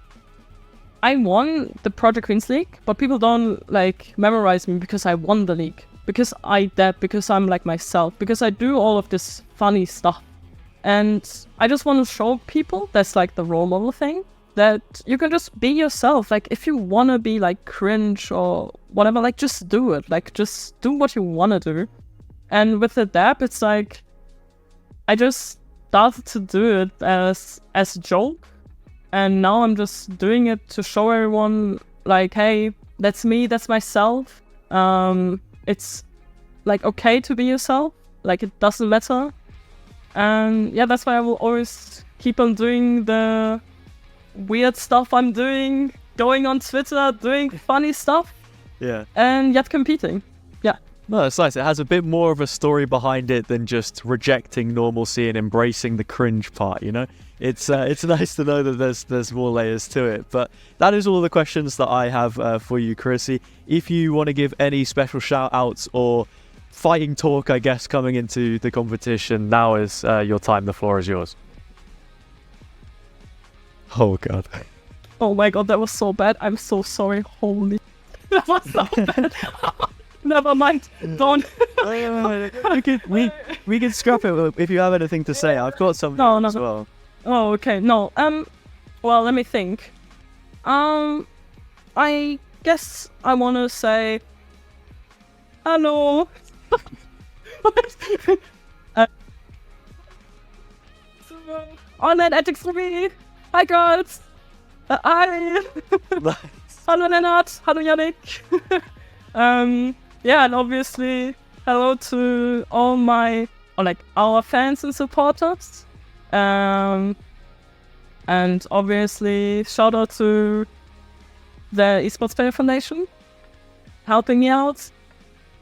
I won the Project Queens League, but people don't like memorize me because I won the league. Because I dab, because I'm like myself, because I do all of this funny stuff. And I just want to show people, that's like the role model thing, that you can just be yourself. Like, if you want to be like cringe or whatever, like, just do it. Like, just do what you want to do. And with the dab, it's like, I just started to do it as a joke. And now I'm just doing it to show everyone, like, hey, that's me, that's myself. It's like okay to be yourself, like, it doesn't matter. And yeah, that's why I will always keep on doing the weird stuff I'm doing, going on Twitter, doing funny stuff. Yeah. And yet competing. Yeah. No, it's nice. It has a bit more of a story behind it than just rejecting normalcy and embracing the cringe part, you know? It's nice to know that there's more layers to it. But that is all the questions that I have for you, Chrissy. If you want to give any special shout-outs or fighting talk, I guess, coming into the competition, now is your time. The floor is yours. Oh, God. Oh, my God, that was so bad. I'm so sorry. Holy... That was so bad. Never mind. Don't. we can scrap it if you have anything to say. I've got something as well. Oh, okay. No. Well, let me think. I guess I want to say hello. Online ethics for me. Hi, girls. Hi. Nice. Hello, Lennart. Hello, Yannick. Yeah, and obviously, hello to all our fans and supporters. And obviously, shout out to the Esports Player Foundation, helping me out.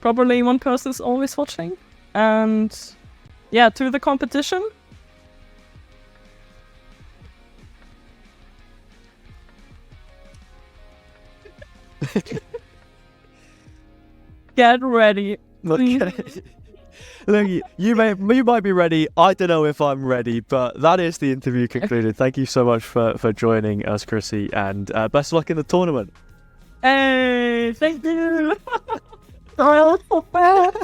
Probably one person is always watching. And yeah, to the competition. Get ready. Okay. Look, you might be ready. I don't know if I'm ready, but that is the interview concluded. Thank you so much for joining us, Chrissy, and best of luck in the tournament. Hey, thank you. Sorry, I was so bad.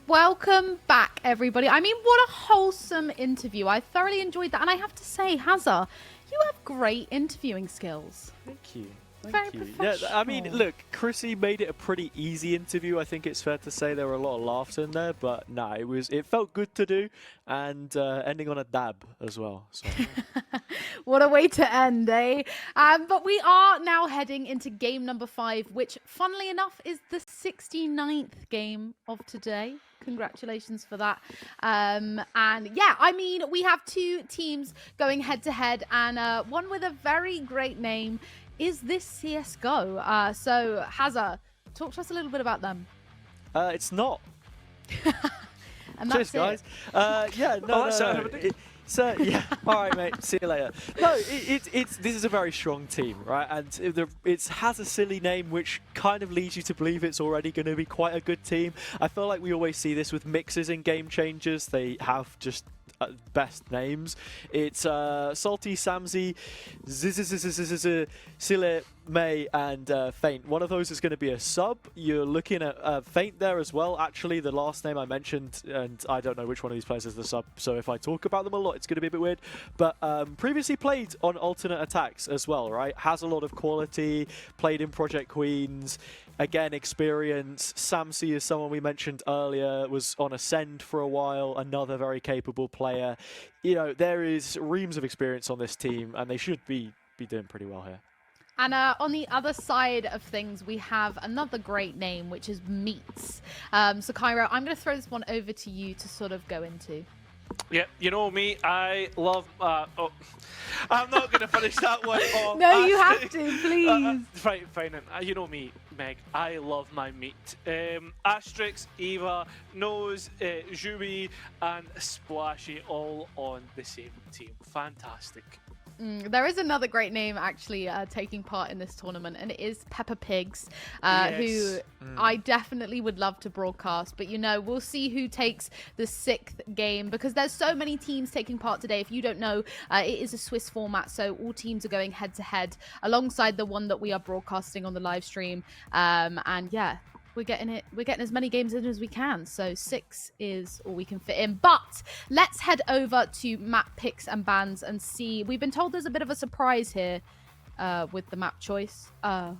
Welcome back, everybody. I mean, what a wholesome interview. I thoroughly enjoyed that. And I have to say, Hazza, you have great interviewing skills. Thank you. Very Thank you. Yeah, professional. I mean, look, Chrissy made it a pretty easy interview. I think it's fair to say there were a lot of laughs in there, but nah, it felt good to do, and ending on a dab as well. So. What a way to end, eh? But we are now heading into game number 5, which, funnily enough, is the 69th game of today. Congratulations for that. And yeah, I mean, we have 2 teams going head to head, and one with a very great name is this CSGO. So, Hazza, talk to us a little bit about them. It's not. And that's Cheers, it. guys. Yeah, no, Oh, no. So yeah, all right, mate. See you later. No, this is a very strong team, right? And it has a silly name, which kind of leads you to believe it's already going to be quite a good team. I feel like we always see this with mixes in Game Changers. They have just best names. It's Salty, Samzy, Sile, May, and Feint. One of those is going to be a sub. You're looking at Feint there as well. Actually, the last name I mentioned, and I don't know which one of these players is the sub, so if I talk about them a lot, it's going to be a bit weird. But previously played on alternate attacks as well, right? Has a lot of quality, played in Project Queens. Again, experience. Samzy is someone we mentioned earlier, was on Ascend for a while, another very capable player. You know, there is reams of experience on this team, and they should be doing pretty well here. And on the other side of things, we have another great name, which is Meats. So, Cairo, I'm going to throw this one over to you to sort of go into. Yeah, you know me, I love... I'm not going to finish that one off. No, you have to, please. Fine. You know me, Meg, I love my meat. Asterix, Eva, Nose, Jui, and Splashy all on the same team. Fantastic. There is another great name actually taking part in this tournament, and it is Peppa Pigs, Yes. who I definitely would love to broadcast. But you know, we'll see who takes the 6th game, because there's so many teams taking part today. If you don't know, it is a Swiss format, so all teams are going head to head alongside the one that we are broadcasting on the live stream. And yeah, we're getting as many games in as we can, so 6 is all we can fit in. But let's head over to map picks and bans and see. We've been told there's a bit of a surprise here with the map choice. No.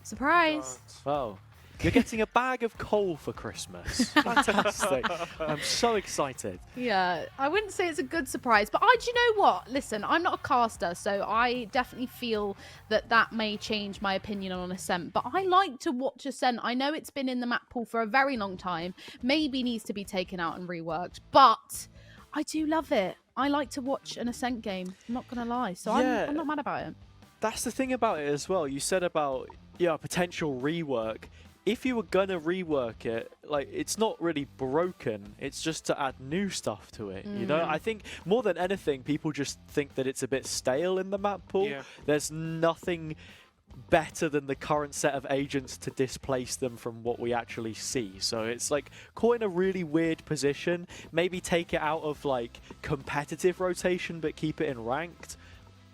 Surprise. Wow. You're getting a bag of coal for Christmas. Fantastic. I'm so excited. Yeah, I wouldn't say it's a good surprise, but do you know what? Listen, I'm not a caster, so I definitely feel that may change my opinion on Ascent, but I like to watch Ascent. I know it's been in the map pool for a very long time, maybe needs to be taken out and reworked, but I do love it. I like to watch an Ascent game, I'm not going to lie, so Yeah. I'm not mad about it. That's the thing about it as well. You said about potential rework. If you were gonna rework it, like, it's not really broken, it's just to add new stuff to it, you know? I think more than anything, people just think that it's a bit stale in the map pool. Yeah. There's nothing better than the current set of agents to displace them from what we actually see. So it's like caught in a really weird position. Maybe take it out of like competitive rotation, but keep it in ranked.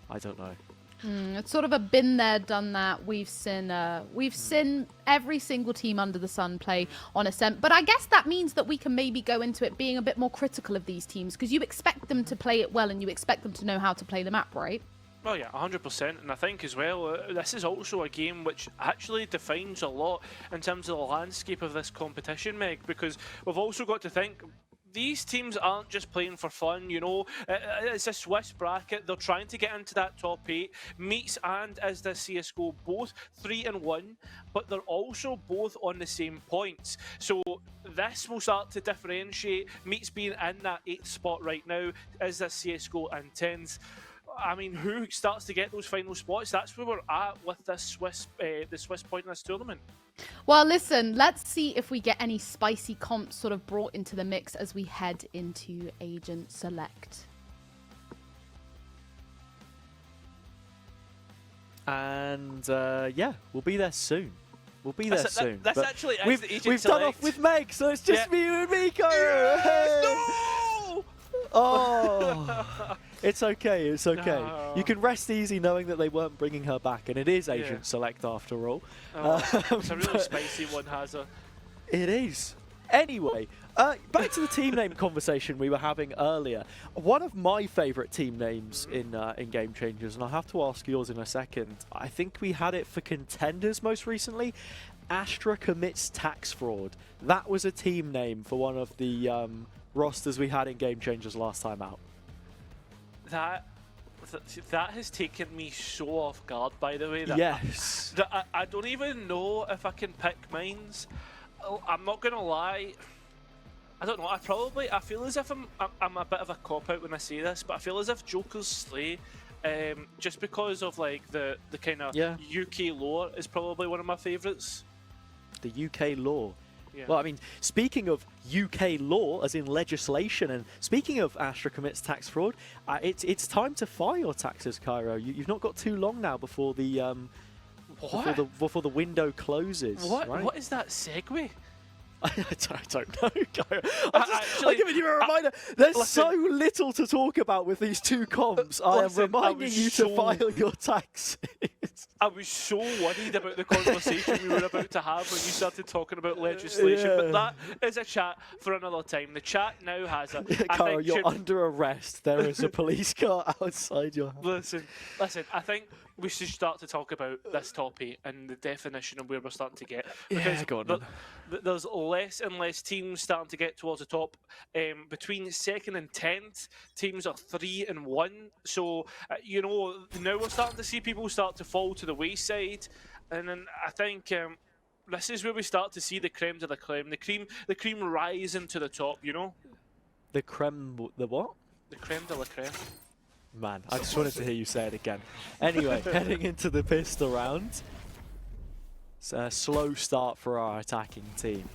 I don't know. It's sort of a been there, done that. We've seen every single team under the sun play on Ascent, but I guess that means that we can maybe go into it being a bit more critical of these teams, because you expect them to play it well and you expect them to know how to play the map, right? Well, yeah, 100%, and I think as well, this is also a game which actually defines a lot in terms of the landscape of this competition, Meg, because we've also got to think these teams aren't just playing for fun, you know. It's a Swiss bracket. They're trying to get into that top 8. Meats and as the CSGO both 3-1, but they're also both on the same points. So this will start to differentiate. Meats being in that 8th spot right now, as the CSGO and 10s. I mean, who starts to get those final spots? That's where we're at with this the Swiss point in this tournament. Well, listen, let's see if we get any spicy comps sort of brought into the mix as we head into Agent Select. And yeah, we'll be there soon. We'll be there soon. That's But actually we've done off with Meg, so it's just me and Miko. Hey! No! Oh, it's okay. It's okay. No. You can rest easy knowing that they weren't bringing her back, and it is Agent Select after all. Oh, it's a really spicy one, Hazza. It is. Anyway, back to the team name conversation we were having earlier. One of my favourite team names in Game Changers, and I'll have to ask yours in a second. I think we had it for Contenders most recently. Astra commits tax fraud. That was a team name for one of the rosters we had in Game Changers last time out. That has taken me so off guard, by the way. Yes. I don't even know if I can pick mines. I'm not gonna lie. I don't know. I feel as if I'm a bit of a cop out when I say this, but I feel as if Joker's Slay, just because of like the kind of UK lore, is probably one of my favourites. The UK lore. Yeah. Well, I mean, speaking of UK law, as in legislation, and speaking of Astra commits tax fraud, it's time to file your taxes, Cairo. You've not got too long now before the before the window closes. What? Right? What is that segue? I don't know, Cairo. I'm giving you a reminder. There's so little to talk about with these two comms. I am reminding you to file your taxes. I was so worried about the conversation we were about to have when you started talking about legislation, but that is a chat for another time. The chat now has a... Cairo, you're under arrest. There is a police car outside your house. Listen, I think we should start to talk about this topic and the definition of where we're starting to get. Yeah, go on. There's less and less teams starting to get towards the top. Between 2nd and 10th, teams are 3 and 1. So, now we're starting to see people start to fall to the wayside. And then I think this is where we start to see the creme de la creme. The cream rising to the top, you know? The creme, the what? The creme de la creme. Man, I just wanted to hear you say it again. Anyway, heading into the pistol round. It's a slow start for our attacking team.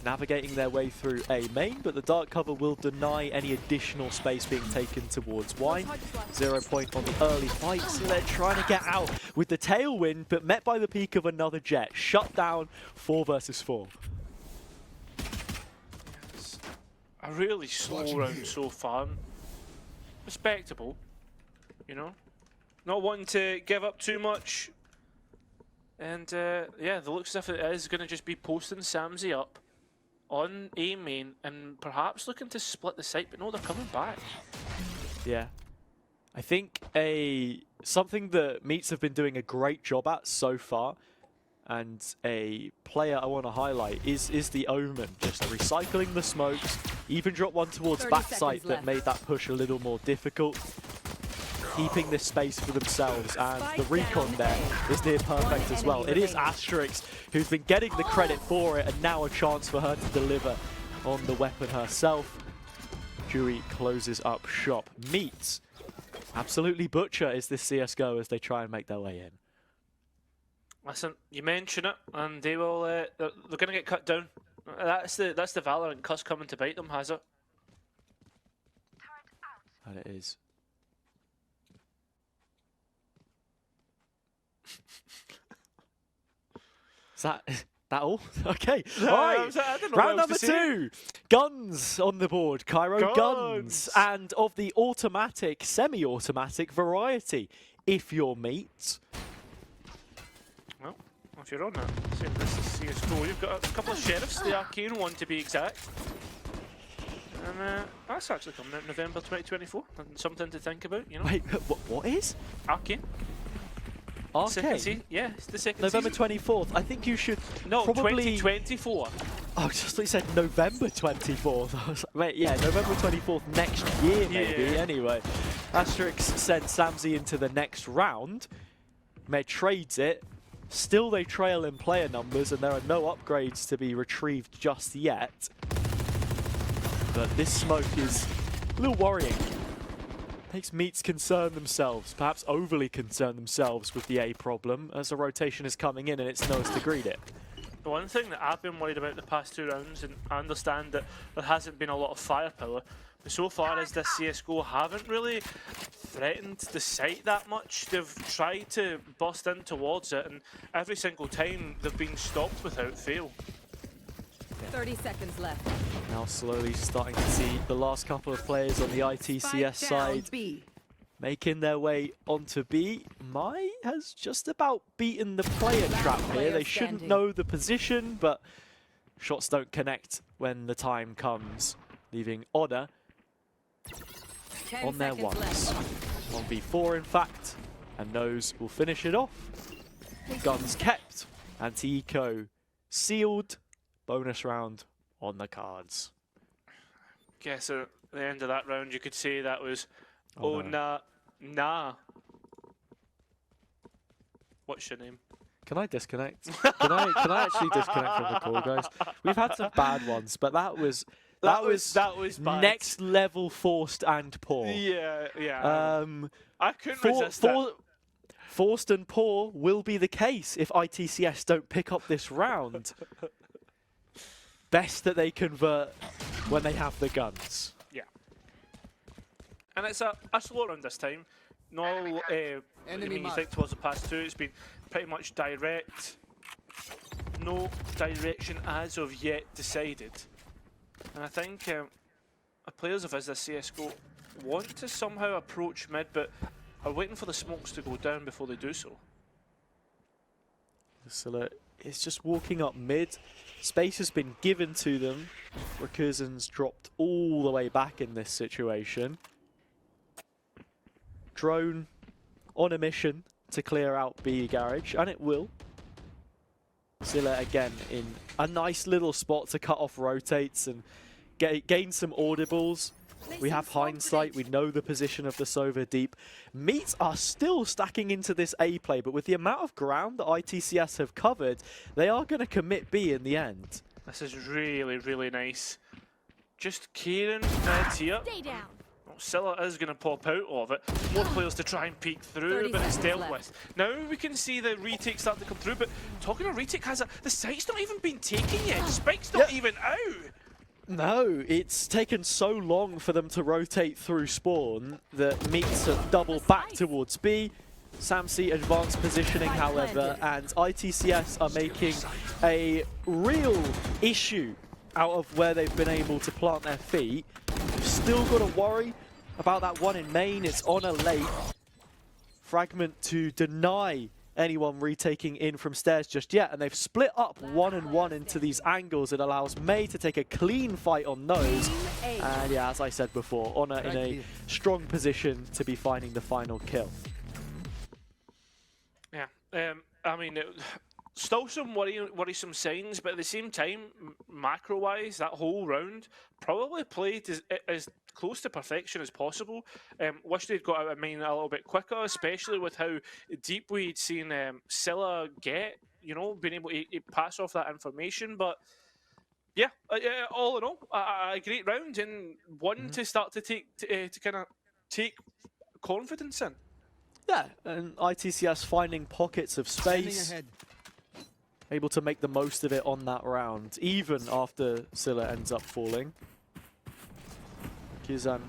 Navigating their way through A main, but the dark cover will deny any additional space being taken towards Wine. 0 point on the early fight, so they're trying to get out with the tailwind, but met by the peak of another jet. Shut down 4 versus 4. A really slow round so far. Respectable. You know, not wanting to give up too much, and yeah, the looks as if it is going to just be posting Samsy up on A main and perhaps looking to split the site, but no, they're coming back. Yeah, I think something that Meats have been doing a great job at so far, and a player I want to highlight is the Omen, just recycling the smokes, even drop one towards backside that made that push a little more difficult. Keeping this space for themselves, and the recon there is near perfect as well. It is Asterix who's been getting the credit for it, and now a chance for her to deliver on the weapon herself. Dewey closes up shop. Meats absolutely butcher is this CSGO as they try and make their way in. Listen, you mention it, and they will. They're going to get cut down. That's the Valorant cuss coming to bite them, has it? And it is. Is that all? Okay. All right. Round number 2. Guns on the board. Cairo guns. And of the automatic, semi-automatic variety. If you're Meat. Well, if you're on that, same this is CSGO. You've got a couple of sheriffs, the Arcane one to be exact. And that's actually coming out in November 2024. Something to think about, you know. Wait, what is? Arcane. Arcane? Yeah, it's the second November season. 24th. I think you should probably... 2024. Oh, just like you said November 24th. Wait, yeah, November 24th next year, maybe. Yeah. Anyway, Asterix sent Samsy into the next round. Med trades it. Still, they trail in player numbers, and there are no upgrades to be retrieved just yet. But this smoke is a little worrying. Makes Meats concern themselves, perhaps overly concern themselves with the A problem, as a rotation is coming in and it's nose to greet it. The one thing that I've been worried about the past 2 rounds, and I understand that there hasn't been a lot of firepower, but so far as this CSGO haven't really threatened the site that much. They've tried to bust in towards it, and every single time they've been stopped without fail. 30 seconds left. Now slowly starting to see the last couple of players on the ITCS side making their way onto B. Mai has just about beaten the player trap here. They shouldn't know the position, but Shots don't connect when the time comes, leaving Honor 10 on their seconds ones. left. 1v4 in fact, and Nose will finish it off. Guns kept, anti-eco sealed, bonus round on the cards. Guess at the end of that round you could say that was, Oh, no. nah. What's your name? Can I disconnect? Can I actually disconnect from the call, guys? We've had some bad ones, but that was bad. next level forced and poor. Yeah. I couldn't resist that. Forced and poor will be the case if ITCS don't pick up this round. Best that they convert when they have the guns. Yeah. And it's a slow round this time. No, I mean, you think towards the past two, it's been pretty much direct. No direction as of yet decided. And I think players of us this CSGO want to somehow approach mid, but are waiting for the smokes to go down before they do so. Scylla is just walking up mid. Space has been given to them. Recursion's dropped all the way back in this situation. Drone on a mission to clear out B garage, and it will. Scylla again in a nice little spot to cut off rotates and gain some audibles. We have hindsight, we know the position of the Sova deep. Meats are still stacking into this A play, but with the amount of ground that ITCS have covered, they are going to commit B in the end. This is really, really nice. Just Kieran here. Stay down. Well, Scylla is going to pop out of it. More players to try and peek through, but it's dealt with. Now we can see the retake start to come through, but talking of retake, the site's not even been taken yet. Spike's not even out. No, it's taken so long for them to rotate through spawn that Meats have doubled back towards B. Samsi advanced positioning, however, and ITCS are making a real issue out of where they've been able to plant their feet. Still got to worry about that one in main. It's on a late fragment to deny anyone retaking in from stairs just yet, and they've split up 1 and 1 into these angles. It allows May to take a clean fight on those, and yeah, as I said before, Honor in a strong position to be finding the final kill. Yeah, I mean, still some worrisome signs, but at the same time, macro-wise, that whole round probably played as close to perfection as possible. Wish they'd got out of main a little bit quicker, especially with how deep we'd seen Scylla get, you know, being able to pass off that information. But yeah, all in all, a great round and one to start to kind of take confidence in. Yeah, and ITCS finding pockets of space, able to make the most of it on that round, even after Scylla ends up falling. Kizan,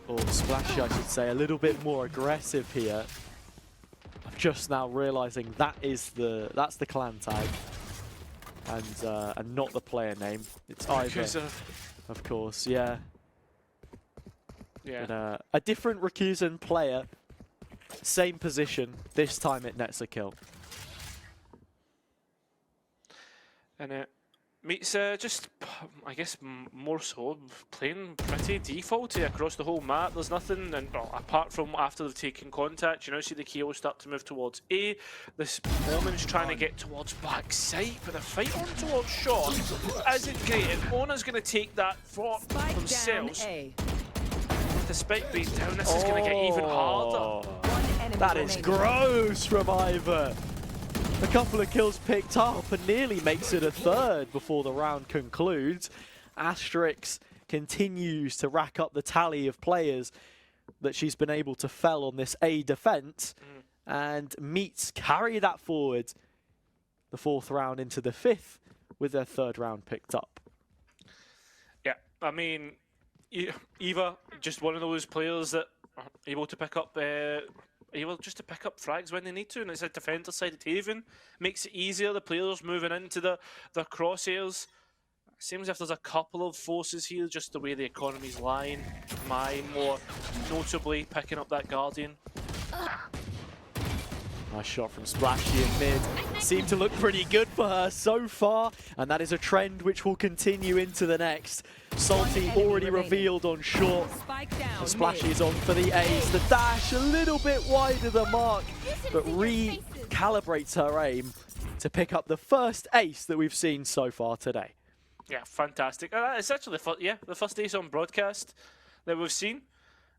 or Splashy I should say, a little bit more aggressive here. I'm just now realizing that's the clan tag, and not the player name. It's either, of course, yeah. Yeah. But, a different Recursion player, same position. This time it nets a kill. And Meats just, I guess, more so playing pretty defaulty across the whole map. There's nothing, and apart from after they've taken contact, you now see the KO start to move towards A. This woman's trying to get towards backside, but the fight on towards short isn't great, and Ona's going to take that for themselves. With the spike being down, this is going to get even harder. That is gross from Ivor. A couple of kills picked up and nearly makes it a third before the round concludes. Asterix continues to rack up the tally of players that she's been able to fell on this A defense, and Meats carry that forward the fourth round into the fifth with their third round picked up. Yeah, I mean, Eva, just one of those players that are able to pick up just to pick up frags when they need to, and it's a defender side of Taven. Makes it easier, the players moving into the crosshairs. Seems if there's a couple of forces here, just the way the economy's lying. Mine more notably picking up that Guardian. Nice shot from Splashy in mid. Seemed to look pretty good for her so far, and that is a trend which will continue into the next. Salty already revealed on short. Splashy is on for the ace. The dash a little bit wide of the mark, but recalibrates her aim to pick up the first ace that we've seen so far today. Yeah, fantastic. It's actually the first ace on broadcast that we've seen.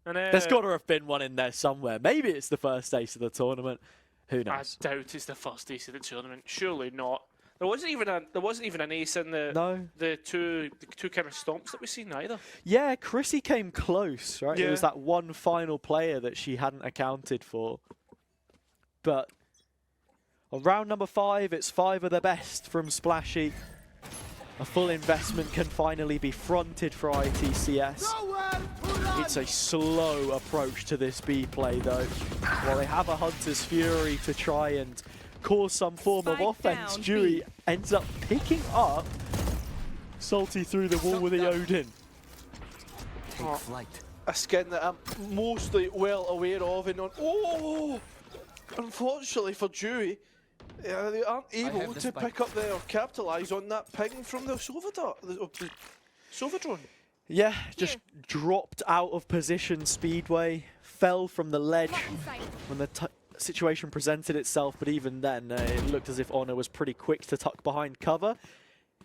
And, there's got to have been one in there somewhere. Maybe it's the first ace of the tournament. Who knows? I doubt it's the first ace of the tournament. Surely not. There wasn't even an ace in the two kind of stomps that we've seen either. Yeah, Chrissy came close, right? Yeah. It was that one final player that she hadn't accounted for. But on round number 5, it's 5 of the best from Splashy. A full investment can finally be fronted for ITCS. It's a slow approach to this B play though. While they have a Hunter's Fury to try and cause some form of offense, Dewey ends up picking up Salty through the wall with the Odin. Take flight. A skin that I'm mostly well aware of, and unfortunately for Dewey, they aren't able to pick up or capitalise on that ping from the Sovidrone. Yeah, just dropped out of position Speedway, fell from the ledge when the situation presented itself, but even then it looked as if Honor was pretty quick to tuck behind cover.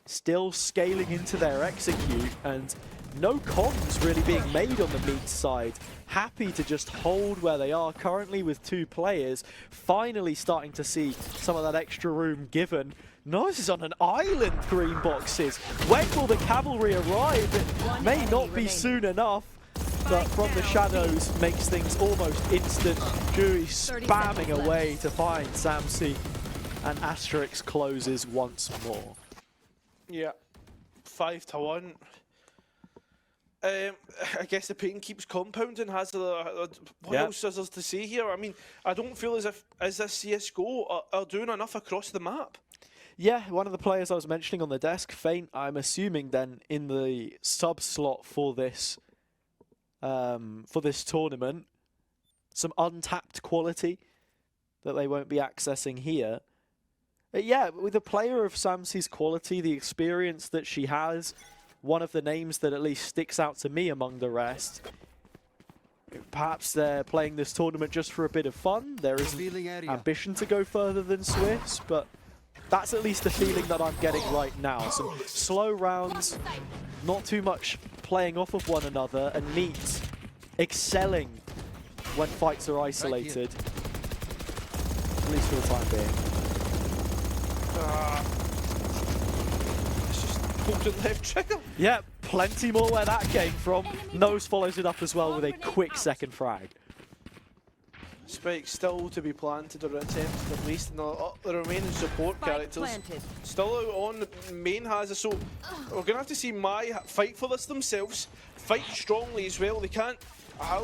Still scaling into their execute, and no comms really being made on the Meat side. Happy to just hold where they are currently with 2 players. Finally starting to see some of that extra room given. Noise is on an island, green boxes. When will the cavalry arrive? It may not be soon enough, but from the shadows makes things almost instant. Dewey spamming away to find Samsi, and Asterix closes once more. Yeah, 5-1. I guess the pain keeps compounding. What else is there to say here? I mean, I don't feel as if this CSGO are doing enough across the map. Yeah, one of the players I was mentioning on the desk, Feint, I'm assuming then in the sub slot for this tournament, some untapped quality that they won't be accessing here. Yeah, with a player of Samsi's quality, the experience that she has, one of the names that at least sticks out to me among the rest. Perhaps they're playing this tournament just for a bit of fun. There is ambition to go further than Swiss, but that's at least the feeling that I'm getting right now. Some slow rounds, not too much playing off of one another, and Meat excelling when fights are isolated. At least for the time being. It's just holding left trigger. Yeah, plenty more where that came from. Nose follows it up as well with a quick second frag. Spike still to be planted or attempted at least, and the remaining support characters still out on main hazard, so we're going to have to see Mai fight for this themselves, fight strongly as well. They can't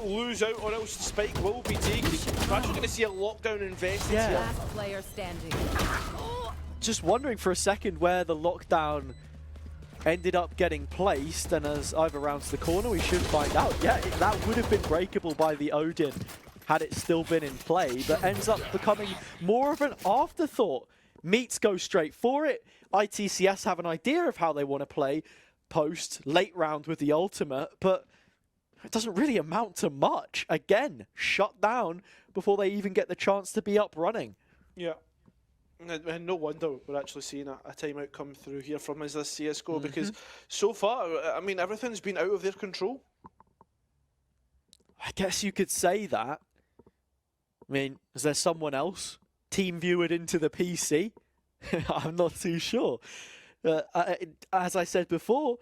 lose out or else the Spike will be taken. We're actually going to see a lockdown invested here. Last player standing. Just wondering for a second where the lockdown ended up getting placed, and as Ivor rounds the corner we should find out. Yeah, that would have been breakable by the Odin had it still been in play, but ends up becoming more of an afterthought. Meats go straight for it. ITCS have an idea of how they want to play post late round with the ultimate, but it doesn't really amount to much. Again, shut down before they even get the chance to be up running. Yeah. And no wonder we're actually seeing a timeout come through here from us this CSGO, because so far, I mean, everything's been out of their control. I guess you could say that. I mean, is there someone else team viewed into the PC? I'm not too sure. As I said before,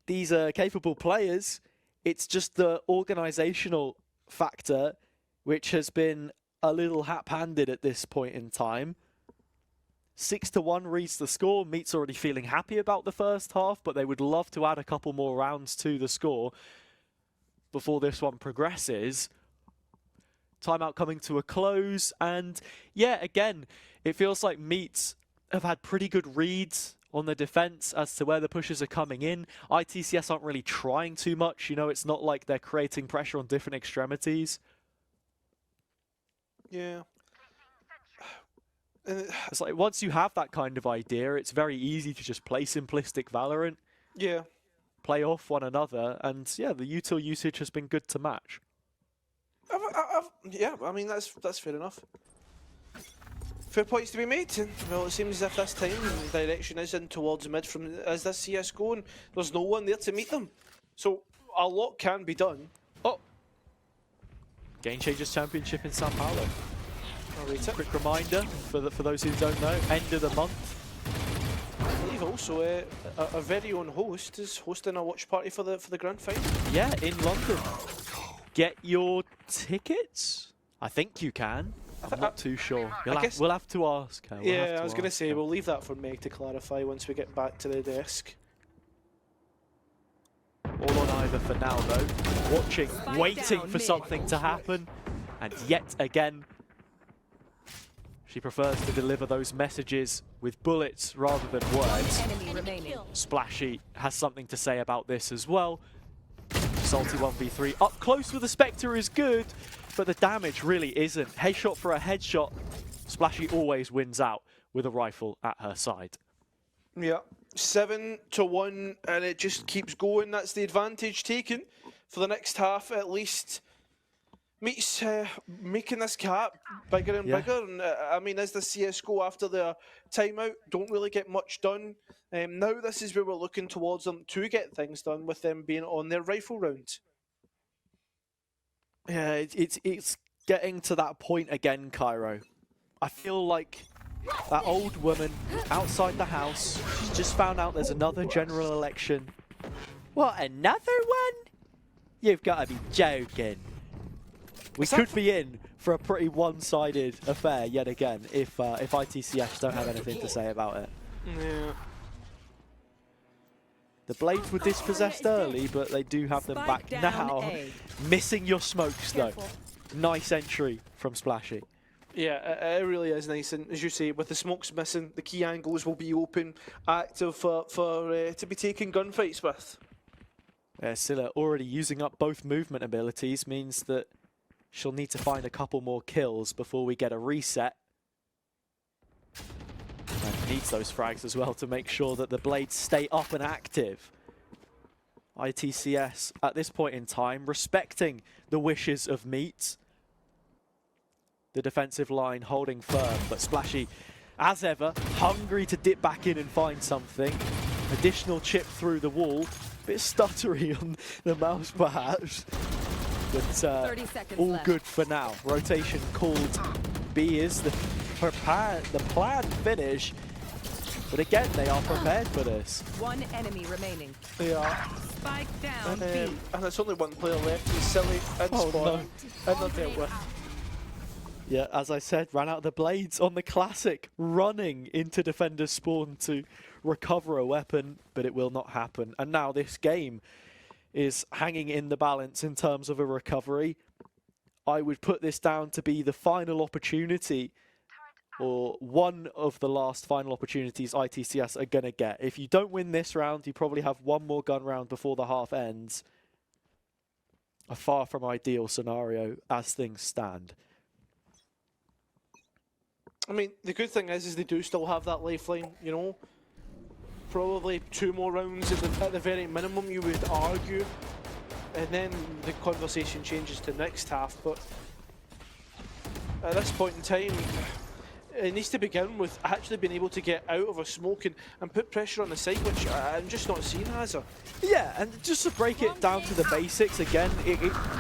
these are capable players. It's just the organizational factor which has been a little hap-handed at this point in time. 6-1 reads the score. Meat's already feeling happy about the first half, but they would love to add a couple more rounds to the score before this one progresses. Timeout coming to a close, and yeah, again, it feels like Meats have had pretty good reads on the defense as to where the pushes are coming in. ITCS aren't really trying too much, you know, it's not like they're creating pressure on different extremities. Yeah. It's like once you have that kind of idea, it's very easy to just play simplistic Valorant, Yeah. play off one another, and yeah, the util usage has been good to match. Yeah, I mean, that's fair enough. Fair points to be made. Well, it seems as if this time the direction is in towards mid from as this CS:GO, and there's no one there to meet them. So a lot can be done. Oh! Game Changers Championship in Sao Paulo. I'll rate it. Quick reminder for those who don't know, end of the month. I believe also a very own host is hosting a watch party for the grand final. Yeah, in London. Get your tickets? I think you can. I'm not too sure. We'll have to ask her. Yeah, I was going to say, we'll leave that for Meg to clarify once we get back to the desk. All on either for now, though. Watching, waiting for something to happen. And yet again, she prefers to deliver those messages with bullets rather than words. Splashy has something to say about this as well. Salty 1v3 up close with the Spectre is good, but the damage really isn't. Headshot for a headshot. Splashy always wins out with a rifle at her side. Yeah, 7-1, and it just keeps going. That's the advantage taken for the next half at least. Meets making this gap bigger and bigger. And I mean, as the CS:GO after the timeout don't really get much done. Now this is where we're looking towards them to get things done, with them being on their rifle round. Yeah, it's getting to that point again, Cairo. I feel like that old woman outside the house, she's just found out there's another general election. What, another one? You've got to be joking. We could be in for a pretty one-sided affair yet again if ITCS don't have anything to say about it. Yeah. The Blades were dispossessed early, but they do have them back now. Missing your smokes, though. Nice entry from Splashy. Yeah, it really is nice, and as you say, with the smokes missing, the key angles will be open, active for to be taking gunfights with. Scylla already using up both movement abilities means that she'll need to find a couple more kills before we get a reset. And needs those frags as well to make sure that the Blades stay up and active. ITCS at this point in time respecting the wishes of Meat. The defensive line holding firm, but Splashy, as ever, hungry to dip back in and find something. Additional chip through the wall. Bit stuttery on the mouse perhaps. But all good for now. Rotation called. B is the planned finish. But again, they are prepared for this. One enemy remaining. They are. Spike down. And there's only one player left. He's Silly and Spawn. No. And they're dealt with. Yeah, as I said, ran out of the Blades on the classic, running into defender's spawn to recover a weapon, but it will not happen. And now this game is hanging in the balance in terms of a recovery. I would put this down to be the final opportunity, or one of the last final opportunities ITCS are going to get. If you don't win this round, you probably have one more gun round before the half ends. A far from ideal scenario as things stand. I mean, the good thing is they do still have that lifeline, you know. Probably 2 more rounds at the very minimum, you would argue. And then the conversation changes to next half, but at this point in time, it needs to begin with actually being able to get out of a smoke and put pressure on the side, which I'm just not seeing, Hazza. Yeah, and just to break it down to the basics again,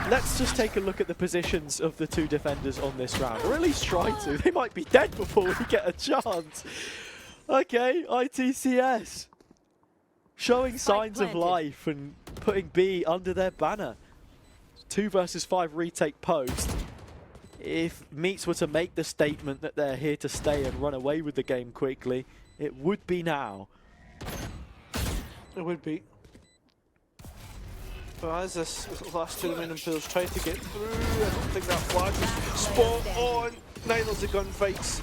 let's just take a look at the positions of the 2 defenders on this round, or at least try to. They might be dead before we get a chance. Okay, ITCS showing signs of life and putting B under their banner. 2 versus 5 retake post. If Meats were to make the statement that they're here to stay and run away with the game quickly, it would be now. It would be. But as this last 2 remaining players try to get through, I don't think that flag is spot on. Neither's the gunfights.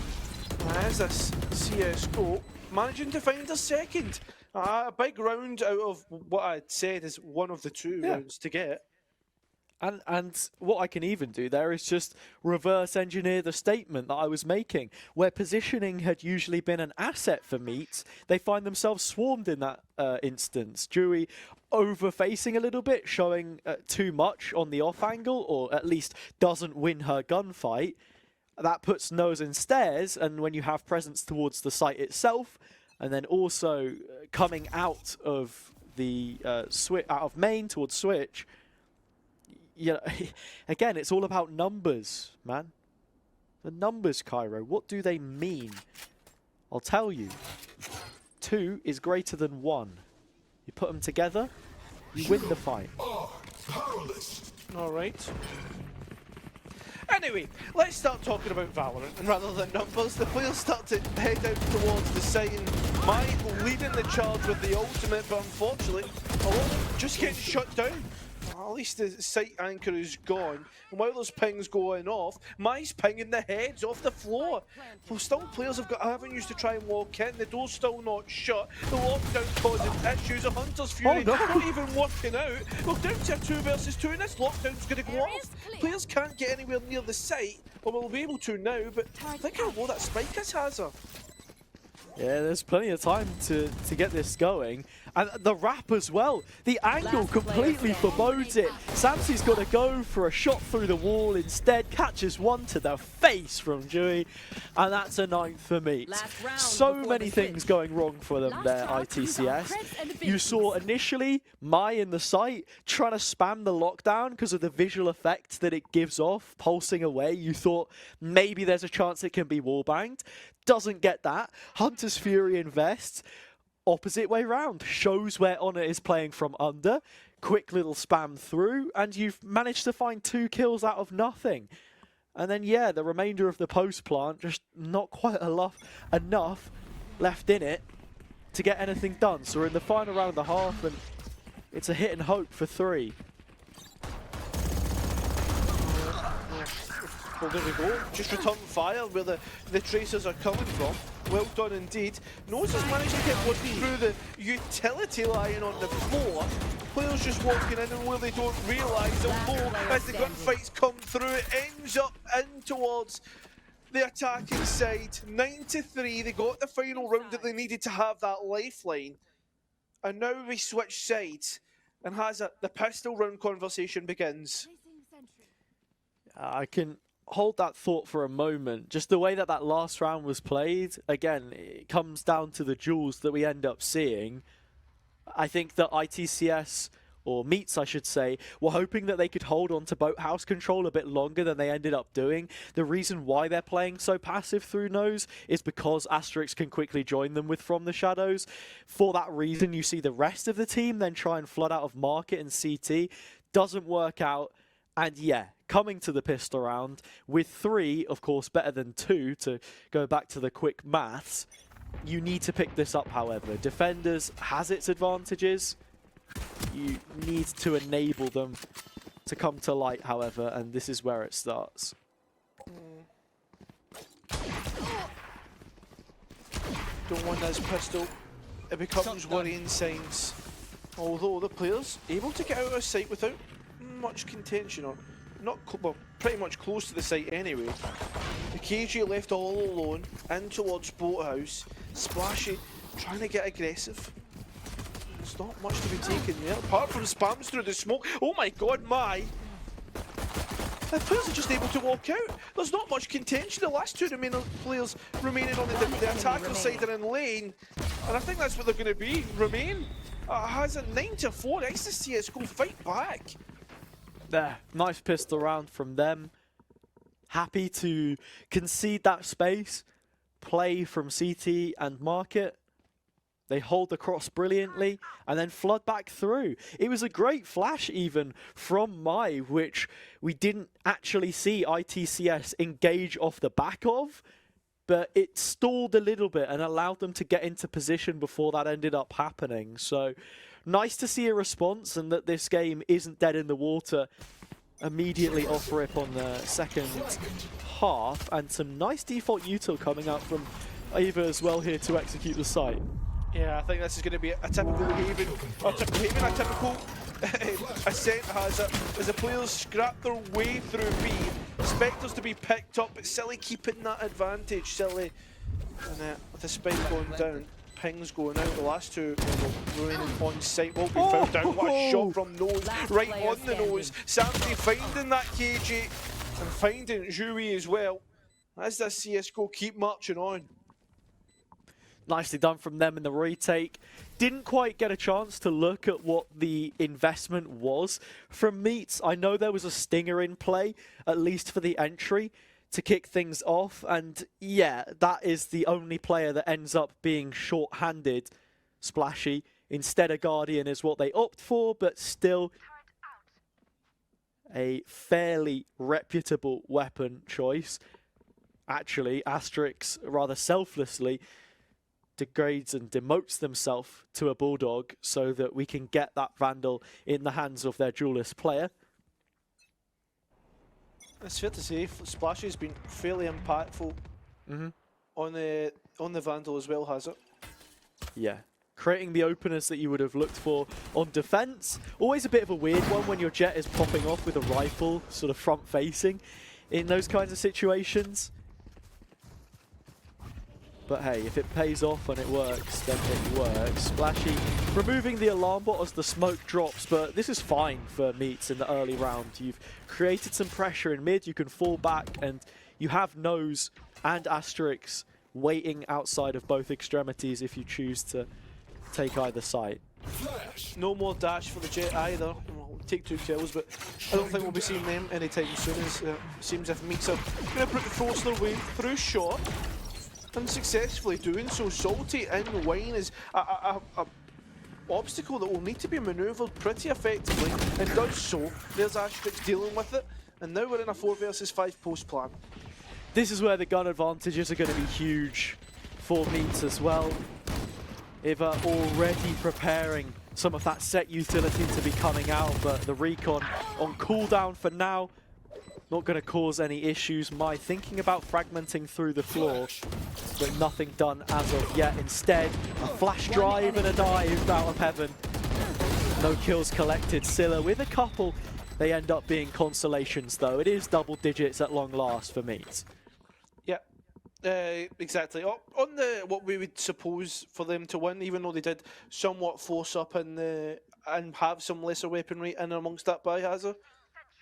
As this CS:GO managing to find a second. A big round out of what I'd said is one of the 2 rounds to get. And what I can even do there is just reverse engineer the statement that I was making, where positioning had usually been an asset for Meats. They find themselves swarmed in that instance. Dewey over-facing a little bit, showing too much on the off angle, or at least doesn't win her gunfight. That puts nose in stairs, and when you have presence towards the site itself, and then also coming out of the out of main towards switch, you know, again, it's all about numbers, man. The numbers, Cairo. What do they mean? I'll tell you. 2 is greater than 1. You put them together, you win the fight. All right. Anyway, let's start talking about Valorant, and rather than numbers, the players start to head out towards the site, and Mai leading the charge with the ultimate, but unfortunately, a lot of them just getting shut down. At least the site anchor is gone, and while those pings going off, Mai's pinging the heads off the floor. Well, still players have got avenues to try and walk in, the door's still not shut, the lockdown causing issues, a Hunter's Fury not even working out. We're down to a 2 versus 2, and this lockdown's going to go off. Players can't get anywhere near the site, or we'll be able to now, but think how low that spike is, Hazard. Yeah, there's plenty of time to get this going. And the wrap as well. The angle completely forbodes it. Samsi's got to go for a shot through the wall instead. Catches one to the face from Dewey. And that's a 9th for me. So many things going wrong for them there, ITCS. You saw initially Mai in the site trying to spam the lockdown because of the visual effect that it gives off, pulsing away. You thought maybe there's a chance it can be wallbanged. Doesn't get that. Hunter's Fury invests. Opposite way round. Shows where Honor is playing from under. Quick little spam through, and you've managed to find 2 kills out of nothing. And then, yeah, the remainder of the post plant, just not quite enough left in it to get anything done. So we're in the final round of the half, and it's a hit and hope for 3. Well, there we go. Just return fire where the tracers are coming from. Well done indeed. Nose has managed to get one through the utility line on the floor. Players just walking in, and where they don't realise, although as the gunfights come through, it ends up in towards the attacking side. 9-3, they got the final round that they needed to have that lifeline. And now we switch sides, and the pistol round conversation begins. I can hold that thought for a moment. Just the way that last round was played, again, it comes down to the duels that we end up seeing. I think that ITCS, or Meats I should say, were hoping that they could hold on to Boathouse control a bit longer than they ended up doing. The reason why they're playing so passive through Nose is because Asterix can quickly join them with From the Shadows. For that reason, you see the rest of the team then try and flood out of Market and CT. Doesn't work out. And yeah, coming to the pistol round, with 3, of course, better than 2, to go back to the quick maths, you need to pick this up, however. Defenders has its advantages. You need to enable them to come to light, however, and this is where it starts. Don't want this pistol. It becomes worrying signs. Although the players able to get out of sight without much contention, or not, well, pretty much close to the site anyway. The KG left all alone in towards Boathouse. Splashy trying to get aggressive. There's not much to be taken there, apart from spams through the smoke. Oh my god, Mai! The players are just able to walk out. There's not much contention. The last 2 players remaining on the attacker side are in lane, and I think that's what they're going to be. Remain has a 9-4. ITCS go fight back. There, nice pistol round from them. Happy to concede that space. Play from CT and Market. They hold the cross brilliantly and then flood back through. It was a great flash even from Mai, which we didn't actually see ITCS engage off the back of, but it stalled a little bit and allowed them to get into position before that ended up happening. So nice to see a response, and that this game isn't dead in the water immediately off rip on the second half, and some nice default util coming out from Ava as well here to execute the site. Yeah, I think this is going to be a typical Haven, a typical Ascent has it as the players scrap their way through B. Spectres to be picked up, but Silly keeping that advantage. Silly, and with the spike going down, pings going out. The last two remaining on site. Will be found out. What a shot from Nose, right on the nose. Sandy finding that KJ and finding Jui as well. As this CSGO keep marching on. Nicely done from them in the retake. Didn't quite get a chance to look at what the investment was from Meats. I know there was a stinger in play, at least for the entry, to kick things off. And yeah, that is the only player that ends up being short-handed. Splashy. Instead, a Guardian is what they opt for, but still a fairly reputable weapon choice. Actually, Asterix rather selflessly degrades and demotes themselves to a Bulldog so that we can get that Vandal in the hands of their duelist player. It's fair to say Splashy has been fairly impactful on the Vandal as well, has it? Yeah. Creating the openers that you would have looked for on defense. Always a bit of a weird one when your Jet is popping off with a rifle sort of front facing in those kinds of situations. But hey, if it pays off and it works, then it works. Splashy removing the alarm bot as the smoke drops, but this is fine for Meats in the early round. You've created some pressure in mid, you can fall back, and you have Nose and Asterix waiting outside of both extremities if you choose to take either side. No more dash for the Jet either. We'll take 2 kills, but I don't think we'll be seeing them anytime soon. As seems if Meats are going to force their way through short. And successfully doing so. Salty in Wine is a obstacle that will need to be manoeuvred pretty effectively, and does so. There's Asterix dealing with it, and now we're in a 4 versus 5 post plan. This is where the gun advantages are going to be huge for Meats as well. Iva already preparing some of that set utility to be coming out, but the recon on cooldown for now. Not going to cause any issues. My thinking about fragmenting through the floor, but nothing done as of yet. Instead, a flash drive and a dive out of heaven. No kills collected. Scylla with a couple. They end up being consolations, though. It is double digits at long last for Meats. Yeah, exactly. On the what we would suppose for them to win, even though they did somewhat force up in the and have some lesser weaponry in amongst that biohazard.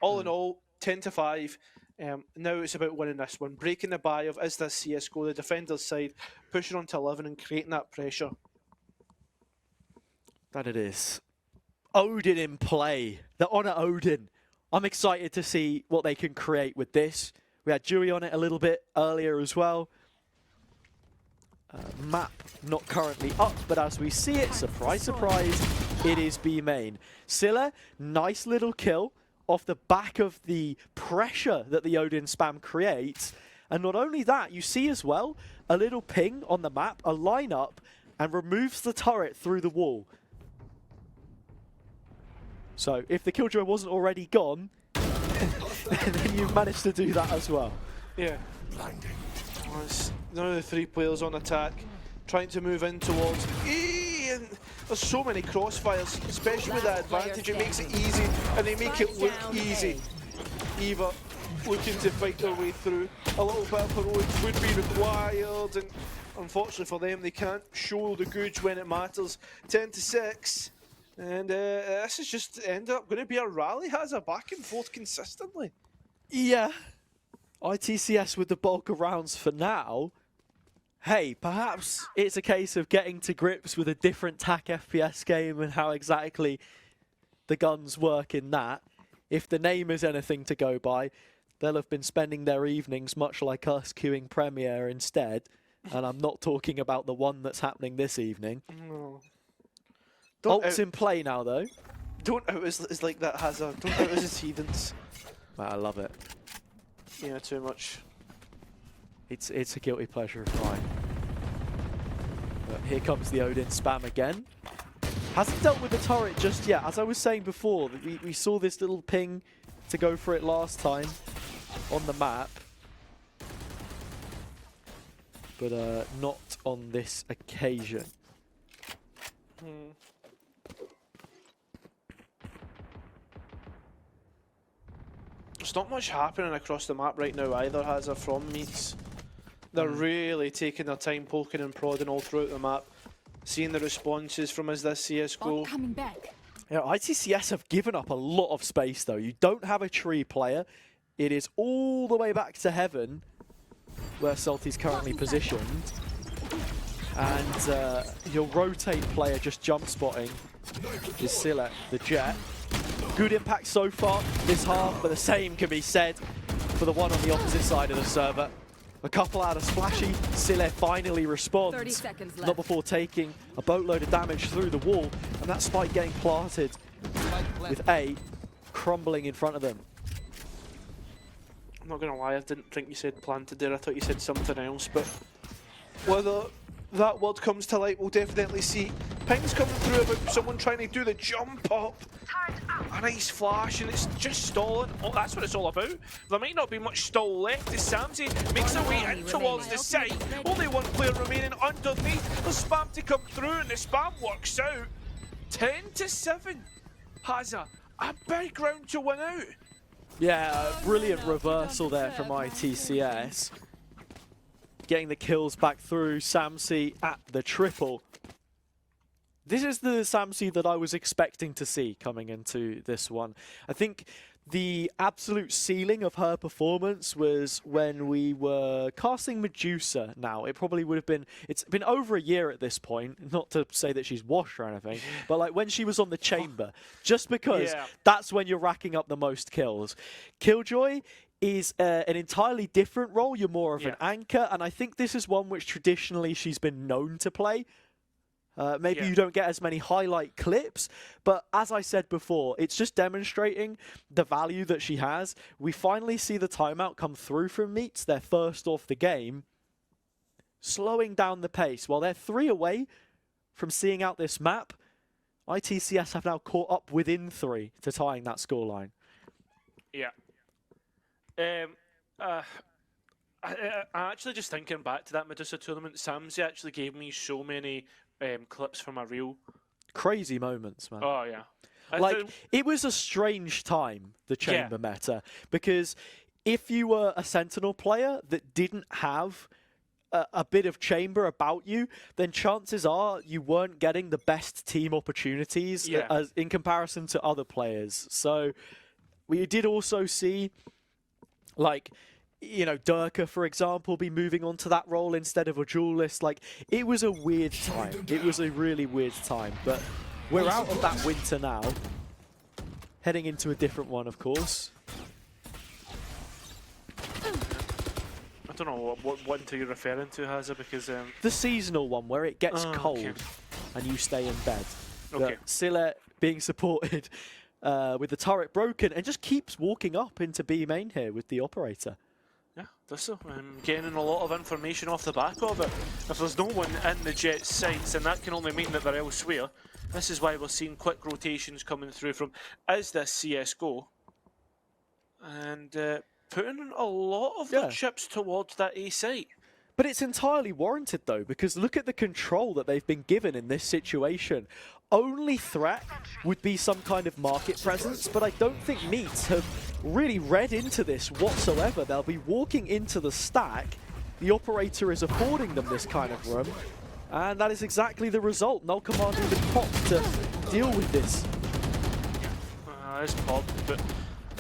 All in all, 10-5. Now it's about winning this one, breaking the buy of is this CSGO, the defender's side, pushing on to 11 and creating that pressure. That it is. Odin in play. The Honor Odin. I'm excited to see what they can create with this. We had Dewey on it a little bit earlier as well. Map not currently up, but as we see it, surprise, surprise, it is B main. Scylla, nice little kill off the back of the pressure that the Odin spam creates. And not only that, you see as well a little ping on the map, a lineup, and removes the turret through the wall. So if the Killjoy wasn't already gone, then you've managed to do that as well. Yeah. None of the 3 players on attack, trying to move in towards and there's so many crossfires, especially with that advantage. It makes it easy, and they make it look easy. Eva looking to fight their way through. A little bit of heroics would be required, and unfortunately for them, they can't show the goods when it matters. 10-6, and this is just ended up going to be a rally. Has a back and forth consistently. Yeah, ITCS with the bulk of rounds for now. Hey, perhaps it's a case of getting to grips with a different TAC FPS game and how exactly the guns work in that. If the name is anything to go by, they'll have been spending their evenings much like us queuing Premiere instead. And I'm not talking about the one that's happening this evening. No. Ult's in play now, though. Don't out us like that, Hazard. Don't out us as heathens. I love it. Yeah, too much. It's a guilty pleasure of mine. But here comes the Odin spam again. Hasn't dealt with the turret just yet. As I was saying before, we saw this little ping to go for it last time on the map. But not on this occasion. There's not much happening across the map right now either, has there, from Meats. They're really taking their time poking and prodding all throughout the map. Seeing the responses from as this CSGO. Coming back. Yeah, ITCS have given up a lot of space though. You don't have a tree player. It is all the way back to heaven where Salty's currently positioned. And your rotate player just jump spotting is Sile, the Jet. Good impact so far this half, but the same can be said for the one on the opposite side of the server. A couple out of Splashy, Sile finally responds, 30 seconds left. not before taking a boatload of damage through the wall, and that spike getting planted with A crumbling in front of them. I'm not gonna lie, I didn't think you said planted there, I thought you said something else, but whether that word comes to light, we'll definitely see. Ping's coming through about someone trying to do the jump up. A nice flash, and it's just stalling. Oh, that's what it's all about. There might not be much stall left as Samsey makes her way in towards the site. Only one player remaining underneath. The spam to come through, and the spam works out. 10-7. Has a big round to win out. Yeah, brilliant reversal there from ITCS. Getting the kills back through. Samsey at the triple. This is the Samsey that I was expecting to see coming into this one. I think the absolute ceiling of her performance was when we were casting Medusa now. It probably would have been, it's been over a year at this point, not to say that she's washed or anything, but like when she was on the chamber, just because that's when you're racking up the most kills. Killjoy is an entirely different role. You're more of an anchor, and I think this is one which traditionally she's been known to play. Maybe you don't get as many highlight clips, but as I said before, it's just demonstrating the value that she has. We finally see the timeout come through from Meats. They're first off the game, slowing down the pace. While they're 3 away from seeing out this map, ITCS have now caught up within 3 to tying that scoreline. Yeah. Actually, just thinking back to that Medusa tournament, Samsey actually gave me so many clips from a reel. Crazy moments, man. Oh, yeah. Like, it was a strange time, the chamber meta, because if you were a Sentinel player that didn't have a bit of chamber about you, then chances are you weren't getting the best team opportunities as in comparison to other players. So we did also see, like, you know, Durka, for example, be moving on to that role instead of a duelist. Like, it was a weird time. It was a really weird time. But we're out of that winter now. Heading into a different one, of course. I don't know what winter you're referring to, Hazza, because... the seasonal one, where it gets cold and you stay in bed. Okay. Sile being supported with the turret broken and just keeps walking up into B main here with the operator. Yeah, does so. I'm getting a lot of information off the back of it. If there's no one in the Jet's sights, then that can only mean that they're elsewhere. This is why we're seeing quick rotations coming through from Is This CSGO? And putting a lot of their chips towards that A site. But it's entirely warranted, though, because look at the control that they've been given in this situation. Only threat would be some kind of market presence, but I don't think Meats have really read into this whatsoever. They'll be walking into the stack. The operator is affording them this kind of room, and that is exactly the result. Null Commander even popped to deal with this. It's popped, but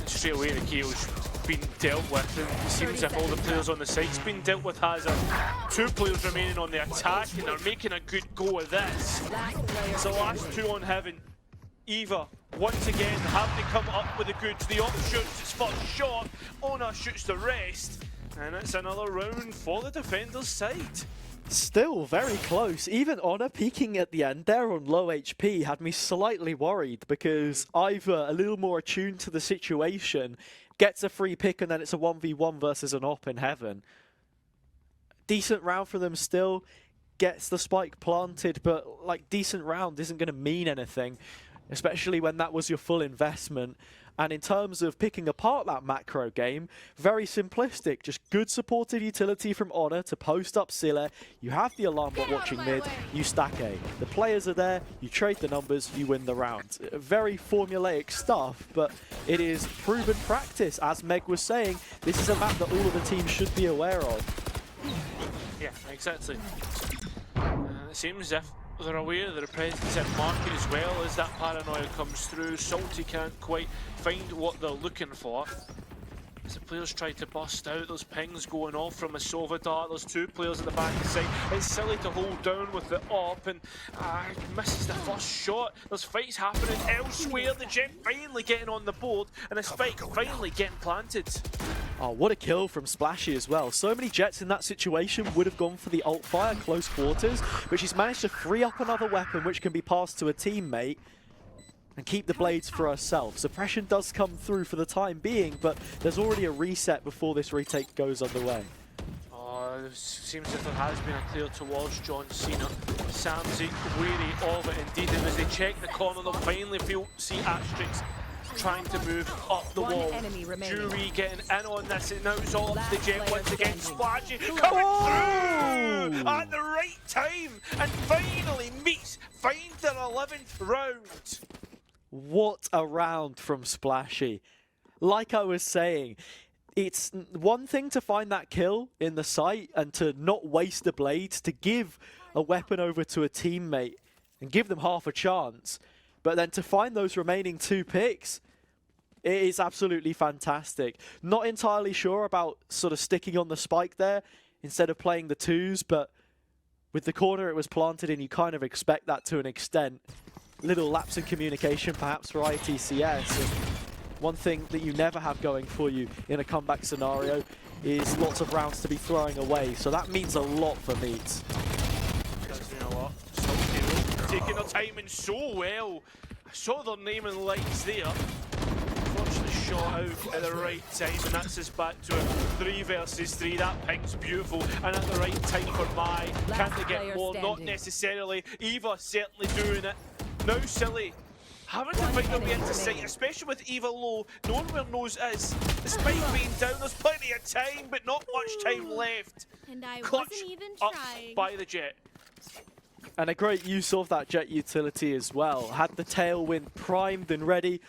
straight away the KO's been dealt with, and it seems as if all the players on the site's been dealt with. Has 2 players remaining on the attack, and they're making a good go of this. It's the last 2 on heaven. Eva, once again, having to come up with the goods. The op shoots his first shot, Ona shoots the rest, and it's another round for the defender's side. Still very close. Even Honor peaking at the end there on low HP had me slightly worried, because Eva, a little more attuned to the situation, gets a free pick, and then it's a 1v1 versus an op in heaven. Decent round for them still. Gets the spike planted, but like decent round isn't going to mean anything, especially when that was your full investment. And in terms of picking apart that macro game, very simplistic. Just good supportive utility from Honor to post up Scylla. You have the alarm bot watching mid, you stack A. The players are there, you trade the numbers, you win the round. Very formulaic stuff, but it is proven practice. As Meg was saying, this is a map that all of the teams should be aware of. Yeah, exactly. It seems as if they're aware of their presence at market as well as that paranoia comes through. Salty can't quite find what they're looking for. As the players try to bust out, those pings going off from a Sova dart, those two players at the back side. It's silly to hold down with the op and misses the first shot. There's fights happening elsewhere. The Jet finally getting on the board and a spike finally getting planted. Oh, what a kill from Splashy as well. So many Jets in that situation would have gone for the ult fire close quarters, but she's managed to free up another weapon which can be passed to a teammate and keep the blades for herself. Suppression does come through for the time being, but there's already a reset before this retake goes underway. It seems as if there has been a clear towards John Cena. Samsy weary of it indeed, and as they check the corner, they'll finally see Asterix trying to move up the wall. Jury getting in on this, and now it's all up to the Jet once again. Splashy coming through at the right time, and finally find their 11th round. What a round from Splashy. Like I was saying, it's one thing to find that kill in the site and to not waste the blades, to give a weapon over to a teammate and give them half a chance. But then to find those remaining 2 picks, it is absolutely fantastic. Not entirely sure about sort of sticking on the spike there instead of playing the 2s, but with the corner it was planted in, you kind of expect that to an extent. Little lapse in communication perhaps for ITCS. And one thing that you never have going for you in a comeback scenario is lots of rounds to be throwing away, so that means a lot for Meats. Does mean a lot. Taking their timing so well. I saw their name in lights there. Unfortunately shot out at the right time, and that's us back to a 3 versus 3. That ping's beautiful, and at the right time for Mai. Can't they get more? Not necessarily. Eva certainly doing it. Now Silly having to find their way into sight, especially with Eva low. No one where knows is. The spike being down, there's plenty of time, but not much time left. And I Clutch wasn't even up trying. by the Jet. And a great use of that Jet utility as well. Had the tailwind primed and ready,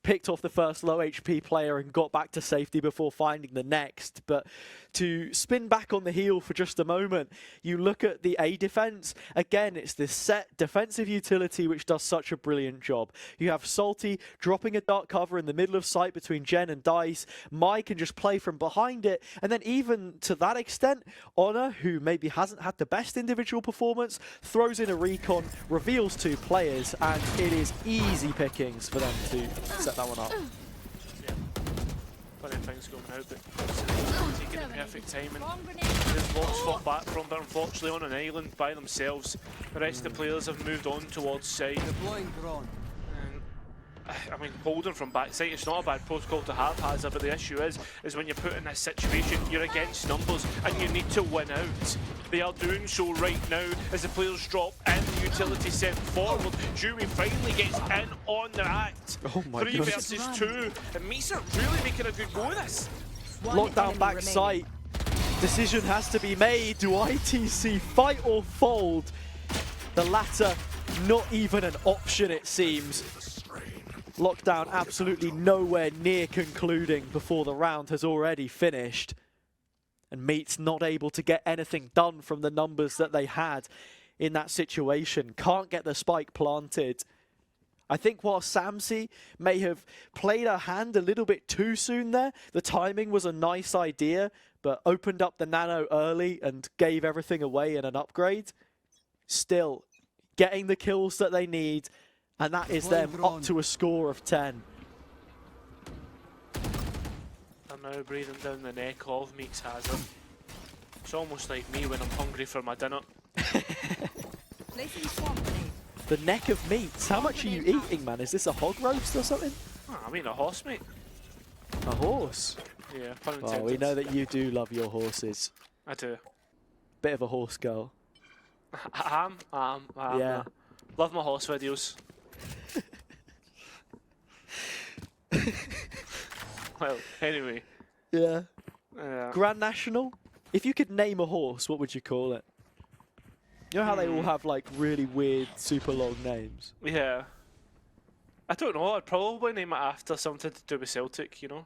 picked off the first low HP player and got back to safety before finding the next. But to spin back on the heel for just a moment, you look at the A defense. Again, it's this set defensive utility which does such a brilliant job. You have Salty dropping a dark cover in the middle of sight between Jen and Dice. Mai can just play from behind it. And then even to that extent, Honor, who maybe hasn't had the best individual performance, throws in a recon, reveals 2 players, and it is easy pickings for them to set that one up. Yeah. Plenty of things going out, but taking the perfect timing. There's lots fought back from, but unfortunately on an island by themselves. The rest of the players have moved on towards side. Deploying drone. I mean, holding from backside, it's not a bad protocol to have, Hazza, but the issue is when you're put in this situation, you're against numbers and you need to win out. They are doing so right now as the players drop and the utility sent forward. Jury finally gets in on the act. Oh my 3 goodness. versus 2, and Misa really making a good go of this. Lockdown back sight. Decision has to be made. Do ITC fight or fold? The latter, not even an option it seems. Lockdown absolutely nowhere near concluding before the round has already finished. And Meat's not able to get anything done from the numbers that they had in that situation. Can't get the spike planted. I think while Samsy may have played her hand a little bit too soon there, the timing was a nice idea, but opened up the nano early and gave everything away in an upgrade. Still, getting the kills that they need, and that is them up to a score of 10. They're now breathing down the neck of Meeks Hazard. It's almost like me when I'm hungry for my dinner. Placing swamp grenade. The neck of meats. How much are you eating, man? Is this a hog roast or something? Oh, I mean a horse, mate. A horse? Yeah, pun intended. Oh, we know that you do love your horses. I do. Bit of a horse girl. I am. Yeah. Love my horse videos. Well, anyway. Yeah. Yeah. Grand National? If you could name a horse, what would you call it? You know how they all have like really weird, super long names? Yeah. I don't know, I'd probably name it after something to do with Celtic, you know?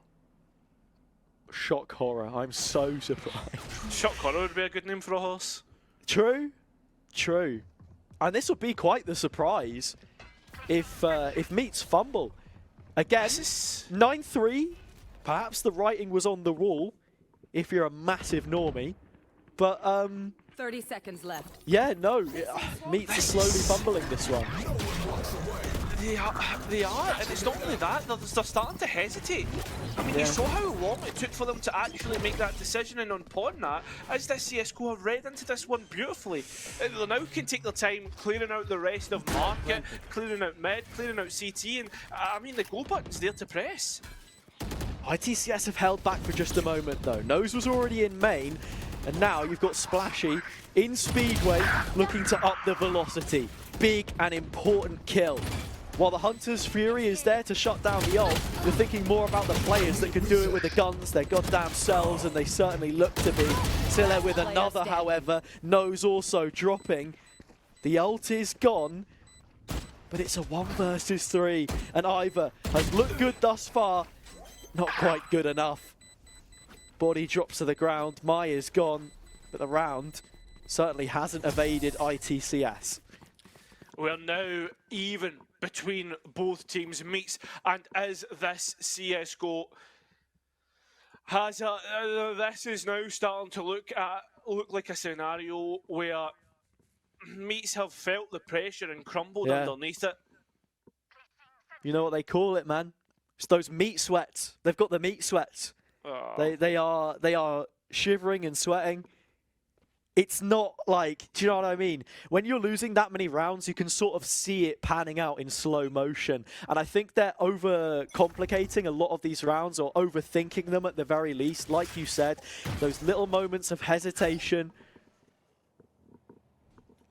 Shock Horror. I'm so surprised. Shock Horror would be a good name for a horse. True. True. And this would be quite the surprise if Meats fumble. Again, 9-3. Perhaps the writing was on the wall if you're a massive normie. But 30 seconds left. yeah, no. Meats is slowly fumbling this one. They are, and it's not only that, they're starting to hesitate. I mean, you saw how long it took for them to actually make that decision, and upon that, as this CSGO have read into this one beautifully, they now can take their time clearing out the rest of market, clearing out mid, clearing out CT, and I mean, the go button's there to press. ITCS have held back for just a moment though. Nose was already in main, and now you've got Splashy in Speedway looking to up the velocity. Big and important kill. While the Hunter's Fury is there to shut down the ult, you're thinking more about the players that can do it with the guns, their goddamn selves, and they certainly look to be. Silla with another, however. Nose also dropping. The ult is gone, but it's a 1 versus 3, and Ivor has looked good thus far. Not quite good enough. Body drops to the ground. Maya's gone, but the round certainly hasn't evaded ITCS. We're now even between both teams' Meats, and as this CSGO has this is now starting to look like a scenario where Meats have felt the pressure and crumbled underneath it. You know what they call it, man? It's those meat sweats. They've got the meat sweats. Oh. They are shivering and sweating. It's not like, do you know what I mean? When you're losing that many rounds, you can sort of see it panning out in slow motion. And I think they're overcomplicating a lot of these rounds, or overthinking them at the very least. Like you said, those little moments of hesitation,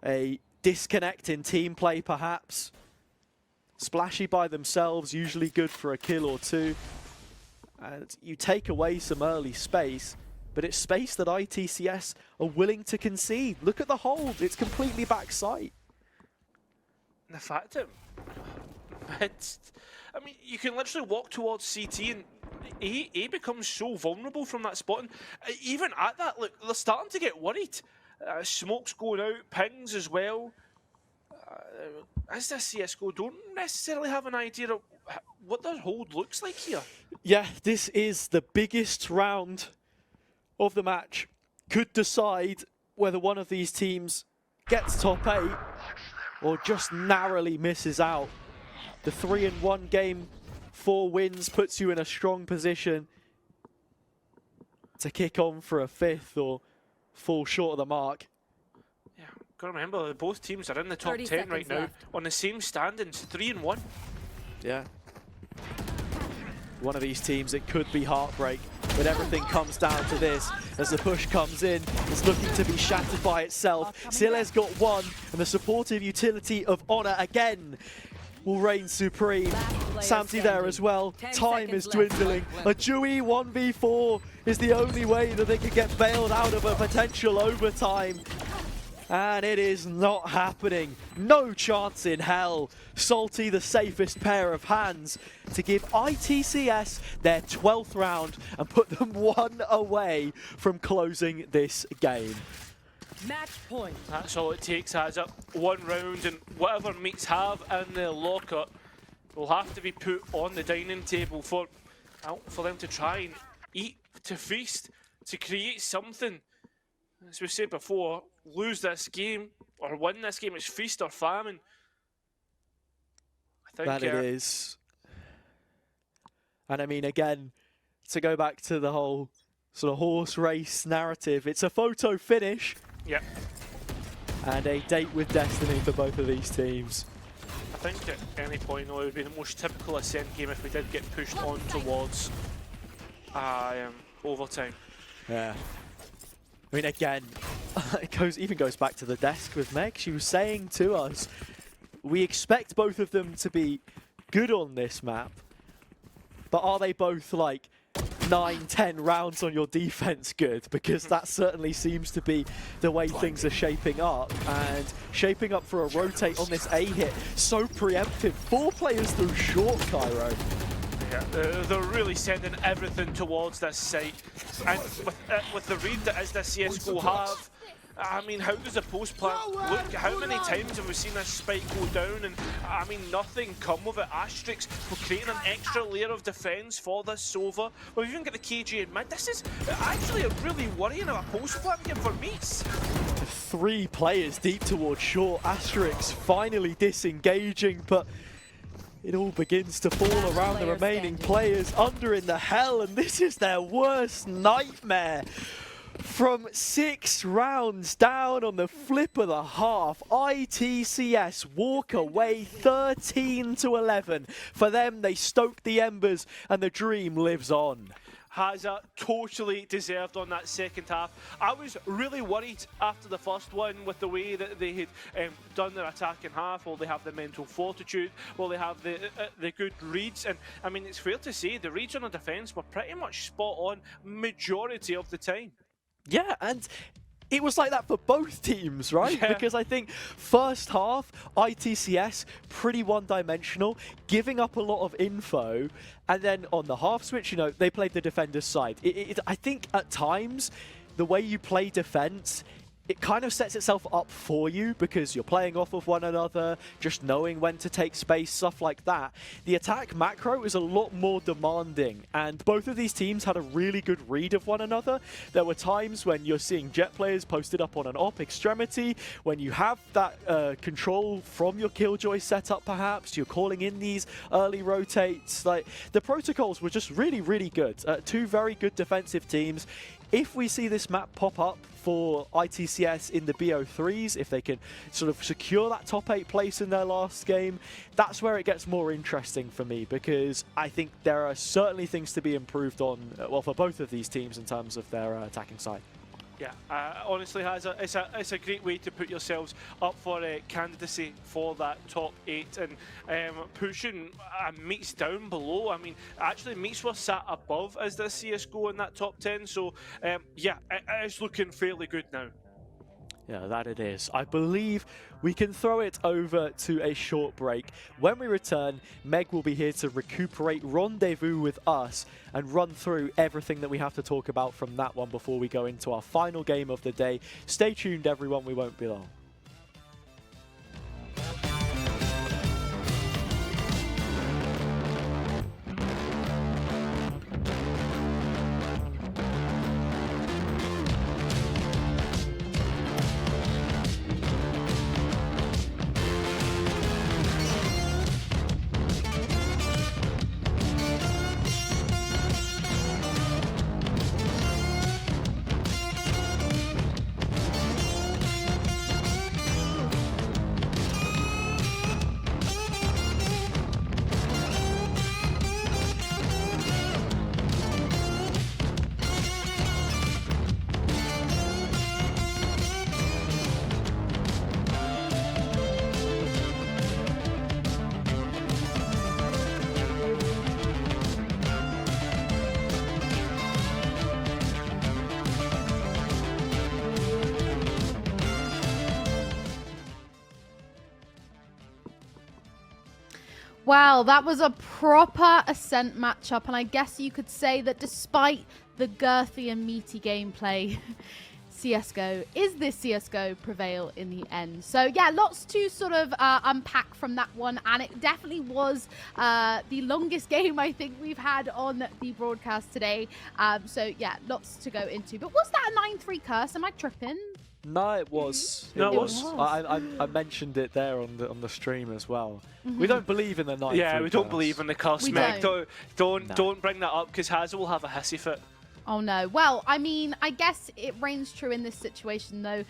a disconnect in team play perhaps. Splashy by themselves, usually good for a kill or two. And you take away some early space, but it's space that ITCS are willing to concede. Look at the hold, it's completely backside. The fact that I mean, you can literally walk towards CT and A becomes so vulnerable from that spot. And even at that, look, they're starting to get worried. Smoke's going out, pings as well. As this CSGO don't necessarily have an idea of what their hold looks like here. Yeah, this is the biggest round of the match. Could decide whether one of these teams gets top 8 or just narrowly misses out. The 3-1 game, 4 wins puts you in a strong position to kick on for a 5th or fall short of the mark. Yeah, gotta remember both teams are in the top 10 right now on the same standings, 3-1. Yeah. One of these teams, it could be heartbreak, but everything comes down to this. As the push comes in, it's looking to be shattered by itself. Sile's got one, and the supportive utility of Honor again will reign supreme. Samty there as well. Time is dwindling. A Dewey 1v4 is the only way that they can get bailed out of a potential overtime. And it is not happening. No chance in hell. Salty, the safest pair of hands to give ITCS their 12th round and put them 1 away from closing this game. Match point. That's all it takes, adds up 1 round, and whatever Meats have in their locker will have to be put on the dining table for them to try and eat, to feast, to create something. As we said before, lose this game or win this game, it's feast or famine. I think that it is. And I mean, again, to go back to the whole sort of horse race narrative, it's a photo finish. Yep. And a date with destiny for both of these teams. I think at any point, though, it would be the most typical Ascent game if we did get pushed on towards overtime. Yeah. I mean, again, it even goes back to the desk with Meg. She was saying to us, we expect both of them to be good on this map, but are they both like 9-10 rounds on your defense good? Because that certainly seems to be the way things are shaping up, and shaping up for a rotate on this A hit. So preemptive. 4 players through short, Cairo. Yeah, they're really sending everything towards this site, and with the read that is the CSGO have, I mean, how does the post plant look? How many times have we seen this spike go down and, I mean, nothing come of it? Asterix for creating an extra layer of defense for this Sova. We've even got the KG in mid. This is actually a really worrying of a post plant game for Meats. 3 players deep towards short. Asterix finally disengaging, but it all begins to fall around the remaining players. Under in the hell, and this is their worst nightmare. From 6 rounds down on the flip of the half, ITCS walk away 13-11. For them, they stoke the embers and the dream lives on. Hazza totally deserved on that second half. I was really worried after the first one with the way that they had done their attack in half. Will they have the mental fortitude? Will they have the good reads? And I mean, it's fair to say the reads on the defense were pretty much spot on majority of the time. Yeah, and it was like that for both teams, right? Yeah. Because I think first half, ITCS, pretty one-dimensional, giving up a lot of info, and then on the half switch, you know, they played the defender's side. I think at times, the way you play defense, it kind of sets itself up for you because you're playing off of one another, just knowing when to take space, stuff like that. The attack macro is a lot more demanding, and both of these teams had a really good read of one another. There were times when you're seeing Jet players posted up on an op extremity, when you have that control from your Killjoy setup perhaps, you're calling in these early rotates. Like, the protocols were just really, really good. 2 very good defensive teams. If we see this map pop up for ITCS in the BO3s, if they can sort of secure that top 8 place in their last game, that's where it gets more interesting for me, because I think there are certainly things to be improved on, well, for both of these teams in terms of their attacking side. Yeah, honestly, it's a great way to put yourselves up for candidacy for that top 8, and pushing Meats down below. I mean, actually, Meats were sat above as the CSGO in that top 10, so yeah, it's looking fairly good now. Yeah, that it is. I believe we can throw it over to a short break. When we return, Meg will be here to recuperate, rendezvous with us, and run through everything that we have to talk about from that one before we go into our final game of the day. Stay tuned, everyone. We won't be long. Wow, that was a proper Ascent matchup, and I guess you could say that despite the girthy and meaty gameplay, is this CSGO prevail in the end? So yeah, lots to sort of unpack from that one, and it definitely was the longest game I think we've had on the broadcast today. So yeah, lots to go into. But was that a 9-3 curse? Am I tripping? No, it was. No, it was. I mentioned it there on the stream as well. We don't believe in the 9-3 Yeah, we don't curse. believe in the curse, We Meg. don't. Don't bring that up, because Hazza will have a hissy fit. Oh no. Well, I mean, I guess it reigns true in this situation though,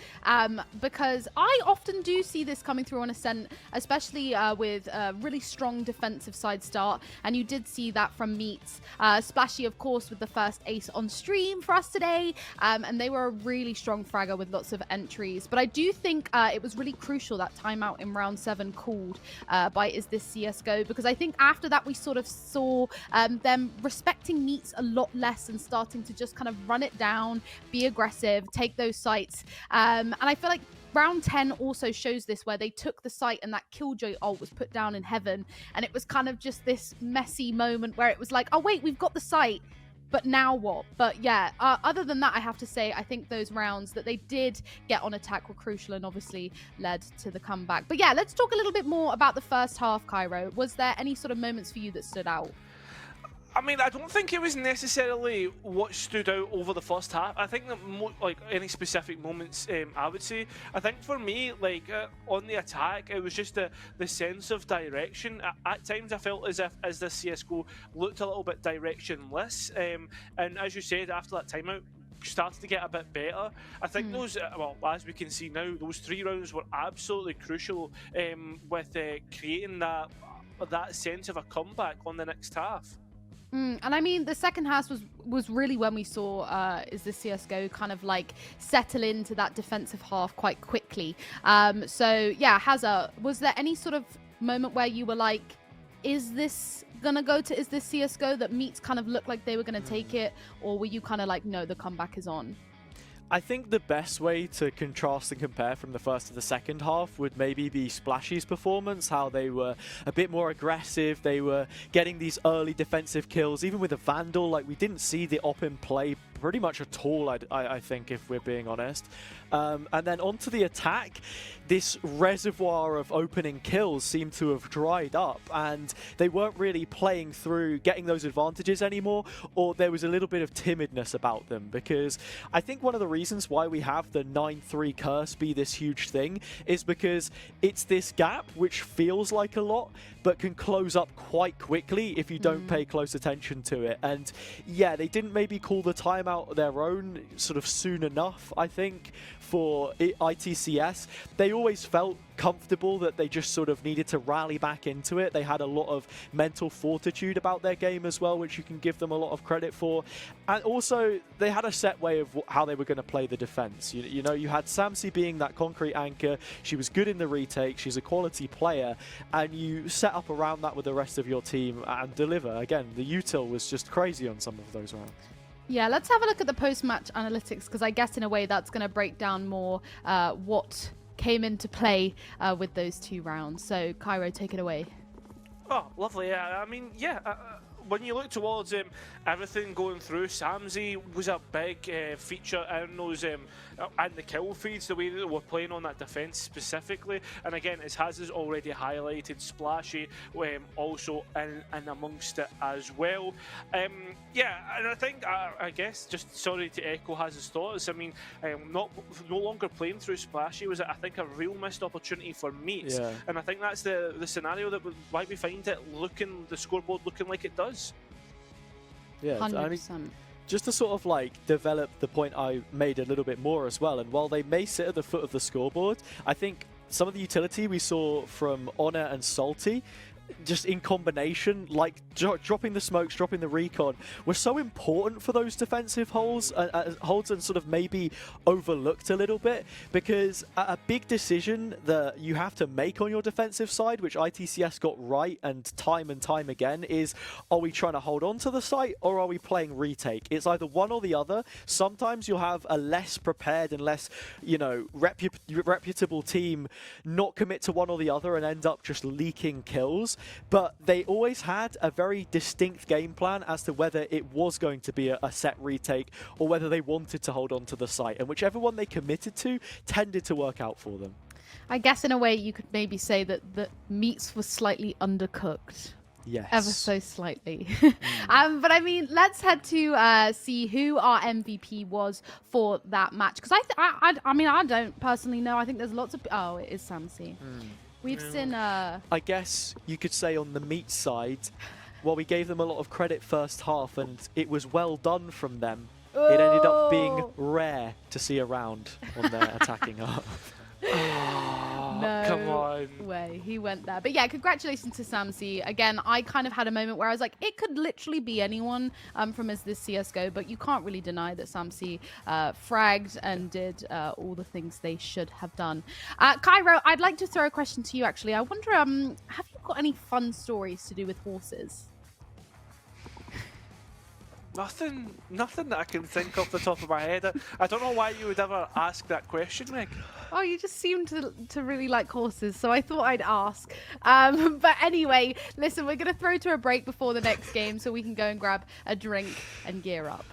because I often do see this coming through on Ascent, especially with a really strong defensive side start, and you did see that from Meats. Splashy, of course, with the first ace on stream for us today, and they were a really strong fragger with lots of entries. But I do think it was really crucial that timeout in round 7 called by Is This CSGO, because I think after that we sort of saw them respecting Meats a lot less and starting to just kind of run it down, be aggressive, take those sites. And I feel like round 10 also shows this, where they took the site and that Killjoy ult was put down in heaven. And it was kind of just this messy moment where it was like, oh wait, we've got the site, but now what? But yeah, other than that, I have to say, I think those rounds that they did get on attack were crucial and obviously led to the comeback. But yeah, let's talk a little bit more about the first half, Cairo. Was there any sort of moments for you that stood out? I mean, I don't think it was necessarily what stood out over the first half. I think that, like, any specific moments, I would say. I think for me, like, on the attack, it was just the sense of direction. At times, I felt as the CSGO looked a little bit directionless. And as you said, after that timeout, started to get a bit better. I think those, well, as we can see now, those 3 rounds were absolutely crucial with creating that sense of a comeback on the next half. And I mean, the second half was really when we saw Is This CSGO kind of like settle into that defensive half quite quickly. So yeah, Hazza, was there any sort of moment where you were like, is this gonna go to Is This CSGO, that Meats kind of looked like they were gonna take it, or were you kind of like, no, the comeback is on? I think the best way to contrast and compare from the first to the second half would maybe be Splashy's performance, how they were a bit more aggressive, they were getting these early defensive kills, even with a Vandal. Like, we didn't see the op in play pretty much at all, I think, if we're being honest. And then onto the attack, this reservoir of opening kills seemed to have dried up, and they weren't really playing through getting those advantages anymore, or there was a little bit of timidness about them, because I think one of the reasons why we have the 9-3 curse be this huge thing is because it's this gap which feels like a lot, but can close up quite quickly if you don't pay close attention to it. And yeah, they didn't maybe call the timeout their own sort of soon enough, I think, for ITCS. They always felt comfortable that they just sort of needed to rally back into it. They had a lot of mental fortitude about their game as well, which you can give them a lot of credit for. And also, they had a set way of how they were going to play the defense. You know, you had Samsi being that concrete anchor. She was good in the retake. She's a quality player. And you set up around that with the rest of your team and deliver. Again, the util was just crazy on some of those rounds. Yeah, let's have a look at the post-match analytics, because I guess in a way that's going to break down more what came into play with those 2 rounds. So, Cairo, take it away. Oh, lovely. Yeah, I mean, yeah. When you look towards everything going through, Samsi was a big feature in those and the kill feeds, the way that we're playing on that defence specifically. And again, as has already highlighted, Splashy also in amongst it as well. Yeah, and I think, I guess, just sorry to echo Haz's thoughts, I mean, no longer playing through Splashy was, I think, a real missed opportunity for Meats. Yeah. And I think that's the scenario that why we find it looking, the scoreboard looking like it does. Yeah, 100%. I mean, just to sort of like develop the point I made a little bit more as well, and while they may sit at the foot of the scoreboard, I think some of the utility we saw from Honor and Salty, just in combination, like dropping the smokes, dropping the recon, were so important for those defensive holds and sort of maybe overlooked a little bit, because a big decision that you have to make on your defensive side, which ITCS got right and time again, is, are we trying to hold on to the site or are we playing retake? It's either one or the other. Sometimes you'll have a less prepared and less, you know, reputable team not commit to one or the other and end up just leaking kills. But they always had a very distinct game plan as to whether it was going to be a set retake or whether they wanted to hold on to the site. And whichever one they committed to tended to work out for them. I guess in a way you could maybe say that Meats was slightly undercooked. Yes. Ever so slightly. But I mean, let's head to see who our MVP was for that match. Because I mean, I don't personally know. I think there's lots of... Oh, it is Samsi. We've seen... I guess you could say on the Meat side, well, we gave them a lot of credit first half, and it was well done from them. It ended up being Oh. rare to see around on their attacking half. No Come on. way, he went there. But yeah, congratulations to Samsi. Again, I kind of had a moment where I was like, it could literally be anyone from this CSGO, but you can't really deny that Samsi fragged and did all the things they should have done. Cairo, I'd like to throw a question to you actually. I wonder, have you got any fun stories to do with horses? Nothing that I can think off the top of my head. I don't know why you would ever ask that question, Meg. Oh, you just seem to really like horses, so I thought I'd ask. But anyway, listen, we're going to throw to a break before the next game so we can go and grab a drink and gear up.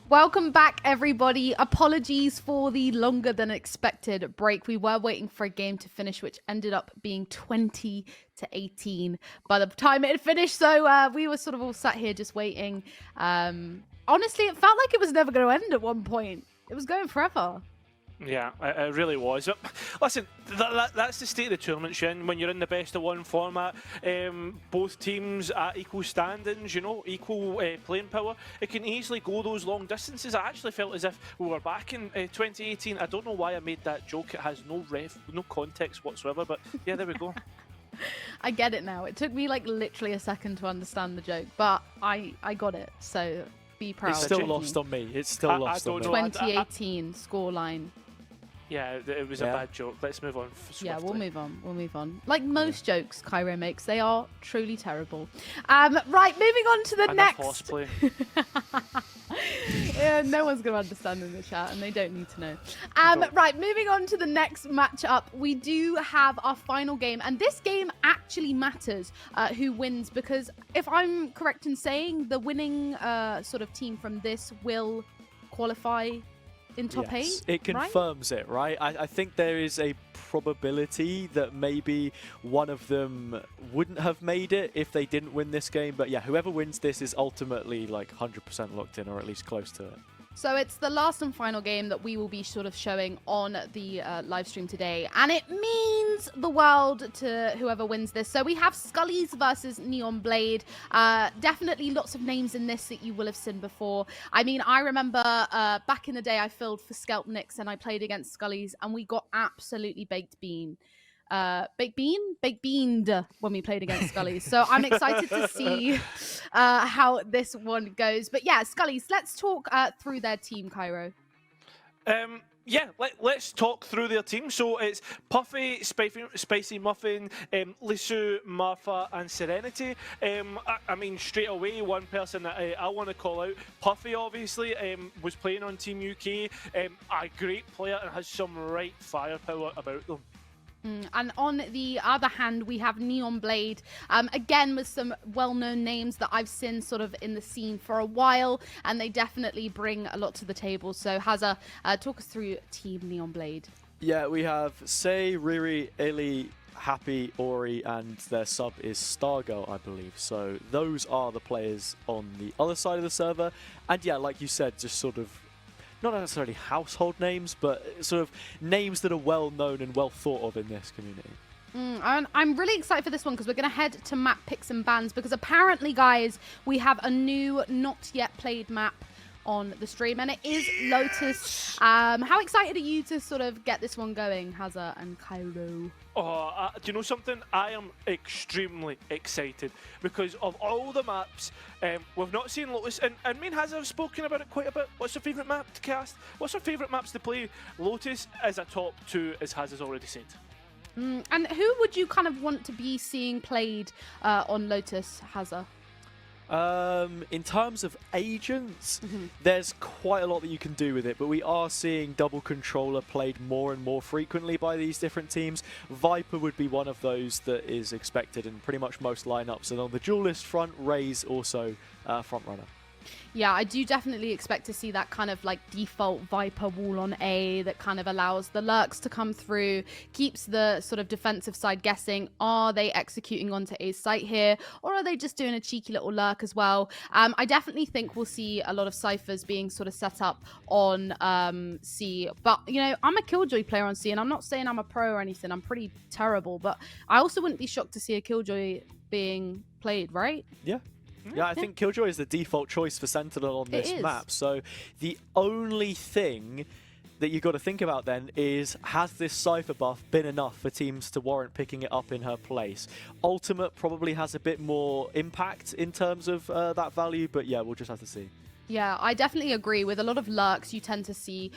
Welcome back, everybody. Apologies for the longer than expected break. We were waiting for a game to finish, which ended up being 20-18 by the time it had finished. So we were sort of all sat here just waiting. Honestly, it felt like it was never going to end at one point. It was going forever. Yeah, it really was. But listen, that's the state of the tournament, Shin. When you're in the best of one format, both teams at equal standings, you know, equal playing power, it can easily go those long distances. I actually felt as if we were back in 2018. I don't know why I made that joke. It has no context whatsoever. But yeah, there we go. I get it now. It took me like literally a second to understand the joke, but I got it. So be proud. It's still lost on me. It's still lost on me. 2018 scoreline. Yeah, it was a bad joke. Let's move on swiftly. Yeah, we'll move on. We'll move on. Like most jokes Cairo makes, they are truly terrible. Right, moving on to the next. Horseplay. Yeah, no one's going to understand in the chat, and they don't need to know. Right, moving on to the next matchup. We do have our final game, and this game actually matters who wins, because if I'm correct in saying, the winning sort of team from this will qualify in top 8. It confirms it, right? I think there is a probability that maybe one of them wouldn't have made it if they didn't win this game. But yeah, whoever wins this is ultimately like 100% locked in, or at least close to it. So it's the last and final game that we will be sort of showing on the live stream today. And it means the world to whoever wins this. So we have Scullies versus Neon Blade. Definitely lots of names in this that you will have seen before. I mean, I remember back in the day I filled for Skelpnix and I played against Scullies and we got absolutely baked beaned when we played against Scullies. So I'm excited to see how this one goes. But yeah, Scullies, let's talk through their team, Cairo. Yeah, let's talk through their team. So it's Puffy, Spicy Muffin, Lisu, Marfa, and Serenity. I mean, straight away, one person that I want to call out, Puffy, obviously, was playing on Team UK. A great player and has some right firepower about them. And on the other hand, we have Neon Blade, again with some well-known names that I've seen sort of in the scene for a while, and they definitely bring a lot to the table. So Hazza, talk us through Team Neon Blade. Yeah, we have Say, Riri, Illy, Happy, Ori, and their sub is Stargirl, I believe. So those are the players on the other side of the server. And yeah, like you said, just sort of not necessarily household names, but sort of names that are well known and well thought of in this community. And I'm really excited for this one because we're going to head to map picks and bans, because apparently, guys, we have a new not yet played map on the stream, and it is Lotus. How excited are you to sort of get this one going, Hazza and Cairo? Oh, do you know something? I am extremely excited because of all the maps. We've not seen Lotus, and me and Hazza have spoken about it quite a bit. What's your favourite map to cast? What's your favourite maps to play? Lotus is a top 2, as Hazza's already said. And who would you kind of want to be seeing played on Lotus, Hazza? In terms of agents, there's quite a lot that you can do with it, but we are seeing double controller played more and more frequently by these different teams. Viper would be one of those that is expected in pretty much most lineups, and on the duelist front, Ray's also front runner. Yeah, I do definitely expect to see that kind of like default Viper wall on A that kind of allows the lurks to come through, keeps the sort of defensive side guessing. Are they executing onto A's site here, or are they just doing a cheeky little lurk as well? I definitely think we'll see a lot of ciphers being sort of set up on C. But, you know, I'm a Killjoy player on C, and I'm not saying I'm a pro or anything. I'm pretty terrible, but I also wouldn't be shocked to see a Killjoy being played, right? Yeah. Yeah, I think Killjoy is the default choice for Sentinel on this map. So the only thing that you've got to think about then is, has this Cypher buff been enough for teams to warrant picking it up in her place? Ultimate probably has a bit more impact in terms of that value, but yeah, we'll just have to see. Yeah, I definitely agree. With a lot of lurks, you tend to see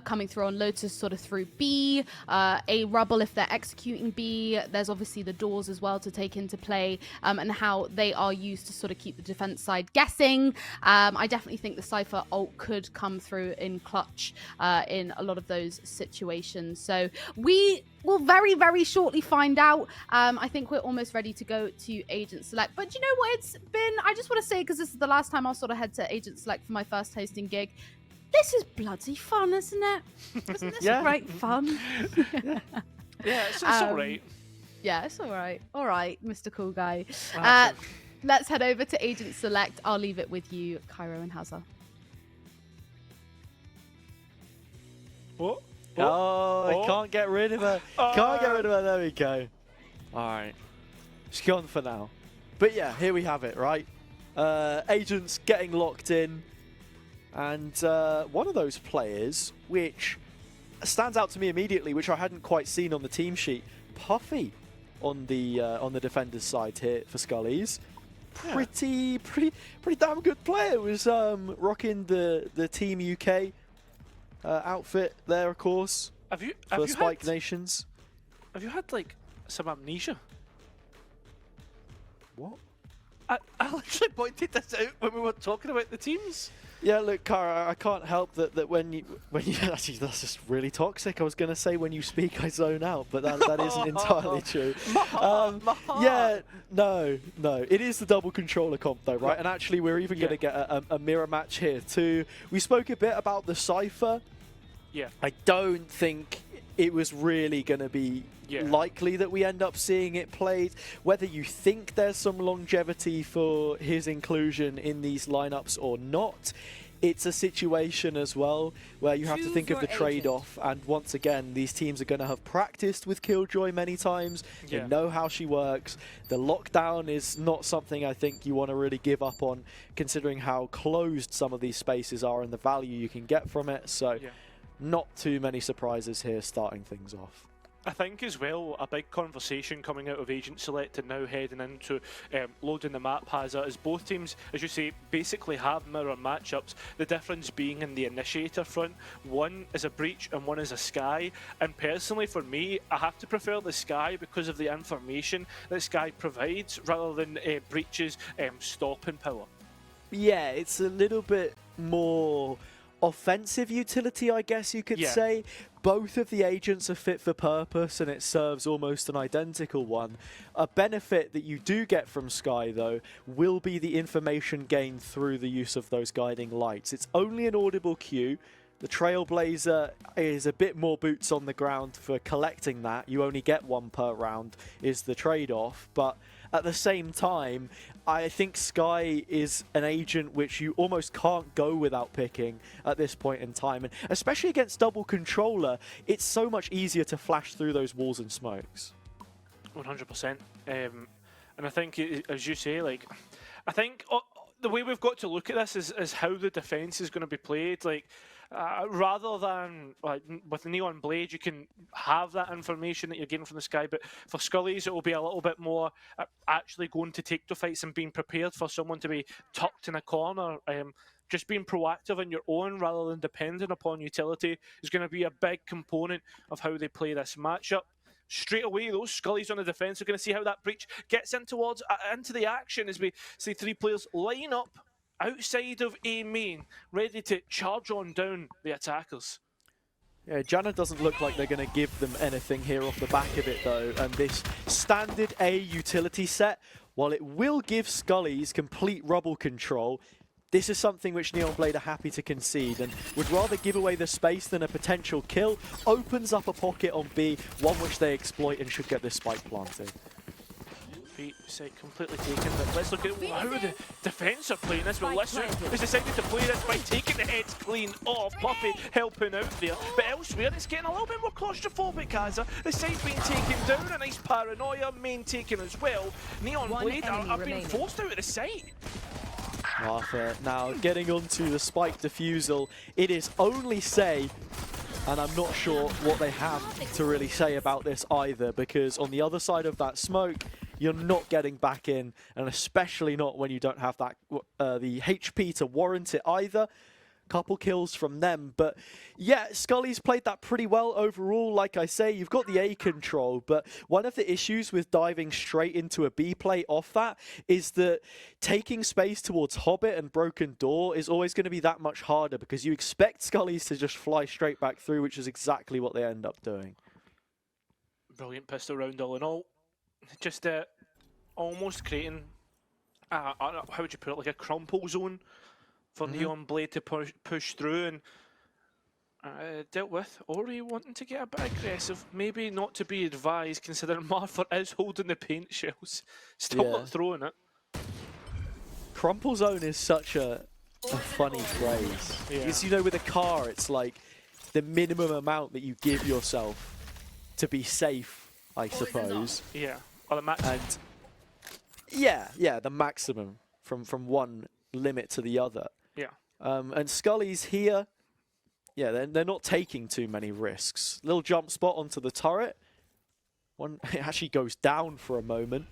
coming through on Lotus sort of through B, A Rubble if they're executing B. There's obviously the doors as well to take into play, and how they are used to sort of keep the defense side guessing. I definitely think the Cypher ult could come through in clutch in a lot of those situations. So we will very, very shortly find out. I think we're almost ready to go to Agent Select. But you know what? It's been, I just want to say, because this is the last time I'll sort of head to Agent Select for my first hosting gig, This is bloody fun, isn't it? Isn't this Yeah. great fun? Yeah, it's all right. Yeah, it's all right. All right, Mr. Cool Guy. Awesome. Let's head over to Agent Select. I'll leave it with you, Cairo and Hazza. I can't get rid of her. Can't get rid of her. There we go. All right. She's gone for now. But yeah, here we have it, right? Agents getting locked in. And one of those players, which stands out to me immediately, which I hadn't quite seen on the team sheet, Puffy on the defender's side here for Scullies. Pretty damn good player. Was rocking the Team UK outfit there, of course, for Spike Nations. Have you had like some amnesia? What? I literally pointed this out when we were talking about the teams. Yeah, look, Cara, I can't help that when you actually, that's just really toxic. I was going to say when you speak I zone out, but that isn't entirely true. Yeah, no, it is the double controller comp though, right? And actually we're even going to get a mirror match here too. We spoke a bit about the Cypher. Yeah. I don't think it was really going to be likely that we end up seeing it played. Whether you think there's some longevity for his inclusion in these lineups or not, it's a situation as well where you have to think of the trade-off. And once again, these teams are going to have practiced with Killjoy many times. They know how she works. The lockdown is not something I think you want to really give up on, considering how closed some of these spaces are and the value you can get from it. So not too many surprises here starting things off. I think as well, a big conversation coming out of Agent Select and now heading into loading the map has as both teams, as you say, basically have mirror matchups. The difference being in the initiator front, one is a Breach and one is a Sky. And personally for me, I have to prefer the Sky because of the information that Sky provides rather than Breach's stopping power. Yeah, it's a little bit more offensive utility, I guess you could say. Both of the agents are fit for purpose and it serves almost an identical one. A benefit that you do get from Sky, though, will be the information gained through the use of those guiding lights. It's only an audible cue. The Trailblazer is a bit more boots on the ground for collecting that. You only get one per round is the trade-off, but at the same time, I think Sky is an agent which you almost can't go without picking at this point in time. And especially against double controller, it's so much easier to flash through those walls and smokes. 100%. And I think, as you say, like, I think the way we've got to look at this is how the defense is going to be played. Like, rather than like with the Neon Blade, you can have that information that you're getting from the Sky, but for Scullies, it will be a little bit more actually going to take to fights and being prepared for someone to be tucked in a corner. Just being proactive on your own rather than depending upon utility is going to be a big component of how they play this matchup. Straight away, those Scullies on the defense are going to see how that Breach gets in towards into the action as we see three players line up outside of A main, ready to charge on down the attackers. Yeah, Janna doesn't look like they're going to give them anything here off the back of it, though. And this standard A utility set, while it will give Scullies complete rubble control, this is something which Neon Blade are happy to concede and would rather give away the space than a potential kill. Opens up a pocket on B, one which they exploit and should get this spike planted. Site completely taken, but let's look at how the defense are playing this. Well, Lissu has decided to play this by taking the heads clean off. Puppy helping out there, but elsewhere it's getting a little bit more claustrophobic. Hazza, the site's being taken down, a nice paranoia, main taken as well. Neon Blade are being forced out of the site. Arthur now getting onto the spike defusal. It is only Say, and I'm not sure what they have to really say about this either, because on the other side of that smoke, you're not getting back in, and especially not when you don't have that the HP to warrant it either. Couple kills from them, but yeah, Scully's played that pretty well overall. Like I say, you've got the A control, but one of the issues with diving straight into a B play off that is that taking space towards Hobbit and Broken Door is always going to be that much harder because you expect Scully's to just fly straight back through, which is exactly what they end up doing. Brilliant pistol round all in all. Just almost creating, how would you put it, like a crumple zone for Neon Blade to push through, and dealt with. Ori wanting to get a bit aggressive, maybe not to be advised considering Martha is holding the paint shells, still not throwing it. Crumple zone is such a funny phrase. Because, you know, with a car, it's like the minimum amount that you give yourself to be safe, I suppose. Yeah, or the maximum. And yeah, the maximum from one limit to the other. Yeah. And Scully's here. Yeah, they're not taking too many risks. Little jump spot onto the turret. It actually goes down for a moment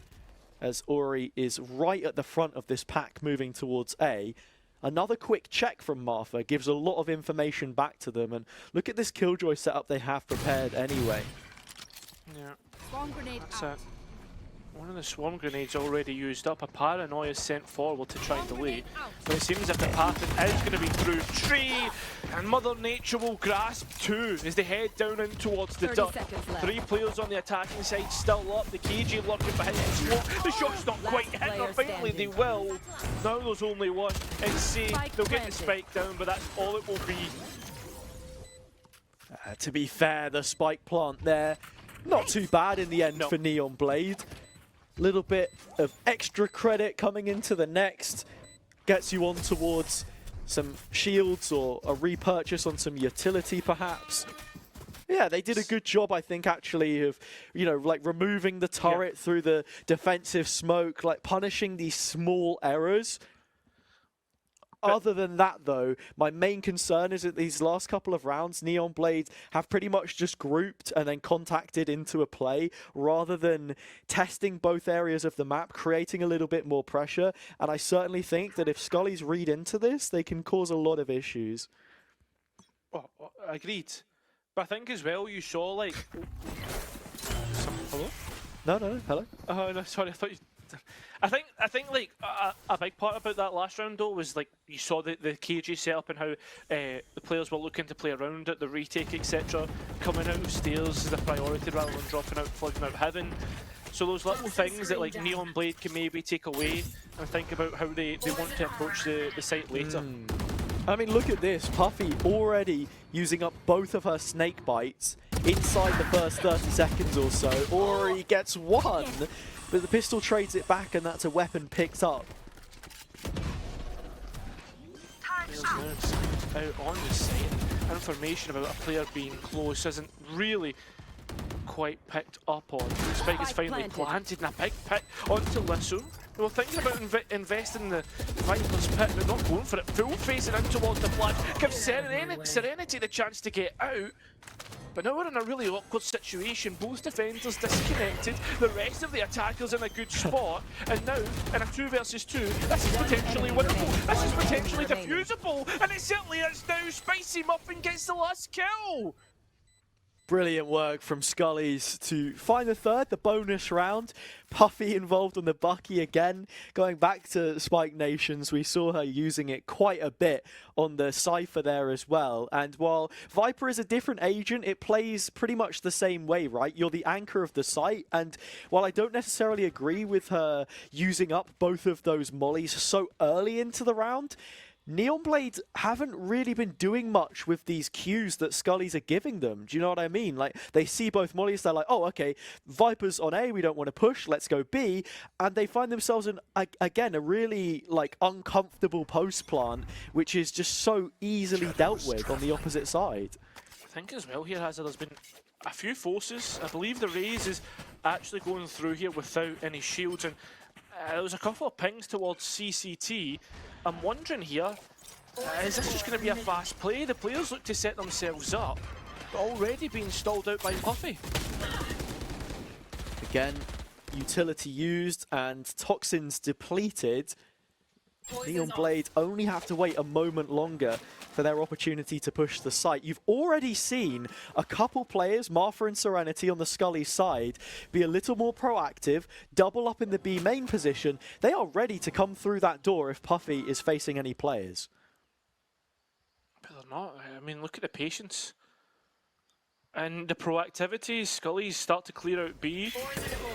as Ori is right at the front of this pack moving towards A. Another quick check from Martha gives a lot of information back to them. And look at this Killjoy setup they have prepared anyway. Yeah. Swarm grenade That's out. it. One of the swarm grenades already used up. A paranoia is sent forward to try and delay. But it seems as if the pattern is going to be through tree. And Mother Nature will grasp two as they head down in towards the 30 duck. seconds left. 3 players on the attacking side still up. The KG lurking behind the smoke. The shot's not quite hit, or player finally they standing. will. Now there's only one. It's safe. Spike They'll get planted. the spike down, but that's all it will be. To be fair, the spike plant there, not too bad in the end for Neon Blade. Little bit of extra credit coming into the next. Gets you on towards some shields or a repurchase on some utility perhaps. Yeah, they did a good job, I think, actually, of, you know, like removing the turret through the defensive smoke, like punishing these small errors. Other than that, though, my main concern is that these last couple of rounds, Neon Blade have pretty much just grouped and then contacted into a play rather than testing both areas of the map, creating a little bit more pressure. And I certainly think that if Scullies read into this, they can cause a lot of issues. Oh, agreed. But I think as well you saw like... Hello? No, hello? Oh no, sorry, I thought you... I think like a big part about that last round though was like you saw the KG setup and how the players were looking to play around it, the retake etc. Coming out of stairs is the priority rather than dropping out, flooding out heaven. So those little things that like Neon Blade can maybe take away and think about how they want to approach the site later. I mean, look at this. Puffy already using up both of her snake bites inside the first 30 seconds or so. Ori gets one, but the pistol trades it back and that's a weapon picked up. Out on the site. Information about a player being close isn't really quite picked up on. Spike is finally planted in a big pick onto Lissu. They were thinking about investing in the Viper's pit, but not going for it. Full facing in towards the flash. Gives Serenity the chance to get out. But now we're in a really awkward situation. Both defenders disconnected. The rest of the attackers in a good spot. And now, in a 2 versus 2, this is potentially winnable. This is potentially defusable. And it certainly is now. Spicy Muffin gets the last kill. Brilliant work from Scullies to find the third, the bonus round. Puffy involved on the Bucky again. Going back to Spike Nations, we saw her using it quite a bit on the Cypher there as well. And while Viper is a different agent, it plays pretty much the same way, right? You're the anchor of the site. And while I don't necessarily agree with her using up both of those mollies so early into the round, Neon Blade haven't really been doing much with these cues that Scullies are giving them. Do you know what I mean? Like, they see both mollies, they're like, oh, okay, Viper's on A, we don't want to push, let's go B. And they find themselves in, again, a really, like, uncomfortable post plant, which is just so easily dealt with on the opposite side. I think as well here, Hazard, there's been a few forces. I believe the Raze is actually going through here without any shields. And there was a couple of pings towards CCT. I'm wondering here, is this just going to be a fast play? The players look to set themselves up, but already being stalled out by Puffy. Again, utility used and toxins depleted. Neon Blade only have to wait a moment longer for their opportunity to push the site. You've already seen a couple players, Martha and Serenity on the Scully side, be a little more proactive, double up in the B main position. They are ready to come through that door if Puffy is facing any players. But they're not. I mean, look at the patience. And the proactivity. Scullies start to clear out B.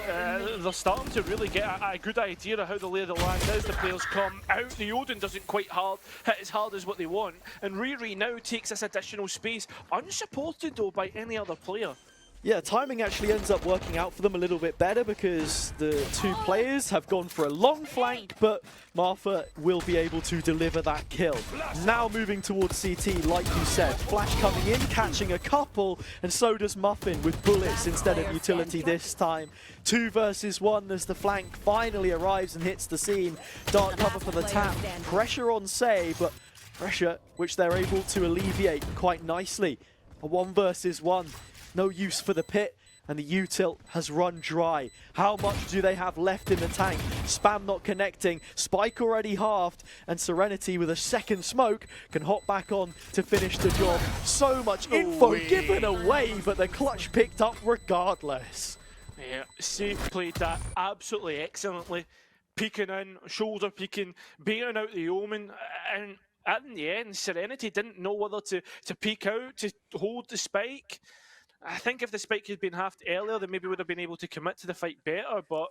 they're starting to really get a good idea of how the lay of the land is. The players come out, the Odin doesn't quite hit as hard as what they want, and Riri now takes this additional space, unsupported though by any other player. Yeah, timing actually ends up working out for them a little bit better because the two players have gone for a long flank, but Martha will be able to deliver that kill. Now moving towards CT, like you said, Flash coming in, catching a couple, and so does Muffin with bullets instead of utility this time. 2 versus 1 as the flank finally arrives and hits the scene. Dark cover for the tap, pressure on Say, but pressure which they're able to alleviate quite nicely. A 1 versus 1. No use for the pit, and the util has run dry. How much do they have left in the tank? Spam not connecting, Spike already halved, and Serenity with a second smoke can hop back on to finish the job. So much info given away, but the clutch picked up regardless. Yeah, Safe played that absolutely excellently. Peeking in, shoulder peeking, baiting out the Omen, and at the end, Serenity didn't know whether to peek out, to hold the Spike. I think if the spike had been halved earlier, they maybe would have been able to commit to the fight better, but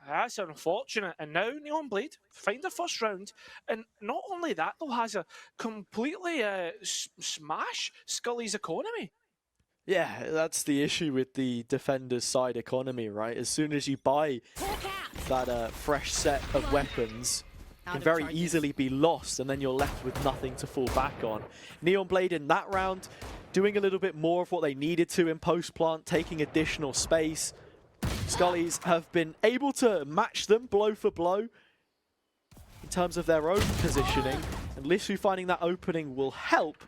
that's unfortunate. And now Neon Blade find a first round, and not only that, though, has a completely smash Scully's economy. Yeah, that's the issue with the defender's side economy, right? As soon as you buy that fresh set of weapons, it can very easily be lost, and then you're left with nothing to fall back on. Neon Blade in that round, doing a little bit more of what they needed to in post-plant, taking additional space. Scullies have been able to match them blow for blow in terms of their own positioning, and Lissu finding that opening will help,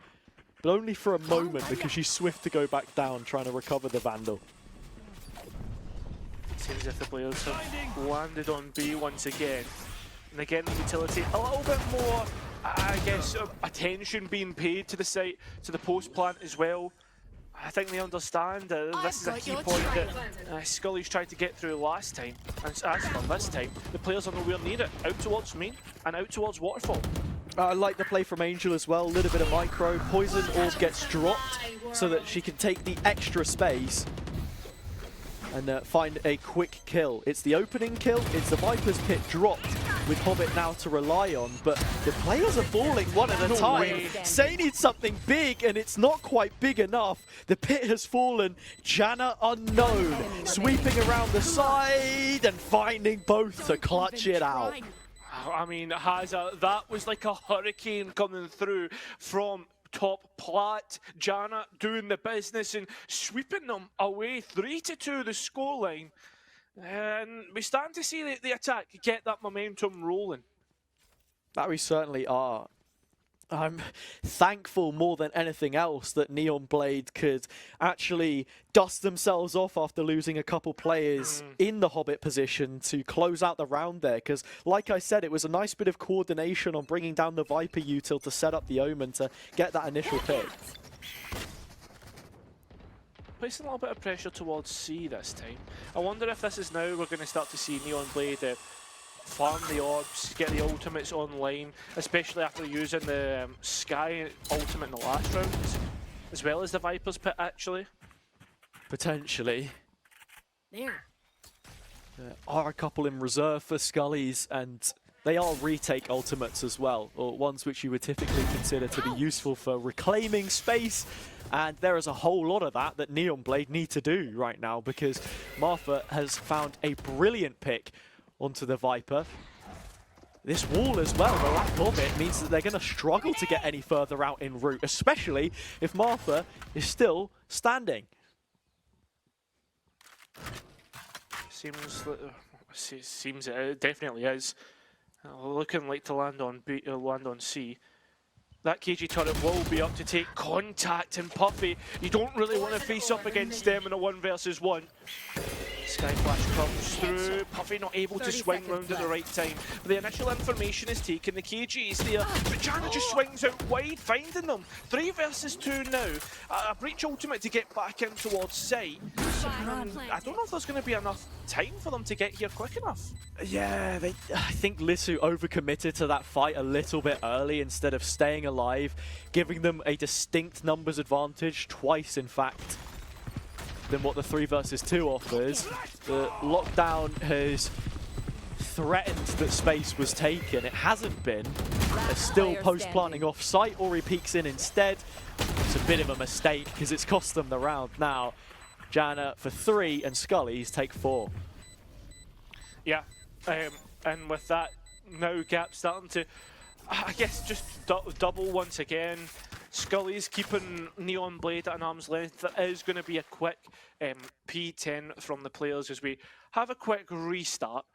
but only for a moment because she's swift to go back down trying to recover the Vandal. Seems as if the players have landed on B once again. And again, the utility a little bit more, I guess, attention being paid to the site, to the post plant as well. I think they understand this is a key point that Scully's tried to get through last time. And as for this time, the players are nowhere near it. Out towards main and out towards Waterfall. I like the play from Angel as well, a little bit of micro. Poison Orb gets dropped so that she can take the extra space and find a quick kill. It's the opening kill, it's the Viper's Pit dropped with Hobbit now to rely on, but the players are falling one at a time. Say needs something big, and it's not quite big enough. The pit has fallen. Janna unknown, sweeping around the side and finding both to clutch it out. I mean, that was like a hurricane coming through from top plat. Janna doing the business and sweeping them away 3-2 the scoreline. And we're starting to see the attack get that momentum rolling. That we certainly are. I'm thankful more than anything else that Neon Blade could actually dust themselves off after losing a couple players in the Hobbit position to close out the round there. Because, like I said, it was a nice bit of coordination on bringing down the Viper util to set up the Omen to get that initial pick. Placing a little bit of pressure towards C this time. I wonder if this is now we're going to start to see Neon Blade farm the orbs, get the ultimates online, especially after using the Sky ultimate in the last round, as well as the Viper's Pit actually. Potentially. There are a couple in reserve for Scullies, and they are retake ultimates as well, or ones which you would typically consider to be useful for reclaiming space. And there is a whole lot of that Neon Blade need to do right now, because Martha has found a brilliant pick onto the Viper. This wall as well, the lack of it, means that they're going to struggle to get any further out en route, especially if Martha is still standing. Seems it definitely is. Looking like to land on B, land on C. That KG turret will be up to take contact, and Puffy, you don't really want to face up against them in a 1 versus 1. Sky Flash comes through, Puffy not able to swing round at the right time. The initial information is taken, the KG is there, but Janna just swings out wide, finding them. 3 versus 2 now. A breach ultimate to get back in towards sight. I don't know if there's going to be enough time for them to get here quick enough. Yeah, I think Lissu overcommitted to that fight a little bit early instead of staying alive, giving them a distinct numbers advantage, twice in fact. than what the 3 versus 2 offers. The lockdown has threatened that space was taken. It hasn't been. They're still post-planting off-site. Ori peeks in instead. It's a bit of a mistake because it's cost them the round now. Janna for 3 and Scully's take 4. Yeah, and with that, now Gap starting to, I guess, just double once again. Scully's keeping Neon Blade at an arm's length. That is going to be a quick P10 from the players as we have a quick restart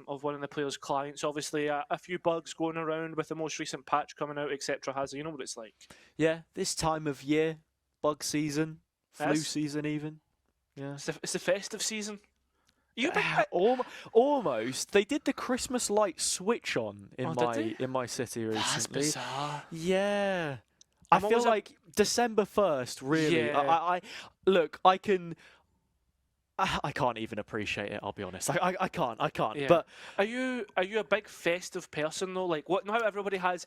of one of the players' clients. Obviously, a few bugs going around with the most recent patch coming out, etc. Has you know what it's like? Yeah, this time of year, bug season, flu season even. Yeah, it's the festive season. Almost. They did the Christmas light switch on in my city recently. That's bizarre. Yeah. I feel like December 1st, really. Yeah. Look, I can't even appreciate it, I'll be honest. I can't. Yeah. But are you a big festive person though? Like what now everyone has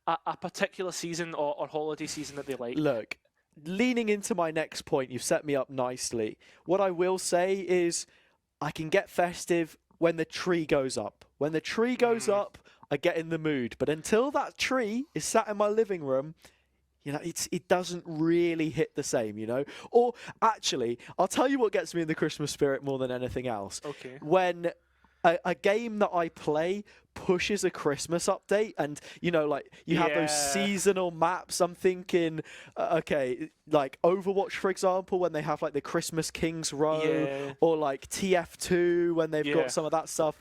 a particular season or holiday season that they like. Look, leaning into my next point, you've set me up nicely. What I will say is I can get festive when the tree goes up. When the tree goes up, I get in the mood. But until that tree is sat in my living room, you know, it doesn't really hit the same, you know? Or actually, I'll tell you what gets me in the Christmas spirit more than anything else. Okay. When a game that I play pushes a Christmas update and, you know, like, you have those seasonal maps. I'm thinking, okay, like Overwatch, for example, when they have, like, the Christmas Kings Row, or, like, TF2 when they've got some of that stuff.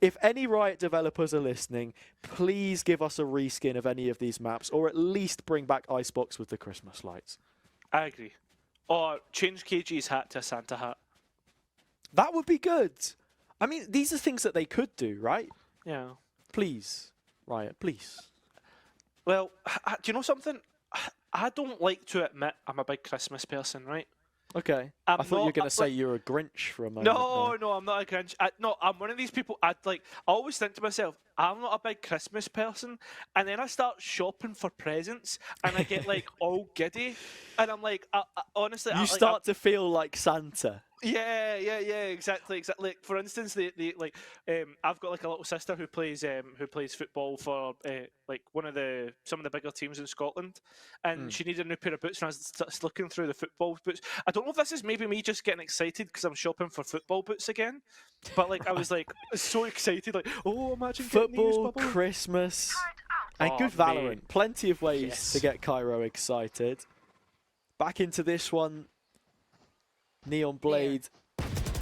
If any Riot developers are listening, please give us a reskin of any of these maps, or at least bring back Icebox with the Christmas lights. I agree. Or change KG's hat to a Santa hat. That would be good. I mean, these are things that they could do, right? Yeah. Please, Riot, please. Well, do you know something? I don't like to admit I'm a big Christmas person, right? Okay. I thought you were going to say you're a Grinch for a moment. No, I'm not a Grinch. No, I'm one of these people, I always think to myself, I'm not a big Christmas person, and then I start shopping for presents, and I get, like, all giddy, and I'm like, honestly... You start to feel like Santa. Yeah, exactly. Like, for instance, I've got like a little sister who plays football for like some of the bigger teams in Scotland, and she needed a new pair of boots, and I was just looking through the football boots. I don't know if this is maybe me just getting excited because I'm shopping for football boots again, but like I was like so excited, like imagine football, Christmas, and good Valorant. Mate. Plenty of ways to get Cairo excited. Back into this one. Neon Blade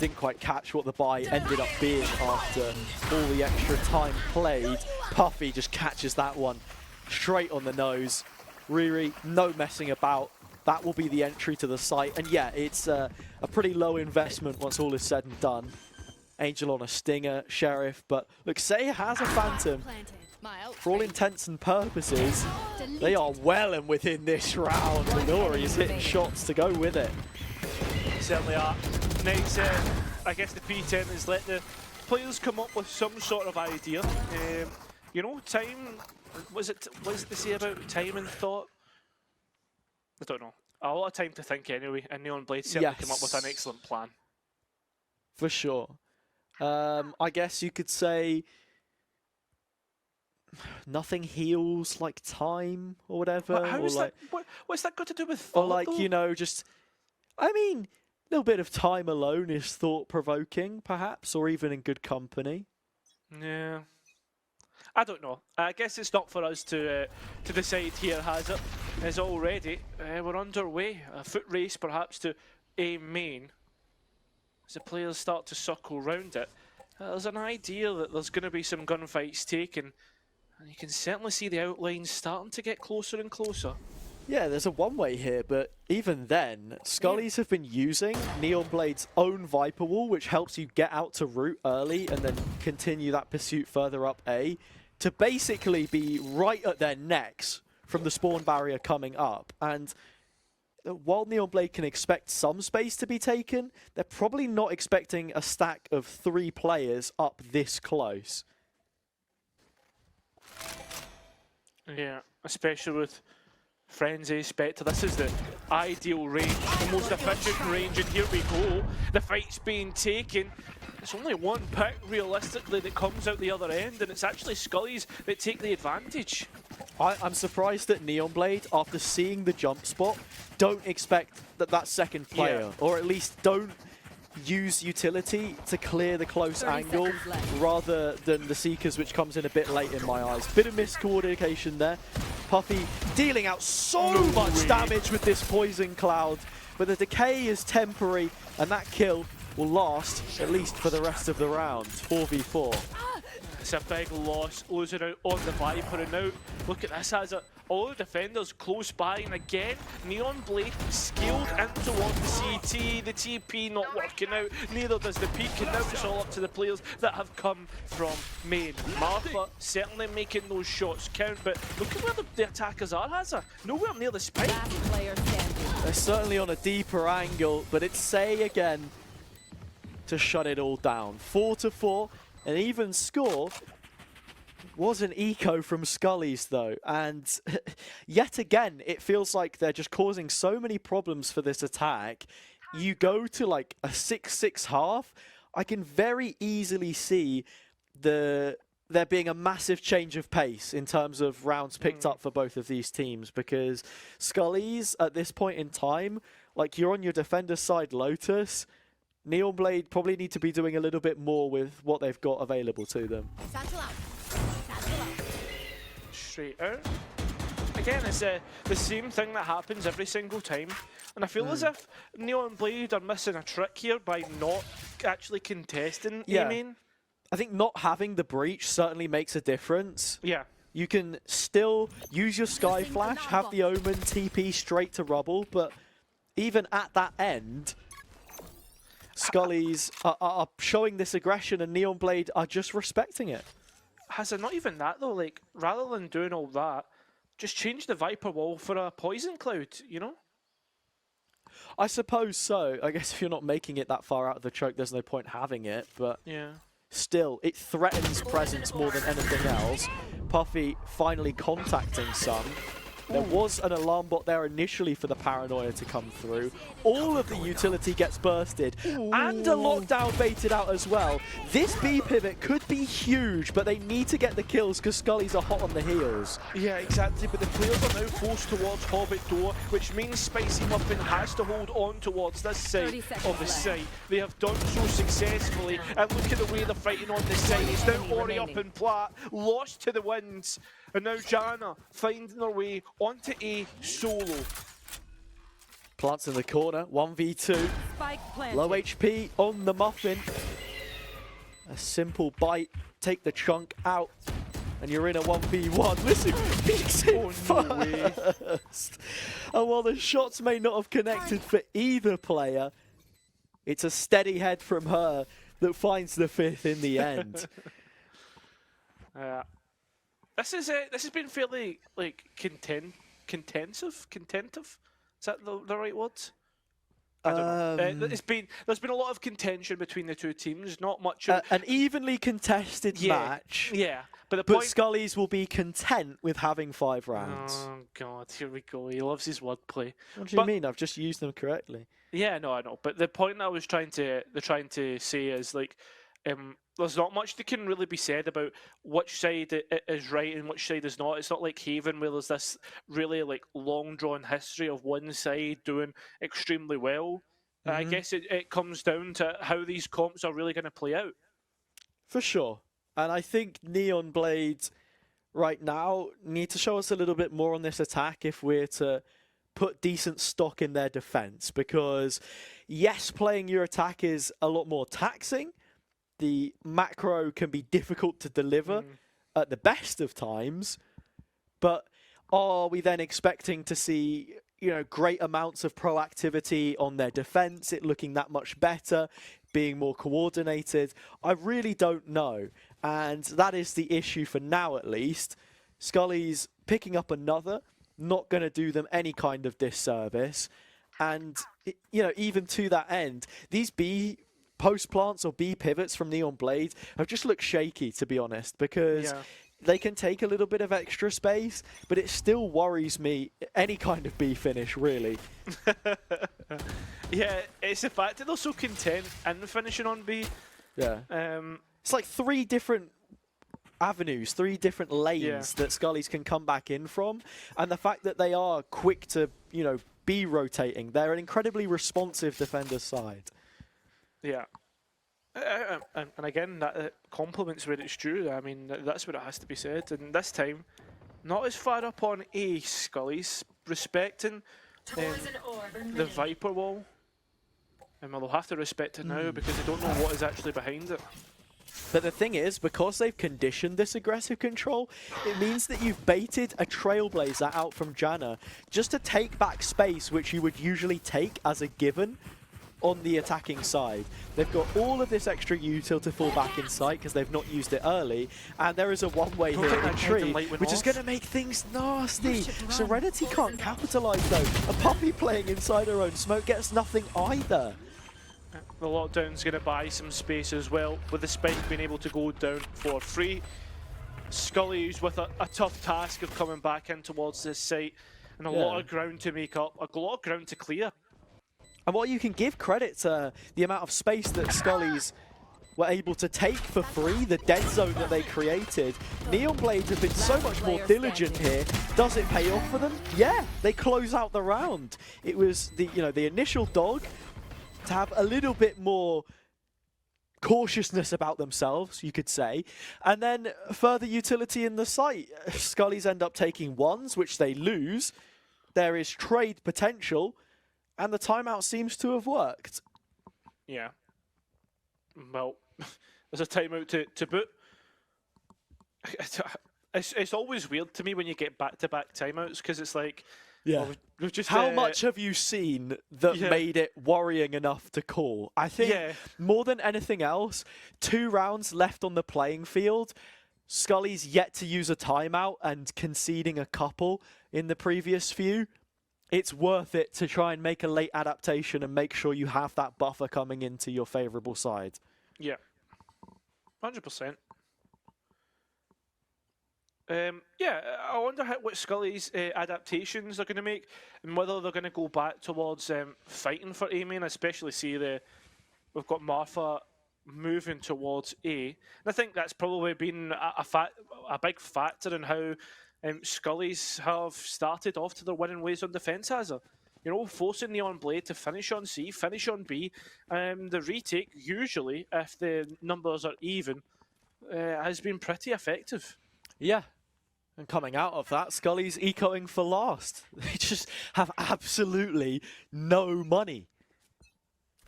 didn't quite catch what the buy ended up being after all the extra time played. Puffy just catches that one straight on the nose. Riri, no messing about. That will be the entry to the site. And yeah, it's a pretty low investment once all is said and done. Angel on a stinger, Sheriff, but look, Say has a Phantom. For all intents and purposes, they are well and within this round. Minori is hitting shots to go with it. Certainly are. Nice, I guess the P10 is let the players come up with some sort of idea. You know, time, what is it to say about time and thought? I don't know. A lot of time to think anyway, and Neon Blade certainly come up with an excellent plan. For sure. I guess you could say nothing heals like time or whatever. What's that got to do with thought, or like, though? You know, just, I mean, a little bit of time alone is thought-provoking, perhaps, or even in good company. Yeah. I don't know. I guess it's not for us to decide here, has it? As already, we're underway. A foot race, perhaps, to A main. As the players start to circle round it, there's an idea that there's going to be some gunfights taken, and you can certainly see the outlines starting to get closer and closer. Yeah, there's a one-way here, but even then, Scullies have been using Neon Blade's own Viper Wall, which helps you get out to root early and then continue that pursuit further up A, to basically be right at their necks from the spawn barrier coming up. And while Neon Blade can expect some space to be taken, they're probably not expecting a stack of 3 players up this close. Yeah, especially with Frenzy, Spectre. This is ideal range, the most efficient range, and here we go. The fight's being taken. It's only one pick, realistically, that comes out the other end, and it's actually Scullies that take the advantage. I'm surprised that Neonblade, after seeing the jump spot, don't expect that second player, or at least don't use utility to clear the close angle rather than the Seekers, which comes in a bit late in my eyes. Bit of miscoordination there. Puffy dealing out so much damage with this poison cloud, but the decay is temporary, and that kill will last at least for the rest of the round. 4v4. It's a big loss, losing out on the Viper, and now look at this as all the defenders close by, and again Neonblade scaled in towards the CT, the TP not working out, neither does the peak, and now it's all up to the players that have come from main. Martha certainly making those shots count, but look at where the attackers are, Hazza. Nowhere near the spike. Last player standing. They're certainly on a deeper angle, but it's Say again to shut it all down. 4-4, an even score. Was an eco from Scullies though, and yet again it feels like they're just causing so many problems for this attack. You go to like a 6-6 half, I can very easily see there being a massive change of pace in terms of rounds picked up for both of these teams, because Scullies at this point in time, like, you're on your defender side Lotus, Neonblade probably need to be doing a little bit more with what they've got available to them. Straight out. Again, it's the same thing that happens every single time, and I feel as if Neonblade are missing a trick here by not actually contesting A-main. I think not having the breach certainly makes a difference. Yeah. You can still use your Sky Flash, have the Omen TP straight to rubble, but even at that end, Scullies are showing this aggression, and Neonblade are just respecting it. Has it not even that though? Like, rather than doing all that, just change the Viper wall for a poison cloud, you know? I suppose so. I guess if you're not making it that far out of the choke, there's no point having it, but still, it threatens presence more than anything else. Puffy finally contacting some. There was an alarm bot there initially for the paranoia to come through. All of the utility gets bursted, and a lockdown baited out as well. This B pivot could be huge, but they need to get the kills because Scullies are hot on the heels. Yeah, exactly, but the players are now forced towards Hobbit Door, which means Spicy Muffin has to hold on towards this side of the site. They have done so successfully, and look at the way they're fighting on this side. It's now Ori up in plat, lost to the winds. And now Janna finding their way onto A solo. Plants in the corner, 1v2. Low HP on the Muffin. A simple bite, take the chunk out, and you're in a 1v1. Listen, peeks in first. And while the shots may not have connected for either player, it's a steady head from her that finds the fifth in the end. This has been fairly like contentive. Is that the right word? I don't know. There's been a lot of contention between the two teams. Not much. An evenly contested match. Yeah, but Scullies will be content with having 5 rounds. Oh god, here we go. He loves his wordplay. What do you mean? I've just used them correctly. Yeah, no, I know. But the point I was trying to say is like, there's not much that can really be said about which side is right and which side is not. It's not like Haven where there's this really like long drawn history of one side doing extremely well. I guess it comes down to how these comps are really going to play out. For sure. And I think Neonblade right now need to show us a little bit more on this attack if we're to put decent stock in their defense, because yes, playing your attack is a lot more taxing. The macro can be difficult to deliver at the best of times, but are we then expecting to see, you know, great amounts of proactivity on their defense, it looking that much better, being more coordinated? I really don't know, and that is the issue for now at least. Scullies picking up another, not going to do them any kind of disservice, and you know, even to that end, these B post plants or B pivots from Neonblade have just looked shaky, to be honest, because they can take a little bit of extra space, but it still worries me, any kind of B finish, really. Yeah, it's the fact that they're so content in finishing on B. Yeah. It's like 3 different avenues, 3 different lanes that Scullies can come back in from, and the fact that they are quick to, you know, be rotating. They're an incredibly responsive defender's side. Yeah. And again, that compliments where it's due. I mean, that's what it has to be said. And this time, not as far up on A, Scullies, respecting the Viper wall. And they'll have to respect it now because they don't know what is actually behind it. But the thing is, because they've conditioned this aggressive control, it means that you've baited a Trailblazer out from Janna just to take back space which you would usually take as a given on the attacking side. They've got all of this extra util to fall back in sight because they've not used it early, and there is a one-way here in tree, which is going to make things nasty. Serenity can't capitalize though. A puppy playing inside her own smoke gets nothing either. The lockdown's going to buy some space as well, with the spike being able to go down for free. Scully's with a tough task of coming back in towards this site, and a lot of ground to make up, a lot of ground to clear. And what you can give credit to the amount of space that Scullies were able to take for free, the dead zone that they created. Neon Blades have been so much more diligent here. Does it pay off for them? Yeah, they close out the round. It was the, you know, the initial dog to have a little bit more cautiousness about themselves, you could say, and then further utility in the site. Scullies end up taking ones, which they lose. There is trade potential, and the timeout seems to have worked. Yeah. Well, there's a timeout to boot. It's always weird to me when you get back-to-back timeouts, because it's like, yeah. Well, we've just, how much have you seen that made it worrying enough to call? I think more than anything else, 2 rounds left on the playing field. Scully's yet to use a timeout and conceding a couple in the previous few. It's worth it to try and make a late adaptation and make sure you have that buffer coming into your favourable side. Yeah, 100%. Yeah, I wonder what Scully's adaptations are going to make, and whether they're going to go back towards fighting for A main, especially see we've got Martha moving towards A. And I think that's probably been a big factor in how Scullies have started off to their winning ways on defence, you know, forcing Neon Blade to finish on C, finish on B. The retake, usually, if the numbers are even, has been pretty effective. Yeah. And coming out of that, Scully's ecoing for last. They just have absolutely no money.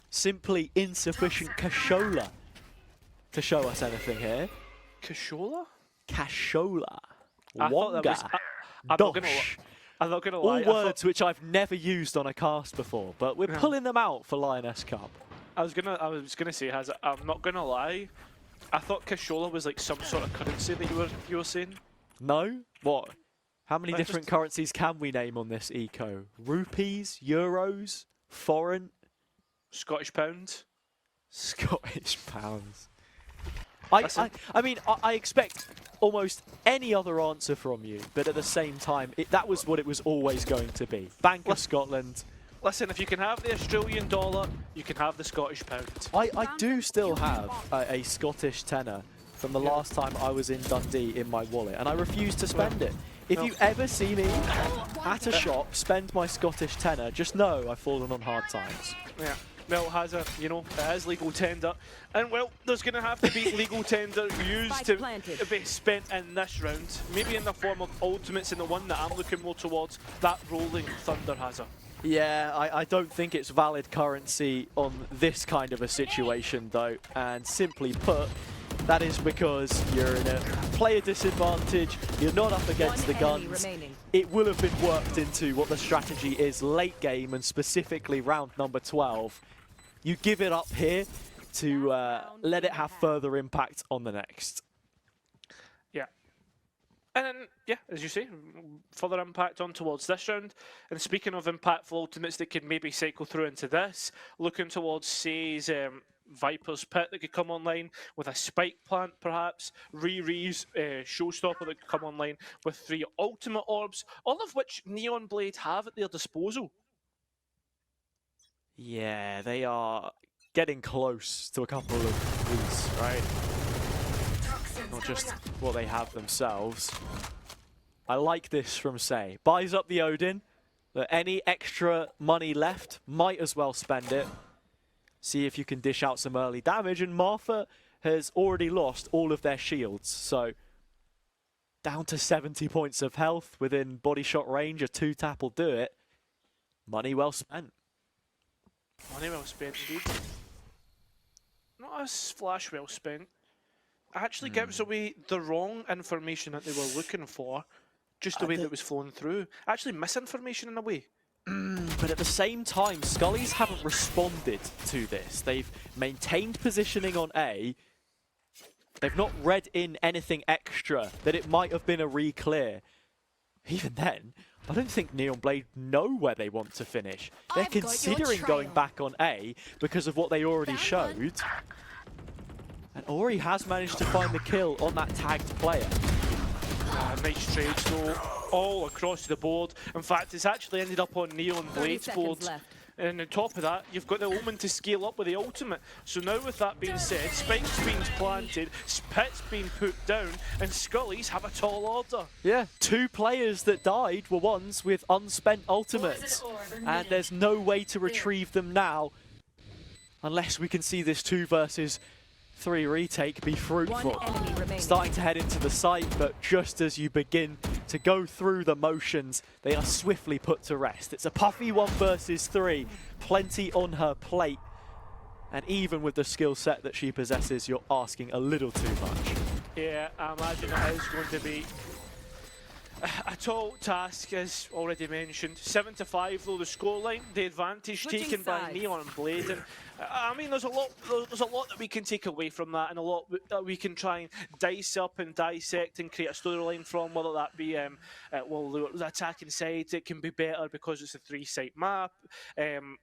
Simply insufficient cashola to show us anything here. Cashola? Cashola. I thought that was... I'm not gonna lie. All words which I've never used on a cast before, but we're pulling them out for Lioness Cup. I was gonna say, I'm not gonna lie. I thought cashola was like some sort of currency that you were saying. No? What? How many different currencies can we name on this eco? Rupees? Euros? Foreign? Scottish pounds? Scottish pounds. I mean, I expect almost any other answer from you, but at the same time, that was what it was always going to be. Bank of Scotland. Listen, if you can have the Australian dollar, you can have the Scottish pound. I do still have a Scottish tenner from the last time I was in Dundee in my wallet, and I refuse to spend it. If you ever see me at a shop spend my Scottish tenner, just know I've fallen on hard times. Yeah. Well, it has legal tender, and well, there's going to have to be legal tender used to be spent in this round, maybe in the form of ultimates, and the one that I'm looking more towards, that Rolling Thunder Hazard. Yeah, I don't think it's valid currency on this kind of a situation though, and simply put, that is because you're in a player disadvantage, you're not up against the guns. It will have been worked into what the strategy is late game, and specifically round number 12. You give it up here to let it have further impact on the next. Yeah. And then, yeah, as you say, further impact on towards this round. And speaking of impactful ultimates that could maybe cycle through into this, looking towards Say's Viper's Pit that could come online with a Spike Plant, perhaps. Riri's Showstopper that could come online with 3 Ultimate Orbs, all of which Neon Blade have at their disposal. Yeah, they are getting close to a couple of these, right? Not just what they have themselves. I like this from Say. Buys up the Odin. But any extra money left, might as well spend it. See if you can dish out some early damage. And Martha has already lost all of their shields. So down to 70 points of health within body shot range. A 2-tap will do it. Money well spent. Money well spent indeed. Not a flash well spent. Actually gives away the wrong information that they were looking for. Just the way that it was flowing through. Actually misinformation in a way. But at the same time, Scullies haven't responded to this. They've maintained positioning on A. They've not read in anything extra that it might have been a re-clear. Even then, I don't think Neon Blade know where they want to finish. They're considering going back on A because of what they already showed. And Ori has managed to find the kill on that tagged player. Nice trades though, all across the board. In fact, it's actually ended up on Neon Blade's board. And on top of that, you've got the Omen to scale up with the ultimate. So now with that being said, Spike's being planted, Pit's being put down, and Scullies have a tall order. Yeah, 2 players that died were ones with unspent ultimates. And there's no way to retrieve them now unless we can see this 2 versus 3 retake be fruitful. Starting to head into the site, but just as you begin to go through the motions, they are swiftly put to rest. It's a Puffy 1 versus 3, plenty on her plate. And even with the skill set that she possesses, you're asking a little too much. Yeah, I imagine it is going to be a tall task, as already mentioned. 7-5 though the scoreline, the advantage taken by Neon Blade. And I mean, there's a lot that we can take away from that, and a lot that we can try and dice up and dissect and create a storyline from. Whether that be well, the attacking side, it can be better because it's a 3-site map.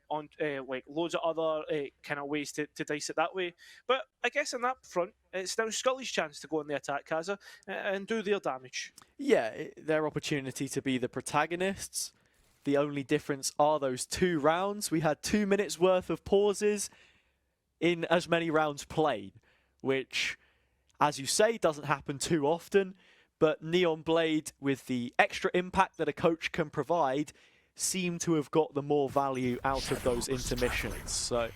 On like loads of other kind of ways to dice it that way. But I guess on that front, it's now Scully's chance to go on the attack, Kaza, and do their damage. Yeah, their opportunity to be the protagonists. The only difference are those 2 rounds. We had 2 minutes worth of pauses in as many rounds played, which, as you say, doesn't happen too often. But Neon Blade, with the extra impact that a coach can provide, seem to have got the more value out of those intermissions. So,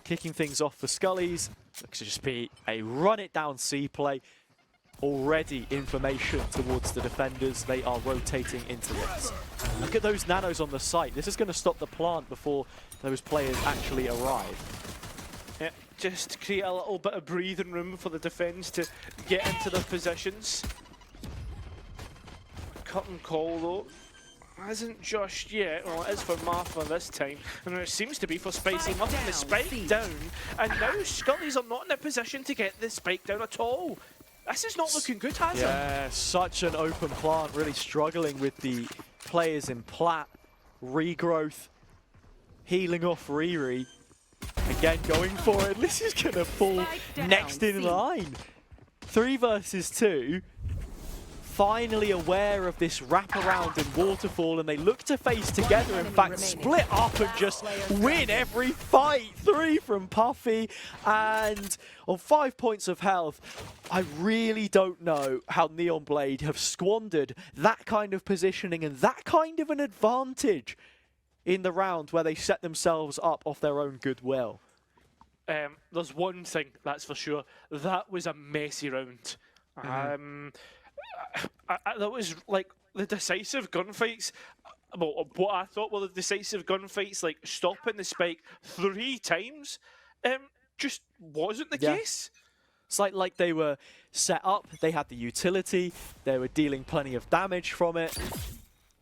kicking things off for Scullies, looks to just be a run-it-down C play. Already information towards the defenders. They are rotating into this. Look at those nanos on the site. This is going to stop the plant before those players actually arrive. Yeah, just create a little bit of breathing room for the defense to get into their positions. Cut and call though. Hasn't just yet. Well, it is for Martha this time. And it seems to be for Spicy mucking the spike down. And now Scullies are not in a position to get the spike down at all. This is not looking good, has it? Yeah, such an open plant, really struggling with the players in plat. Regrowth, healing off Riri. Again, going for it. This is going to fall next in line. 3 versus 2. Finally aware of this wraparound in Waterfall, and they look to face together. In fact, split up and just win every fight. 3 from Puffy, and on 5 points of health, I really don't know how Neon Blade have squandered that kind of positioning and that kind of an advantage in the round where they set themselves up off their own goodwill. There's one thing, that's for sure. That was a messy round. That was like the decisive gunfights. Well, what I thought were the decisive gunfights, like stopping the spike 3 times, just wasn't the case. It's like they were set up, they had the utility, they were dealing plenty of damage from it.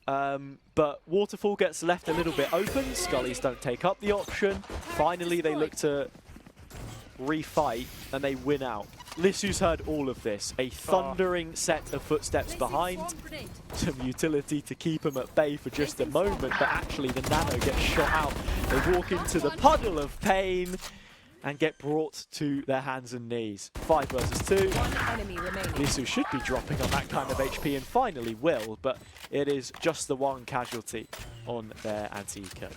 But Waterfall gets left a little bit open. Scullies don't take up the option. Finally, they look to refight and they win out. Lissu's heard all of this. A thundering set of footsteps behind. Some utility to keep him at bay for just a moment, but actually the nano gets shot out. They walk into the puddle of pain. and get brought to their hands and knees. 5 versus 2. One enemy remaining. Lisu should be dropping on that kind of HP and finally will, but it is just the one casualty on their anti-eco.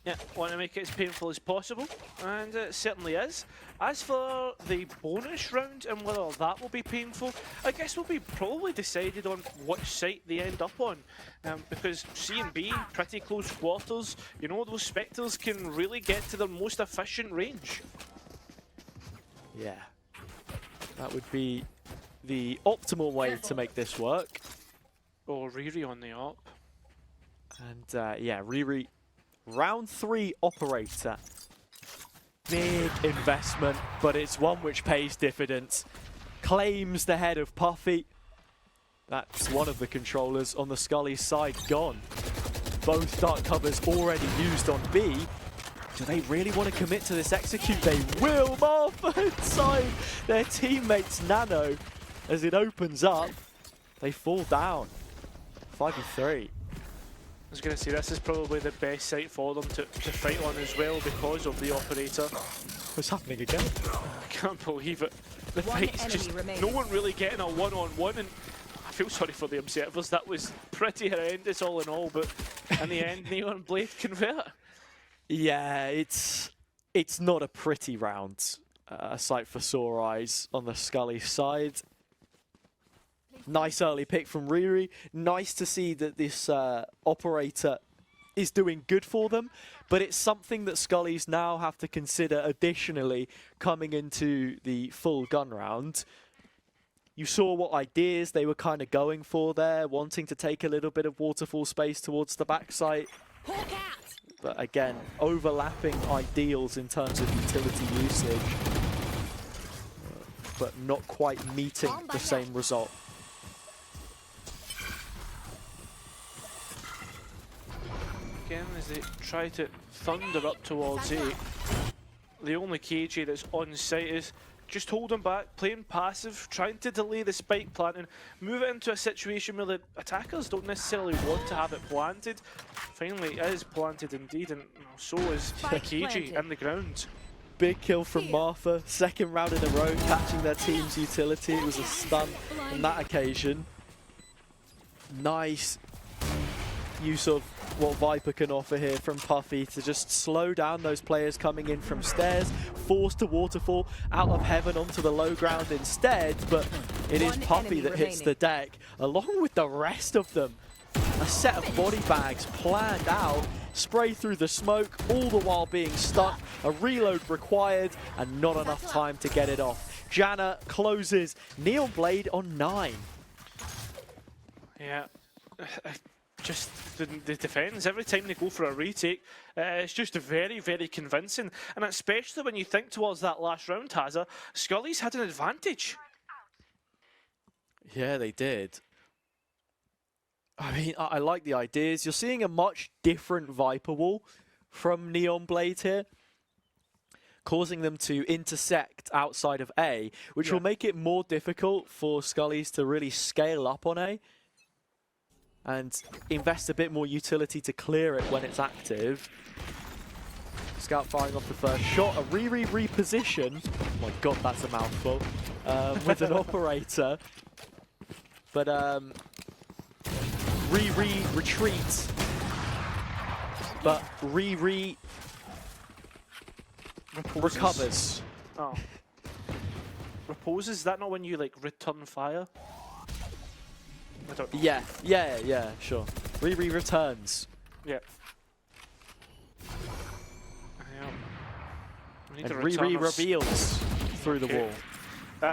Yeah, want to make it as painful as possible, and it certainly is. As for the bonus round and whether that will be painful, I guess will be probably decided on which site they end up on. Because C and B, pretty close quarters, you know, those Spectres can really get to their most efficient range. Yeah, that would be the optimal way to make this work. Oh, Riri on the up. And yeah, Riri, round 3 operator. Big investment, but it's one which pays dividends. Claims the head of Puffy. That's one of the controllers on the Scully side gone. Both dark covers already used on B. Do they really want to commit to this execute? They will. Martha inside their teammates Nano. As it opens up, they fall down. 5v3. I was going to say, this is probably the best site for them to fight on as well because of the operator. What's happening again? I can't believe it. The One fight's enemy just remaining. no one really getting a one-on-one, and I feel sorry for the observers. That was pretty horrendous all in all, but in the end, Neon Blade convert. Yeah, it's not a pretty round. A sight for sore eyes on the Scully side. Nice early pick from Riri. Nice to see that this operator is doing good for them, but it's something that Scullies now have to consider additionally coming into the full gun round. You saw what ideas they were kind of going for there, wanting to take a little bit of waterfall space towards the backside. But again, overlapping ideals in terms of utility usage, but not quite meeting the same result. Again, as they try to thunder up towards A, the only KJ that's on site is just holding back, playing passive, trying to delay the spike plant and move it into a situation where the attackers don't necessarily want to have it planted. Finally, it is planted indeed, and so is the KJ in the ground. Big kill from Martha, 2nd round in a row, catching their team's utility. It was a stun on that occasion. Nice use of what Viper can offer here from Puffy to just slow down those players coming in from stairs, forced to waterfall out of heaven onto the low ground instead, but it is Puffy that hits the deck, along with the rest of them. A set of body bags planned out, spray through the smoke, all the while being stuck, a reload required, and not enough time to get it off. Janna closes, Neon Blade on 9. Yeah. Just the defense, every time they go for a retake, it's just very, very convincing. And especially when you think towards that last round, Hazza, Scully's had an advantage. Yeah, they did. I mean, I like the ideas. You're seeing a much different Viper wall from Neon Blade here, causing them to intersect outside of A, which will make it more difficult for Scullies to really scale up on A and invest a bit more utility to clear it when it's active. Scout firing off the first shot, a Riri reposition. Oh my god, that's a mouthful. With an operator. But Riri retreats. But Riri recovers. Oh. Reposes? Is that not when you like return fire? I don't know. Yeah, sure. Riri returns. Yeah. And Riri reveals through the wall.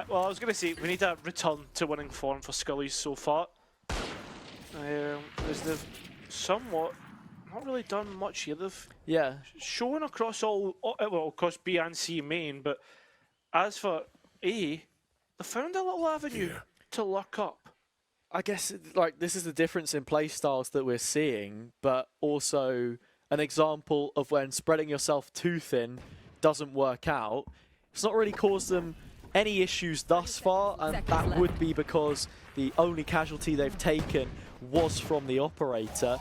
Well, I was going to say, we need a return to winning form for Scullies so far. As they've somewhat not really done much here. They've shown across well, across B and C main, but as for A, they found a little avenue to lock up. I guess like this is the difference in play styles that we're seeing, but also an example of when spreading yourself too thin doesn't work out. It's not really caused them any issues thus far, and that would be because the only casualty they've taken was from the operator.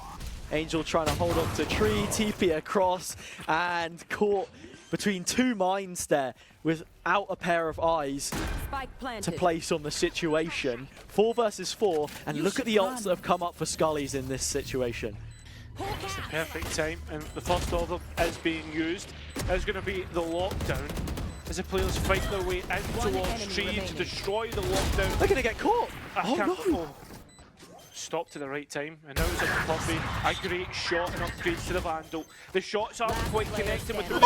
Angel trying to hold on to tree, TP across, and caught between two minds there without a pair of eyes Spike to planted. place on the situation. 4 versus 4, and look at the ults that have come up for Scullies in this situation. It's the perfect time, and the first of them is being used. Is going to be the lockdown as the players fight their way in towards Tree to destroy the lockdown. They're going to get caught. Oh no! Stop to the right time, and now it's a Puffy. A great shot and upgrade to the Vandal. The shots aren't quite connecting with the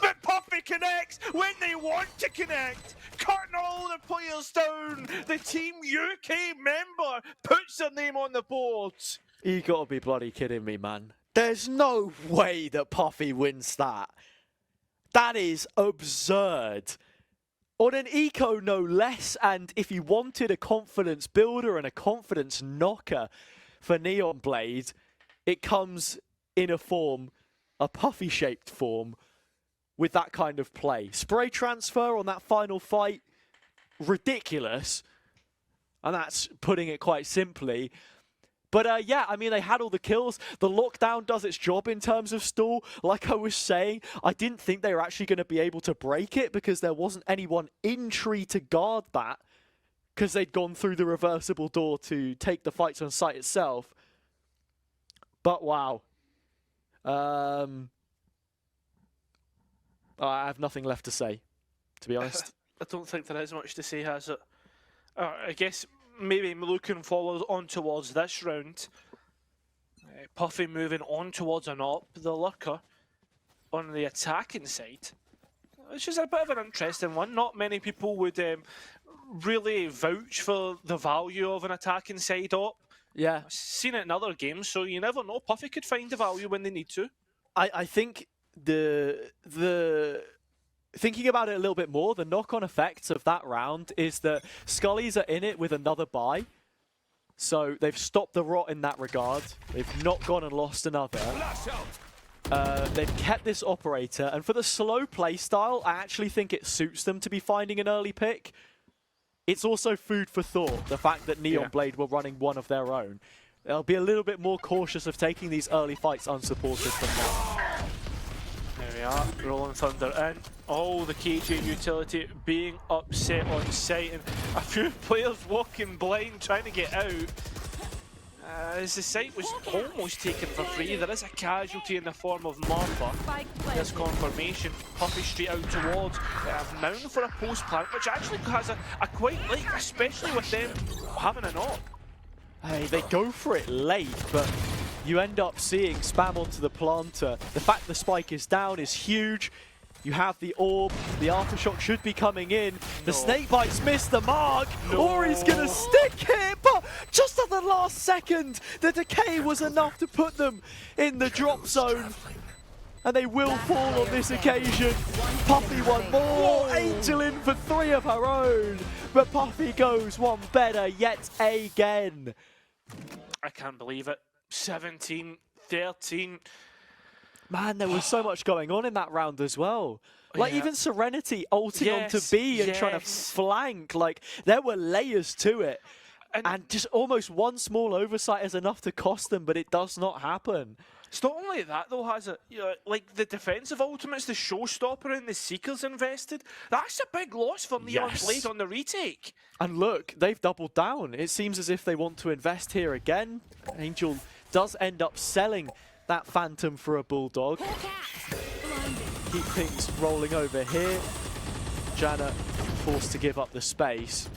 but Puffy connects when they want to connect, cutting all the players down. The Team UK member puts their name on the board. You gotta be bloody kidding me, man. There's no way that Puffy wins that. That is absurd. On an eco, no less, and if you wanted a confidence builder and a confidence knocker for Neon Blade, it comes in a form, a Puffy-shaped form, with that kind of play. Spray transfer on that final fight, ridiculous, and that's putting it quite simply. But yeah, I mean, they had all the kills. The lockdown does its job in terms of stall. Like I was saying, I didn't think they were actually going to be able to break it because there wasn't anyone in Tree to guard that because they'd gone through the reversible door to take the fights on site itself. But wow. I have nothing left to say, to be honest. I don't think there is much to say, has it? I guess maybe looking forward on towards this round. Puffy moving on towards an op, the Lurker on the attacking side. It's just a bit of an interesting one. Not many people would really vouch for the value of an attacking side op. Yeah. I've seen it in other games, so you never know. Puffy could find the value when they need to. I think the thinking about it a little bit more, the knock-on effects of that round is that Scullies are in it with another buy. So they've stopped the rot in that regard. They've not gone and lost another. They've kept this operator, and for the slow play style, I actually think it suits them to be finding an early pick. It's also food for thought, the fact that Neon Blade were running one of their own. They'll be a little bit more cautious of taking these early fights unsupported from now. There we are, Rolling Thunder in. Oh, the KJ utility being upset on site, and a few players walking blind trying to get out. As the site was almost taken for free, there is a casualty in the form of Martha. There's confirmation. Puffy straight out towards Mound for a post plant, which actually has a quite like, especially with them having an op. Hey, they go for it late, but you end up seeing spam onto the planter. The fact the spike is down is huge. You have the orb, the aftershock should be coming in. The snake bites missed the mark, or he's gonna stick it, but just at the last second, the decay was enough to put them in the drop zone. And they will fall on this occasion. Puffy one more, Angel in for 3 of her own, but Puffy goes one better yet again. I can't believe it. 17, 13. Man, there was so much going on in that round as well. Like even Serenity ulting onto B and trying to flank. Like there were layers to it. And just almost one small oversight is enough to cost them, but it does not happen. It's not only that though, has it? You know, like the defensive ultimates, the showstopper and the Seekers invested. That's a big loss for Neon Blade on the retake. And look, they've doubled down. It seems as if they want to invest here again. Angel does end up selling that Phantom for a Bulldog. Keep things rolling over here. Janna forced to give up the space.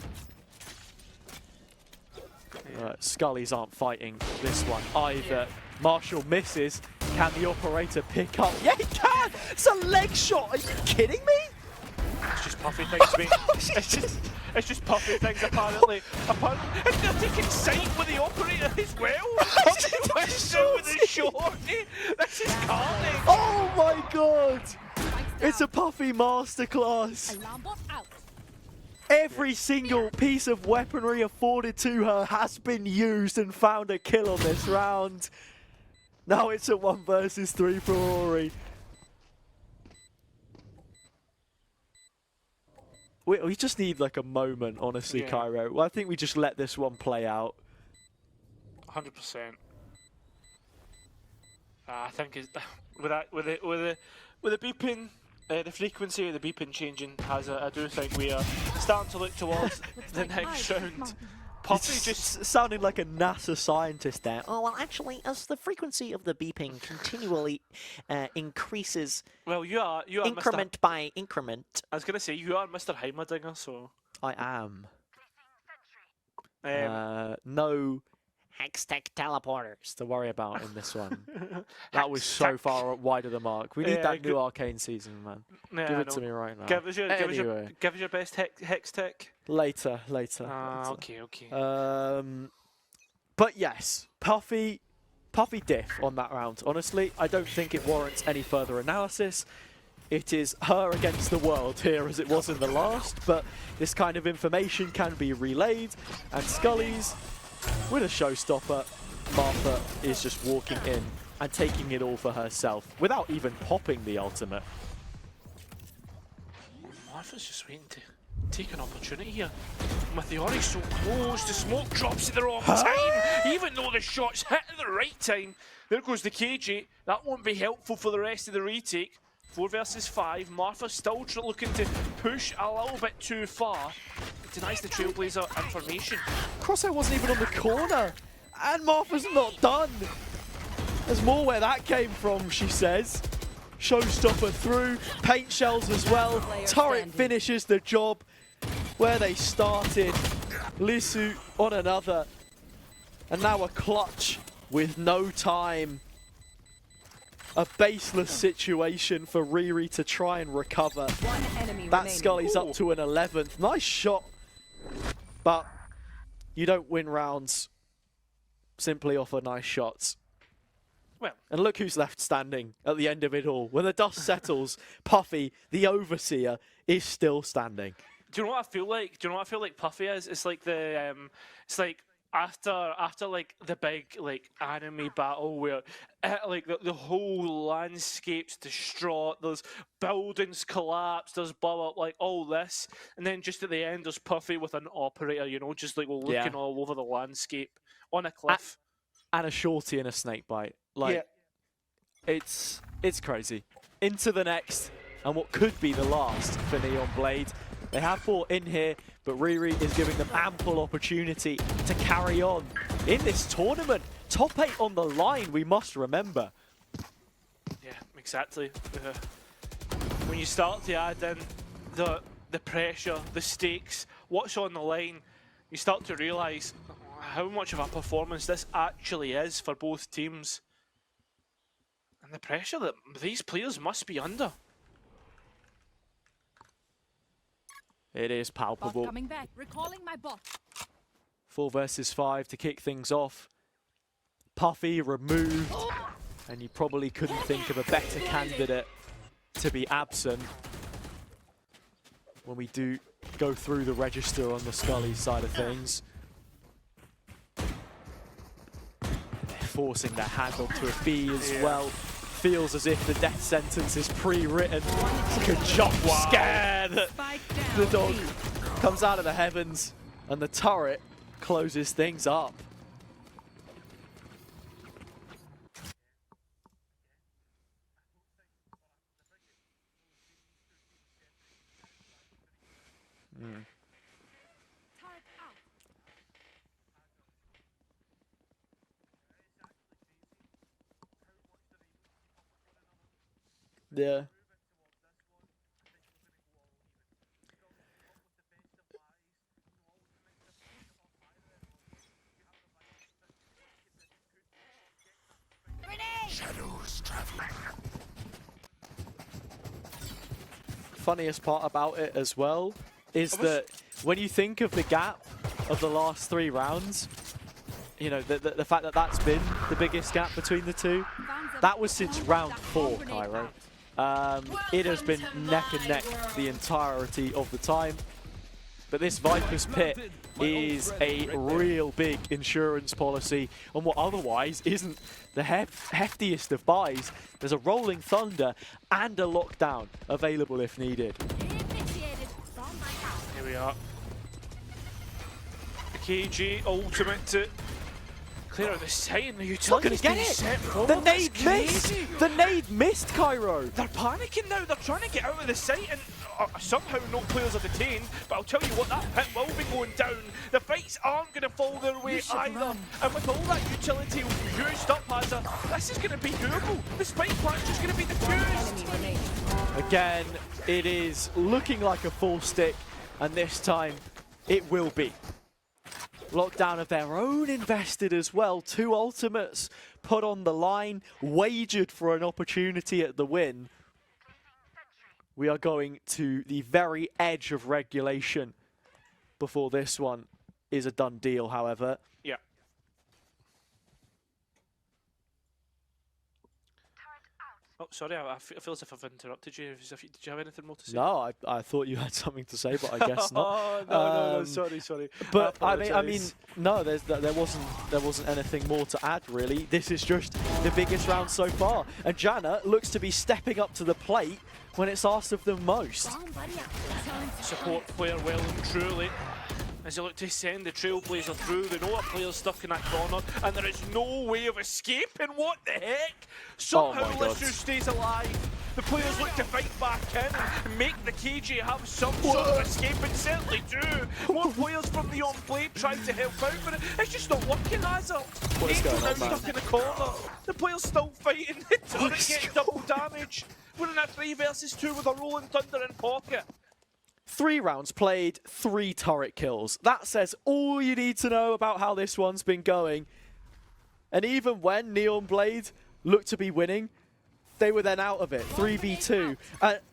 Scullies aren't fighting this one either. Marshall misses. Can the operator pick up? Yeah, he can! It's a leg shot! Are you kidding me? It's just Puffy things, mate. It's just Puffy things, apparently. And they're taking sight with the operator as well. Puffy wins out with his shorty. This is carnage. Oh my god! It's a Puffy masterclass. Every single piece of weaponry afforded to her has been used and found a kill on this round. Now it's a 1 versus 3 for Rory. We just need like a moment, honestly, Cairo. Well, I think we just let this one play out. 100%. I think it's with with the beeping, the frequency of the beeping changing has, I do think we are starting to look towards the next round. Puffy just sounded like a NASA scientist there. Oh, well, actually, as the frequency of the beeping continually increases, well, you are increment Mr. by increment. I was gonna say you are Mr. Heimerdinger, so I am. um, No Hextech teleporters to worry about in this one. That was so far wide of the mark. We need that new Arcane season, man. yeah, Give I it to know. me right now. Give us your best hex tech. Later. Okay. But yes, Puffy diff on that round. Honestly, I don't think it warrants any further analysis. It is her against the world here as it was in the last, but this kind of information can be relayed, and Scully's with a showstopper. Martha is just walking in and taking it all for herself without even popping the ultimate. Martha's just waiting to take an opportunity here. Meteoric's so close, the smoke drops at the wrong time, even though the shot's hit at the right time. There goes the KJ. That won't be helpful for the rest of the retake. 4 versus 5. Martha still looking to push a little bit too far. It denies the Trailblazer information. Crosshair wasn't even on the corner, and Martha's not done. There's more where that came from, she says. Showstopper through, paint shells as well. Turret finishes the job where they started. Lisu on another, and now a clutch with no time. A baseless situation for Riri to try and recover. One enemy That remaining. Scully's up to an 11th. Nice shot, but you don't win rounds simply off of nice shots. Well, and look who's left standing at the end of it all. When the dust settles, Puffy, the Overseer, is still standing. do you know what I feel like? Do you know what I feel like Puffy is? It's like the it's like after like the big like anime battle where like the whole landscape's distraught, there's buildings collapse, there's blah like all this, and then just at the end there's Puffy with an operator, you know, just like looking all over the landscape on a cliff. And a shorty and a snake bite. Like it's crazy. Into the next and what could be the last for Neon Blade. They have fought in here, but Riri is giving them ample opportunity to carry on in this tournament. Top 8 on the line, we must remember. Yeah, exactly. When you start to add in the pressure, the stakes, what's on the line, you start to realise how much of a performance this actually is for both teams. And the pressure that these players must be under. It is palpable. Coming back. Recalling my bot. 4 versus 5 to kick things off. Puffy removed, and you probably couldn't think of a better candidate to be absent when we do go through the register on the Scully side of things. They're forcing their hand onto a B as well. Feels as if the death sentence is pre-written. It's like a jump scare that the dog comes out of the heavens and the turret closes things up. Yeah. Shadows traveling. Funniest part about it as well is that when you think of the gap of the last 3 rounds, you know, the fact that that's been the biggest gap between the two, that was since round 4, Cairo. It has been neck and neck the entirety of the time. But this Viper's Pit is a real big insurance policy on what otherwise isn't the heftiest of buys. There's a Rolling Thunder and a Lockdown available if needed. Here we are. The KG ultimate to clear out the site and the Not gonna utility's get being it! set forward. The nade That's missed! crazy. The nade missed, Cairo! They're panicking now, they're trying to get out of the site and somehow no players are detained, but I'll tell you what, that pit will be going down. The fights aren't going to fall their way either. And with all that utility used up, Hazard, this is going to be doable. The spike plant's just going to be defused. Enemy remaining. Again, it is looking like a full stick, and this time it will be. Lockdown of their own invested as well. 2 ultimates put on the line, wagered for an opportunity at the win. We are going to the very edge of regulation before this one is a done deal, however. Yeah. Oh, sorry, I feel as if I've interrupted you. Did you have anything more to say? No, I thought you had something to say, but I guess not. Oh, no, sorry. But I mean, no, there wasn't anything more to add really. This is just the biggest round so far, and Janna looks to be stepping up to the plate when it's asked of them most. Support player well and truly. As they look to send the Trailblazer through, they know a player's stuck in that corner, and there is no way of escaping. What the heck? Somehow Oh my God. Lissu stays alive. The players look to fight back in and make the KJ have some sort of escape, and certainly do. More players from the on-plate trying to help out, but it's just not working, Hazard. What is Angel going now on, man? stuck in the corner. The player's still fighting. The turret getting double damage. We're in a 3 versus 2 with a Rolling Thunder in pocket. 3 rounds played, 3 turret kills. That says all you need to know about how this one's been going. And even when Neon Blade looked to be winning, they were then out of it, 3v2.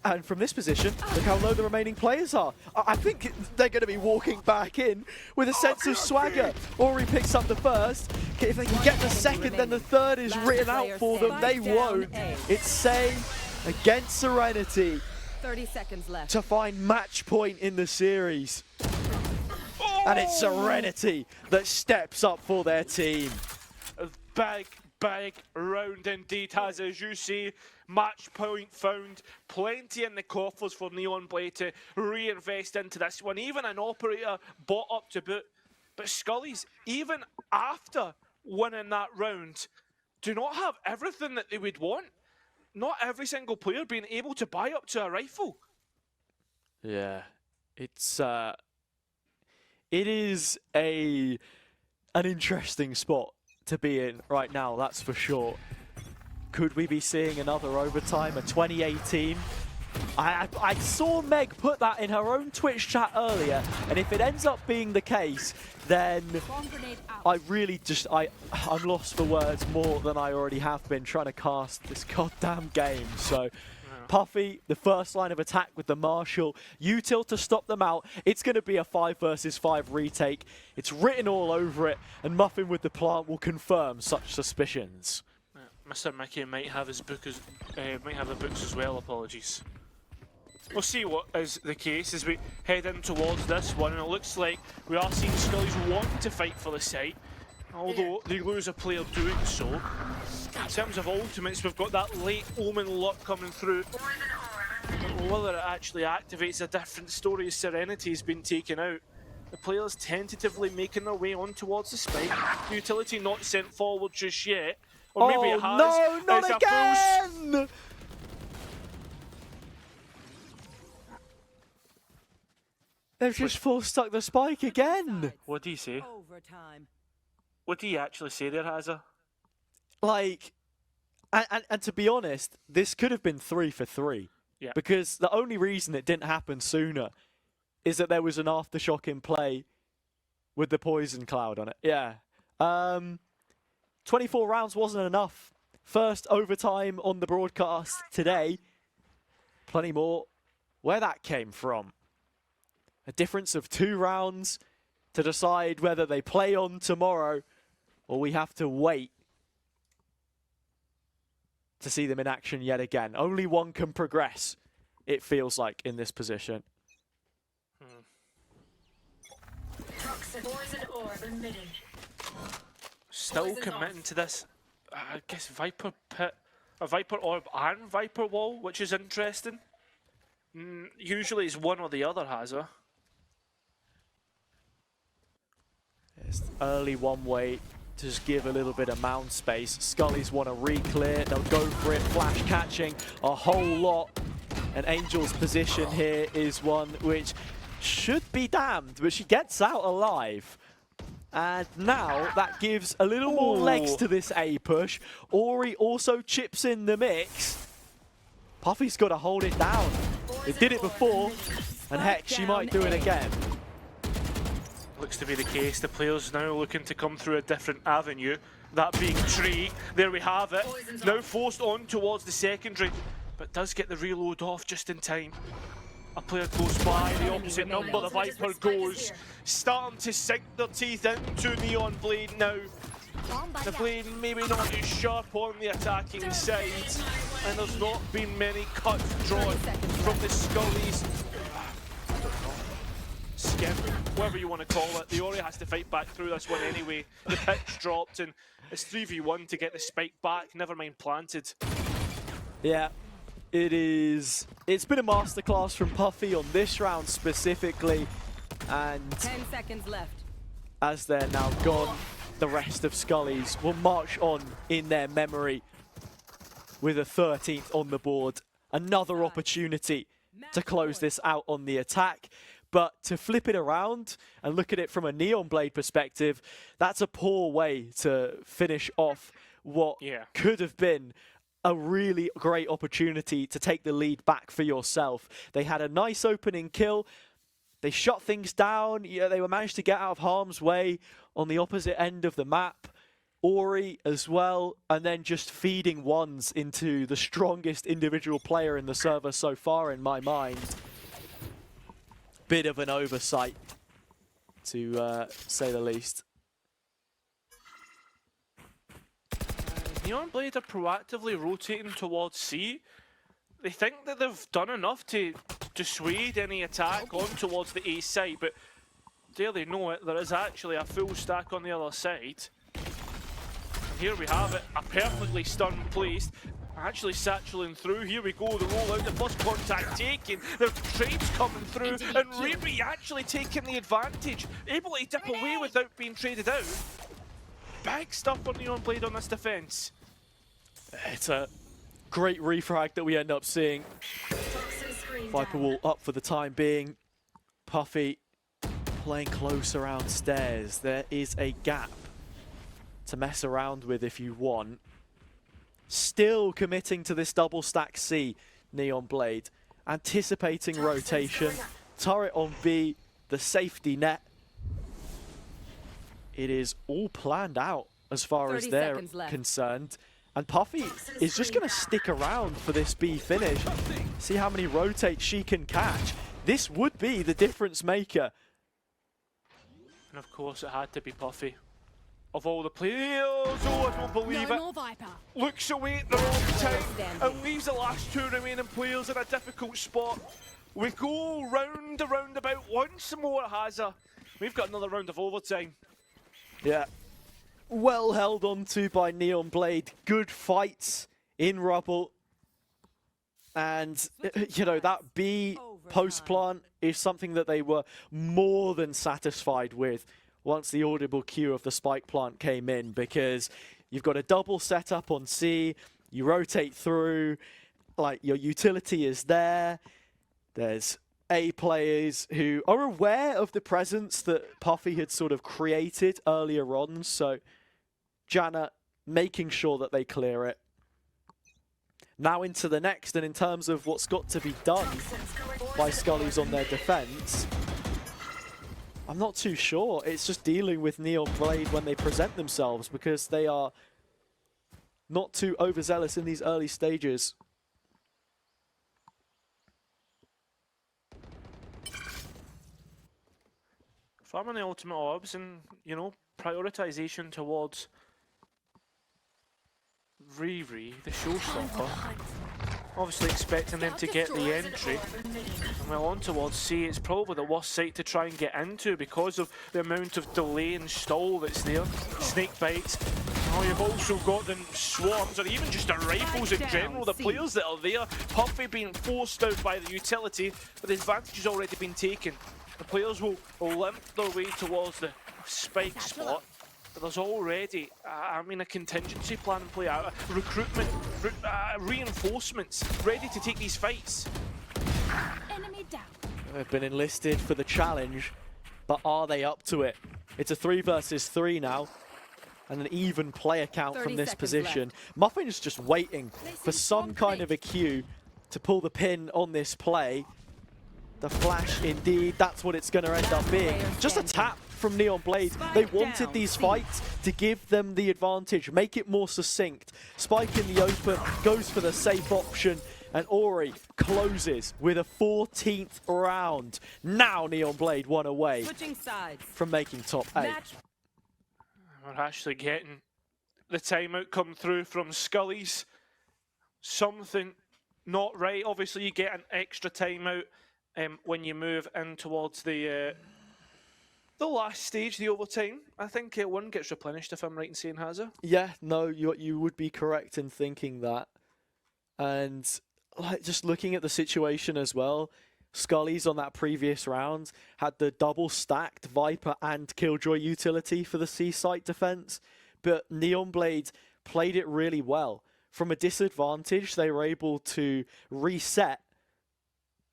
And from this position, look how low the remaining players are. I think they're going to be walking back in with a sense of swagger. Ori picks up the first. If they can get the second, then the third is written out for them. They won't. It's Say against Serenity 30 seconds left. to find match point in the series. And it's Serenity that steps up for their team. A big round indeed, has, as you see, match point found. Plenty in the coffers for Neon Blade to reinvest into this one. Even an operator bought up to boot. But Scullies, even after winning that round, do not have everything that they would want. Not every single player being able to buy up to a rifle. Yeah, it's it is an interesting spot to be in right now, that's for sure. Could we be seeing another overtime, a 2018? I saw Meg put that in her own Twitch chat earlier, and if it ends up being the case, then I really just, I'm lost for words more than I already have been trying to cast this goddamn game. So, Puffy, the first line of attack with the Marshall, Util to stop them out. It's going to be a 5 versus 5 retake. It's written all over it, and Muffin with the plant will confirm such suspicions. Mr. Mickey might have his book as might have the books as well. Apologies. We'll see what is the case as we head in towards this one, and it looks like we are seeing Scullies want to fight for the site, although they lose a player doing so. In terms of ultimates, we've got that late Omen lock coming through. Whether it actually activates a different story as Serenity's been taken out. The players tentatively making their way on towards the spike. The utility not sent forward just yet. Or maybe it has. No, not again! They've just full stuck the spike again. What do you say? Overtime. What do you actually say there, Hazza? Like, and to be honest, this could have been 3 for 3. Yeah. Because the only reason it didn't happen sooner is that there was an aftershock in play with the poison cloud on it. Yeah. 24 rounds wasn't enough. First overtime on the broadcast today. Plenty more. Where that came from. A difference of 2 rounds to decide whether they play on tomorrow or we have to wait to see them in action yet again. Only one can progress, it feels like, in this position. Still committing to this, I guess, Viper Pit, a Viper Orb and Viper Wall, which is interesting. Usually it's one or the other, Hazza. It's early one way to just give a little bit of mound space. Scullies want to re-clear, they'll go for it, flash catching a whole lot. And Angel's position here is one which should be damned, but she gets out alive. And now that gives a little more legs to this A push. Ori also chips in the mix. Puffy's got to hold it down. They did it before, and heck, she might do it again. Looks to be the case. The players now looking to come through a different avenue, that being Tree. There we have it. Now forced on towards the secondary, but does get the reload off just in time. A player close by, the opposite number, the Viper goes. Starting to sink their teeth into Neon Blade now. The Blade maybe not as sharp on the attacking side, and there's not been many cuts drawn from the Scullies. Skip, whatever you want to call it. The Ori has to fight back through this one anyway. The pitch dropped, and it's 3v1 to get the spike back, never mind planted. Yeah. It's been a masterclass from Puffy on this round specifically, and 10 seconds left. as they're now gone, the rest of Scullies will march on in their memory with a 13th on the board. Another opportunity to close this out on the attack, but to flip it around and look at it from a Neon Blade perspective, that's a poor way to finish off what could have been a really great opportunity to take the lead back for yourself. They had a nice opening kill. They shut things down. Yeah, they were managed to get out of harm's way on the opposite end of the map. Ori as well, and then just feeding ones into the strongest individual player in the server so far, in my mind. Bit of an oversight, to say the least. Neon Blade are proactively rotating towards C. They think that they've done enough to dissuade any attack on towards the A side, but dare they know it, there is actually a full stack on the other side. And here we have it, a perfectly stunned placed. Actually satcheling through, here we go, the rollout, the first contact taken, the trades coming through, and Riri actually taking the advantage, able to dip away without being traded out. Big stuff for Neon Blade on this defense. It's a great refrag that we end up seeing. Viper Wall up for the time being. Puffy playing close around stairs. There is a gap to mess around with if you want. Still committing to this double stack C, Neon Blade. Anticipating rotation. Turret on B, the safety net. It is all planned out as far as they're concerned. And Puffy is just going to stick around for this B finish. See how many rotates she can catch. This would be the difference maker. And of course it had to be Puffy. Of all the players, oh I don't believe it. Looks away at the wrong time and leaves the last two remaining players in a difficult spot. We go round the roundabout once more, Hazza. We've got another round of overtime. Yeah, well held on to by Neon Blade. Good fights in rubble. And, you know, that B post-plant is something that they were more than satisfied with once the audible cue of the spike plant came in, because you've got a double setup on C, you rotate through, like your utility is there, there's A players who are aware of the presence that Puffy had sort of created earlier on, so Janna making sure that they clear it. Now into the next, and in terms of what's got to be done by Scullies on their defense, I'm not too sure. It's just dealing with Neon Blade when they present themselves, because they are not too overzealous in these early stages. Farming the ultimate orbs and, you know, prioritization towards Riri, the showstopper. Obviously expecting them to get the entry. And well on towards C, it's probably the worst site to try and get into because of the amount of delay and stall that's there. Snake bites. Oh, you've also got the swarms, or even just the rifles in general, the players that are there. Puffy being forced out by the utility, but the advantage has already been taken. The players will limp their way towards the spike spot. but there's already, a contingency plan in play, recruitment, reinforcements ready to take these fights. Enemy down. They've been enlisted for the challenge, but are they up to it? It's a 3 versus 3 now, and an even player count from this position. Muffin is just waiting for some kind of a cue to pull the pin on this play. The flash, indeed, that's what it's going to end up being. Just a tap from Neon Blade. They wanted these fights to give them the advantage, make it more succinct. Spike in the open, goes for the safe option, and Ori closes with a 14th round. Now Neon Blade one away from making top 8. We're actually getting the timeout come through from Scully's. Something not right. Obviously, you get an extra timeout when you move in towards the last stage, the overtime. I think one gets replenished, if I'm right in saying, Hazza. Yeah, no, you would be correct in thinking that. And like just looking at the situation as well, Scully's on that previous round had the double stacked Viper and Killjoy utility for the C-site defense, but Neon Blade played it really well. From a disadvantage, they were able to reset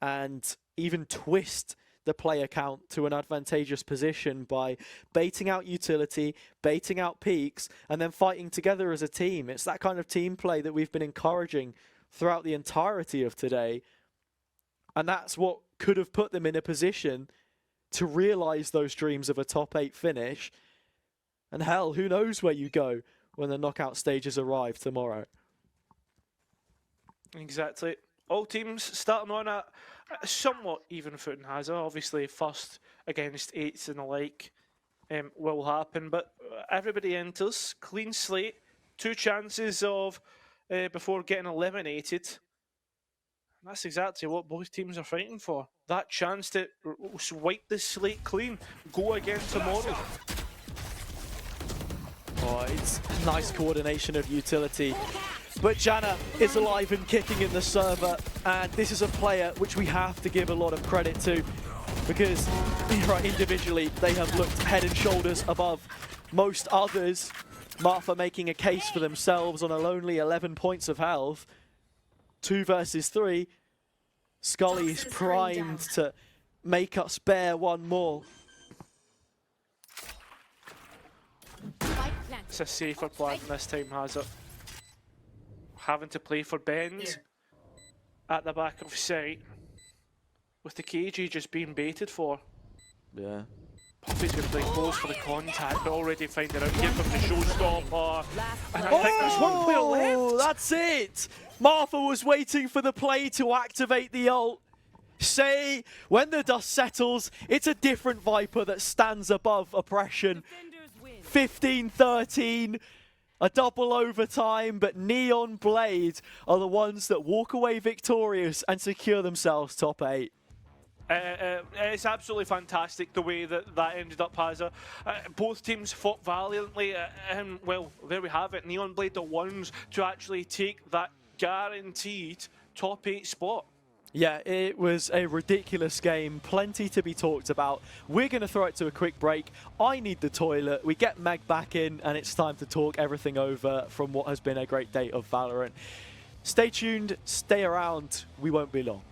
and even twist the player count to an advantageous position by baiting out utility, baiting out peaks, and then fighting together as a team. It's that kind of team play that we've been encouraging throughout the entirety of today. And that's what could have put them in a position to realise those dreams of a top 8 finish. And hell, who knows where you go when the knockout stages arrive tomorrow. Exactly. All teams starting on a somewhat even footing, Hazza. Obviously, first against 8s and the like will happen, but everybody enters, clean slate, 2 chances of before getting eliminated. That's exactly what both teams are fighting for. That chance to wipe the slate clean, go again tomorrow. Oh, it's nice coordination of utility. But Janna is alive and kicking in the server, and this is a player which we have to give a lot of credit to, because individually they have looked head and shoulders above most others. Martha making a case for themselves on a lonely 11 points of health. 2 versus 3. Scully is primed to make us bear one more. It's a safer plan this time, Hazza. Having to play for Bend at the back of sight with the KG just being baited for. Yeah. Puffy's going to play close for the contact, but already finding out here from the showstopper. And I think there's one player left. That's it! Martha was waiting for the play to activate the ult. Say, when the dust settles, it's a different Viper that stands above oppression. 15-13. A double overtime, but Neon Blade are the ones that walk away victorious and secure themselves top 8. It's absolutely fantastic the way that ended up, Hazza. Both teams fought valiantly, and well, there we have it. Neon Blade the ones to actually take that guaranteed top 8 spot. Yeah, it was a ridiculous game, plenty to be talked about. We're going to throw it to a quick break. I need the toilet. We get Meg back in, and it's time to talk everything over from what has been a great day of Valorant. Stay tuned, stay around, we won't be long.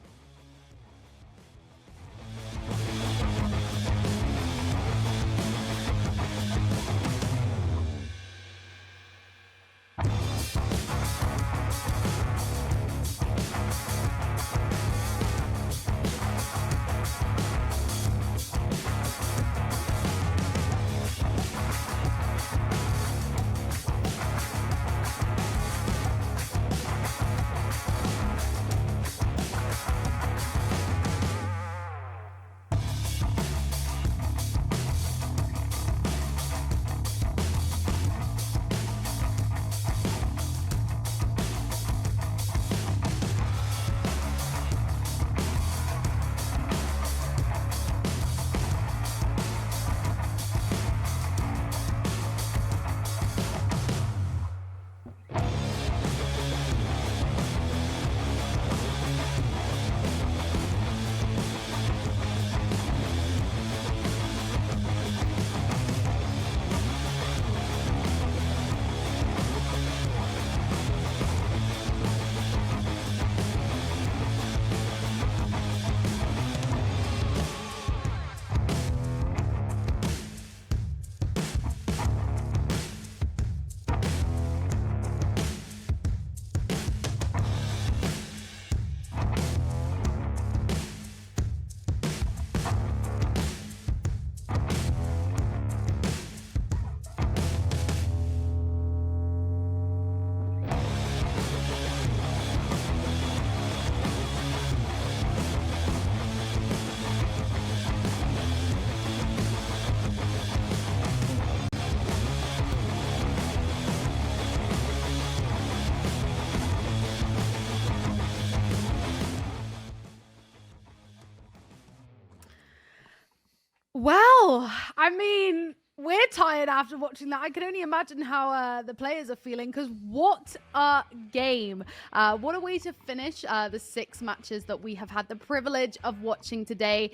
Well, I mean, we're tired after watching that. I can only imagine how the players are feeling, because what a game. What a way to finish the 6 matches that we have had the privilege of watching today,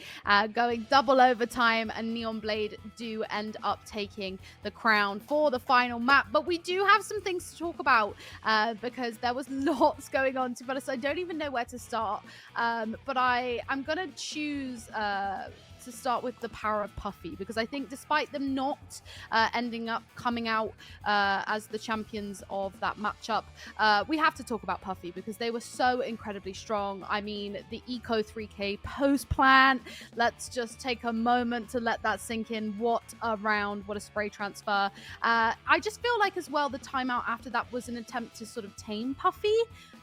going double overtime, and Neon Blade do end up taking the crown for the final map. But we do have some things to talk about because there was lots going on. To be honest, I don't even know where to start. But I'm going to choose... to start with the power of Puffy, because I think despite them not ending up coming out as the champions of that matchup, we have to talk about Puffy because they were so incredibly strong. I mean, the Eco 3K post plant, let's just take a moment to let that sink in. What a round, what a spray transfer. I just feel like as well the timeout after that was an attempt to sort of tame Puffy,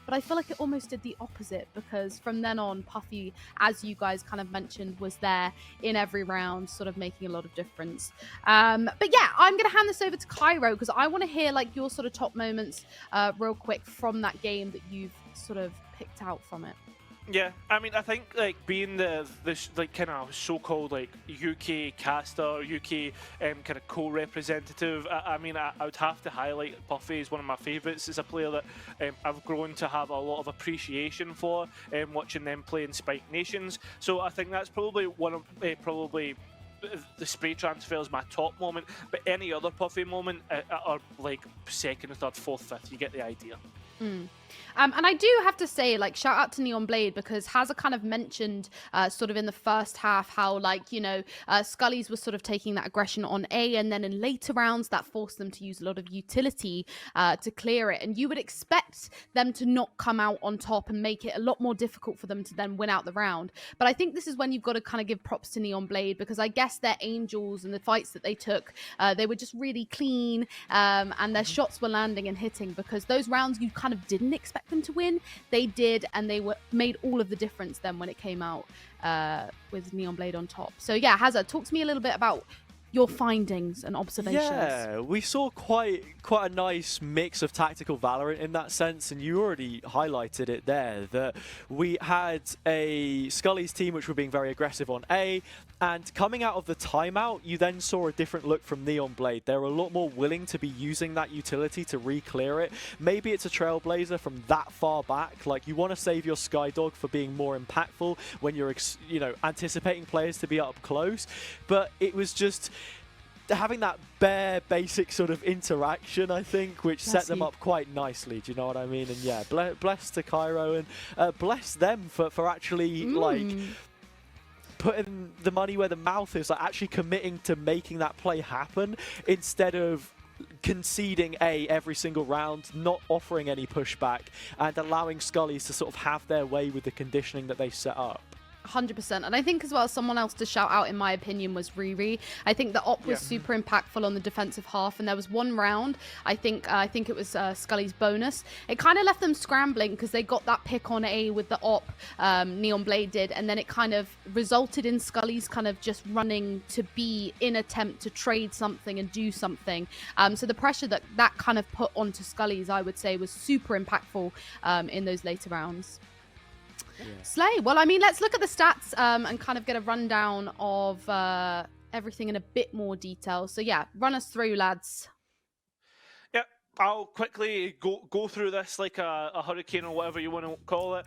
but I feel like it almost did the opposite, because from then on, Puffy, as you guys kind of mentioned, was there in every round, sort of making a lot of difference. But yeah, I'm going to hand this over to Cairo, because I want to hear like your sort of top moments real quick from that game that you've sort of picked out from it. Yeah, I mean, I think like being the like kind of so-called like UK caster, UK kind of co-representative. I mean, I would have to highlight Puffy as one of my favourites. As a player that I've grown to have a lot of appreciation for, watching them play in Spike Nations. So I think that's probably one of probably. The spray transfer is my top moment, but any other Puffy moment are like second, third, fourth, fifth. You get the idea. And I do have to say, like, shout out to Neon Blade, because Hazza kind of mentioned sort of in the first half how, like, you know, Scully's was sort of taking that aggression on A, and then in later rounds that forced them to use a lot of utility to clear it. And you would expect them to not come out on top and make it a lot more difficult for them to then win out the round. But I think this is when you've got to kind of give props to Neon Blade, because I guess their Angels and the fights that they took, they were just really clean, and their shots were landing and hitting, because those rounds you kind of didn't expect them to win, they did, and they made all of the difference then when it came out with Neon Blade on top. So yeah, Hazza, talk to me a little bit about your findings and observations. Yeah, we saw quite a nice mix of tactical Valorant in that sense, and you already highlighted it there, that we had a Scully's team which were being very aggressive on A, and coming out of the timeout, you then saw a different look from Neon Blade. They're a lot more willing to be using that utility to re-clear it. Maybe it's a Trailblazer from that far back, like you want to save your Skydog for being more impactful when you're anticipating players to be up close, but it was just having that bare basic sort of interaction, I think, which set them up quite nicely. Do you know what I mean? And yeah, bless to Cairo, and bless them for actually like putting the money where the mouth is, like actually committing to making that play happen instead of conceding every single round, not offering any pushback, and allowing Scullies to sort of have their way with the conditioning that they set up. 100%. And I think as well, someone else to shout out in my opinion was Riri. I think the op was super impactful on the defensive half, and there was one round, I think it was Scully's bonus. It kind of left them scrambling because they got that pick on A with the op, Neon Blade did, and then it kind of resulted in Scully's kind of just running to B in attempt to trade something and do something. So the pressure that kind of put onto Scully's, I would say, was super impactful in those later rounds. Yeah. Slay. Well, I mean, let's look at the stats and kind of get a rundown of everything in a bit more detail. So yeah, run us through, lads. Yep, I'll quickly go through this like a hurricane or whatever you want to call it.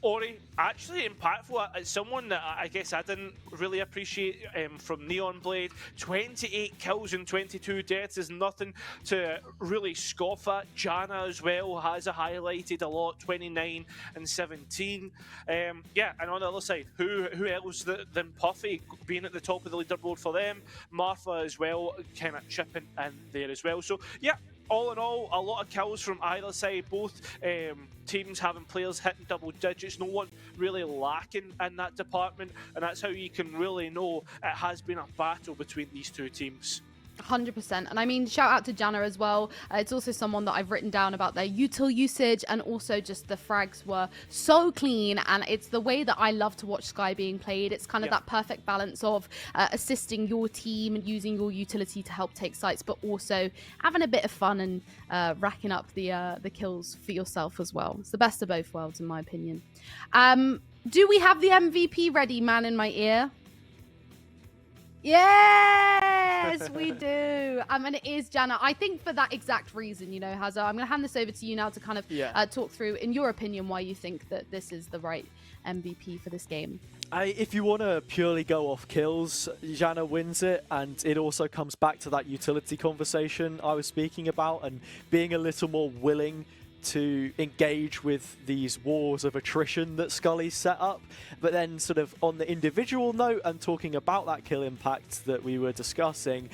Ori, actually impactful. It's someone that I guess I didn't really appreciate from Neon Blade. 28 kills and 22 deaths is nothing to really scoff at. Jana as well has highlighted a lot, 29 and 17. Yeah, and on the other side, who else than Puffy being at the top of the leaderboard for them? Martha as well, kind of chipping in there as well. So yeah, all in all, a lot of kills from either side, both teams having players hitting double digits, no one really lacking in that department, and that's how you can really know it has been a battle between these two teams. 100%. And I mean, shout out to Jana as well. It's also someone that I've written down about their util usage, and also just the frags were so clean, and it's the way that I love to watch Sky being played. It's kind of that perfect balance of assisting your team and using your utility to help take sites, but also having a bit of fun and racking up the kills for yourself as well. It's the best of both worlds, in my opinion. Do we have the MVP ready, man in my ear? Yes, we do. And it is Janna. I think for that exact reason, you know, Hazza, I'm going to hand this over to you now to kind of talk through, in your opinion, why you think that this is the right MVP for this game. If you want to purely go off kills, Janna wins it, and it also comes back to that utility conversation I was speaking about, and being a little more willing to engage with these wars of attrition that Scully's set up. But then sort of on the individual note and talking about that kill impact that we were discussing,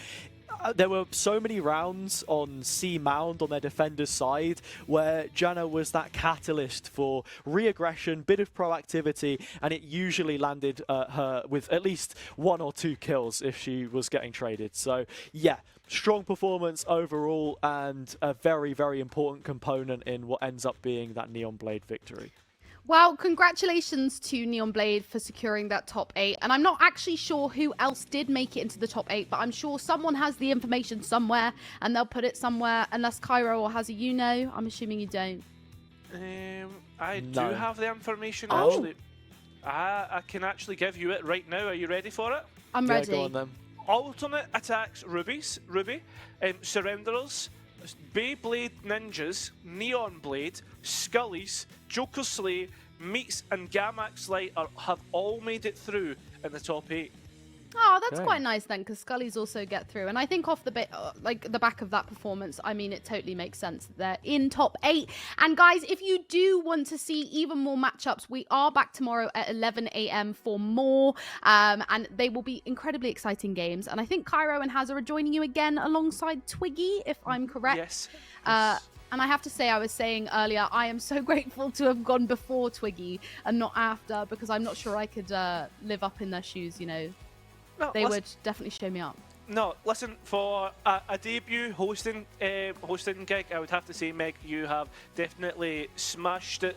there were so many rounds on C Mound on their defender's side where Janna was that catalyst for re-aggression, bit of proactivity, and it usually landed her with at least 1 or 2 kills if she was getting traded. So yeah, strong performance overall and a very, very important component in what ends up being that Neon Blade victory. Well, congratulations to Neon Blade for securing that top 8. And I'm not actually sure who else did make it into the top 8, but I'm sure someone has the information somewhere and they'll put it somewhere, unless Cairo or Hazza, you know. I'm assuming you don't. I do have the information, Oh. actually. I can actually give you it right now. Are you ready for it? I'm ready. Go on then. Alternate attacks Ruby, Surrenderers, Beyblade Ninjas, Neon Blade, Scullies, Joker Slay, Meats and Gamax Light have all made it through in the top 8. Oh, that's Okay. quite nice then, because Scullies also get through. And I think off the the back of that performance, I mean, it totally makes sense that they're in top 8. And guys, if you do want to see even more matchups, we are back tomorrow at 11 a.m. for more. And they will be incredibly exciting games. And I think Cairo and Hazza are joining you again alongside Twiggy, if I'm correct. Yes. And I have to say, I was saying earlier, I am so grateful to have gone before Twiggy and not after, because I'm not sure I could live up in their shoes, you know. No, They would definitely show me up. No, listen, for a debut hosting gig, I would have to say, Meg, you have definitely smashed it,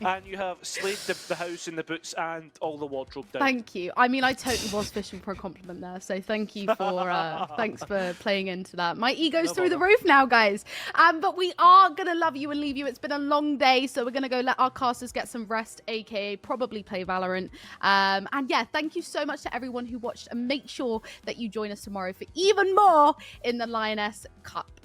and you have slayed the house in the boots and all the wardrobe down. Thank you. I mean, I totally was fishing for a compliment there, so thank you for thanks for playing into that. My ego's through the roof now, guys. But we are gonna love you and leave you. It's been a long day, so we're gonna go let our casters get some rest, aka probably play Valorant. And yeah, thank you so much to everyone who watched, and make sure that you join us tomorrow for even more in the Lioness Cup.